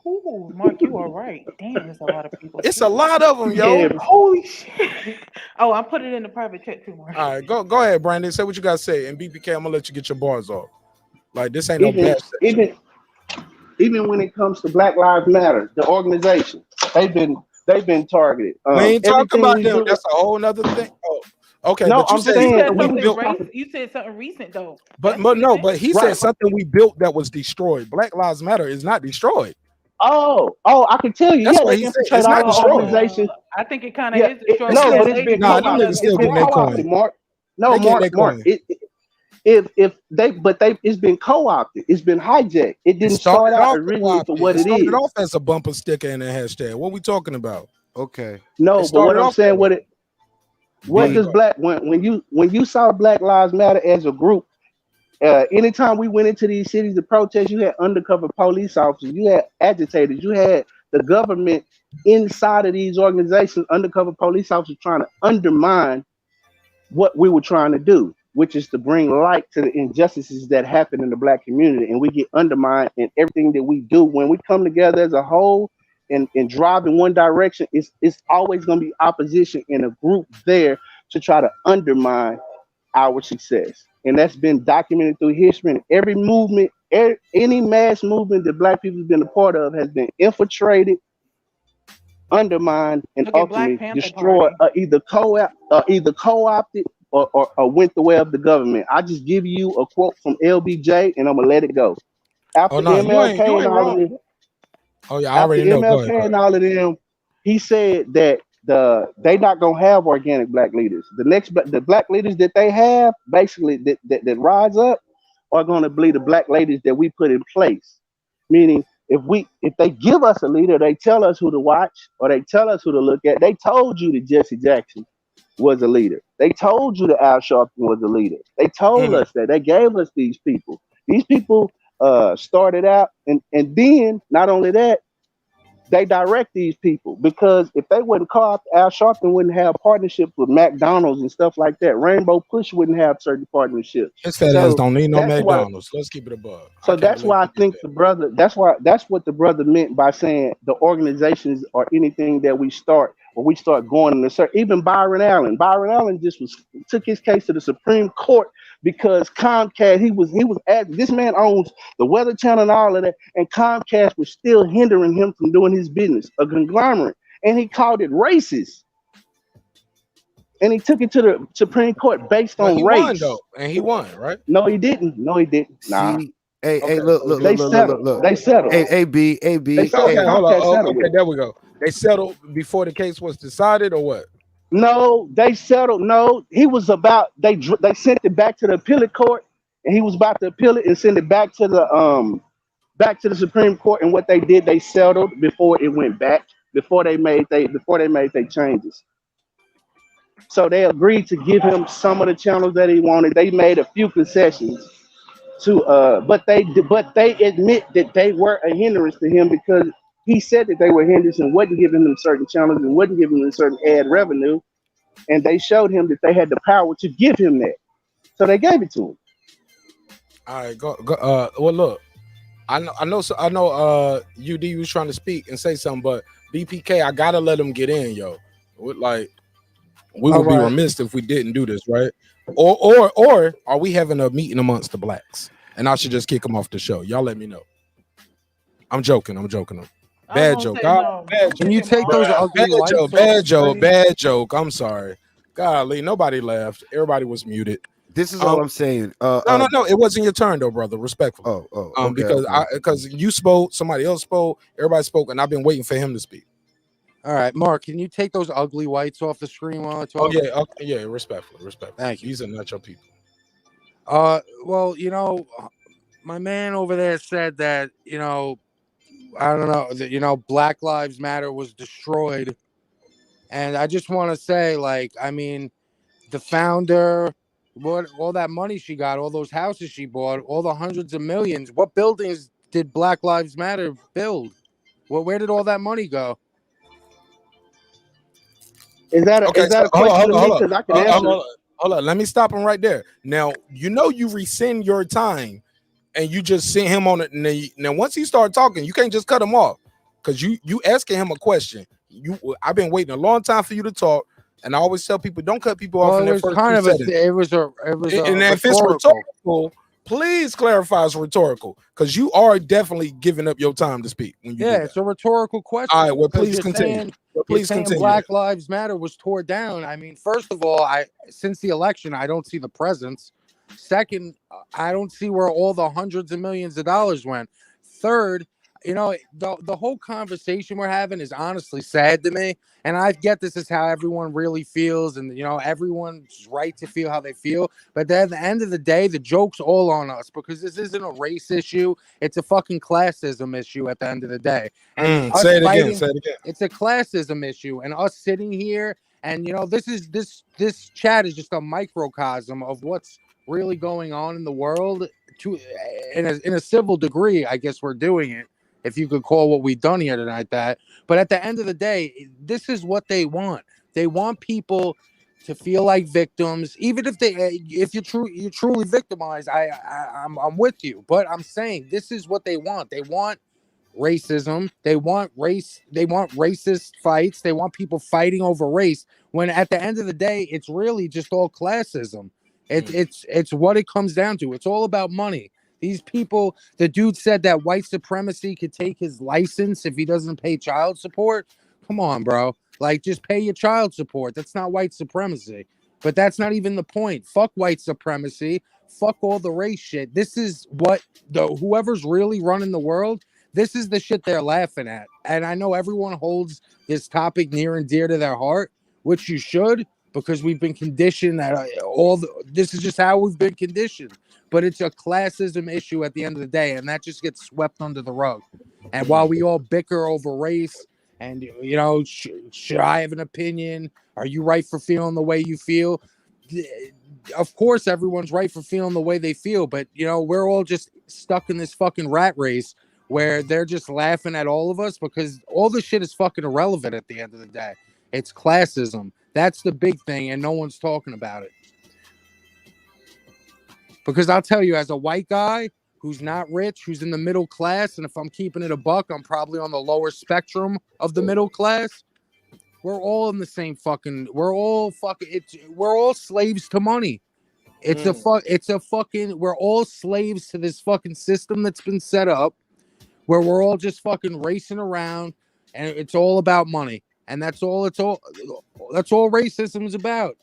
Ooh, Mark, you are right. Damn, there's a lot of people. It's a lot of them, yo. Yeah, holy shit. Oh, I put it in the private chat too, Mark. All right, go ahead, Brandon. Say what you gotta say. And BPK, I'm gonna let you get your bars off. Like this ain't no bad section. Even when it comes to Black Lives Matter, the organization, they've been targeted. We ain't talking about them. That's a whole nother thing. Oh, okay. No, but you I'm said saying you said something recent though. But he said something we built that was destroyed. Black Lives Matter is not destroyed. Oh, I can tell you. That's yeah, what they he said. infiltrate It's all not the destroyed. organizations. I think it kind of is destroyed. No, but it's been them niggas still getting their coin. Mark. No, Mark. It's been co-opted. It's been hijacked. It didn't start out originally for what it is. It started off as a bumper sticker and a hashtag. What we talking about? Okay. No, but what I'm saying, what does when you saw Black Lives Matter as a group, anytime we went into these cities to protest, you had undercover police officers, you had agitators, you had the government inside of these organizations, undercover police officers trying to undermine what we were trying to do, which is to bring light to the injustices that happen in the Black community. And we get undermined in everything that we do. When we come together as a whole and drive in one direction, it's always going to be opposition in a group there to try to undermine our success. And that's been documented through history. And every movement, any mass movement that Black people have been a part of has been infiltrated, undermined, and ultimately destroyed, either co-opted or went the way of the government. I just give you a quote from LBJ, and I'm gonna let it go. After MLK and all of them, I already know. MLK and all of them, he said that they not gonna have organic Black leaders. The Black leaders that they have, basically that rise up, are gonna be the Black ladies that we put in place. Meaning, if they give us a leader, they tell us who to watch or they tell us who to look at. They told you that Jesse Jackson was a leader. They told you that Al Sharpton was a leader. They told us that. They gave us these people. These people started out, and then not only that, they direct these people, because if they wouldn't call, Al Sharpton wouldn't have partnerships with McDonald's and stuff like that. Rainbow Push wouldn't have certain partnerships. His fat ass don't need no McDonald's. Let's keep it above. So that's why I think that's what the brother meant by saying the organizations or anything that we start going in the circle. Even Byron Allen just took his case to the Supreme Court because Comcast, he was this man owns the Weather Channel and all of that, and Comcast was still hindering him from doing his business, a conglomerate, and he called it racist. And he took it to the Supreme Court based on race. Won, though. And he won, right? No, he didn't. Nah. Hey, look. They settled. Hey, AB. Okay, hold on. Okay, there we go. They settled before the case was decided, or what? No, they settled. No, he was about. They sent it back to the appellate court, and he was about to appeal it and send it back to the Supreme Court. And what they did, they settled before it went back, before they made their changes. So they agreed to give him some of the channels that he wanted. They made a few concessions to but they admit that they were a hindrance to him because he said that they were hindrance and wasn't giving them certain channels and wasn't giving them certain ad revenue, and they showed him that they had the power to give him that, so they gave it to him. All right, go. Well, look, I know. UD was trying to speak and say something, but BPK, I gotta let him get in, yo. Like, we would be remiss if we didn't do this, right? Or are we having a meeting amongst the blacks? And I should just kick him off the show. Y'all let me know. I'm joking. Bad joke. Can you take those ugly lights? Bad joke. I'm sorry. Golly, nobody laughed. Everybody was muted. This is all I'm saying. No. It wasn't your turn though, brother. Respectfully. Okay. Because you spoke, somebody else spoke, everybody spoke, and I've been waiting for him to speak. All right, Mark, can you take those ugly whites off the screen while I talk? Yeah, respectfully. Thank you. These are not your people. Well, my man over there said that, I don't know, that, Black Lives Matter was destroyed. And I just want to say, the founder, all that money she got, all those houses she bought, all the hundreds of millions, what buildings did Black Lives Matter build? Well, where did all that money go? Is that a question to me? Because I can answer. Hold on. Let me stop him right there. Now, you rescind your time and you just send him on it. Now, once he started talking, you can't just cut him off because you asking him a question. I've been waiting a long time for you to talk, and I always tell people don't cut people off in their first kind of seconds. And if it's rhetorical, please clarify it's rhetorical because you are definitely giving up your time to speak. When you it's a rhetorical question. All right, well, please continue. Please continue. Black Lives Matter was tore down. I mean, first of all, since the election, I don't see the presence. Second, I don't see where all the hundreds of millions of dollars went. Third, the whole conversation we're having is honestly sad to me. And I get this is how everyone really feels. And, everyone's right to feel how they feel. But at the end of the day, the joke's all on us because this isn't a race issue. It's a fucking classism issue at the end of the day. And say it again. It's a classism issue. And us sitting here and, this chat is just a microcosm of what's really going on in the world in a civil degree. I guess we're doing it, if you could call what we've done here tonight that. But at the end of the day, this is what they want. They want people to feel like victims, even if you're truly victimized. I'm with you, but I'm saying this is what they want. They want racism. They want race. They want racist fights. They want people fighting over race. When at the end of the day, it's really just all classism. It's what it comes down to. It's all about money. These people, the dude said that white supremacy could take his license if he doesn't pay child support. Come on, bro. Just pay your child support. That's not white supremacy. But that's not even the point. Fuck white supremacy. Fuck all the race shit. This is what whoever's really running the world, this is the shit they're laughing at. And I know everyone holds this topic near and dear to their heart, which you should, because we've been conditioned that this is just how we've been conditioned. But it's a classism issue at the end of the day, and that just gets swept under the rug. And while we all bicker over race, and should I have an opinion? Are you right for feeling the way you feel? Of course, everyone's right for feeling the way they feel, but we're all just stuck in this fucking rat race where they're just laughing at all of us because all this shit is fucking irrelevant at the end of the day. It's classism. That's the big thing, and no one's talking about it. Because I'll tell you, as a white guy who's not rich, who's in the middle class, and if I'm keeping it a buck, I'm probably on the lower spectrum of the middle class. We're all in the same fucking. We're all slaves to money. We're all slaves to this fucking system that's been set up, where we're all just fucking racing around, and it's all about money, and that's all racism is about.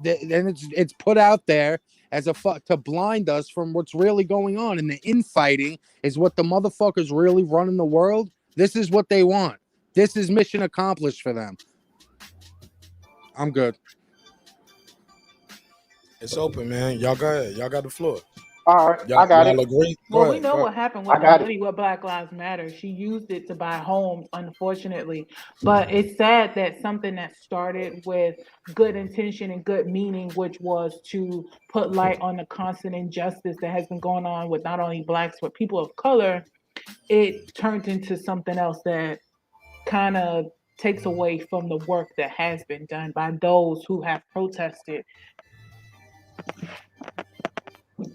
And it's put out there as to blind us from what's really going on. And the infighting is what the motherfuckers really running the world. This is what they want. This is mission accomplished for them. I'm good. It's open, man. Y'all go ahead. Y'all got the floor. All right, I got it. Agree? Well, we know what happened with I the got money with Black Lives Matter. She used it to buy homes, unfortunately. But it's sad that something that started with good intention and good meaning, which was to put light on the constant injustice that has been going on with not only Blacks, but people of color, it turned into something else that kind of takes away from the work that has been done by those who have protested.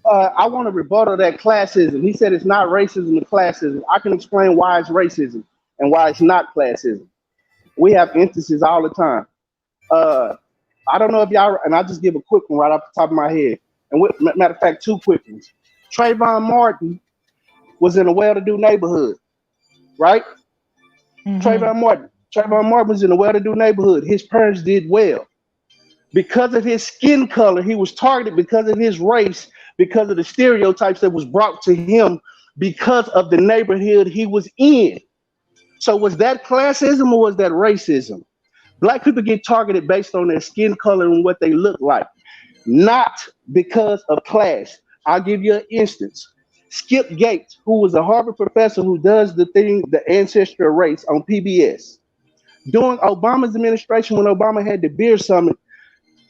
I want to rebuttal that classism. He said it's not racism, it's classism. I can explain why it's racism and why it's not classism. We have instances all the time. I don't know if y'all, and I'll just give a quick one right off the top of my head. And matter of fact, two quick ones. Trayvon Martin was in a well-to-do neighborhood, right? Mm-hmm. Trayvon Martin was in a well-to-do neighborhood. His parents did well. Because of his skin color, he was targeted because of his race, because of the stereotypes that was brought to him because of the neighborhood he was in. So was that classism or was that racism? Black people get targeted based on their skin color and what they look like, not because of class. I'll give you an instance. Skip Gates, who was a Harvard professor who does the ancestral race on PBS. During Obama's administration, when Obama had the beer summit,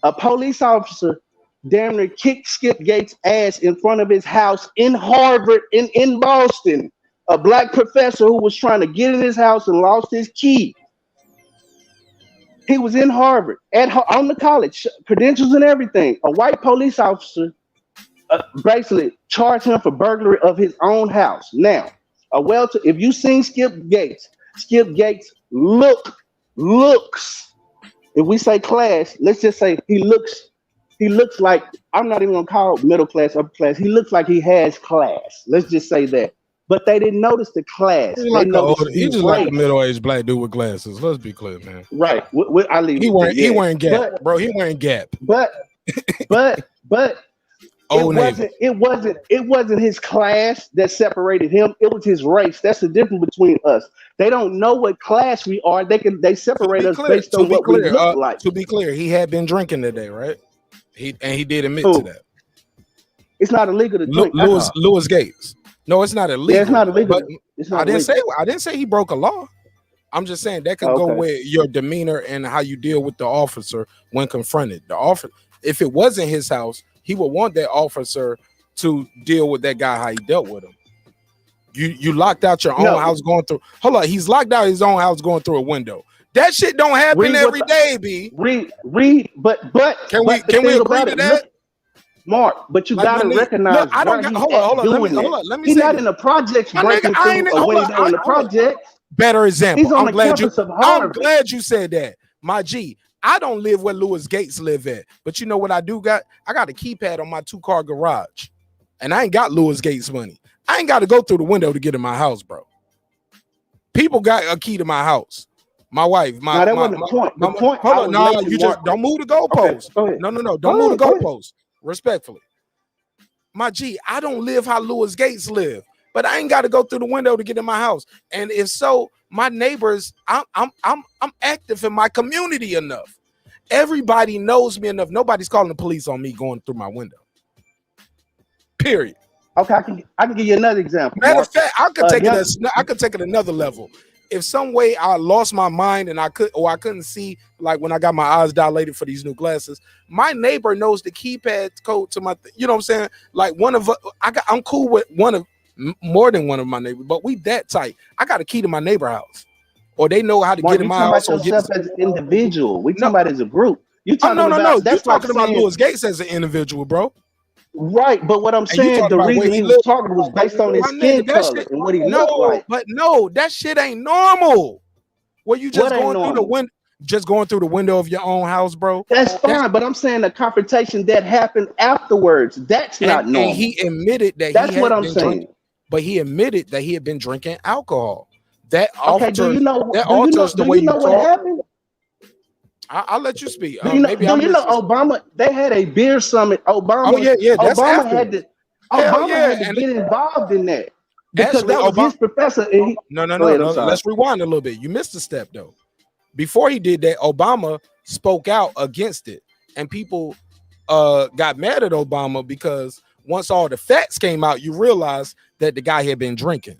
a police officer damn near kicked Skip Gates' ass in front of his house in Harvard, in Boston. A black professor who was trying to get in his house and lost his key. He was in Harvard, on the college, credentials and everything. A white police officer basically charged him for burglary of his own house. Now, if you've seen Skip Gates looks, if we say class, let's just say he looks like, I'm not even gonna call it middle class, upper class. He looks like he has class. Let's just say that. But they didn't notice the class. He's just like a middle-aged black dude with glasses. Let's be clear, man. Right. I leave. He wearing Gap, bro. He wearing Gap. But it wasn't his class that separated him. It was his race. That's the difference between us. They don't know what class we are. They separate us based on what we look like. To be clear, he had been drinking today, right? He did admit to that. It's not illegal to drink. Louis Gates. No, it's not illegal. Yeah, it's not illegal. I didn't say he broke a law. I'm just saying that could go with your demeanor and how you deal with the officer when confronted. If it wasn't his house, he would want that officer to deal with that guy how he dealt with him. You locked out your own house going through. Hold on, he's locked out his own house going through a window. That shit don't happen every day, B. But can we agree to that? Mark, but you gotta recognize. Look, I don't get. Hold on. Let me. He's not in the projects breaking through or when he's in the project. Better example. He's on the campus of Harvard. I'm glad you said that, my G. I don't live where Louis Gates live at, but you know what I do got? I got a keypad on my 2-car garage, and I ain't got Louis Gates money. I ain't got to go through the window to get in my house, bro. People got a key to my house. My wife, that wasn't the point. The point. Hold on, you just don't move the goalpost. Okay, no, don't move the goalpost. Respectfully, my G, I don't live how Louis Gates live, but I ain't got to go through the window to get in my house. And if so, my neighbors, I'm active in my community enough. Everybody knows me enough. Nobody's calling the police on me going through my window. Period. Okay, I can give you another example. Matter of fact, I could take it another level. If some way I lost my mind and I couldn't see, like when I got my eyes dilated for these new glasses, my neighbor knows the keypad code to my, you know what I'm saying? Like I'm cool with more than one of my neighbors, but we that tight. I got a key to my neighbor house, or they know how to get in my house. Or yourself as an individual. We talking about as a group. You talking no. That's you talking about Louis Gates as an individual, bro. Right, but what I'm saying, the reason he was talking was based on his skin color and what he looked like. But no, that shit ain't normal. Where you just going through the window, of your own house, bro. That's fine, but I'm saying the confrontation that happened afterwards, that's not normal. And he admitted that. That's what I'm saying. But he admitted that he had been drinking alcohol. That do you know what happened? I'll let you speak. Obama? They had a beer summit. Obama had to get involved in that because that was his professor. No. Let's rewind a little bit. You missed a step though. Before he did that, Obama spoke out against it, and people got mad at Obama because once all the facts came out, you realize that the guy had been drinking.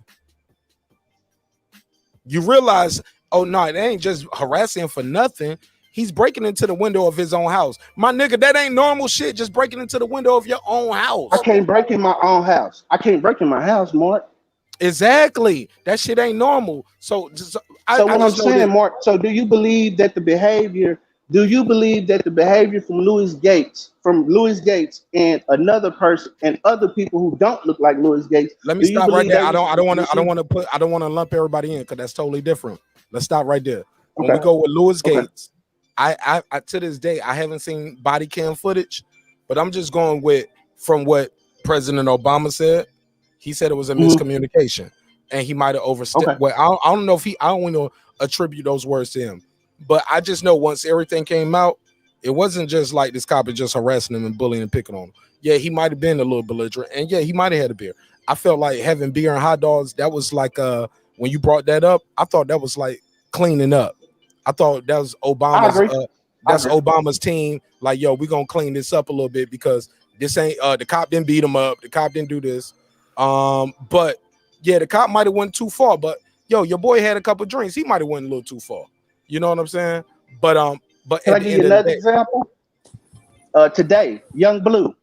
You realize, oh no, it ain't just harassing for nothing. He's breaking into the window of his own house. My nigga, that ain't normal shit. Just breaking into the window of your own house. I can't break in my own house. I can't break in my house, Mark. Exactly. That shit ain't normal. So what I'm saying, Mark. So do you believe that the behavior? Do you believe that the behavior from Louis Gates, and another person and other people who don't look like Louis Gates? Let me stop right there. I don't want to lump everybody in because that's totally different. Let's stop right there. When we go with Louis Gates, I to this day I haven't seen body cam footage, but I'm just going from what President Obama said. He said it was a miscommunication, and he might have overstepped. Well, I don't know if I don't want to attribute those words to him. But I just know once everything came out, it wasn't just like this cop is just harassing him and bullying and picking on him. Yeah, he might have been a little belligerent, and yeah, he might have had a beer. I felt like having beer and hot dogs, that was like when you brought that up, I thought that was like cleaning up. I thought that was Obama's team. Like, yo, we're gonna clean this up a little bit because this ain't the cop didn't beat him up, the cop didn't do this. But yeah, the cop might have went too far, but yo, your boy had a couple drinks, he might have went a little too far. You know what I'm saying? But can I give you another example? Today, Young Blue.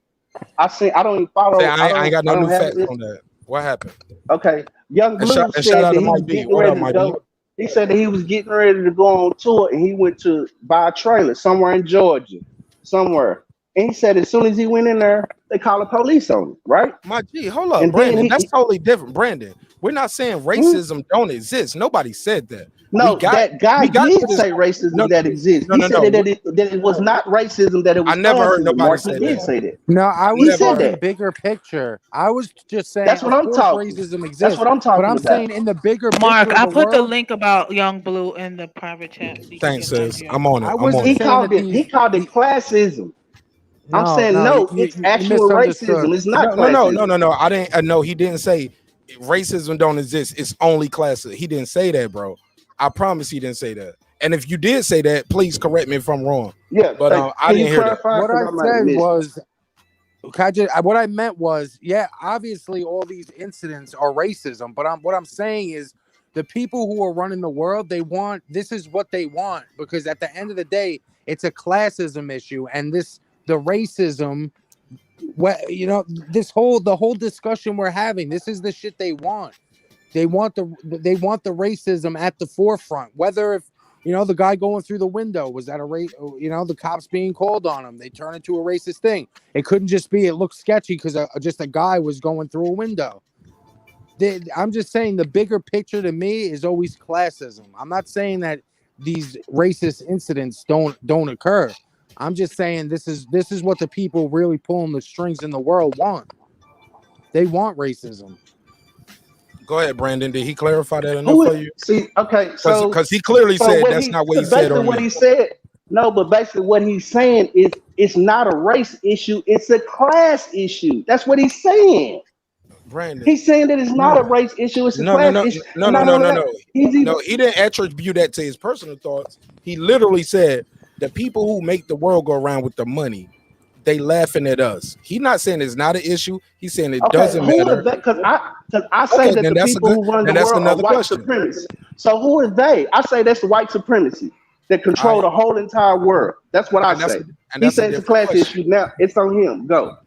I don't even follow. I ain't got no new facts on that. What happened? Okay, Young Blue said that he was getting ready to go. He said that he was getting ready to go on tour, and he went to buy a trailer somewhere in Georgia, somewhere. And he said as soon as he went in there, they called the police on him. Right? My G, hold up, Brandon. That's totally different, Brandon. We're not saying racism don't exist. Nobody said that. No, that guy did say racism that exists. He said that it was not racism, that it was. I never heard nobody say that. No, I was saying bigger picture. I was just saying that's what I'm talking. Racism exists. That's what I'm talking about. But I'm saying in the bigger picture. Mark, I put the link about Young Blue in the private chat. Thanks, sis. I'm on it. He called it classism. I'm saying it's actual racism. It's not classism. No. I didn't. No, he didn't say racism don't exist. It's only classism. He didn't say that, bro. I promise he didn't say that. And if you did say that, please correct me if I'm wrong. Yeah, but I didn't hear that. What I said was, what I meant was, yeah, obviously all these incidents are racism. But what I'm saying is, the people who are running the world, this is what they want, because at the end of the day, it's a classism issue, and the racism. The whole discussion we're having, this is the shit they want. They want the racism at the forefront. Whether if the guy going through the window was that a race, the cops being called on him, they turn it to a racist thing. It couldn't just be it looked sketchy because just a guy was going through a window. I'm just saying the bigger picture to me is always classism. I'm not saying that these racist incidents don't occur. I'm just saying this is what the people really pulling the strings in the world want. They want racism. Go ahead, Brandon. Did he clarify that enough for you? See, okay, so because he clearly said that's not what he said. What he said, no, but basically what he's saying is it's not a race issue; it's a class issue. That's what he's saying. Brandon, he's saying that it's not a race issue; it's a class issue. No. He didn't attribute that to his personal thoughts. He literally said the people who make the world go around with the money, they laughing at us. He's not saying it's not an issue. He's saying it doesn't matter. Because I say that the people who run the world are white supremacy. So who are they? I say that's the white supremacy that control the whole entire world. That's what I say. He said it's a class issue. Now it's on him. Go.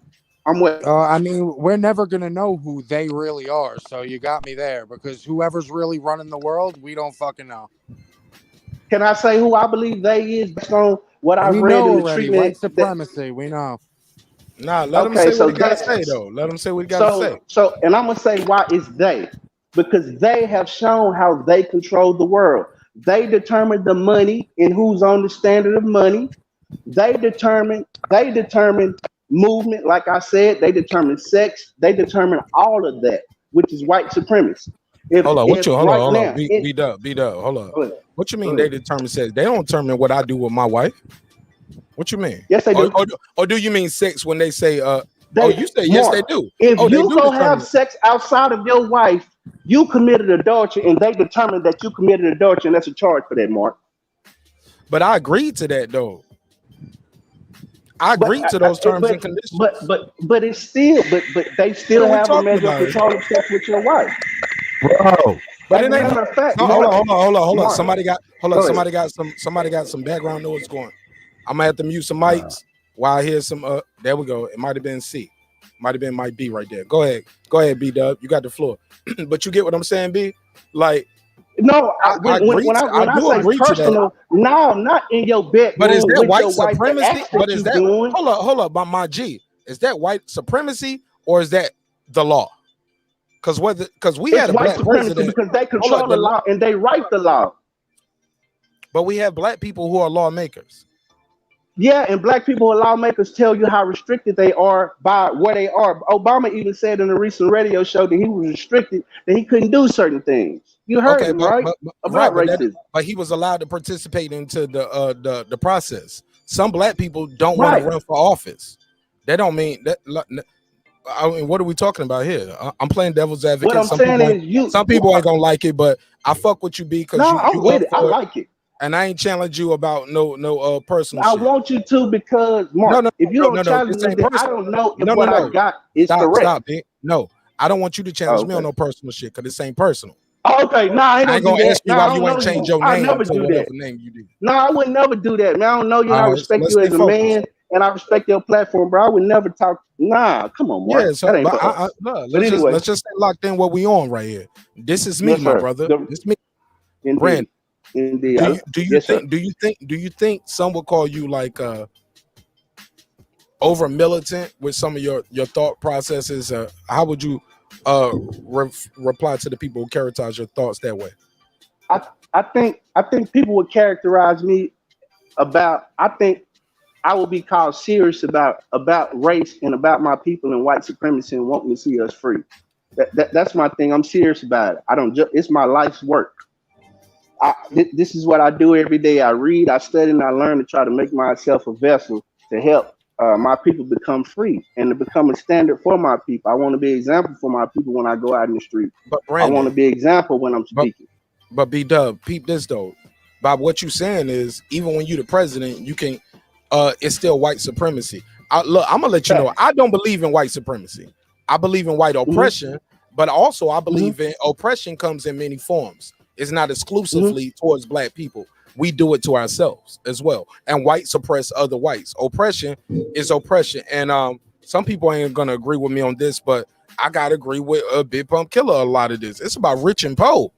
I'm with. I mean, we're never gonna know who they really are. So you got me there, because whoever's really running the world, we don't fucking know. Can I say who I believe they is based on what I've read in the treatment? White supremacy, we know. Nah, let him say what he gotta say though. Let him say what he gotta say. So, and I'm gonna say why it's they, because they have shown how they control the world. They determine the money and who's on the standard of money. They determine movement, like I said. They determine sex. They determine all of that, which is white supremacy. Hold on. Beat up. Hold on. What you mean they determine sex? They don't determine what I do with my wife. What you mean? Yes, they do. Or do you mean sex when they say you say yes, they do. If you go have sex outside of your wife, you committed adultery, and they determined that you committed adultery, and that's a charge for that, Mark. But I agreed to that though. I agree to those terms and conditions. But it's still, but they still have a measure of control of sex with your wife, bro. But it ain't. Fact, Hold on. Somebody got some background noise going. I'm gonna have to mute some mics while I hear some. There we go. It might have been C. Might have been my B right there. Go ahead, B Dub. You got the floor. But you get what I'm saying, B? Like, no, when I say personal, no, not in your bedroom. But is that white supremacy? Wife, but is that hold up, my G? Is that white supremacy or is that the law? Because we had a black president, because they control the law and they write the law. But we have black people who are lawmakers. Yeah, and black people and lawmakers tell you how restricted they are by where they are. Obama even said in a recent radio show that he was restricted, that he couldn't do certain things. You heard him, right? About racism. But he was allowed to participate into the process. Some black people don't want to run for office. That don't mean that. I mean, what are we talking about here? I'm playing devil's advocate. What I'm saying is, some people ain't gonna like it, but I fuck with you, B, because I'm with it. I like it. And I ain't challenge you about no personal I shit. want you to, because Mark, if you don't challenge me, then I don't know if what I got is correct. Stop, B. No, I don't want you to challenge me on no personal shit, because this ain't personal. Okay, I ain't gonna ask you why you ain't change your name to whatever name you do. No, I would never do that, man. I don't know you. I respect you as a man, and I respect your platform, bro. I would never talk. Nah, come on, Mark. Yeah, so let's just stay locked in what we on right here. This is me, my brother. This is me. Rant. Indeed. Do you think some would call you like over militant with some of your thought processes? How would you reply to the people who characterize your thoughts that way? I think people would characterize me about. I think I will be called serious about race and about my people and white supremacy and wanting to see us free. That's my thing. I'm serious about it. I don't. It's my life's work. This is what I do every day. I read, I study, and I learn to try to make myself a vessel to help my people become free and to become a standard for my people. I want to be an example for my people when I go out in the street. But Brandon, I want to be an example when I'm speaking. But B-Dub, peep this though. Bob, what you saying is, even when you the president, you can. It's still white supremacy. Look, I'm gonna let you know. I don't believe in white supremacy. I believe in white oppression, but also I believe in oppression comes in many forms. It's not exclusively towards black people. We do it to ourselves as well. And whites suppress other whites. Oppression is oppression. And some people ain't gonna agree with me on this, but I gotta agree with Big Pump Killer a lot of this. It's about rich and poor.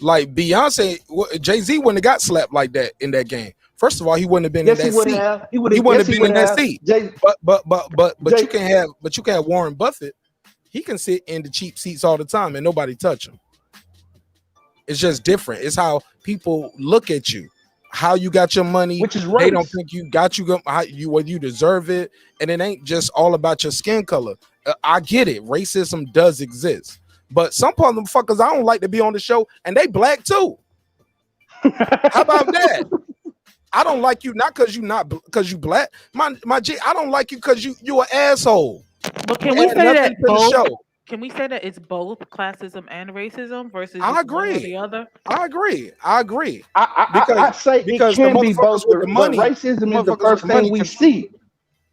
Like Beyonce, Jay-Z wouldn't have got slapped like that in that game. First of all, he wouldn't have been in that seat. He wouldn't have been in that seat. But you can have Warren Buffett. He can sit in the cheap seats all the time and nobody touch him. It's just different. It's how people look at you, how you got your money. Which is race. They don't think you got whether you deserve it, and it ain't just all about your skin color. I get it. Racism does exist, but some motherfuckers I don't like to be on the show, and they black too. How about that? I don't like you not because you black. My G, I don't like you because you an asshole. But can we say that both? Can we say that it's both classism and racism versus I agree. One or the other? I agree. I say it can be both. But racism is the first thing we see.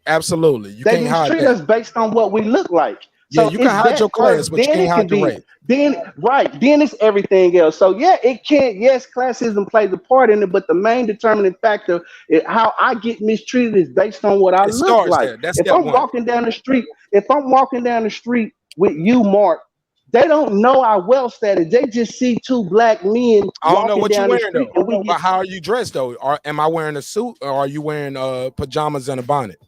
Absolutely. You they can't hide treat that. us based on what we look like. Yeah, So you can hide your class, but you can't hide the race. Then it's everything else. So yeah, classism plays a part in it, but the main determining factor is how I get mistreated is based on what I look like. If I'm walking down the street with you, Mark, they don't know our wealth status. They just see two black men. I don't know what you're wearing though. But how are you dressed though? Am I wearing a suit or are you wearing pajamas and a bonnet?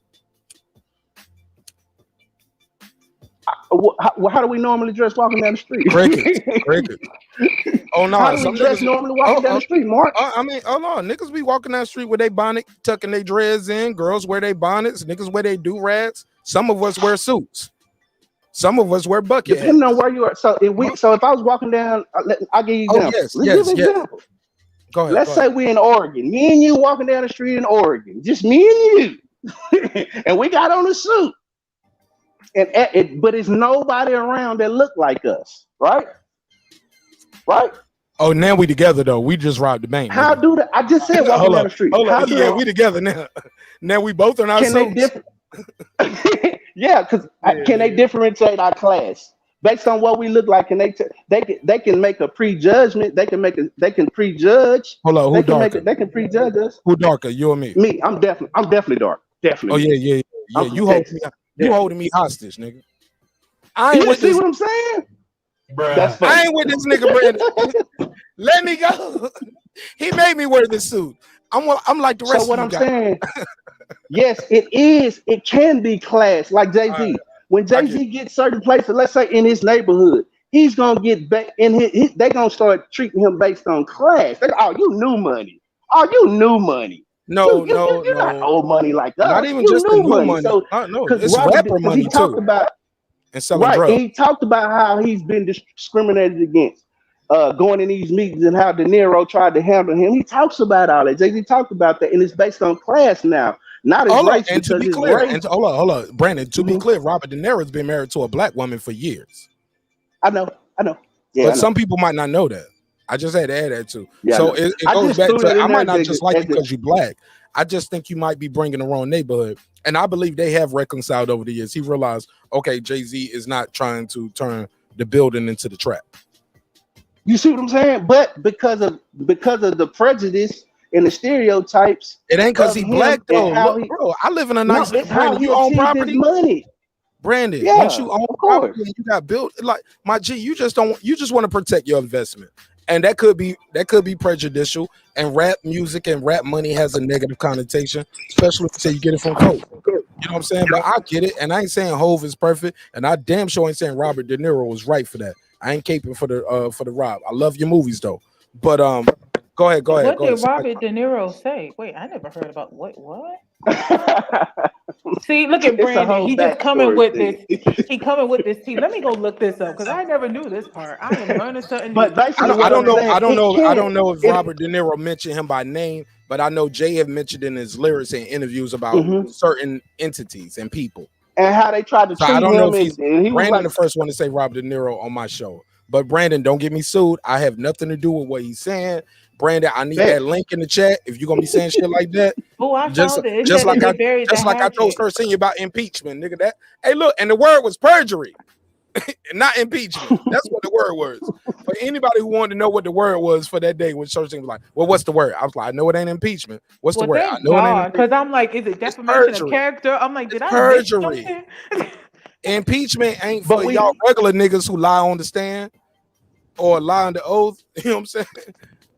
How do we normally dress walking down the street? Cricket. Oh no! How do we dress normally walking down the street, Mark? I mean, oh no, niggas be walking down the street with their bonnet, tucking their dreads in. Girls wear their bonnets. Niggas wear their do-rags. Some of us wear suits. Some of us wear bucket hats. Depending on where you are. So if I was walking down, I'll give you an example. Let's give an example. Go ahead. Let's say we're in Oregon. Me and you walking down the street in Oregon. Just me and you. And we got on a suit. But it's nobody around that look like us, right? Right? Oh, now we together though. We just robbed the bank. How do that? I just said walking down the street. How do Yeah, they, we together now. Now we both in our can they suits. yeah, because can they differentiate our class based on what we look like? And they can make a prejudgment. They can prejudge. Hold on, who darker? They can prejudge us. Who darker? You or me? Me. I'm definitely dark. Definitely. Oh yeah. I'm from You Texas. holding me hostage, nigga. I ain't You with see this. what I'm saying? That's funny. I ain't with this nigga, Brandon. Let me go. He made me wear this suit. I'm like the rest So what of I'm you saying, yes, it is. It can be class, like Jay-Z. When Jay-Z gets certain places, let's say in his neighborhood, he's gonna get back in his. They gonna start treating him based on class. Oh, you new money. Oh, you new money. No, you're not old money like us. Not even you just the new money. So, No, because it's rapper money he talked too. about And selling right, drugs. and he talked about how he's been discriminated against, going in these meetings and how De Niro tried to handle him. He talks about all that. Jay-Z talked about that, and it's based on class now, not as race. And to be because clear, race, and hold on, Brandon. To be clear, Robert De Niro's been married to a black woman for years. I know. Yeah, But some people might not know that. I just had to add that too. Yeah, so it goes back to I might not just like you because because you're black. I just think you might be bringing the wrong neighborhood. And I believe they have reconciled over the years. He realized, okay, Jay-Z is not trying to turn the building into the trap. You see what I'm saying? But because of the prejudice and the stereotypes, it ain't because he black though. Look, bro, I live in a nice. It's how you own property. Money. Brandon, Yeah, once you own of property, course. you got built like my G. You just want to protect your investment, and that could be prejudicial. And rap music and rap money has a negative connotation, especially if you get it from Coke. You know what I'm saying? But I get it, and I ain't saying Hove is perfect, and I damn sure ain't saying Robert De Niro was right for that. I ain't caping for the rob. I love your movies though, but go ahead. What did Robert De Niro say? Wait, I never heard about what? See, look at Brandon. He just coming with this. He coming with this tea. Let me go look this up because I never knew this part. I am learning something. But basically, I don't know if Robert De Niro mentioned him by name, but I know Jay have mentioned in his lyrics and interviews about certain entities and people. And how they tried to treat him. I don't know if he's and he was Brandon like, the first one to say Robert De Niro on my show. But Brandon, don't get me sued. I have nothing to do with what he's saying. Brandon, I need that link in the chat if you're gonna be saying shit like that. Oh, I found it. Just like I told Cersei about impeachment, nigga. That hey, look, and the word was perjury, not impeachment. That's what the word was. For anybody who wanted to know what the word was for that day when Cersei was like, "Well, what's the word?" I was like, "I know it ain't impeachment. What's the word?" I know it ain't because I'm like, is it defamation of character? I'm like, did I miss something? Impeachment ain't for y'all regular niggas who lie on the stand or lie on the oath. You know what I'm saying?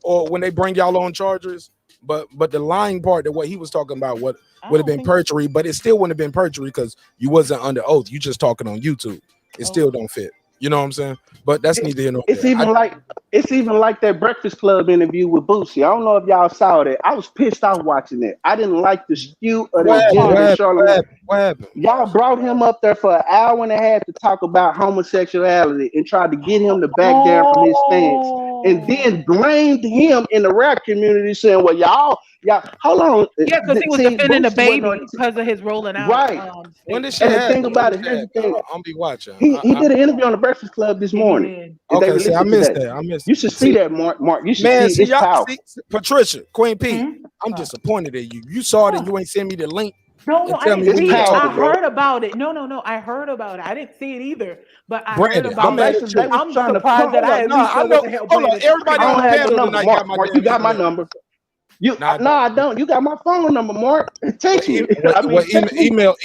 Or when they bring y'all on charges, but the lying part that what he was talking about would have been perjury, but it still wouldn't have been perjury because you wasn't under oath. You just talking on YouTube. It still don't fit. You know what I'm saying? But that's neither here nor there. It's even like that Breakfast Club interview with Boosie. I don't know if y'all saw that. I was pissed off watching it. I didn't like the skew of the agenda. Charlamagne. Y'all brought him up there for an hour and a half to talk about homosexuality and tried to get him to back down from his stance, and then blamed him in the rap community, saying, "Well, y'all, hold on." Yeah, because he was defending the baby because of his rolling out. Right. When did and the thing about it, here's the thing. I'll be watching. He did an interview on the Breakfast Club this morning. Okay, see, I missed that. You should see that, Mark. You should see it's powerful. Patricia, Queen P, I'm disappointed in you. You saw it and you ain't send me the link. No, I didn't see it. I heard about it. No, I heard about it. I didn't see it either, but I heard about it. I'm surprised that I know. Hold on, everybody on the panel tonight Mark, you got my number. No, I don't. You got my phone number, Mark. Text me.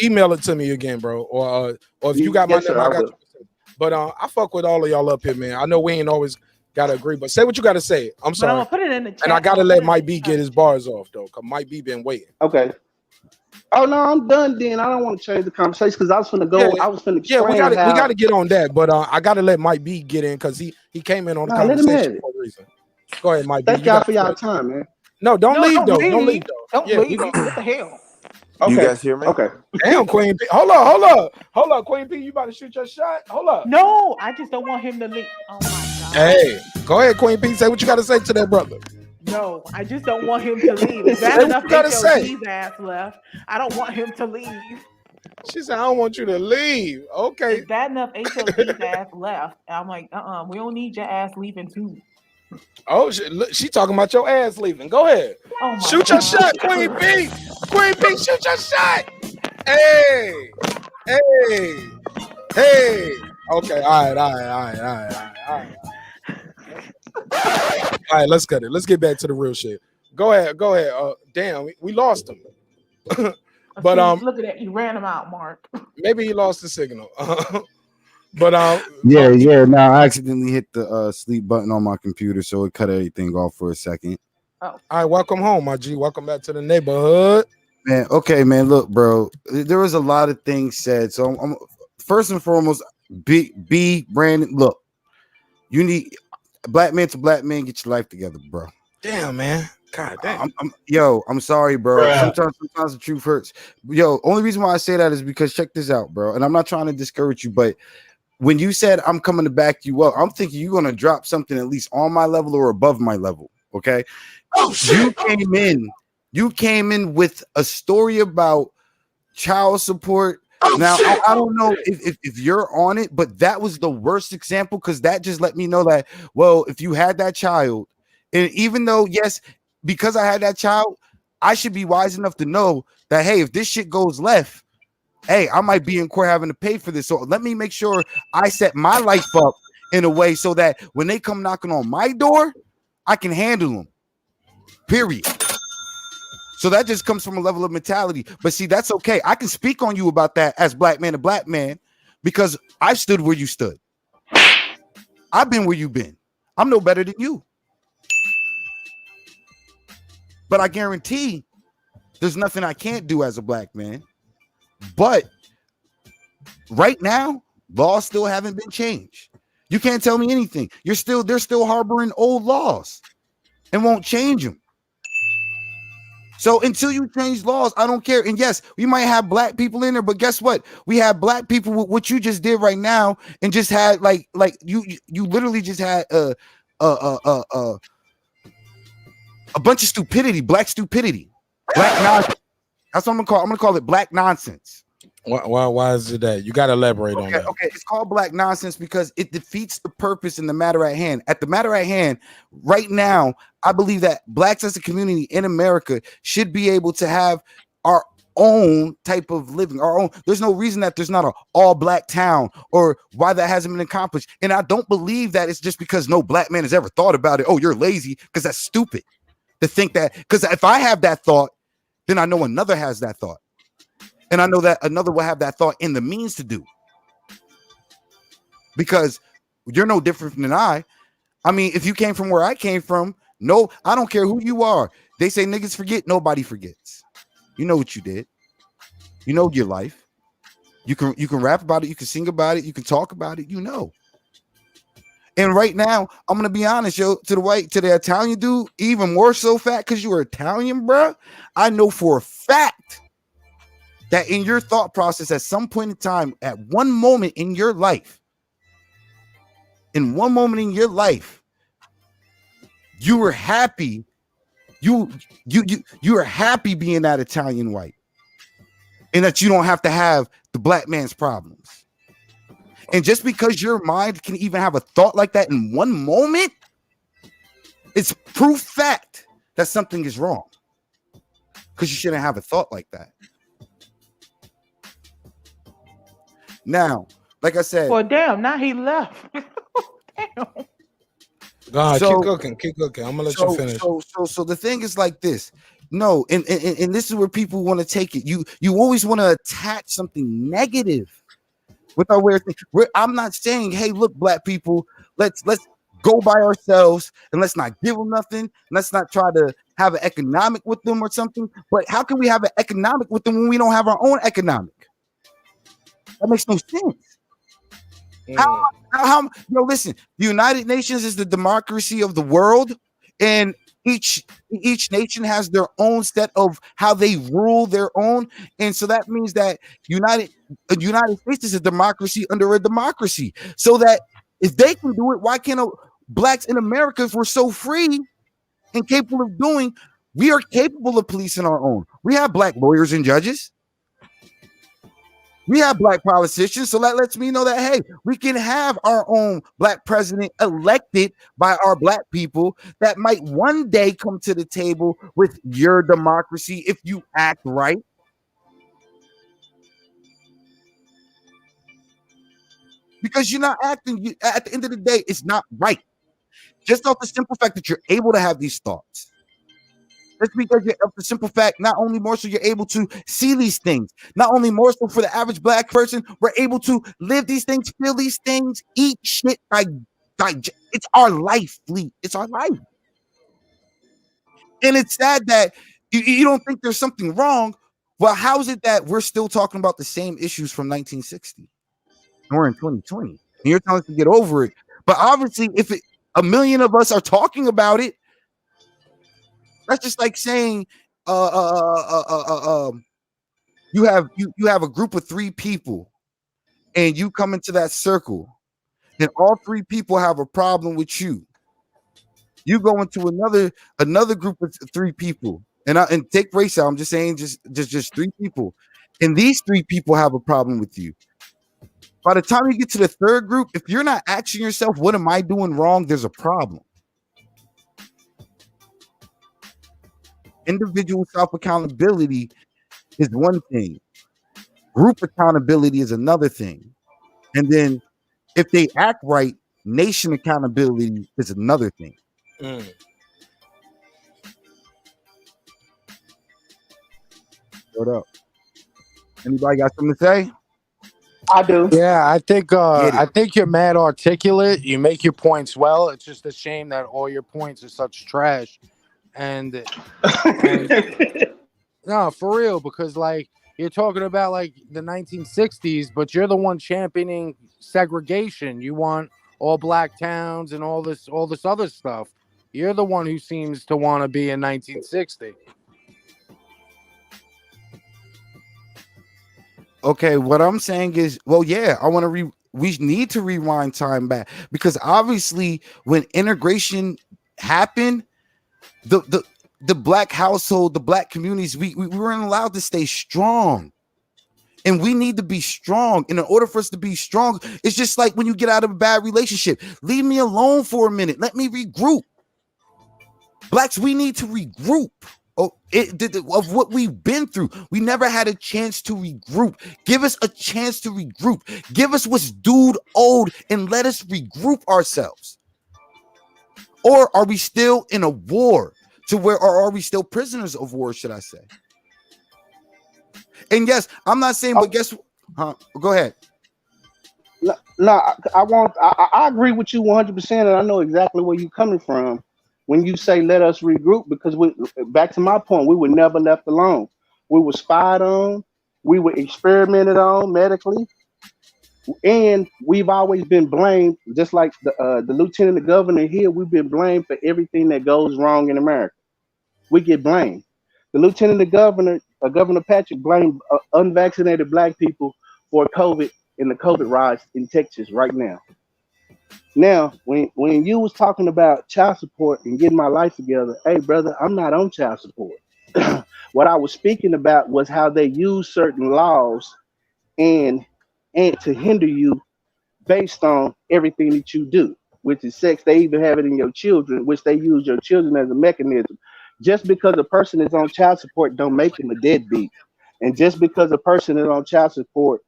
Email it to me again, bro. Or if you got my number, I got you. But I fuck with all of y'all up here, man. I know we ain't always gotta agree, but say what you gotta say. I'm sorry. I'm gonna put it in the chat. And I gotta let Mike B get his bars off though, cause Mike B been waiting. Okay. Oh no, I'm done. Then I don't want to change the conversation because I was finna go. I was finna. Yeah, we gotta get on that, but I gotta let Mike B get in because he came in on the conversation for a reason. Go ahead, Mike B. Thank y'all for y'all time, man. No, don't leave though. Don't leave though. Don't leave. What the hell? Okay. You guys hear me? Okay. Damn, Queen P. Hold up, Queen P. You about to shoot your shot? Hold up. No, I just don't want him to leave. Oh my god. Hey, go ahead, Queen P. Say what you got to say to that brother. No, I just don't want him to leave. Is that enough HLD's ass left? I don't want him to leave. She said, I don't want you to leave. Okay. Is that enough HLD's ass left? And I'm like, we don't need your ass leaving too. Oh, she talking about your ass leaving. Go ahead. Oh Shoot your shot, Queen P. Queen P, shoot your shot. Hey. Okay, all right. All right, let's cut it. Let's get back to the real shit. Go ahead. Damn, we lost him. But look at that, you ran him out, Marq. Maybe he lost the signal. But yeah. Now I accidentally hit the sleep button on my computer, so it cut everything off for a second. Oh. All right, welcome home, my G. Welcome back to the neighborhood. Man, okay, man. Look, bro, there was a lot of things said. So I'm first and foremost, B Brandon. Look, you need black man to black man. Get your life together, bro. Damn, man. God damn. I'm sorry, bro. Sometimes the truth hurts. Yo, only reason why I say that is because check this out, bro. And I'm not trying to discourage you, but when you said I'm coming to back you up, I'm thinking you're gonna drop something at least on my level or above my level. Okay. Oh shit. You came in with a story about child support. Now I don't know if you're on it, but that was the worst example because that just let me know that, well, if you had that child, and even though, yes, because I had that child, I should be wise enough to know that, hey, if this shit goes left, hey, I might be in court having to pay for this. So let me make sure I set my life up in a way so that when they come knocking on my door, I can handle them. Period. So that just comes from a level of mentality. But see, that's okay. I can speak on you about that as black man to black man because I've stood where you stood. I've been where you've been. I'm no better than you. But I guarantee there's nothing I can't do as a black man. But right now, laws still haven't been changed. You can't tell me anything. They're still harboring old laws and won't change them. So until you change laws, I don't care. And yes, we might have black people in there, but guess what? We have black people with what you just did right now, and just had like you literally just had a bunch of stupidity, black stupidity, black nonsense. That's what I'm gonna call it black nonsense. Why is it that? You got to elaborate on that. Okay, it's called black nonsense because it defeats the purpose in the matter at hand. At the matter at hand, right now, I believe that blacks as a community in America should be able to have our own type of living, our own. There's no reason that there's not an all black town or why that hasn't been accomplished. And I don't believe that it's just because no black man has ever thought about it. Oh, you're lazy, because that's stupid to think that. Because if I have that thought, then I know another has that thought. And I know that another will have that thought in the means to do. Because you're no different than I. I mean, if you came from where I came from, no, I don't care who you are. They say niggas forget, nobody forgets. You know what you did. You know your life. You can rap about it, you can sing about it, you can talk about it, you know. And right now, I'm gonna be honest, yo, to the Italian dude, even more so fat because you were Italian, bro. I know for a fact that in your thought process, at some point in time, at one moment in your life, you were happy. You were happy being that Italian white, and that you don't have to have the black man's problems. And just because your mind can even have a thought like that in one moment, it's proof fact that something is wrong. Because you shouldn't have a thought like that. Now, like I said, well, damn, now he left. Damn. God, keep cooking. I'm gonna let you finish. So the thing is like this. No, and this is where people want to take it. You always want to attach something negative with our way of thinking. I'm not saying, hey, look, black people, let's go by ourselves and let's not give them nothing. Let's not try to have an economic with them or something. But how can we have an economic with them when we don't have our own economic? That makes no sense. How listen, the United Nations is the democracy of the world, and each nation has their own set of how they rule their own. And so that means that United States is a democracy under a democracy. So that if they can do it, why can't blacks in America, if we're so free and capable of doing, we are capable of policing our own. We have black lawyers and judges. We have black politicians, so that lets me know that, hey, we can have our own black president elected by our black people that might one day come to the table with your democracy if you act right. Because you're not acting, at the end of the day, it's not right. Just off the simple fact that you're able to have these thoughts. Just because you're of the simple fact, not only more so you're able to see these things, not only more so for the average black person, we're able to live these things, feel these things, eat shit. It's our life, Lee. It's our life. And it's sad that you don't think there's something wrong. Well, how is it that we're still talking about the same issues from 1960? And we're in 2020. And you're telling us to get over it. But obviously, if a million of us are talking about it, that's just like saying you have a group of 3 people and you come into that circle and all 3 people have a problem with you. You go into another group of 3 people and take race out. I'm just saying just 3 people. And these 3 people have a problem with you. By the time you get to the 3rd group, if you're not asking yourself, what am I doing wrong? There's a problem. Individual self-accountability is one thing. Group accountability is another thing. And then if they act right, nation accountability is another thing. What up? Anybody got something to say? I do. Yeah, I think you're mad articulate. You make your points well. It's just a shame that all your points are such trash. And no, for real, because like you're talking about like the 1960s, but you're the one championing segregation. You want all black towns and all this other stuff. You're the one who seems to want to be in 1960. Okay, what I'm saying is, well, yeah, we need to rewind time back because obviously when integration happened, the black household, the black communities, we weren't allowed to stay strong. And we need to be strong. And in order for us to be strong, it's just like when you get out of a bad relationship. Leave me alone for a minute. Let me regroup. Blacks, we need to regroup. Of what we've been through. We never had a chance to regroup. Give us a chance to regroup. Give us what's dude owed and let us regroup ourselves. Or are we still in a war or are we still prisoners of war, should I say? And yes, I'm not saying, but guess what? Go ahead. No, I agree with you 100%, and I know exactly where you're coming from when you say let us regroup, because back to my point, we were never left alone. We were spied on, we were experimented on medically, and we've always been blamed, just like the lieutenant governor here, we've been blamed for everything that goes wrong in America. We get blamed. The lieutenant governor, Governor Patrick, blamed unvaccinated black people for COVID and the COVID rise in Texas right now. Now, when you was talking about child support and getting my life together, hey, brother, I'm not on child support. What I was speaking about was how they use certain laws and to hinder you based on everything that you do, which is sex. They even have it in your children, which they use your children as a mechanism. Just because a person is on child support don't make him a deadbeat. And just because a person is on child support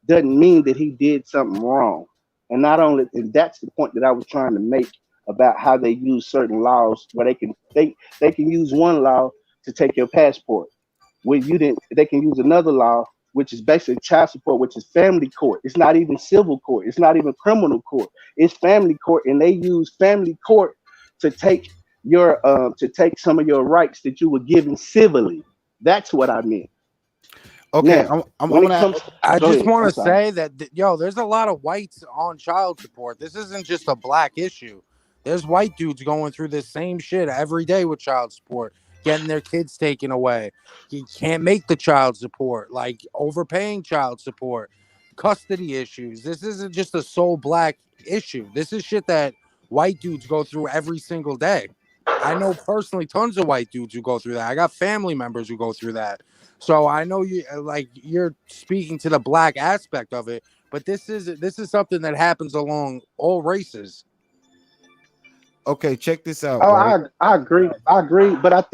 doesn't mean that he did something wrong. And not only, and that's the point that I was trying to make about how they use certain laws where they can use one law to take your passport. When you didn't, they can use another law, which is basically child support, which is family court. It's not even civil court. It's not even criminal court. It's family court, and they use family court to take your to take some of your rights that you were given civilly. That's what I meant. Okay, now, I just want to say that there's a lot of whites on child support. This isn't just a black issue. There's white dudes going through this same shit every day with child support, getting their kids taken away. You can't make the child support, like overpaying child support, custody issues. This isn't just a sole black issue. This is shit that white dudes go through every single day. I know personally tons of white dudes who go through that. I got family members who go through that. So I know you're speaking to the black aspect of it, but this is something that happens along all races. Okay, check this out. Oh, Right? I agree. I agree, but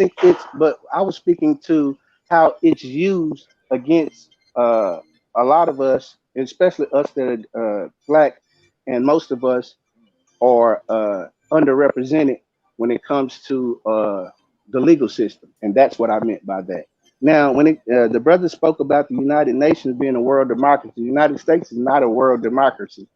but I was speaking to how it's used against a lot of us, especially us that are black, and most of us are underrepresented when it comes to the legal system, and that's what I meant by that. Now, when the brother spoke about the United Nations being a world democracy, the United States is not a world democracy.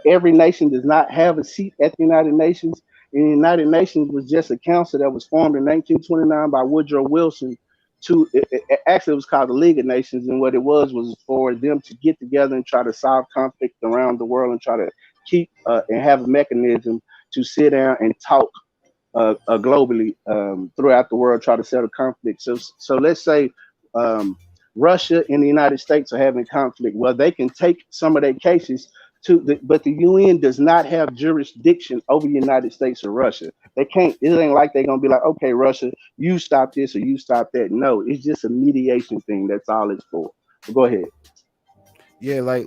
Every nation does not have a seat at the United Nations. And the United Nations was just a council that was formed in 1929 by Woodrow Wilson. Actually, it was called the League of Nations, and what it was for them to get together and try to solve conflict around the world and try to keep and have a mechanism to sit down and talk globally throughout the world, try to settle conflict. So let's say Russia and the United States are having conflict. Well, they can take some of their cases but the UN does not have jurisdiction over the United States or Russia. They can't. It ain't like they're gonna be like, okay, Russia, you stop this or you stop that. No, it's just a mediation thing. That's all it's for. But go ahead. Yeah, like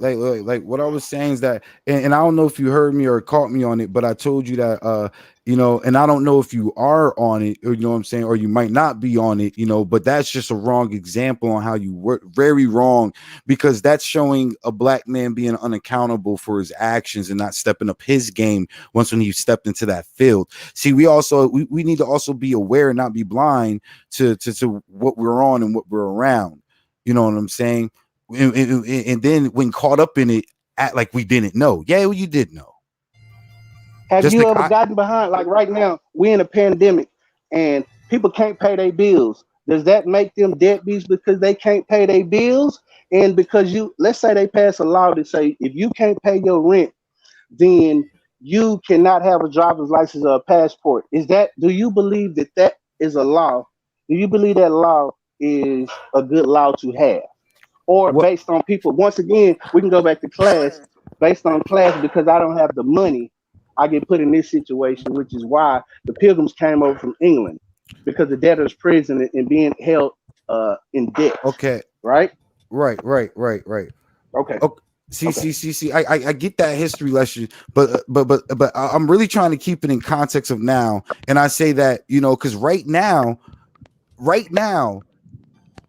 what I was saying is that, and I don't know if you heard me or caught me on it, but I told you that, and I don't know if you are on it, or you know what I'm saying, or you might not be on it, but that's just a wrong example on how you work. Very wrong, because that's showing a black man being unaccountable for his actions and not stepping up his game when he stepped into that field. See, we need to also be aware and not be blind to what we're on and what we're around. You know what I'm saying? And then when caught up in it, act like we didn't know. Yeah, well, you did know. Have you ever gotten behind? Like right now, we're in a pandemic and people can't pay their bills. Does that make them deadbeats because they can't pay their bills? And because let's say they pass a law to say if you can't pay your rent, then you cannot have a driver's license or a passport. Do you believe that is a law? Do you believe that law is a good law to have? Or based on people, once again, we can go back to class, based on class, because I don't have the money, I get put in this situation, which is why the Pilgrims came over from England, because the debtor's prison and being held in debt. Okay. Right? Right. Okay. See. I get that history lesson, but I'm really trying to keep it in context of now. And I say that, because right now,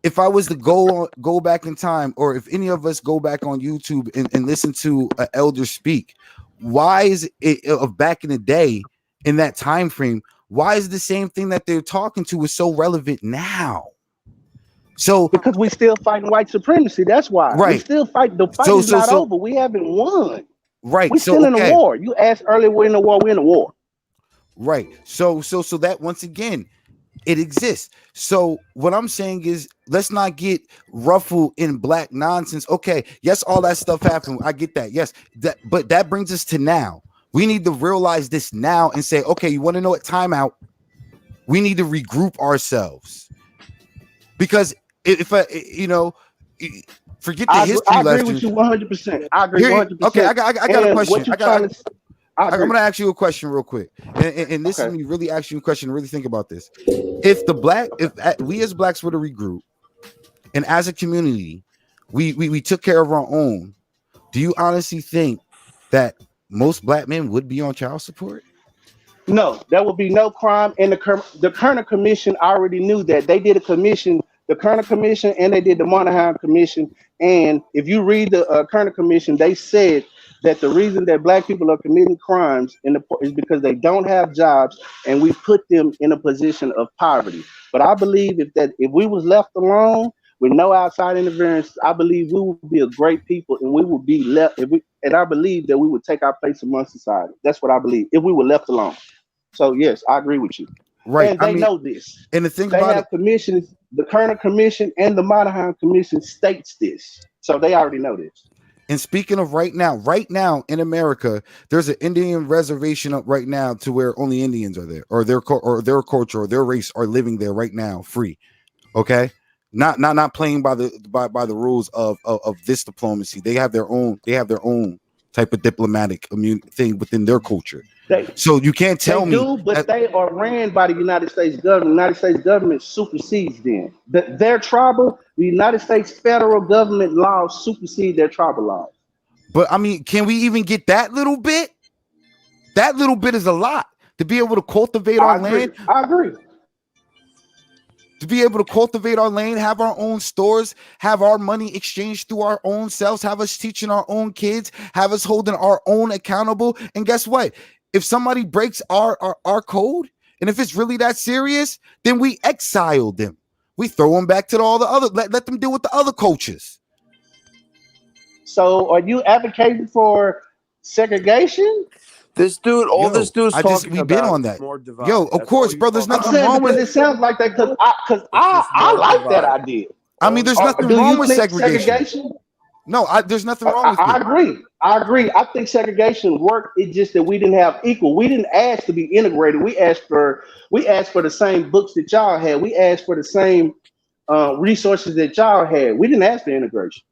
if I was to go back in time, or if any of us go back on YouTube and listen to an elder speak, why is it of back in the day, in that time frame, why is the same thing that they're talking to is so relevant now? So because we still fighting white supremacy. That's why. Right. We still fight. The fight is not over. We haven't won. Right. We're still in a war. You asked earlier, we're in a war. We're in a war. Right. So that once again, it exists. So what I'm saying is, let's not get ruffled in black nonsense. Okay, yes, all that stuff happened. I get that. Yes, but that brings us to now. We need to realize this now and say, okay, you want to know what? Timeout. We need to regroup ourselves, because if forget the history lesson. I agree with you 100%. I agree 100%. Okay, I got a question. I'm going to ask you a question real quick, and this is me really asking you a question. Really think about this. If we as blacks were to regroup, and as a community, we took care of our own, do you honestly think that most black men would be on child support? No, there would be no crime. And the Kerner Commission already knew that. They did a commission, the Kerner Commission, and they did the Moynihan Commission. And if you read the Kerner Commission, they said that the reason that black people are committing crimes is because they don't have jobs, and we put them in a position of poverty. But I believe if we was left alone with no outside interference, I believe we would be a great people, and we would be left. And I believe that we would take our place among society. That's what I believe if we were left alone. So yes, I agree with you. Right. And they know this. And the thing they have commissions, the Kerner Commission and the Moynihan Commission states this. So they already know this. And speaking of right now in America, there's an Indian reservation up right now to where only Indians are there, or their culture or their race are living there right now, free. Okay, not playing by the rules of this diplomacy. They have their own type of diplomatic thing within their culture. So you can't tell me. But they are ran by the United States government. The United States government supersedes them. Their tribal, the United States federal government laws supersede their tribal laws. But I mean, can we even get that little bit? That little bit is a lot to be able to cultivate our land. I agree. To be able to cultivate our land, have our own stores, have our money exchanged through our own selves, have us teaching our own kids, have us holding our own accountable. And guess what? If somebody breaks our code, and if it's really that serious, then we exile them. We throw them back to all the other, let them deal with the other coaches. So are you advocating for segregation? This dude, this dude's talking we've been about on that. more divide. Yo, of course, bro. There's nothing wrong with it. Sounds like that because I like that idea. I mean, there's nothing wrong with segregation. No, there's nothing wrong with it. I agree. I think segregation worked. It's just that we didn't have equal. We didn't ask to be integrated. We asked for the same books that y'all had. We asked for the same resources that y'all had. We didn't ask for integration.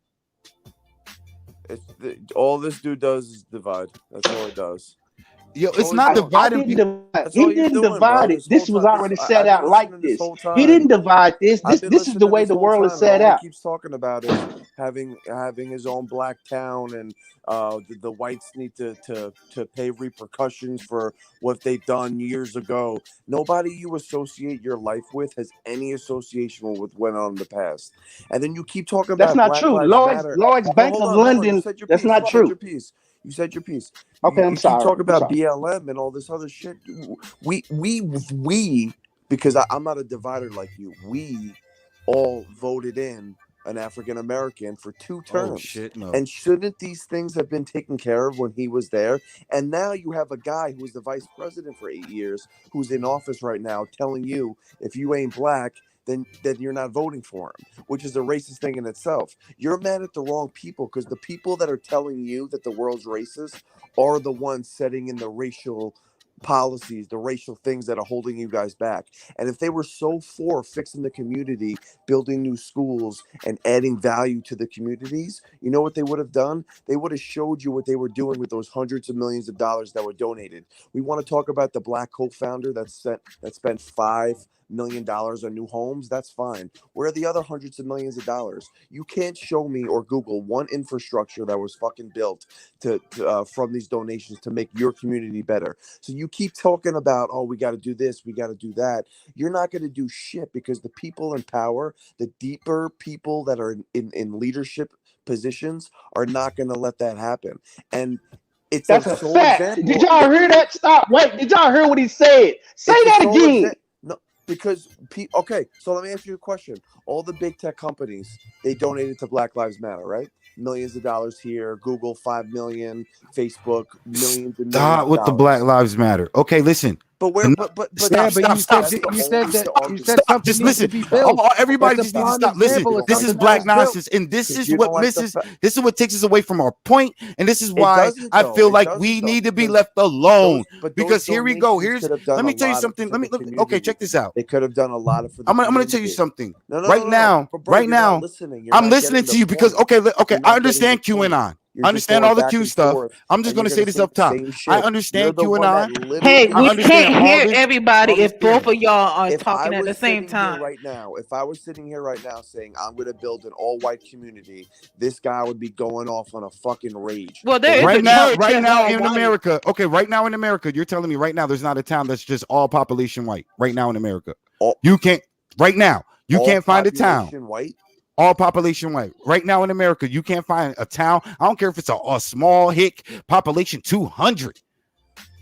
All this dude does is divide. That's all it does. Yo, it's not divided. He didn't divide it. This was already set out like this. He didn't divide this. This is the way the world is set out. He keeps talking about is having his own black town, and the whites need to pay repercussions for what they've done years ago. Nobody you associate your life with has any association with what went on in the past. And then you keep talking about that's not true. Lloyd's Bank of London. That's not true. You said your piece. Okay, I'm sorry. You talk about BLM and all this other shit. We because I'm not a divider like you. We all voted in an African American for 2 terms. Oh, shit, no. And shouldn't these things have been taken care of when he was there? And now you have a guy who was the vice president for 8 years, who's in office right now, telling you if you ain't black, then you're not voting for him, which is a racist thing in itself. You're mad at the wrong people, because the people that are telling you that the world's racist are the ones setting in the racial policies, the racial things that are holding you guys back. And if they were so for fixing the community, building new schools, and adding value to the communities, you know what they would have done? They would have showed you what they were doing with those hundreds of millions of dollars that were donated. We want to talk about the black co-founder that spent $5 million on new homes. That's fine. Where are the other hundreds of millions of dollars? You can't show me or Google one infrastructure that was fucking built to from these donations to make your community better. So you keep talking about, oh, we got to do this, we got to do that. You're not going to do shit, because the people in power, the deeper people that are in leadership positions, are not going to let that happen. And that's a fact. Example. Did y'all hear that? Stop. Wait. Did y'all hear what he said? Say that again. No, because okay. So let me ask you a question. All the big tech companies, they donated to Black Lives Matter, right? Millions of dollars here. Google, 5 million. Facebook, millions and millions. Stop with the Black Lives Matter. Okay, listen. But where? But stop. You said something. Just listen. Everybody just needs to stop. Listen. This is black nonsense, and this is what misses. This is what takes us away from our point, and this is why I feel like we need to be left alone. Because here we go. Let me tell you something. Okay, check this out. They could have done a lot of. I'm going to tell you something. Right now, I'm listening to you because okay. I understand QAnon. I understand all the Q stuff. I'm just going to say this up top. I understand QAnon. Hey, we can't hear everybody if both of y'all are talking at the same time. Right now, if I was sitting here right now saying I'm going to build an all-white community, this guy would be going off on a fucking rage. Well, there is right now in America. Okay, right now in America, you're telling me right now there's not a town that's just all population white. Right now in America, you can't. Right now, you can't find a town. White. All population white. Right now in America, you can't find a town. I don't care if it's a small hick population, 200.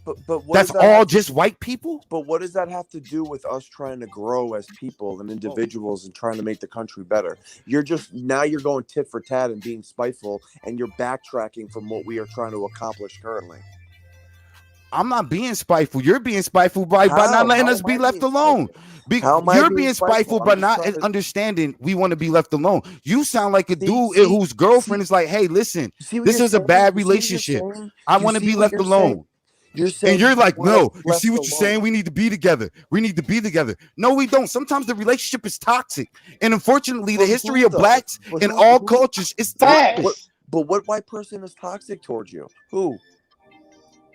But that's all just white people? But what does that have to do with us trying to grow as people and individuals and trying to make the country better? You're going tit for tat and being spiteful, and you're backtracking from what we are trying to accomplish currently. I'm not being spiteful. You're being spiteful by not letting us be left alone. You're being spiteful by not understanding we want to be left alone. You sound like a dude whose girlfriend is like, hey, listen, this is a bad relationship. I want to be left alone. And you're like, no, you see what you're saying? We need to be together. We need to be together. No, we don't. Sometimes the relationship is toxic. And unfortunately, the history of blacks in all cultures is toxic. But what white person is toxic towards you? Who?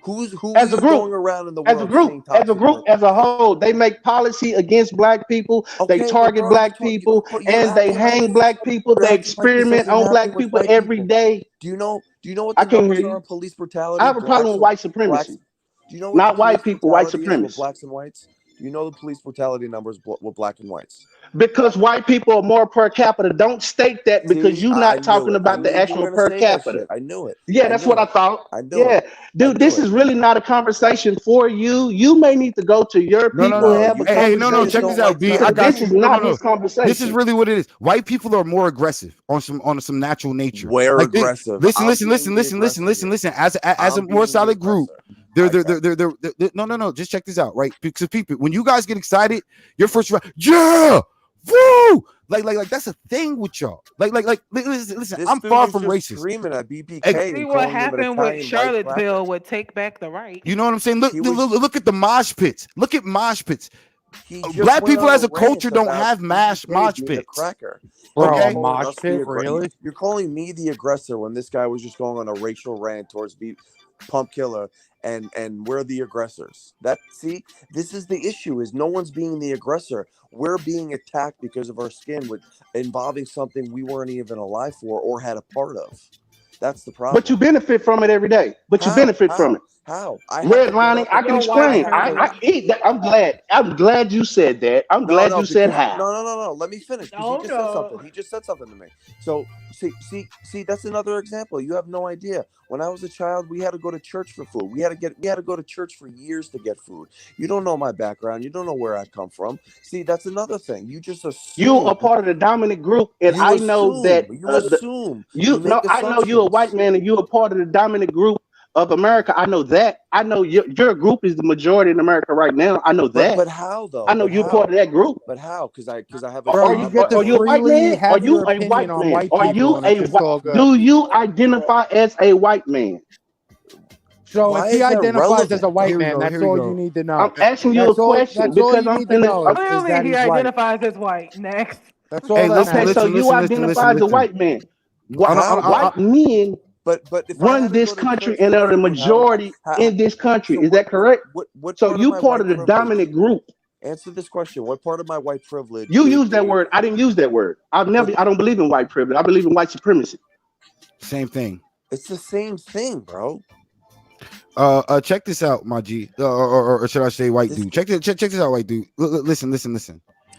Who's as a group, going around in the world saying toxic? as a whole, they make policy against black people. Okay, they target bro, black people, and they hang black people. They experiment on black people every day. Do you know what I the can't numbers hear are you. on police brutality? I have a problem with white supremacy. Do you know what Not white police people, white brutality is with supremacy. blacks and whites? You know the police brutality numbers with black and whites. Because white people are more per capita. Don't state that because you're not talking about the actual per capita. I knew it. Yeah, that's what I thought. I knew yeah, it. dude, this is really not a conversation for you. You may need to go to your people and have a conversation. No, check this out, B. I got this you. is not his conversation. This is really what it is. White people are more aggressive on some natural nature. Where aggressive? Listen. As a more solid group, they're no. Just check this out, right? Because people, when you guys get excited, your first round, yeah. Woo! Like that's a thing with y'all. Listen, I'm far from racist. Screaming at BPK. See what happened with Charlottesville would take back the right. You know what I'm saying? Look at the mosh pits. Look at mosh pits. Black people as a culture don't have mosh pits. Cracker. Bro, Okay? mosh pit, really? You're calling me the aggressor when this guy was just going on a racial rant towards Pump Killer, and we're the aggressors. This is the issue: is no one's being the aggressor. We're being attacked because of our skin, with involving something we weren't even alive for or had a part of. That's the problem. But you benefit from it every day. You benefit from it. How? Redlining, I can explain. I eat that. I'm glad you said that. I'm glad you said how. No. Let me finish. He just said something to me. So see, that's another example. You have no idea. When I was a child, we had to go to church for food. We had to go to church for years to get food. You don't know my background. You don't know where I come from. See, that's another thing. You just assume. You are part of the dominant group, and I know that you assume. I know you're a white man, and you're a part of the dominant group of America. I know that. I know your group is the majority in America right now. I know that. But how though? I know you're part of that group. But how? Because I have a. Bro, you get to freely have your opinion on white people. Do you identify as a white man? So if he identifies as a white man, that's all you need to know. I'm asking you a question because I'm clearly he identifies as white. Next. That's all. Okay, so you identify as a white man. White men. But run this country and are the majority in this country. Is that correct? So you part of the dominant group. Answer this question. What part of my white privilege? You use that word. I didn't use that word. I don't believe in white privilege. I believe in white supremacy. Same thing. It's the same thing, bro. Check this out, my G. Or should I say white dude? Check this out, white dude. Listen.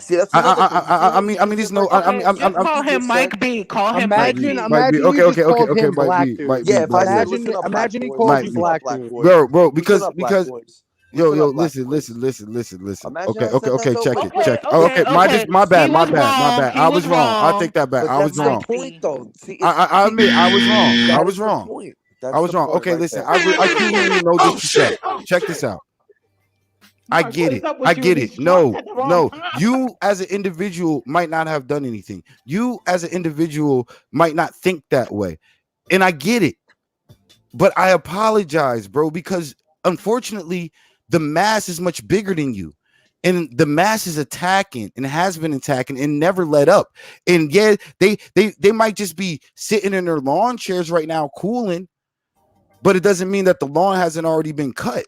See, that's I mean, there's no. Call him Mike B. Call him Mike B. Imagine okay, black dude. Yeah, if I imagine he called you black dude. Bro, because yo, listen. Okay, check. Okay, my bad. I was wrong. I take that back. I was wrong. I admit I was wrong. Okay, listen. I can't hear you. No disrespect. Check this out. I get it. No. You as an individual might not have done anything. You as an individual might not think that way. And I get it. But I apologize, bro, because unfortunately, the mass is much bigger than you. And the mass is attacking and has been attacking and never let up. And yeah, they might just be sitting in their lawn chairs right now cooling, but it doesn't mean that the lawn hasn't already been cut.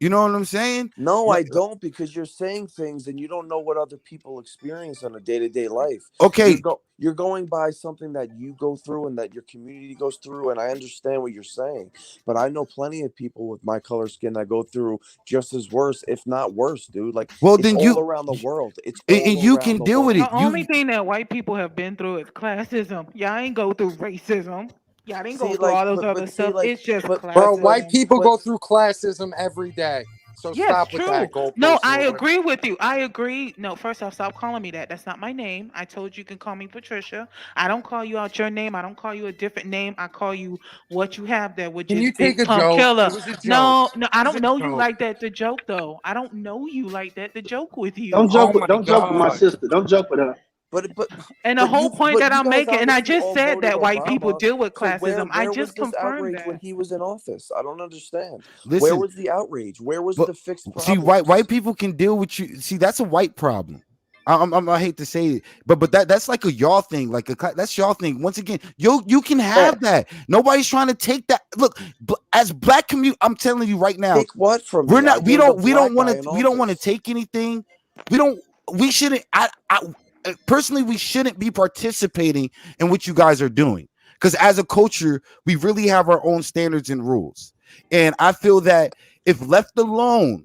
You know what I'm saying? No, I don't, because you're saying things and you don't know what other people experience on a day-to-day life. Okay. You're going by something that you go through and that your community goes through, and I understand what you're saying. But I know plenty of people with my color skin that go through just as worse, if not worse, dude. Like, then all around the world. It's and you can deal with it. The only thing that white people have been through is classism. Y'all ain't go through racism. Y'all didn't go through all those other stuff. It's just classism. Bro, white people go through classism every day. So stop with that. No, I agree with you. I agree. No, first off, stop calling me that. That's not my name. I told you can call me Patricia. I don't call you out your name. I don't call you a different name. I call you what you have there, which is Big Pump Killer. No, I don't know you like that to joke though. I don't know you like that to joke with you. Don't joke with my sister. Don't joke with her. And the whole point that I'm making, and I just said that white people deal with classism. I just confirmed that. When he was in office, I don't understand. Listen, where was the outrage? Where was the fixed problem? See, white people can deal with you. See, that's a white problem. I hate to say it, but that's like a y'all thing. That's y'all thing. Once again, you can have that. Nobody's trying to take that. Look, as black community, I'm telling you right now. Take what from we're me? not. We don't want to to take anything. We shouldn't. I personally, we shouldn't be participating in what you guys are doing, because as a culture, we really have our own standards and rules. And I feel that if left alone,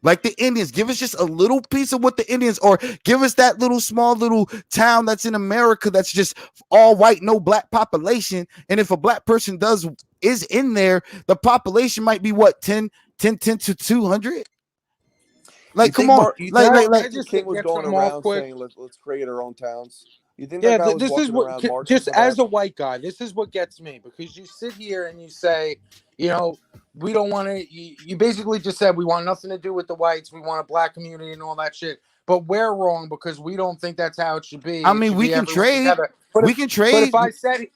like the Indians, give us just a little piece of what the Indians, or give us that small little town that's in America that's just all white, no black population. And if a black person is in there, the population might be what, 10 to 200? Like, come on. Like King was going around saying, let's create our own towns. You think that guy was this is walking around what, just as a white guy, this is what gets me, because you sit here and you say, you know, we don't want to, you basically just said we want nothing to do with the whites, we want a black community and all that shit. But we're wrong because we don't think that's how it should be. I mean, we can trade. We can trade. But if I said,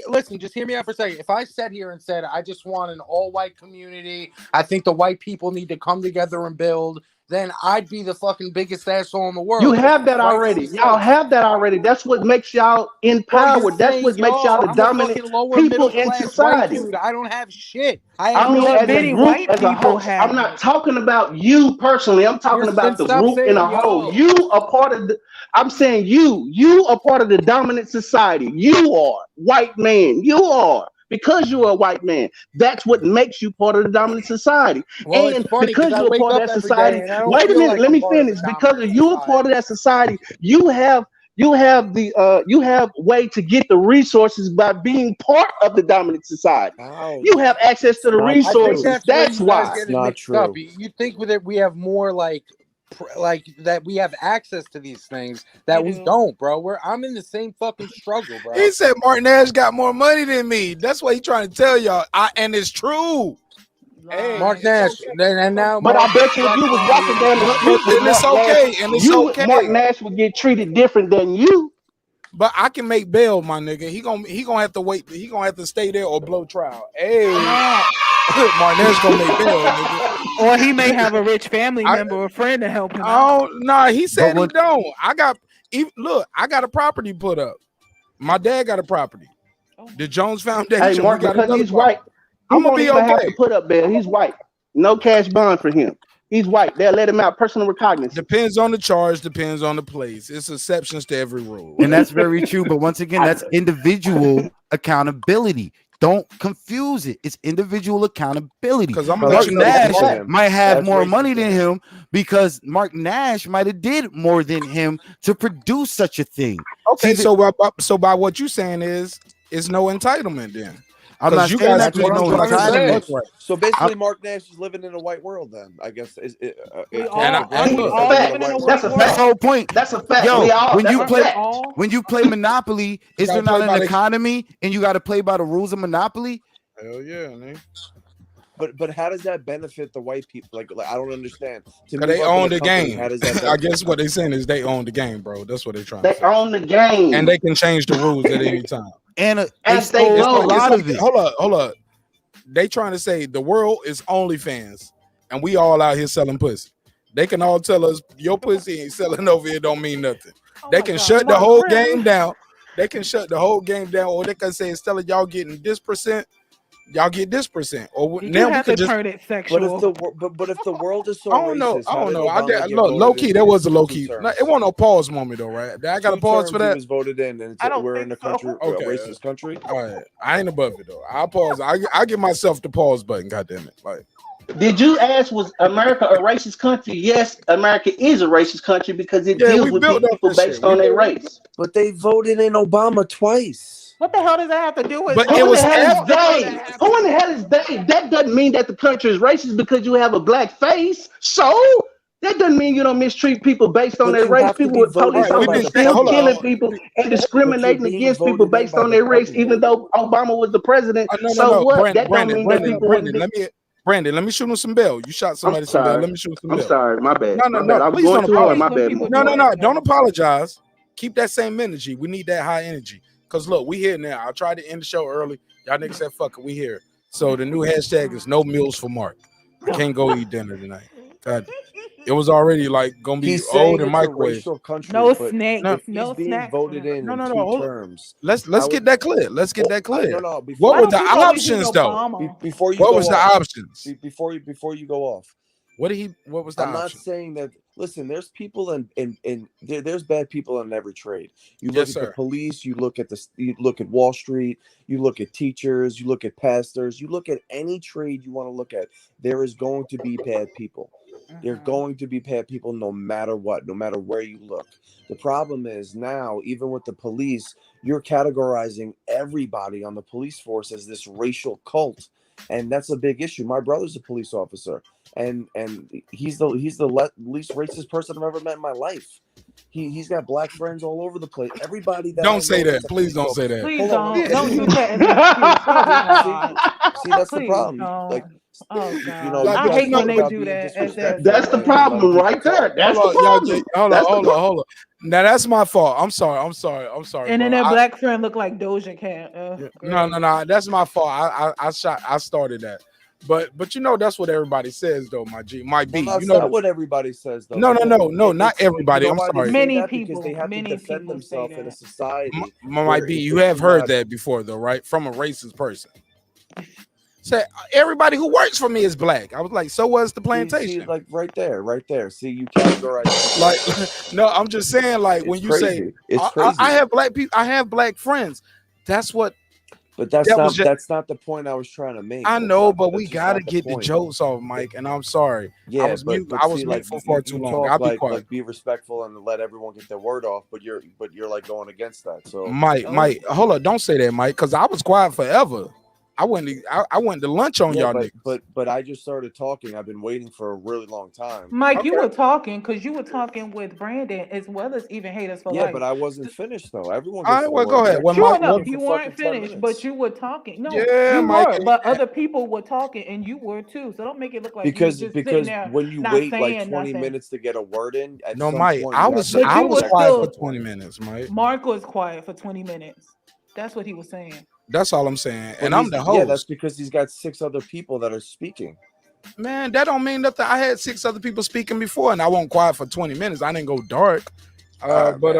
listen, just hear me out for a second. If I sat here and said, I just want an all-white community, I think the white people need to come together and build, then I'd be the fucking biggest asshole in the world. You have that already. Y'all have that already. That's what makes y'all empowered. That's what makes y'all the dominant people in society. Dude, I don't have shit. I mean, as a group, as a whole. I'm not talking about you personally. I'm talking about the group in a whole. You are part of the. I'm saying you are part of the dominant society. You are white man. You are. Because you're a white man, that's what makes you part of the dominant society. Well, and because you're a part of that society, wait a minute, let me finish. Because you're a part of that society, you have way to get the resources by being part of the dominant society. You have access to the resources. That's why. It's not true. You think with it we have more like that we have access to these things that we don't, bro. I'm in the same fucking struggle, bro. He said Marq Nash got more money than me. That's what he's trying to tell y'all. And it's true. Hey, Marq Nash, and now, but I bet you if you was walking down the street, and it's okay, and it's okay. Marq Nash would get treated different than you. But I can make bail, my nigga. He gonna have to wait. He gonna have to stay there or blow trial. Hey, Marq Nash gonna make bail, nigga. Or he may have a rich family member or friend to help him. Oh no, he said he don't. I got a property put up. My dad got a property. The Jones Foundation. Hey, Mark, because he's white, I'm gonna be okay. Have to put up bail. He's white. No cash bond for him. He's white. They'll let him out. Personal recognizance. Depends on the charge. Depends on the place. It's exceptions to every rule. And that's very true. But once again, that's individual accountability. Don't confuse it. It's individual accountability. Because Marq Nash might have more money than him because Marq Nash might have did more than him to produce such a thing. Okay, so by what you're saying is no entitlement then. I'm not saying that no entitlement. So basically, Marq Nash is living in a white world. Then I guess that's a fact. That's the whole point. That's a fact. Yo, when you play Monopoly, is there not an economy and you got to play by the rules of Monopoly? Hell yeah, man. But how does that benefit the white people? Like I don't understand. Because they own the game. How does that I guess what they're saying is they own the game, bro. That's what they're trying to say. They own the game. And they can change the rules at any time. And as they go, a lot of it. Hold up. They trying to say the world is OnlyFans, and we all out here selling pussy. They can all tell us your pussy ain't selling over here don't mean nothing. They can shut the whole game down. They can shut the whole game down, or they can say instead of y'all getting this %, y'all get this %. Or now we can just turn it sexual. But if the world is so I don't know. Low key, there was a low key. No, it wasn't a pause moment though, right? I got a pause for that. He was voted in, and we're in a country, a racist country. All right, I ain't above it though. I'll pause. I give myself the pause button. God damn it! Like, did you ask was America a racist country? Yes, America is a racist country because it deals with people based on their race. But they voted in Obama twice. What the hell does that have to do with? But it was after. Who in the hell is they? That doesn't mean that the country is racist because you have a black face. So that doesn't mean you don't mistreat people based on their race. People with police officers still killing people and discriminating against people based on their race, even though Obama was the president. So what? That don't mean that people. Brandon, let me shoot him some bail. You shot somebody some bail. Let me shoot some bail. I'm sorry, my bad. No. I was going too hard. My bad. No. Don't apologize. Keep that same energy. We need that high energy. Because look, we here now. I tried to end the show early. Y'all niggas said, fuck it, we here. So the new hashtag is no meals for Mark. I can't go eat dinner tonight. God. It was already like gonna be He's old saying and it's a microwave. racial country, No but snakes. No, if he's No being snacks. voted in no, two hold on. terms, Let's I get would. that clear. Let's get that clear. No. What Why were don't the you always use options though? Obama? Before you What go was the off, options? before you go off, What was the I'm not option? saying that. Listen, there's people there's bad people in every trade. You look Yes, at the sir. police, you look at Wall Street, you look at teachers, you look at pastors, you look at any trade you want to look at. There is going to be bad people. There are going to be bad people no matter what, no matter where you look. The problem is now, even with the police, you're categorizing everybody on the police force as this racial cult, and that's a big issue. My brother's a police officer, and he's the least racist person I've ever met in my life. He's got black friends all over the place. Everybody that I Don't say know that. that's a Please police don't officer. say that. Please Hold on, let me don't finish. use that as an excuse. Oh God. See, that's the Please problem. don't. Like, Oh you God. know, you I guys hate when talk they about do being that as their disrespectful. That's the excuse. Let problem people right talk. there. That's Hold the on, problem. That's the problem. hold on. Now that's my fault. I'm sorry, And then brother. their black friend look like Doja Cat. No. That's my fault. I started that. But you know that's what everybody says though, my G. Might be. Well, You that's know not what everybody says, though. No, not You everybody. know I'm why they sorry. say Many that? Because they people, have to many defend people say themselves in a that. society Might where be. You if have you're heard not- that before though, right? From a racist person. Say everybody who works for me is black. I was like, so was the plantation. See, like right there. See, you categorize Like, no, I'm just saying, like, when It's you say crazy. It's crazy. I have black people, I have black friends. That's what. But that's that not was just, that's not the point I was trying to make. I That's know, not- but that's we just gotta not the get the point. jokes off, Mike. And I'm sorry. Yeah, I was but mute. I was see, mute like for far too you long. talk I'll be like quiet. be respectful and let everyone get their word off, but you're like going against that. So Mike, hold up, don't say that, Mike, because I was quiet forever. I went to lunch on y'all niggas. but I just started talking. I've been waiting for a really long time. Mike, you were talking because you were talking with Brandon as well as even haters for Yeah, life. but I wasn't finished though. Everyone All gets right, the well, word. go ahead. Well, Sure Mike, enough, what, you weren't finished, but you were talking. No, Yeah, you Mike, were, but other people were talking, and you were too. So don't make it look like you were just sitting there when you not wait like saying 20 nothing. minutes to get a word in, at No, some Mike, point I you have was to quiet for respect 20 minutes, Mike. Mark was quiet for 20 minutes. That's what he was saying. That's all I'm saying. But And I'm the host. Yeah, that's because he's got 6 other people that are speaking. Man, that don't mean nothing. I had 6 other people speaking before, and I won't quiet for 20 minutes. I didn't go dark. Right, But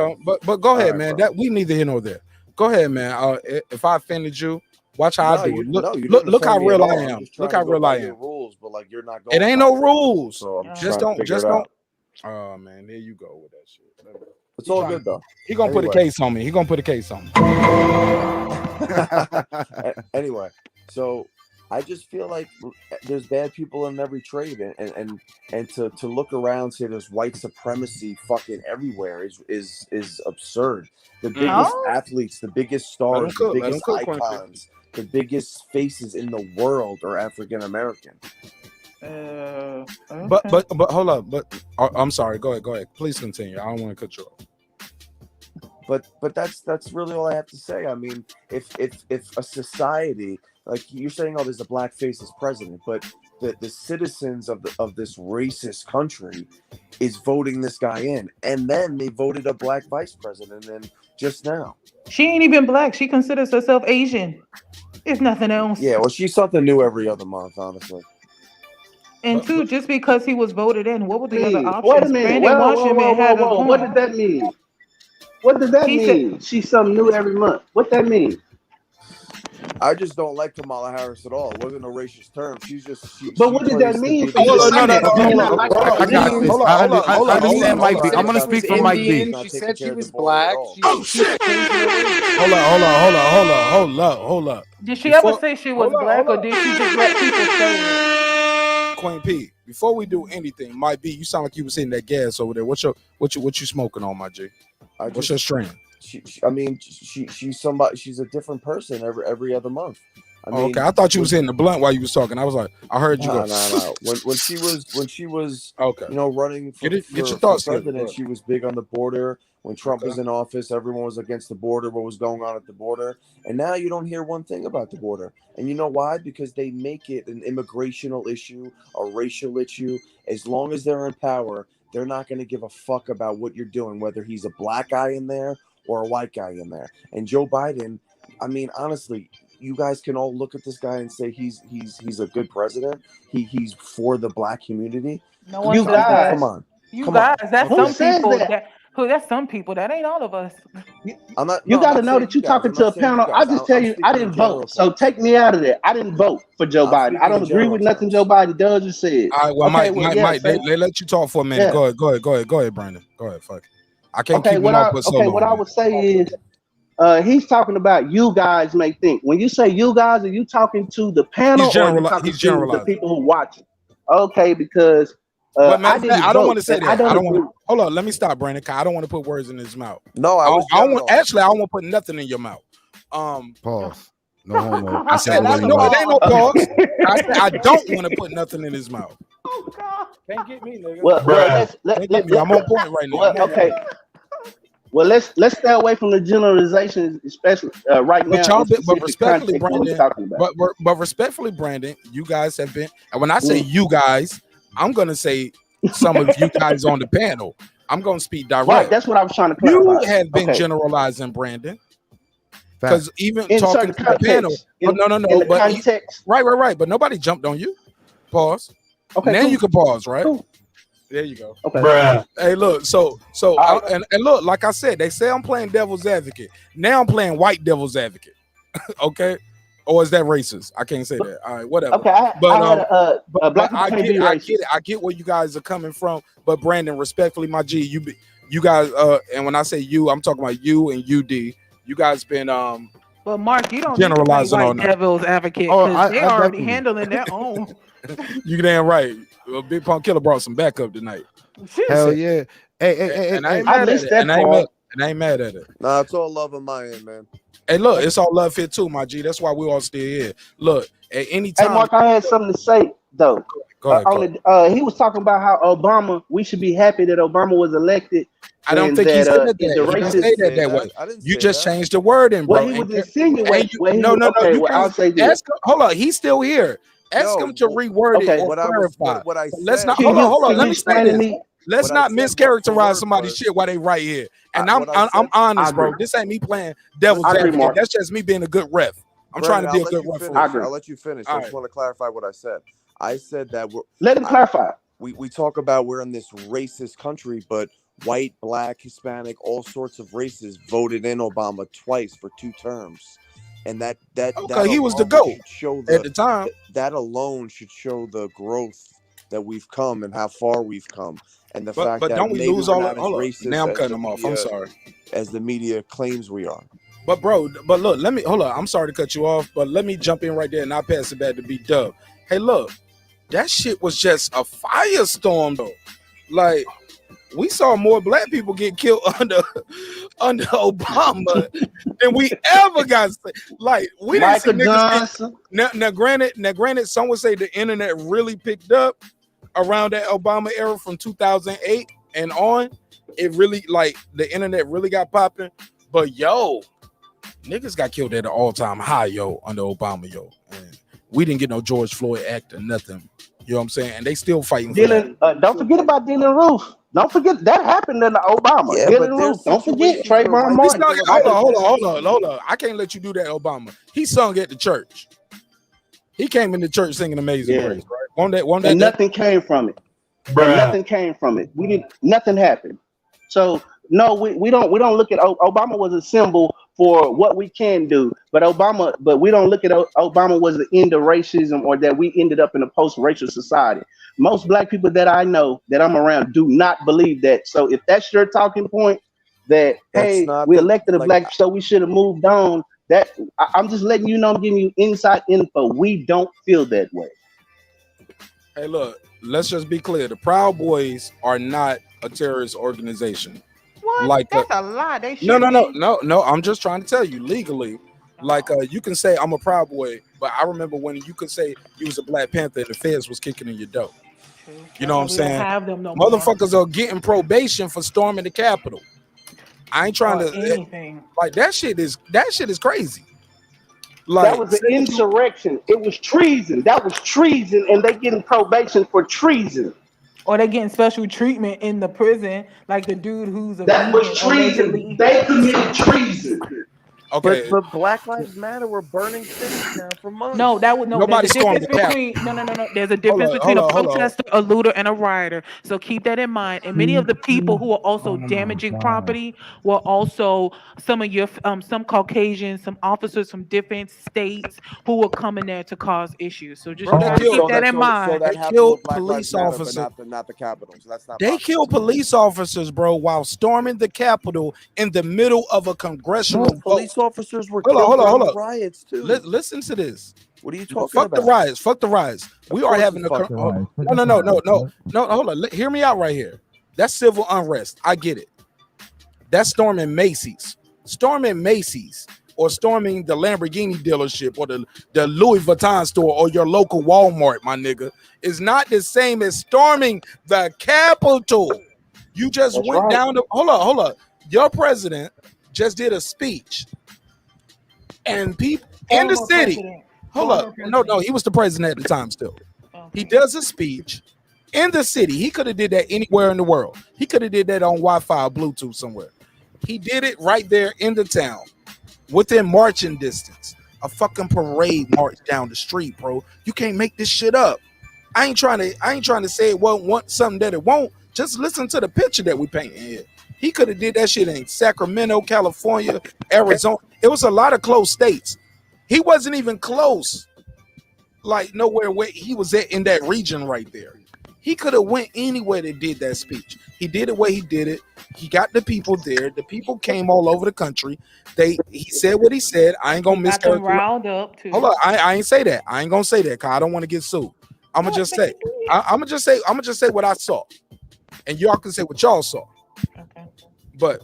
go ahead, right, man. bro. That we neither here nor there. Go ahead, man. If I offended you, watch how I do it. you Look how didn't offend me at real I all. I'm am. just Look trying how to go real by I your am. rules, but like you're not going. It ain't by no them. rules. So I'm Just trying to figure it out. Oh man, there you go with that shit. It's all good though. He gonna put a Anyway. case on me. He gonna put a case on me. Anyway, so I just feel like there's bad people in every trade, and to look around, say there's white supremacy fucking everywhere is absurd. The biggest athletes, the biggest stars, the biggest icons, the biggest faces in the world are African American. Okay. But hold up. But I'm sorry. Go ahead. Please continue. I don't want to cut you off. But that's really all I have to say. I mean, if a society, like you're saying, oh, there's a black face as president, but the citizens of this racist country is voting this guy in, and then they voted a black vice president in just now. She ain't even black. She considers herself Asian, if nothing else. Yeah, well, she's something new every other month, honestly. And two, just because he was voted in, what were the other options? Wait a minute. Brandon Washington had a point. What did that mean? What did that mean? She's something new every month. What that mean? I just don't like Kamala Harris at all. It wasn't a racist term. She's just. But what did that mean for you to say that? Do you not like I got this. I understand Mike B. I'm gonna speak for Mike B. She said she was black. Oh shit! Hold up. Did she ever say she was black, or did she just let people say it? Queen P, before we do anything, Mike B, you sound like you was hitting that gas over there. What you smoking on, my G? What's your strain? She's somebody. She's a different person every other month. Okay, I thought you was hitting the blunt while you was talking. I was like, I heard you. No. When she was okay, running for, get your for thoughts president, together. she was big on the border. When Trump was in office, everyone was against the border. What was going on at the border? And now you don't hear one thing about the border. And you know why? Because they make it an immigrational issue, a racial issue. As long as they're in power, they're not going to give a fuck about what you're doing, whether he's a black guy in there or a white guy in there. And Joe Biden, I mean, honestly, you guys can all look at this guy and say he's a good president. He's for the black community. No one You says that. guys. Come on. You Come guys, on. that's Who some says people. that? That's some people. That ain't all of us. I'm not. You No, I'm got to not know saying that you you're guys. talking I'm to not a saying you panel. I guys. just tell I'm you, I speaking in didn't general vote. So terms. take me out of there. I didn't vote for Joe I'm Biden. I speaking don't in agree general with nothing terms. Joe Biden does or said. All right, well, Okay, Mike, they let you talk for a minute. yeah. Go ahead, Brandon. Go ahead, fuck. I can't Okay, keep him up for so long. what I would say is he's talking about you guys may think. When you say you guys, are you talking to the panel or are you talking He's to the generalizing. people who watch it? Okay, because But matter I of fact, didn't I don't vote. want to say And that. I don't agree. Hold on, let me stop, Brandon. 'Cause I don't want to put words in his mouth. No, I was don't want. generalizing. Actually, I don't want to put nothing in your mouth. Pause. No homo. I said That's no. It ain't no pause. I said I don't want to put nothing in his mouth. Oh God. Can't get me, nigga. Well, Can't get me. I'm on point right now. well, okay. Well, let's stay away from the generalizations, especially right But now y'all in been, but specific respectfully, context what we're Brandon. talking about. But respectfully, Brandon, you guys have been. And when I say you guys, I'm gonna say some of you guys on the panel. I'm gonna speak direct. Right, that's what I was trying to You clarify. have been Okay. generalizing, Brandon. Because even In talking certain to the panel, context, in the but context. Right. But nobody jumped on you. Pause. Okay, Now cool. you can pause, right? Cool. There you go. Okay. Hey, look. And look, like I said, they say I'm playing devil's advocate. Now I'm playing white devil's advocate. Okay. Or is that racist? I can't say that. All right, whatever. Okay, I had black people can't be racist. I get where you guys are coming from, but Brandon, respectfully, my G, you guys, and when I say you, I'm talking about you and UD. You guys been But Mark, you don't generalizing need all to play night. white devil's advocate Oh, because they're I already definitely- handling their own. You damn right. Big Punk Killer brought some backup tonight. Hell yeah. Hey, And I ain't I mad at missed it. that And I part. ain't mad at it. Nah, it's all love on my end, man. Hey, look, it's all love fit too, my G. That's why we all still here. Look, at any Hey, time. Mark, I had something to say though. Go ahead. He was talking about how Obama. We should be happy that Obama was elected. I don't and think he said that. the He didn't racist. say that way. You just changed the word in, bro. Well, he was insinuating. No. You I'll say this. ask him, hold on, he's still here. Ask him to reword it or clarify. What I Let's said. not. Hold on. Can Let you me say explain to this. me? Let's What I not said, mischaracterize Mark, somebody's shit while they right here. And I'm what I said- honest, I bro. agree. This ain't me playing devil's I agree, advocate. Mark. That's just me being a good ref. I'm trying to be a good ref. I'll let you finish. I just want to clarify what I said. I said that Let him clarify. We talk about we're in this racist country, but white, black, Hispanic, all sorts of races voted in Obama twice for 2 terms. And that he was the alone GOAT should show at the time. That alone should show the growth that we've come and how far we've come. And the fact But that don't we maybe lose we're all not that? as Hold on. racist Now I'm as cutting the them off. I'm media- sorry. as the media claims we are. But look, let me hold on. I'm sorry to cut you off, but let me jump in right there and I'll pass it back to B-Dub. Hey, look, that shit was just a firestorm though. Like, we saw more black people get killed under Obama than we ever got. Like, we didn't see Michael niggas Johnson. now, granted, some would say the internet really picked up around that Obama era from 2008 and on. It really, like, the internet really got popping. But yo, niggas got killed at an all-time high, yo, under Obama, yo. And we didn't get no George Floyd act or nothing. You know what I'm saying? And they still fighting for that. Dylan, don't forget about Dylan Roof. Don't forget that happened under Obama. Yeah, Dylan but there's Roof. Don't forget situations where Trayvon white Martin. people Hold on. I can't let you do that, Obama. He sung at the church. He came in the church singing Amazing Grace, right? One day, and nothing came from it. And nothing came from it. We didn't. Nothing happened. So no, we don't look at Obama was a symbol for what we can do, but we don't look at Obama was the end of racism or that we ended up in a post-racial society. Most black people that I know that I'm around do not believe that. So if that's your talking point, that hey, we elected a black, so we should have moved on. That I'm just letting you know, I'm giving you inside info. We don't feel that way. Hey, look, let's just be clear. The Proud Boys are not a terrorist organization. What? Like That's a lie. They should no. I'm just trying to tell you legally. Like you can say I'm a Proud Boy, but I remember when you could say you was a Black Panther and the feds was kicking in your door. You know what I'm saying? Have them no more. Motherfuckers are getting probation for storming the Capitol. I ain't trying to anything. Like that shit is crazy. Like that was an insurrection. It was treason. That was treason, and they getting probation for treason. Or they getting special treatment in the prison, like the dude who's a that was treason. allegedly. They committed treason. Okay. But Black Lives Matter were burning cities now for months. No, that would no. Nobody There's a stormed difference the between no. There's a difference between a protester, a looter, and a rioter. So keep that in mind. And many of the people who are also damaging property were also some of your some Caucasians, some officers from different states who were coming there to cause issues. So just try to keep that in mind. So that happened with Black Lives Matter, but not the Capitol. So that's not. They killed police officers, bro, while storming the Capitol in the middle of a congressional vote. Police officers were killed in the riots too. Listen to this. What are you talking Fuck about? the riots. Fuck the riots. We are having a no. Hold on. Hear me out right here. That's civil unrest. I get it. That's storming Macy's. Storming Macy's or storming the Lamborghini dealership or the Louis Vuitton store or your local Walmart, my nigga, is not the same as storming the Capitol. You just went down to hold on. Your president just did a speech, and people in the city. Hold up. No, he was the president at the time still. He does a speech in the city. He could have did that anywhere in the world. He could have did that on Wi-Fi or Bluetooth somewhere. He did it right there in the town, within marching distance. A fucking parade march down the street, bro. You can't make this shit up. I ain't trying to say it won't want something that it won't. Just listen to the picture that we painting here. He could have did that shit in Sacramento, California, Arizona. It was a lot of close states. He wasn't even close, like nowhere where he was at in that region right there. He could have went anywhere that did that speech. He did it where he did it. He got the people there. The people came all over the country. He said what he said. I ain't gonna mischaracterize. Riled up too. Hold on, I ain't say that. I ain't gonna say that because I don't want to get sued. I'm gonna just say what I saw, and y'all can say what y'all saw. Okay. But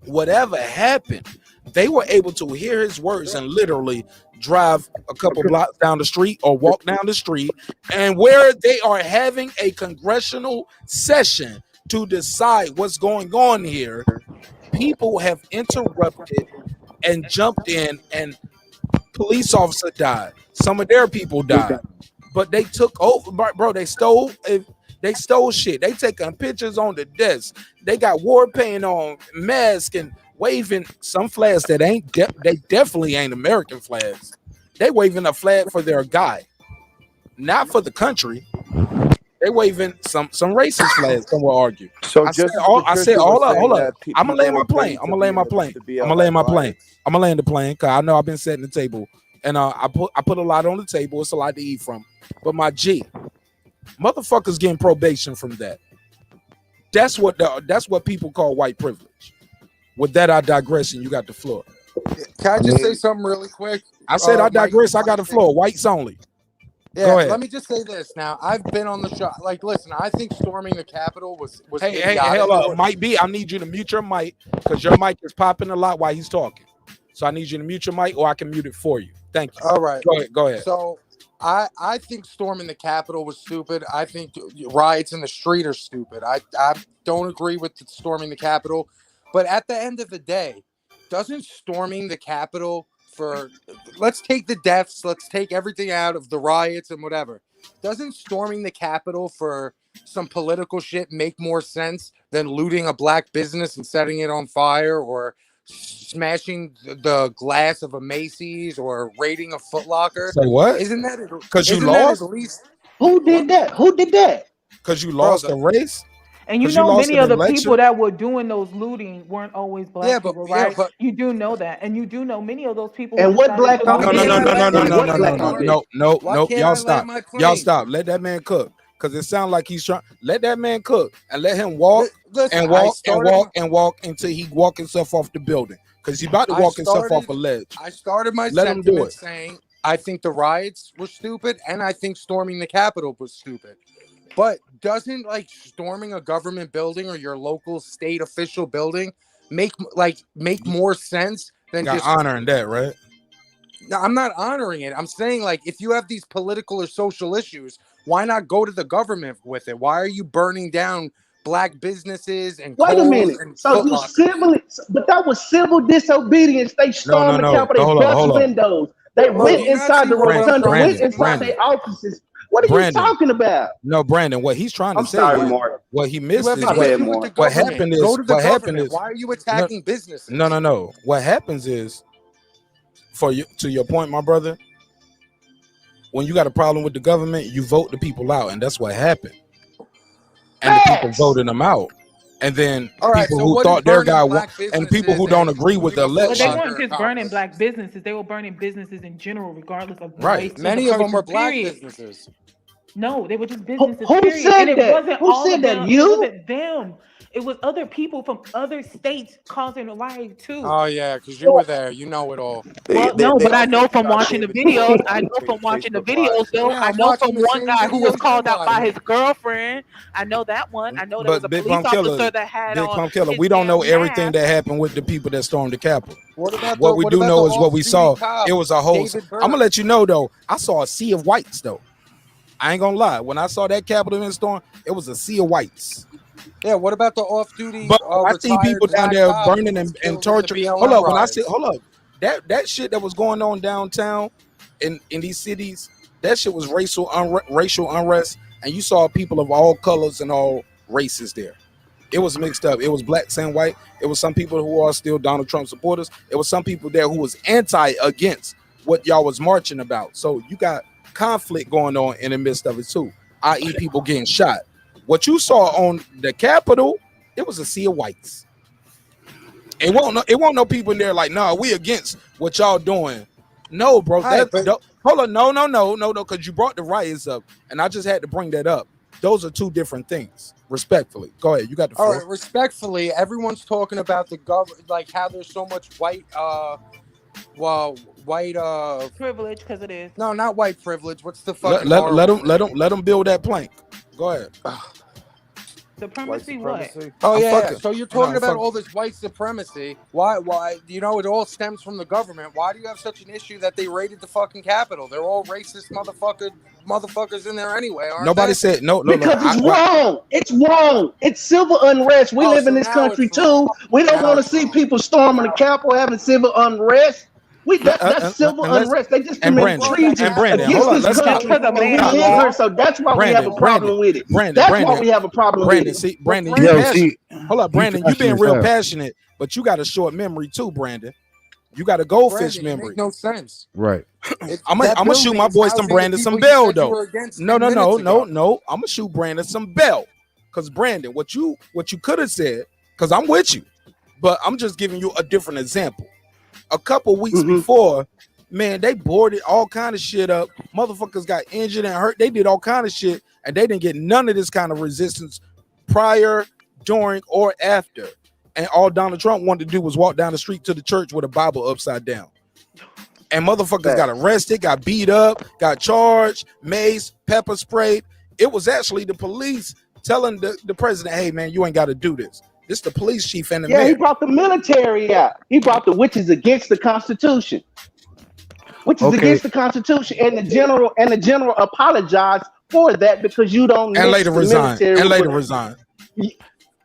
whatever happened, they were able to hear his words and literally drive a couple blocks down the street or walk down the street, and where they are having a congressional session to decide what's going on here, people have interrupted and jumped in, and police officer died. Some of their people died, but they took over, bro. They stole shit. They taking pictures on the desk. They got war paint on, mask, and waving some flags that they definitely ain't American flags. They waving a flag for their guy, not for the country. They waving some racist flags. Some will argue. So I said, hold up. I'm gonna land my plane. I'm gonna land the plane because I know I've been setting the table, and I put a lot on the table. It's a lot to eat from. But my G, motherfuckers getting probation from that. That's what people call white privilege. With that, I digress, and you got the floor. Can I just say something really quick? I said I digress. I got the floor. Whites only. Yeah, Go ahead. let me just say this now. I've been on the show. Like, listen, I think storming the Capitol was Hey, hello. Might be. I need you to mute your mic because your mic is popping a lot while he's talking. So I need you to mute your mic, or I can mute it for you. Thank you. All right. Go ahead. So I think storming the Capitol was stupid. I think riots in the street are stupid. I don't agree with storming the Capitol. But at the end of the day, doesn't storming the Capitol let's take the deaths, let's take everything out of the riots and whatever. Doesn't storming the Capitol for some political shit make more sense than looting a black business and setting it on fire, or smashing the glass of a Macy's, or raiding a Foot Locker? Say what? Isn't that because you lost? At least Who did that? Because you lost the race. And you know, many of the people that were doing those looting weren't always black people, right? But you do know that, and you do know many of those people. And what black? No. Y'all stop. Let that man cook, because it sounds like he's trying. Let that man cook and let him walk and walk until he walk himself off the building, because he's about to walk himself off a ledge. I started my sentiment saying I think the riots were stupid, and I think storming the Capitol was stupid. But doesn't storming a government building or your local state official building make more sense than just honoring that, right? No, I'm not honoring it. I'm saying, if you have these political or social issues, why not go to the government with it? Why are you burning down black businesses and wait a minute? So you but that was civil disobedience. They stormed the Capitol. They busted windows. They went inside the rotunda, went inside their offices. What are you talking about? No, Brandon. What he's trying to say, what he missed is what happened is. Why are you attacking businesses? No. What happens is to your point, my brother, when you got a problem with the government, you vote the people out, and that's what happened. And the people voted them out. And then people who thought their guy won, and people who don't agree with the election. But they weren't just burning black businesses; they were burning businesses in general, regardless of right. Many of them were black businesses. No, they were just businesses. Who period. said And it that? wasn't Who all said of that? them. You? It wasn't them. It was other people from other states causing a riot too. Oh yeah, because you were there. You know it all. Well, no, but I know from watching the videos. I know from watching the videos, though. Yeah, I I'm know watching from the one same guy who was videos called you're out by his watching. girlfriend. I know that one. I know there was a Big police Pump Killer, officer that had Big on Pump Killer, his we don't know damn everything mask. that happened with the people that stormed the Capitol. What about What we do know is what we saw. cop, It was a whole. David I'm gonna Burke? let you know though. I saw a sea of whites though. I ain't gonna lie. When I saw that Capitol in storm, it was a sea of whites. Yeah, what about the off-duty? But I see people down retired there black burning cops and killed in the torturing. BLM Hold up, when I riots? see, hold up, that shit that was going on downtown in these cities, that shit was racial unrest, and you saw people of all colors and all races there. It was mixed up. It was blacks and white. It was some people who are still Donald Trump supporters. It was some people there who was against what y'all was marching about. So you got conflict going on in the midst of it too, i.e. people getting shot. What you saw on the Capitol, it was a sea of whites. It won't no people in there like, nah, we against what y'all doing. No, bro. Hold on, no, because you brought the riots up, and I just had to bring that up. Those are two different things. Respectfully, go ahead. You got the floor. All right, respectfully, everyone's talking about the government, like how there's so much white, privilege, because it is. No, not white privilege. What's the fucking let them build that plank. Go ahead. Supremacy, what? Oh I'm yeah. fucking- So you're talking no, about fuck- all this white supremacy. Why? You know, it all stems from the government. Why do you have such an issue that they raided the fucking Capitol? They're all racist motherfuckers in there anyway, aren't Nobody they? said no. Because it's wrong. It's wrong. It's civil unrest. We live in this country too. We don't want to see people storming the Capitol having civil unrest. That's civil unrest. They just committed treason against this country. And we ignorant, so that's why we have a problem with it. That's why we have a problem with it. See, Brandon, hold up, Brandon. You being real passionate, but you got a short memory too, Brandon. You got a goldfish memory. Make no sense. Right. I'm gonna shoot my boy some Brandon some bell though. No. I'm gonna shoot Brandon some bell, cause Brandon, what you could have said, cause I'm with you, but I'm just giving you a different example. A couple weeks before, man, they boarded all kind of shit up. Motherfuckers got injured and hurt. They did all kind of shit, and they didn't get none of this kind of resistance prior, during, or after. And all Donald Trump wanted to do was walk down the street to the church with a Bible upside down. And motherfuckers got arrested, got beat up, got charged, mace, pepper sprayed. It was actually the police telling the president, hey, man, you ain't got to do this. This the police chief and the mayor. He brought the military out. He brought which is against the Constitution. Which is against the Constitution, and the general apologized for that because you don't. And later resigned.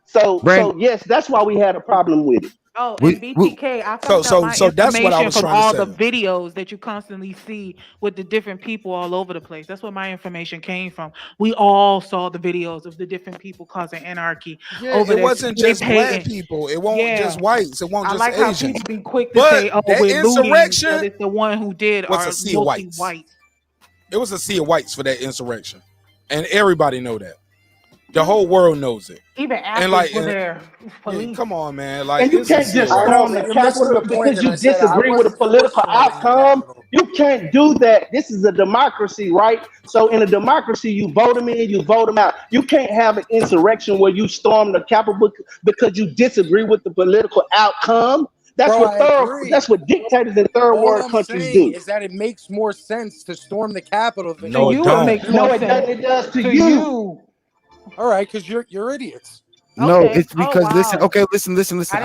So yes, that's why we had a problem with it. Oh, and BPK, I found out my that's what I was from trying all to the say. videos that you constantly see with the different people all over the place. That's where my information came from. We all saw the videos of the different people causing anarchy. Yeah, it wasn't just black people. It won't just whites. It won't just like how Asians. people be quick to say, "Oh, we're looting," but it's the one who did was are a sea of mostly whites. white. It was a sea of whites for that insurrection, and everybody know that. The whole world knows it. Even after And like, their police. Come on, man. Like, And you can't just storm the Capitol because you disagree with a political outcome. You can't do that. This is a democracy, right? So in a democracy, you vote them in, you vote them out. You can't have an insurrection where you storm the Capitol because you disagree with the political outcome. That's what dictators in third world countries do. Is that it makes more sense to storm the Capitol than No, it don't. It does to you. All right, because you're idiots. No, it's because listen. I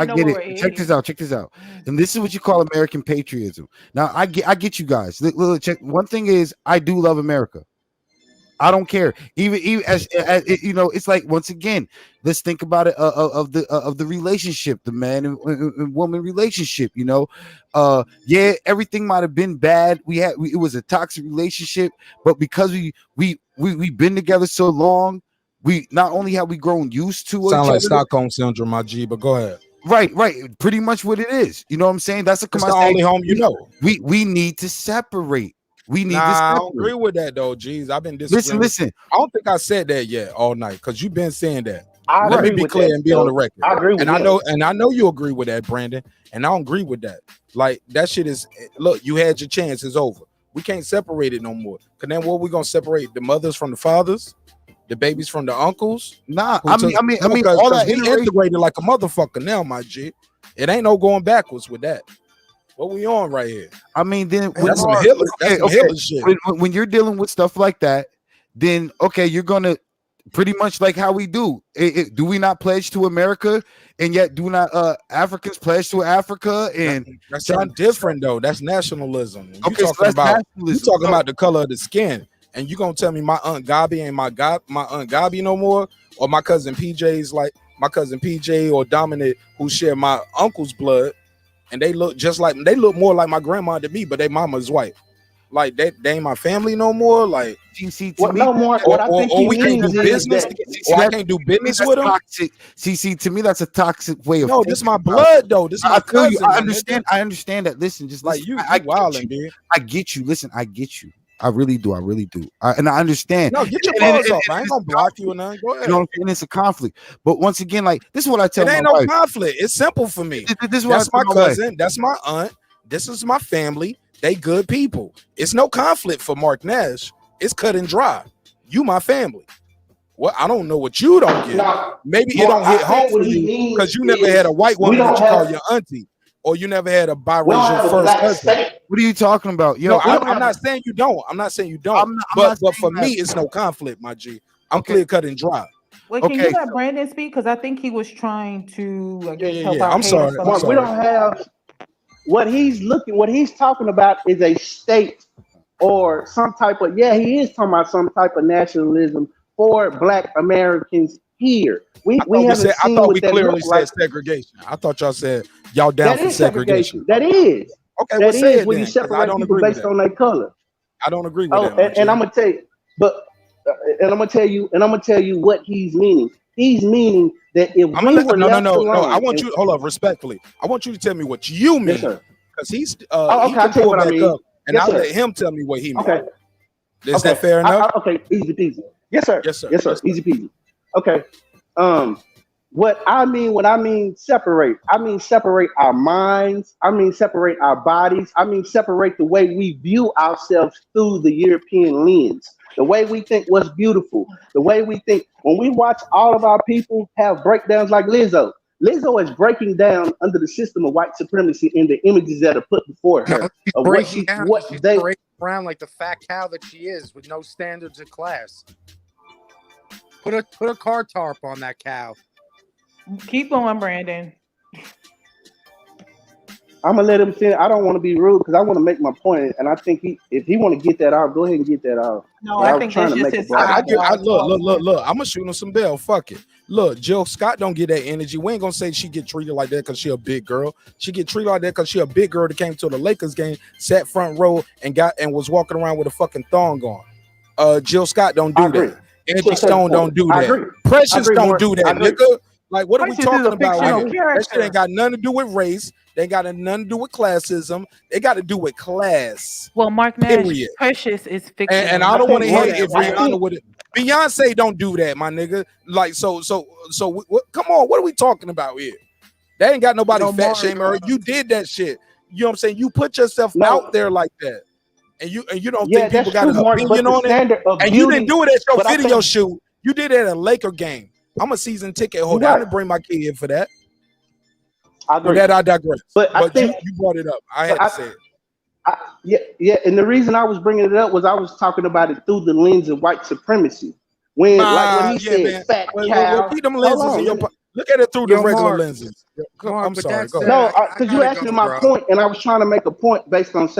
get it. Check this out. And this is what you call American patriotism. Now, I get you guys. Check. One thing is, I do love America. I don't care. Even as you know, it's like, once again, let's think about it of the relationship, the man and woman relationship. You know, yeah, everything might have been bad. It was a toxic relationship, but because we've been together so long. We not only have we grown used to sound each like other. Stockholm syndrome, my G. But go ahead. Right. Pretty much what it is. You know what I'm saying? That's the only home you know. We need to separate. We need to I separate. don't agree with that though, G's. I've been disagreeing. Listen. I don't think I said that yet all night because you've been saying that. I Let me agree be with clear that, and be on the though. record. I agree with that. And I know you agree with that, Brandon. And I don't agree with that. Like that shit is. Look, you had your chance. It's over. We can't separate it no more. Cause then what we gonna separate the mothers from the fathers, the babies from the uncles? Nah, I mean, all that we integrated like a motherfucker now, my G. It ain't no going backwards with that. What we on right here? I mean, then that's some Hitler, Hitler shit. When you're dealing with stuff like that, then okay, you're gonna pretty much like how we do. Do we not pledge to America, and yet do not Africans pledge to Africa? And that's not different though. That's nationalism. You okay, talking so that's about nationalism. You talking about the color of the skin, and you gonna tell me my Aunt Gabi ain't my Aunt Gabi no more, or my cousin PJ's like my cousin PJ or Dominic who share my uncle's blood, and they look more like my grandma than me, but they mama's white. Like they ain't my family no more. Like no more. What I think or we can't do business. Or I can't do business with them. Toxic. See, to me, that's a toxic way of. No, this is my blood though. This is my cousin. I understand. I understand that. Listen, just like listen. you wilding, man. I get you. Listen, I get you. I really do. And I understand. No, get your balls off. I ain't gonna block you or nothing. Go ahead. You know what I'm saying? It's a conflict. But once again, like this is what I tell my wife. It ain't no conflict. It's simple for me. That's my cousin. That's my aunt. This is my family. They good people. It's no conflict for Marq Nash. It's cut and dry. You my family. Well, I don't know what you don't get. Maybe it don't hit home for you because you never had a white woman that you call your auntie, or you never had a biracial first cousin. What are you talking about? Yo, I'm not saying you don't. I'm not saying you don't. But for me, it's no conflict, my G. I'm clear cut and dry. Wait, can you let Brandon speak? Because I think he was trying to help out. I'm sorry. We don't have what he's talking about is a state or some type of he is talking about some type of nationalism for Black Americans here. We haven't seen I thought what we that clearly looks said like. segregation. I thought y'all said y'all down for segregation. That is. Okay, that say is it when then, you separate don't people agree with based that. on their color. I don't agree with that. And I'm gonna tell you, and I'm gonna tell you what he's meaning. He's meaning that if no. I want you hold up respectfully. I want you to tell me what you mean. Because he's he can pull back up, and I'll let him tell me what he means. Okay. Is that fair enough? Okay, easy peasy. Yes, sir. Yes, sir. Yes, sir. Easy peasy. Okay. What I mean separate. I mean separate our minds. I mean separate our bodies. I mean separate the way we view ourselves through the European lens. The way we think what's beautiful. The way we think when we watch all of our people have breakdowns like Lizzo. Lizzo is breaking down under the system of white supremacy in the images that are put before her. Of She's breaking around like the fat cow that she is, with no standards of class. Put a car tarp on that cow. Keep going, Brandon. I'm gonna let him finish. I don't want to be rude because I want to make my point, and I think if he want to get that out, go ahead and get that out. No, I think that's just his look. I'm gonna shoot him some bell. Fuck it. Look, Jill Scott don't get that energy. We ain't gonna say she get treated like that because she a big girl. She get treated like that because she a big girl that came to the Lakers game, sat front row, and was walking around with a fucking thong on. Jill Scott don't do that. Angie Stone don't do that. Precious don't do that, nigga. Like, what are we talking about here? That shit ain't got nothing to do with race. They got nothing to do with classism. They got to do with class. Well, Marq Nash, Precious is fictional. And I don't want to hear if Rihanna with it. Beyonce don't do that, my nigga. Like, so come on, what are we talking about here? They ain't got nobody fat shaming her. You did that shit. You know what I'm saying? You put yourself out there like that. And you don't think people got an opinion on it? And you didn't do it at your video shoot. You did it at a Laker game. I'm a season ticket holder. I didn't bring my kid in for that. I agree. But that I digress. But I think you brought it up. I had to say it. Yeah. And the reason I was bringing it up was I was talking about it through the lens of white supremacy. When he said fat cow. Keep them lenses in your look at it through the regular lenses. I'm sorry. Go ahead. No, because you asked me my point, and I was trying to make a point based on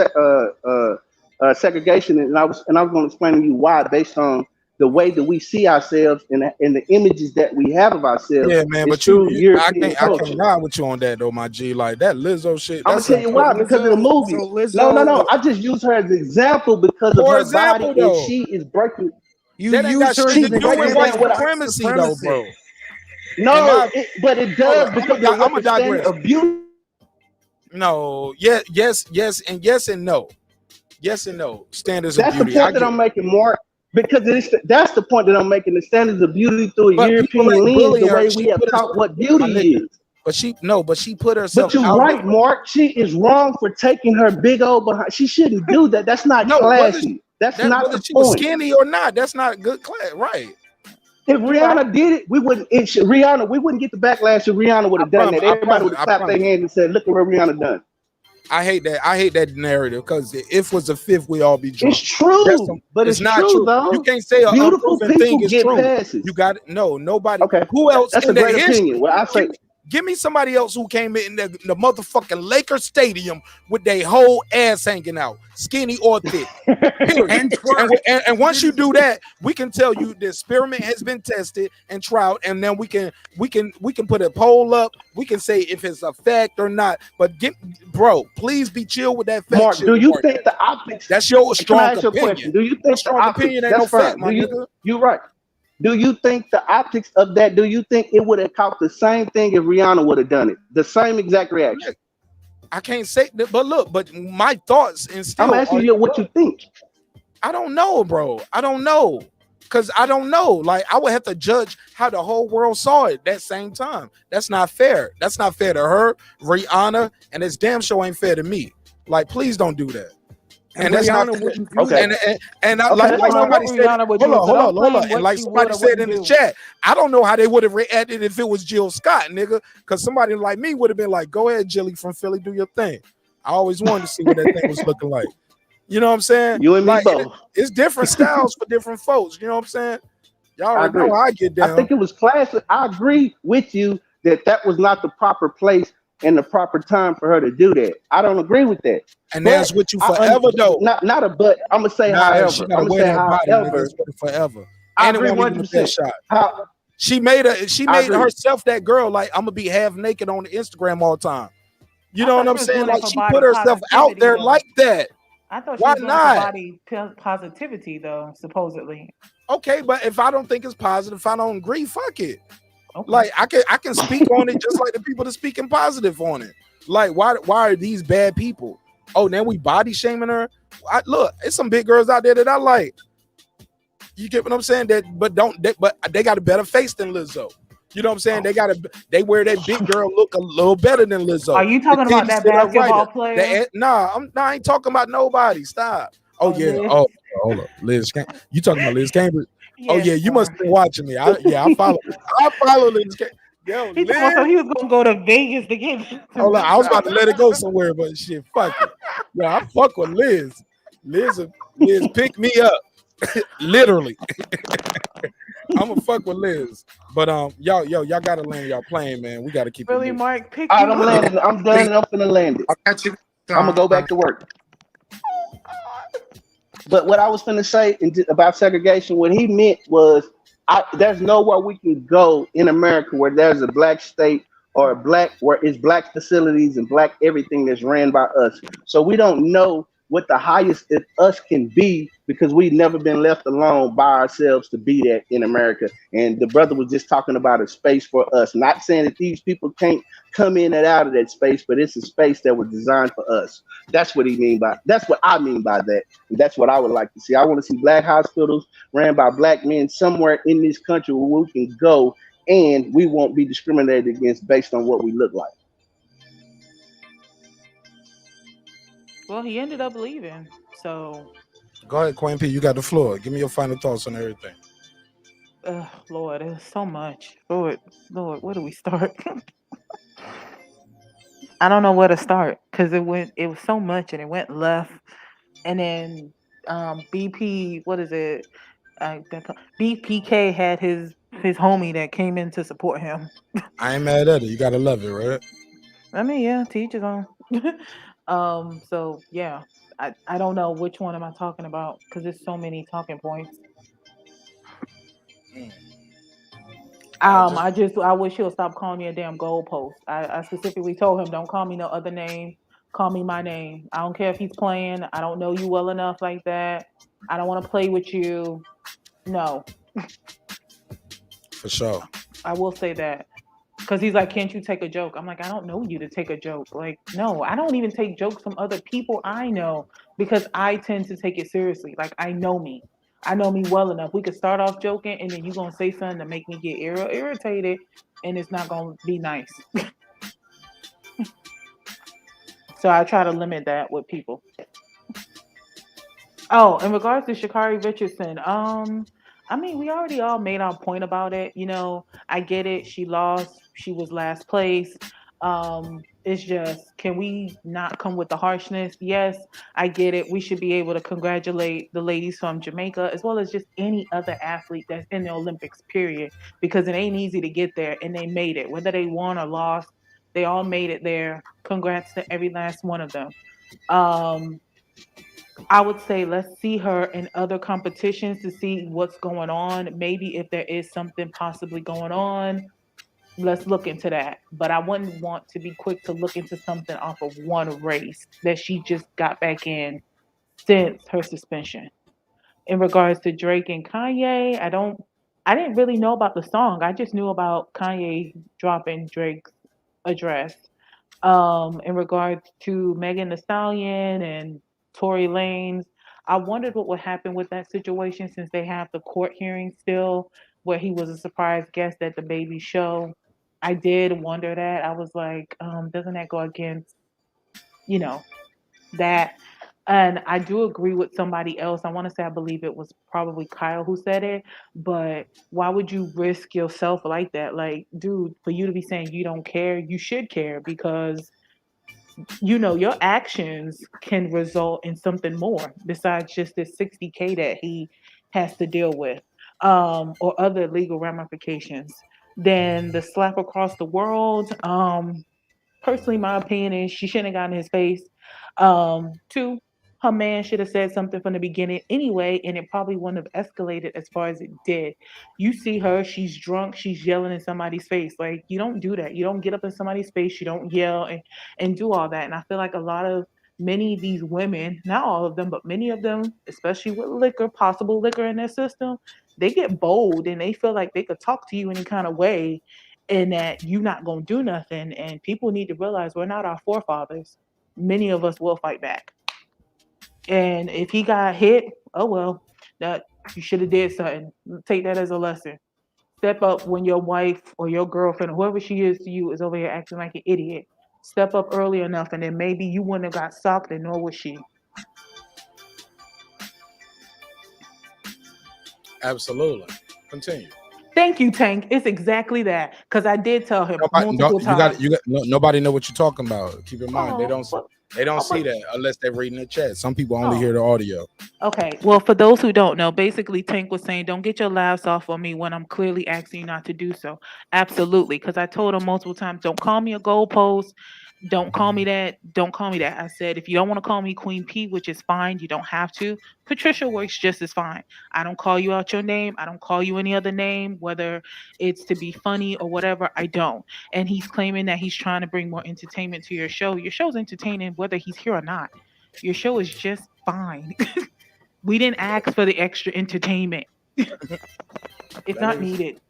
segregation, and I was going to explain to you why, based on the way that we see ourselves and the images that we have of ourselves. Yeah, man, but I can't ride with you on that though, my G. Like that Lizzo shit. I'm gonna tell you why, because of the movie. No. I just use her as an example because of her body, and she is breaking. That ain't got shit to do with white supremacy, though, bro. No, but it does because I'm of the standard of beauty. No, yes, and yes and no. Yes and no. Standards That's of the beauty. point that I'm making, Mark. Because that's the point that I'm making. The standards of beauty through a But people European ain't lens, bullying the her. way She we have put taught what herself, my beauty nigga. is. But she put herself But you're out right, there. Mark. She is wrong for taking her big old behind. She shouldn't do that. That's not No, classy. That's not whether the she was point. skinny or not, that's not good class, right? If Rihanna did it, we wouldn't. Rihanna, we wouldn't get the backlash if Rihanna would have done that. Everybody would have clapped their hands and said, "Look at what Rihanna done." I hate that narrative because if was a fifth, we all be drunk. It's true, but it's not true though. You can't say an Beautiful unproven people thing is get true. passes. You got it. No, nobody. Okay, who else? That's in a great the history? opinion. Well, I say. Give me somebody else who came in the motherfucking Lakers stadium with their whole ass hanging out, skinny or thick. Period. and once you do that, we can tell you the experiment has been tested and trialed, and then we can put a poll up. We can say if it's a fact or not. But bro, please be chill with that fact. Mark, shit, do you Mark. think the optics? That's your strong Can I ask you a opinion. question? Do you think strong the optics? opinion ain't That's no fact, fine. my nigga? You're right. Do you think the optics of that? Do you think it would have caught the same thing if Rihanna would have done it? The same exact reaction. I can't say that, but look, but my thoughts and still. I'm asking you what you think. I don't know, bro. I don't know. Because I don't know. Like, I would have to judge how the whole world saw it that same time. That's not fair. That's not fair to her, Rihanna, and it's damn sure ain't fair to me. Like, please don't do that. And that's not okay. And Okay, like somebody said, hold on. And like somebody said in the chat, I don't know how they would have reacted if it was Jill Scott, nigga. Because somebody like me would have been like, "Go ahead, Jilly from Philly, do your thing." I always wanted to see what that thing was looking like. You know what I'm saying? You and me like, both. It's different styles for different folks. You know what I'm saying? Y'all already know how I get down. I think it was classic. I agree with you that was not the proper place and the proper time for her to do that. I don't agree with that. And that's with you forever, though. Not a but. I'm gonna say however. I'm gonna say however. Forever. I And agree it won't even be a 100%. shot. How She made herself that girl. Like, I'm gonna be half naked on the Instagram all the time. You know what I'm saying? Like, she put herself out there like that. I thought she Why was doing not? body positivity though, supposedly. Okay, but if I don't think it's positive, if I don't agree, fuck it. Okay. Like, I can speak on it just like the people that speaking positive on it. Like, why are these bad people? Oh, then we body shaming her. Look, it's some big girls out there that I like. You get what I'm saying? But they got a better face than Lizzo. You know what I'm saying? They wear that big girl look a little better than Lizzo. Are you talking about that basketball player? I ain't talking about nobody. Stop. Oh yeah. Liz. Oh, hold up, Liz. You talking about Liz Cambridge? Yeah, oh yeah, you must be watching me. I follow. I follow Liz. Yo, he was gonna go to Vegas to get. Hold on, I was about to let it go somewhere, but shit, fuck it. Yo, I fuck with Liz. Liz pick me up. Literally. I'm gonna fuck with Liz. But y'all gotta land y'all plane, man. We gotta keep really, it Mark. Pick All right, I'm landing. I'm done. And I'm finna land it. I'm gonna go back to work. But what I was finna say about segregation, what he meant was, there's nowhere we can go in America where there's a black state or where it's black facilities and black everything that's ran by us. So we don't know what the highest of us can be because we've never been left alone by ourselves to be that in America. And the brother was just talking about a space for us. Not saying that these people can't come in and out of that space, but it's a space that was designed for us. That's what I mean by that. And that's what I would like to see. I want to see black hospitals ran by black men somewhere in this country where we can go and we won't be discriminated against based on what we look like. Well, he ended up leaving. So Go ahead, Queen P. You got the floor. Give me your final thoughts on everything. Lord, there's so much. Lord, where do we start? I don't know where to start because it was so much and it went left. And then BPK had his homie that came in to support him. I ain't mad at it. You gotta love it, right? I mean, yeah, to each his own. So yeah, I don't know which one am I talking about because there's so many talking points. I wish he'll stop calling me a damn goalpost. I specifically told him, don't call me no other name. Call me my name. I don't care if he's playing. I don't know you well enough like that. I don't want to play with you. No. For sure. I will say that. Because he's like, can't you take a joke? I'm like, I don't know you to take a joke. Like, no, I don't even take jokes from other people I know because I tend to take it seriously. Like, I know me. I know me well enough. We could start off joking and then you're going to say something to make me get irritated and it's not going to be nice. So I try to limit that with people. Oh, in regards to Sha'Carri Richardson, I mean, we already all made our point about it. You know, I get it. She lost. She was last place. It's just, can we not come with the harshness? Yes, I get it. We should be able to congratulate the ladies from Jamaica as well as just any other athlete that's in the Olympics, period. Because it ain't easy to get there and they made it. Whether they won or lost, they all made it there. Congrats to every last one of them. Um, I would say let's see her in other competitions to see what's going on. Maybe if there is something possibly going on, let's look into that. But I wouldn't want to be quick to look into something off of one race that she just got back in since her suspension. In regards to Drake and Kanye, I didn't really know about the song. I just knew about Kanye dropping Drake's address. In regards to Megan Thee Stallion and Tory Lanez, I wondered what would happen with that situation since they have the court hearing still, where he was a surprise guest at the baby show. I did wonder that. I was like, doesn't that go against, you know, that? And I do agree with somebody else. I want to say I believe it was probably Kyle who said it, but why would you risk yourself like that? Like, dude, for you to be saying you don't care, you should care because you know your actions can result in something more besides just this 60K that he has to deal with, or other legal ramifications. Then the slap across the world, personally, my opinion is she shouldn't have gotten in his face. Two, her man should have said something from the beginning anyway, and it probably wouldn't have escalated as far as it did. You see her, she's drunk, she's yelling in somebody's face. Like, you don't do that. You don't get up in somebody's face, you don't yell and do all that. And I feel like a lot of many of these women, not all of them, but many of them, especially with liquor, possible liquor in their system, they get bold and they feel like they could talk to you any kind of way and that you're not going to do nothing. And people need to realize we're not our forefathers. Many of us will fight back. And if he got hit, oh well, that you should have did something. Take that as a lesson. Step up when your wife or your girlfriend or whoever she is to you is over here acting like an idiot. Step up early enough, and then maybe you wouldn't have got socked, and nor would she. Absolutely. Continue. Thank you, Tank. It's exactly that. Because I did tell him multiple times. Nobody know what you're talking about. Keep in mind, they don't see that unless they're reading the chat. Some people only hear the audio. Okay. Well, for those who don't know, basically Tank was saying, don't get your laughs off on me when I'm clearly asking you not to do so. Absolutely. Because I told him multiple times, don't call me a goalpost. Don't call me that. Don't call me that. I said, if you don't want to call me Queen P, which is fine, you don't have to. Patricia works just as fine. I don't call you out your name. I don't call you any other name, whether it's to be funny or whatever. I don't. And he's claiming that he's trying to bring more entertainment to your show. Your show's entertaining whether he's here or not. Your show is just fine. We didn't ask for the extra entertainment. It's not needed.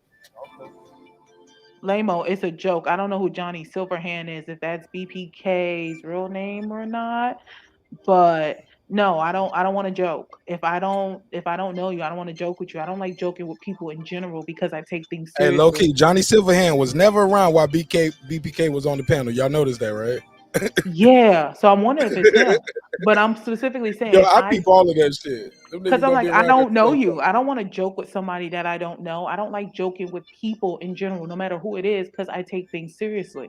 Lamo, it's a joke. I don't know who Johnny Silverhand is, if that's BPK's real name or not. But no, I don't want to joke. If I don't know you, I don't want to joke with you. I don't like joking with people in general because I take things seriously. Hey, low key, Johnny Silverhand was never around while BPK was on the panel. Y'all noticed that, right? Yeah, so I'm wondering if it's him, but I'm specifically saying I peep all of that shit because I'm like, I don't know you. I don't want to joke with somebody that I don't know. I don't like joking with people in general, no matter who it is, because I take things seriously.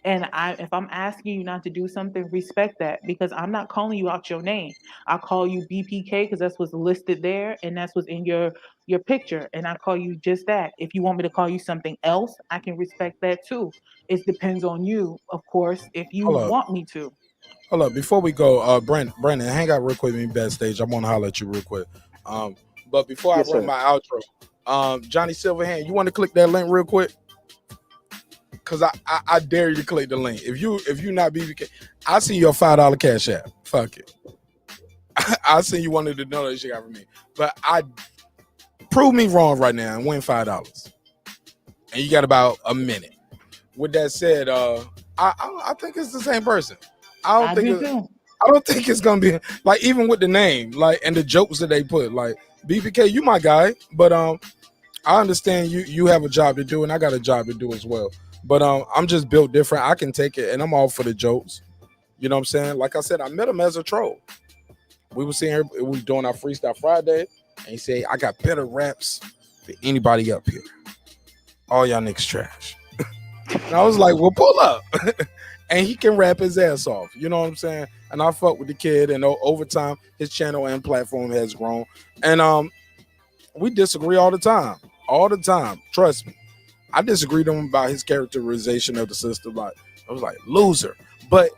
And if I'm asking you not to do something, respect that because I'm not calling you out your name. I call you BPK because that's what's listed there and that's what's in your picture. And I call you just that. If you want me to call you something else, I can respect that too. It depends on you, of course, if you want me to. Hold up, before we go, Brandon, hang out real quick with me backstage. I want to holler at you real quick. But before I run my outro, Johnny Silverhand, you want to click that link real quick? Cause I dare you to click the link. If you not BBK, I see your $5 cash app. Fuck it. I see you wanted to know that you got from me, but I prove me wrong right now and win $5. and you got about a minute. With that said, I think it's the same person. I don't think it's gonna be like, even with the name, like, and the jokes that they put, like, BPK, you my guy, but I understand you have a job to do and I got a job to do as well. But I'm just built different. I can take it and I'm all for the jokes. You know what I'm saying? Like I said, I met him as a troll. We were seeing her, we were doing our Freestyle Friday, and he said, I got better raps than anybody up here. All y'all niggas trash. And I was like, well, pull up. And he can rap his ass off. You know what I'm saying? And I fuck with the kid, and over time, his channel and platform has grown. And we disagree all the time. All the time. Trust me. I disagreed with him about his characterization of the system. Like, I was like, loser. But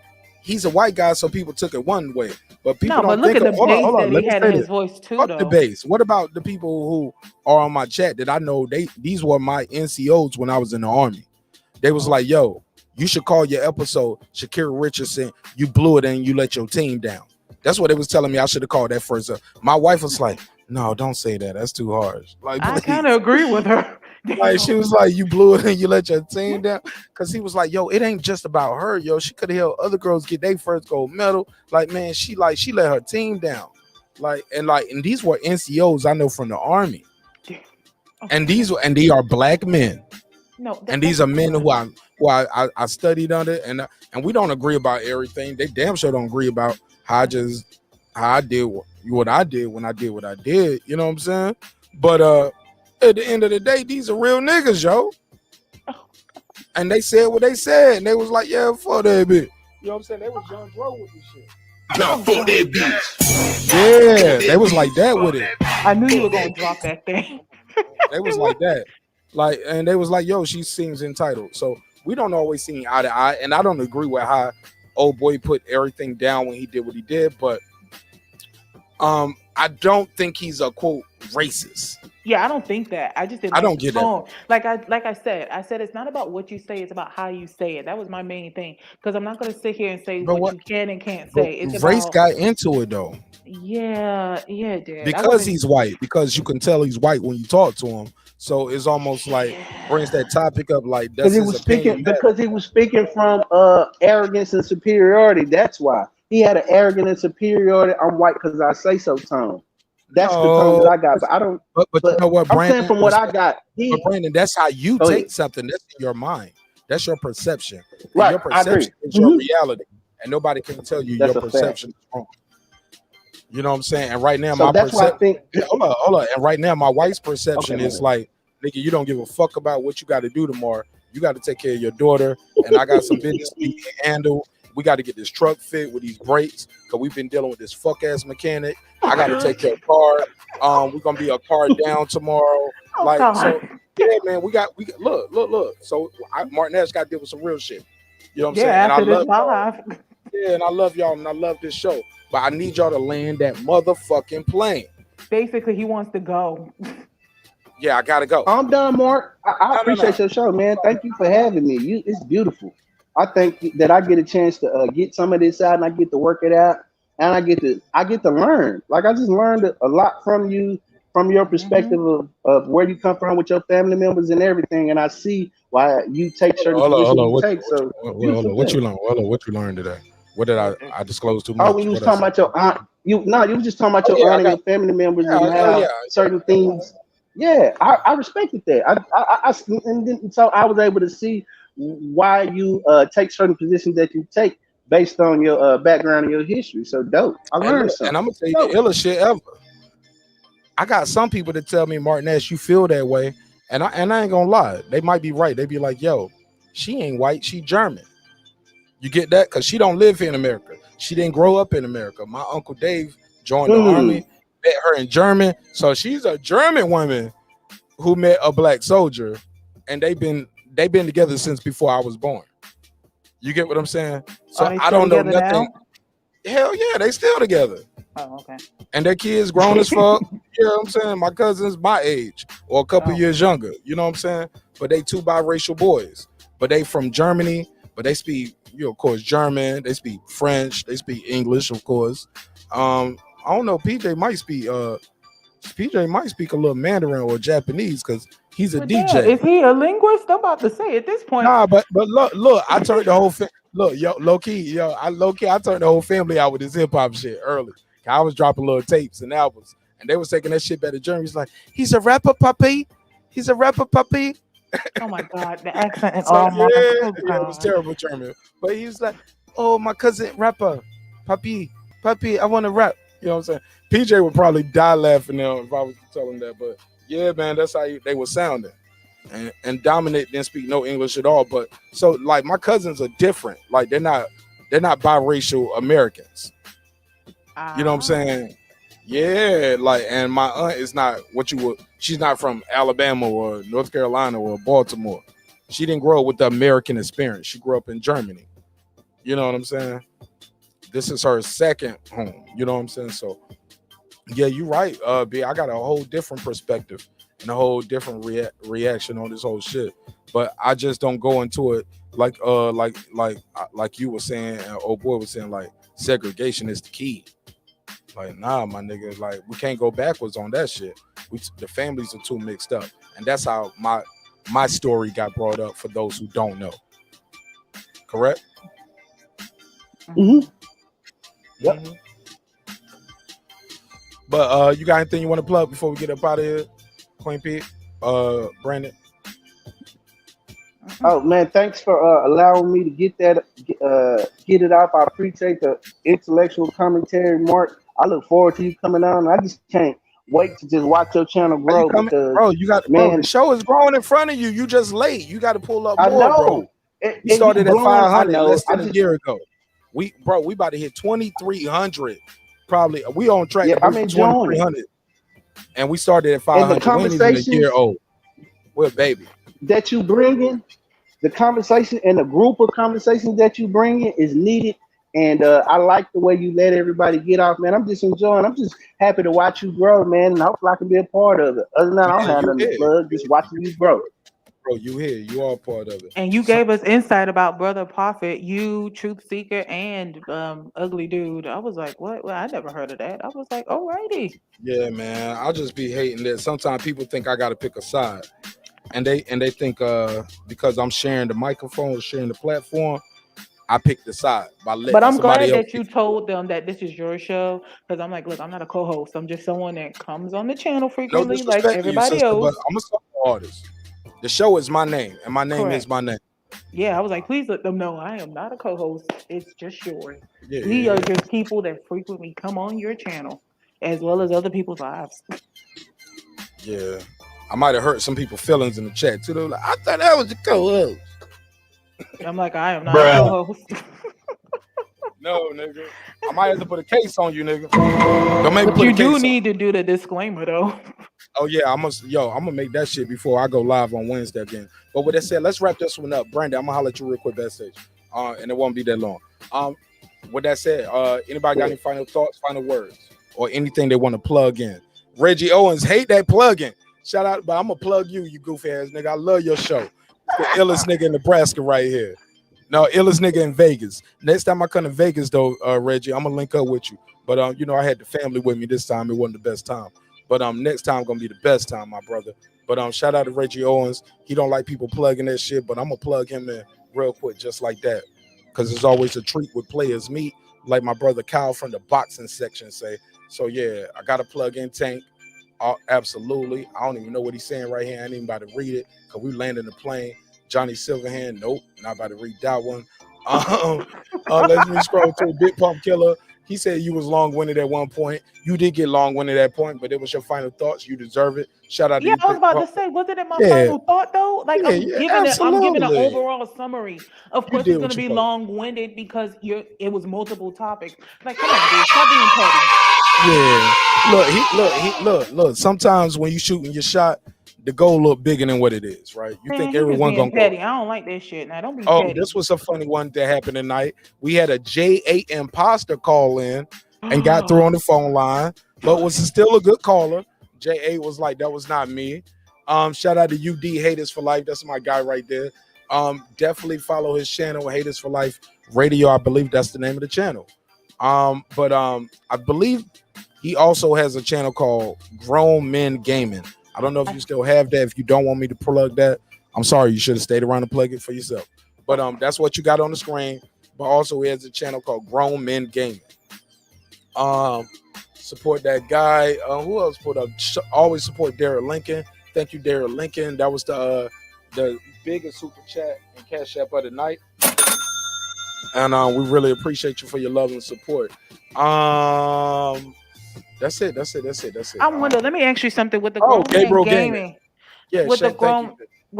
he's a white guy, so people took it one way. But people don't look think at the hold bass on, that he had in his voice too, Fuck though. the bass. What about the people who are on my chat that I know these were my NCOs when I was in the Army? They was like, yo, you should call your episode Sha'Carrie Richardson, you blew it and you let your team down. That's what they was telling me I should have called that first. My wife was like, no, don't say that. That's too harsh. Like, I kind of agree with her. Like, she was like, you blew it and you let your team down. Because he was like, yo, it ain't just about her, yo. She could have helped other girls get their first gold medal. Like, man, she let her team down. And these were NCOs I know from the Army. And they are black men. No, and these are men who I studied under, and we don't agree about everything. They damn sure don't agree about how I did what I did when I did what I did. You know what I'm saying? But at the end of the day, these are real niggas, yo. And they said what they said, and they was like, yeah, fuck that bitch. You know what I'm saying? They was John Bro with this shit. Nah, fuck that bitch. Yeah, they was like that with it. I knew you were gonna drop that thing. They was like that. Like, and they was like, yo, she seems entitled. So we don't always see eye to eye. And I don't agree with how old boy put everything down when he did what he did, but I don't think he's a quote racist. Yeah, I don't think that. I just didn't. I don't get that. Like I said it's not about what you say, it's about how you say it. That was my main thing. Because I'm not gonna sit here and say what you can and can't say. It's race about, got into it though. Yeah, it did. Because he's white, because you can tell he's white when you talk to him. So it's almost like brings that topic up, like that's his opinion. Because he was speaking from arrogance and superiority. That's why he had an arrogant and superiority. I'm white because I say so tone. That's the tone that I got. But I don't. But you know what, Brandon? I'm saying from what I got. But Brandon, that's how you take something. That's in your mind. That's your perception. Right. Your perception is your reality, and nobody can tell you your perception is wrong. You know what I'm saying? And right now, my perception. Hold on. And right now, my wife's perception is like, nigga, you don't give a fuck about what you got to do tomorrow. You got to take care of your daughter, and I got some business we can handle. We got to get this truck fit with these brakes because we've been dealing with this fuck ass mechanic. I got to take care of car. We're gonna be a car down tomorrow. So yeah, man, we got look. So Marq Nash got to deal with some real shit. You know what I'm saying? And I love y'all. Yeah, and I love y'all, and I love this show. But I need y'all to land that motherfucking plane. Basically, he wants to go. Yeah, I gotta go. I'm done, Mark. I appreciate your show, man. Thank you for having me. It's beautiful. I think that I get a chance to get some of this out, and I get to work it out, and I get to learn. Like, I just learned a lot from you, from your perspective of where you come from with your family members and everything. And I see why you take certain positions you take. So, what you learned? What you learned today? What did I disclose too much? Oh, when you was talking about your aunt, you were just talking about your aunt and your family members and how certain things. Yeah, I respected that. And then, so I was able to see why you take certain positions that you take based on your background and your history. So dope. I learned something. And I'm gonna tell you the illest shit ever. I got some people that tell me, Marq Nash, you feel that way, and I ain't gonna lie. They might be right. They be like, yo, she ain't white, she German. You get that? Because she don't live here in America. She didn't grow up in America. My Uncle Dave joined the army, met her in German. So she's a German woman who met a black soldier, and they've been together since before I was born. You get what I'm saying? So I don't know nothing. Now? Hell yeah, they still together. Oh, okay. And their kids grown as fuck. You know what I'm saying? My cousin's my age or a couple years younger. You know what I'm saying? But they two biracial boys. But they from Germany, but they speak, of course, German. They speak French. They speak English, of course. I don't know. PJ might speak a little Mandarin or Japanese because He's a But DJ. damn, is he a linguist? I'm about to say at this point. Nah, but look, I turned the whole low key, I turned the whole family out with this hip hop shit early. I was dropping little tapes and albums, and they was taking that shit back to Germany. He's like, he's a rapper, puppy. He's a rapper, puppy. Oh my god, the accent and So, all my it was terrible German. But he was like, oh, my cousin rapper, puppy, I want to rap. You know what I'm saying? PJ would probably die laughing now if I was to tell him that. But yeah, man, that's how they were sounding. And Dominic didn't speak no English at all. But so like my cousins are different. Like they're not biracial Americans. You know what I'm saying? Yeah, like, and my aunt is not she's not from Alabama or North Carolina or Baltimore. She didn't grow up with the American experience. She grew up in Germany. You know what I'm saying? This is her second home. You know what I'm saying? So yeah, you're right, B. I got a whole different perspective and a whole different reaction on this whole shit. But I just don't go into it like you were saying, and old boy was saying, like segregation is the key. Like, nah, my nigga, like we can't go backwards on that shit. The families are too mixed up. And that's how my story got brought up for those who don't know. Correct? Mm-hmm. Yep. Mm-hmm. But you got anything you want to plug before we get up out of here, Queen P? Brandon? Oh man, thanks for allowing me to get it off. I appreciate the intellectual commentary, Mark. I look forward to you coming on. I just can't wait to just watch your channel grow. The show is growing in front of you. You just late. You got to pull up more, bro. We started at 500 less than a year ago. We about to hit 2,300. Probably we on track to 2,300. And we started at 500. We ain't even a year old. We're a baby. That you bring in, the conversation and the group of conversations that you bring in is needed. And I like the way you let everybody get off, man. I'm just enjoying. I'm just happy to watch you grow, man. And I hope I can be a part of it. Other than that, I don't have nothing to plug. Just watching you grow. Bro, you here. You are part of it. And you gave us insight about Brother Prophet, you, Truth Seeker, and Ugly Dude. I was like, what? Well, I never heard of that. I was like, alrighty. Yeah, man. I'll just be hating that. Sometimes people think I got to pick a side. And they think because I'm sharing the microphone, sharing the platform, I picked the side by letting But I'm somebody glad else. that you told them that this is your show, because I'm like, look, I'm not a co-host. I'm just someone that comes on the channel frequently, No like disrespect to everybody you, sister, else. but I'm a solo artist. The show is my name, and my name is my name. Yeah, I was like, please let them know I am not a co-host. It's just yours. Yeah, We are just people that frequently come on your channel, as well as other people's lives. Yeah. I might have hurt some people's feelings in the chat too. They were like, I thought that was the co-host. I'm like, I am not a co-host. No, nigga. I might have to put a case on you, nigga. Don't make me But put you a do case need to do the disclaimer, though. Oh yeah, I'm gonna make that shit before I go live on Wednesday again. But with that said, let's wrap this one up. Brandon, I'm gonna holler at you real quick backstage. And it won't be that long. With that said, anybody got any final thoughts, final words, or anything they want to plug in? Reggie Owens, hate that plug-in. Shout out, but I'm gonna plug you, you goofy ass nigga. I love your show. It's the illest nigga in Nebraska right here. No, illest nigga in Vegas. Next time I come to Vegas though, Reggie, I'm gonna link up with you. But I had the family with me this time. It wasn't the best time. But next time gonna be the best time, my brother. But shout out to Reggie Owens. He don't like people plugging that shit, but I'm gonna plug him in real quick, just like that. Cause it's always a treat with players meet, like my brother Kyle from the Boxing Section say. So yeah, I gotta plug in Tank. Absolutely. I don't even know what he's saying right here. I ain't even about to read it because we landed the plane. Johnny Silverhand, nope, not about to read that one. Let me scroll to Big Pump Killer. He said you was long-winded at one point. You did get long-winded at that point, but it was your final thoughts. You deserve it. Shout out to you. I was about to say, wasn't it my final thought though? Like I'm giving an overall summary. Of course, it's gonna be long-winded because it was multiple topics. Like, come on, dude, stop being petty. Yeah. Look. Sometimes when you shooting your shot, the goal look bigger than what it is, right? You think everyone gonna petty. go. I don't like that shit. Now don't be petty. This was a funny one that happened tonight. We had a J8 imposter call in and got through on the phone line, but was still a good caller. J8 was like, that was not me. Shout out to Udernj Haterz for Life. That's my guy right there. Definitely follow his channel, Haterz for Life Radio. I believe that's the name of the channel. But I believe he also has a channel called Grown Men Gaming. I don't know if you still have that. If you don't want me to plug that, I'm sorry. You should have stayed around and plug it for yourself. But that's what you got on the screen. But also he has a channel called Grown Men Gaming. Support that guy. Who else put up? Always support Derek Lincoln. Thank you, Derek Lincoln. That was the biggest super chat and cash app of the night. And we really appreciate you for your love and support. That's it. I wonder. Let me ask you something with the grown man gaming. Yeah, with Shaq,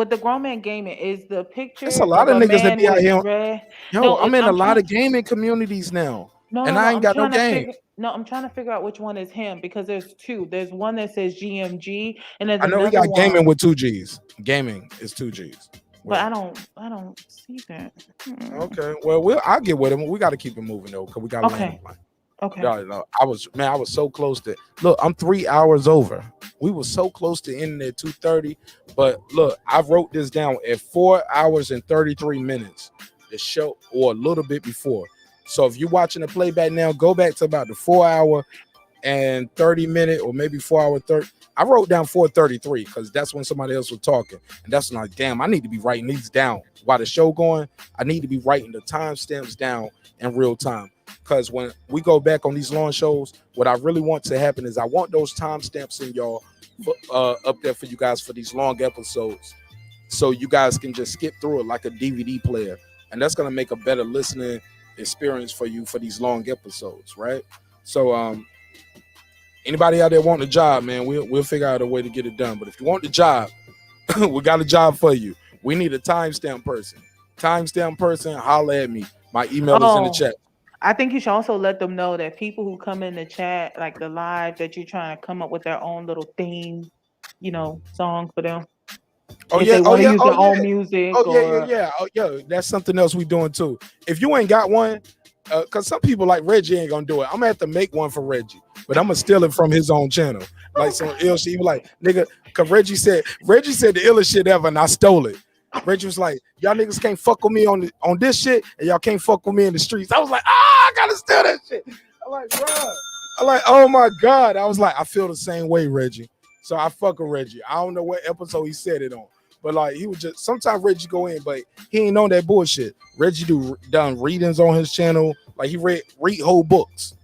the grown man gaming, is the picture? It's a lot of niggas that be out here. I'm in a lot of gaming communities now, and I ain't got no game. I'm trying to figure out which one is him because there's two. There's one that says GMG, and there's I know he got gaming with 2 G's. Gaming is 2 G's. But I don't see that. Okay, well, I'll get with him. We got to keep it moving though, because we got to land. Okay. No, I was so close to. Look, I'm 3 hours over. We were so close to ending at 2:30, but look, I wrote this down at 4 hours and 33 minutes. The show, or a little bit before. So if you're watching the playback now, go back to about the 4 hour and 30 minute, or maybe 4 hour 30. I wrote down 4:33 because that's when somebody else was talking, and that's when damn, I need to be writing these down while the show going. I need to be writing the timestamps down in real time, because when we go back on these long shows, what I really want to happen is I want those timestamps in y'all up there for you guys for these long episodes, so you guys can just skip through it like a DVD player, and that's gonna make a better listening experience for you for these long episodes, right? So anybody out there wanting a job, man, we'll figure out a way to get it done. But if you want the job, we got a job for you. We need a timestamp person. Holler at me. My email is in the chat. I think you should also let them know that people who come in the chat, like the live, that you're trying to come up with their own little theme, song for them. If they want to use their own music. That's something else we doing too. If you ain't got one, because some people like Reggie ain't gonna do it. I'm gonna have to make one for Reggie, but I'm gonna steal it from his own channel. Like some ill shit. He was like, nigga, because Reggie said the illest shit ever, and I stole it. Reggie was like, y'all niggas can't fuck with me on this shit, and y'all can't fuck with me in the streets. I was like, I gotta steal that shit. I'm like, bro. I'm like, oh my God. I was like, I feel the same way, Reggie. So I fuck with Reggie. I don't know what episode he said it on, but like he was just, sometimes Reggie go in, but he ain't on that bullshit. Reggie done readings on his channel. Like he read whole books.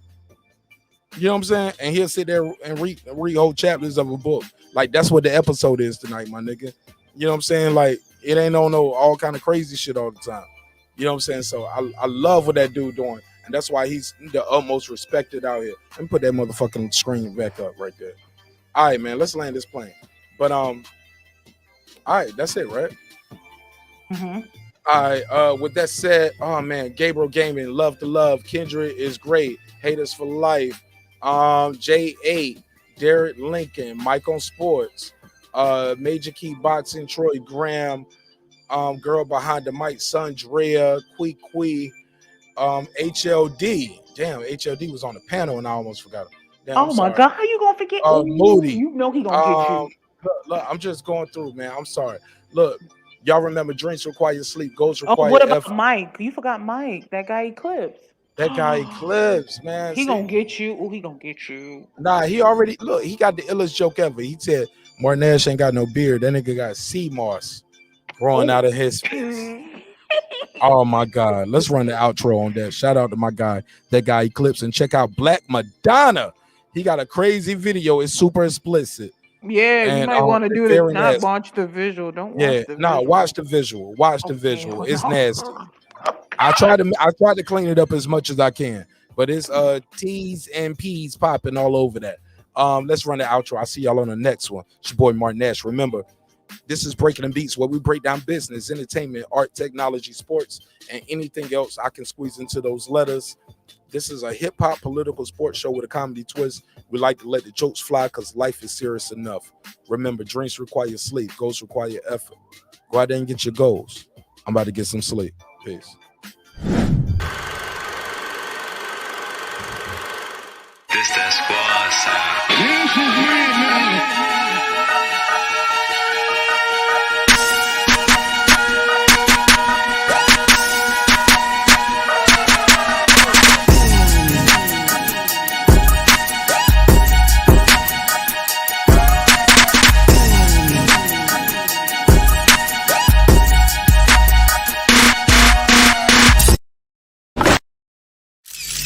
You know what I'm saying? And he'll sit there and read whole chapters of a book. Like that's what the episode is tonight, my nigga. You know what I'm saying? Like it ain't on no all kind of crazy shit all the time. You know what I'm saying? So I love what that dude doing. And that's why he's the utmost respected out here. Let me put that motherfucking screen back up right there. All right, man, let's land this plane. But all right, that's it, right? Mm-hmm. All right, with that said, oh man, Gabriel Gaming, love to love. Kendrick is great. Haters for life. J8, Derek Lincoln, Mike on Sports, Major Key Boxing, Troy Graham, girl behind the mic, Sandrea, Quee, HLD. Damn, HLD was on the panel and I almost forgot him. Damn, oh my God, how you gonna forget? Moody. You know he gonna get you. Look, I'm just going through, man. I'm sorry. Look, y'all remember drinks require sleep, goals require. Oh, what about effort. Mike? You forgot Mike. That guy Eclipse. That guy Eclipse, man. He gonna get you. Oh, he gonna get you. Nah, he already he got the illest joke ever. He said Marq Nash ain't got no beard. That nigga got sea moss growing out of his face. Oh my God. Let's run the outro on that. Shout out to my guy, that guy Eclipse, and check out Black Madonna. He got a crazy video. It's super explicit. Yeah, and, you might want to do this. Not watch the visual. Don't watch the visual. Watch the visual. Watch the visual. It's nasty. I try to clean it up as much as I can, but it's T's and P's popping all over that. Let's run the outro. I'll see y'all on the next one. It's your boy Marq Nash. Remember, this is Breaking the Beats, where we break down business, entertainment, art, technology, sports, and anything else I can squeeze into those letters. This is a hip-hop political sports show with a comedy twist. We like to let the jokes fly because life is serious enough. Remember, dreams require sleep. Goals require effort. Go out there and get your goals. I'm about to get some sleep. Peace. This that squad sound.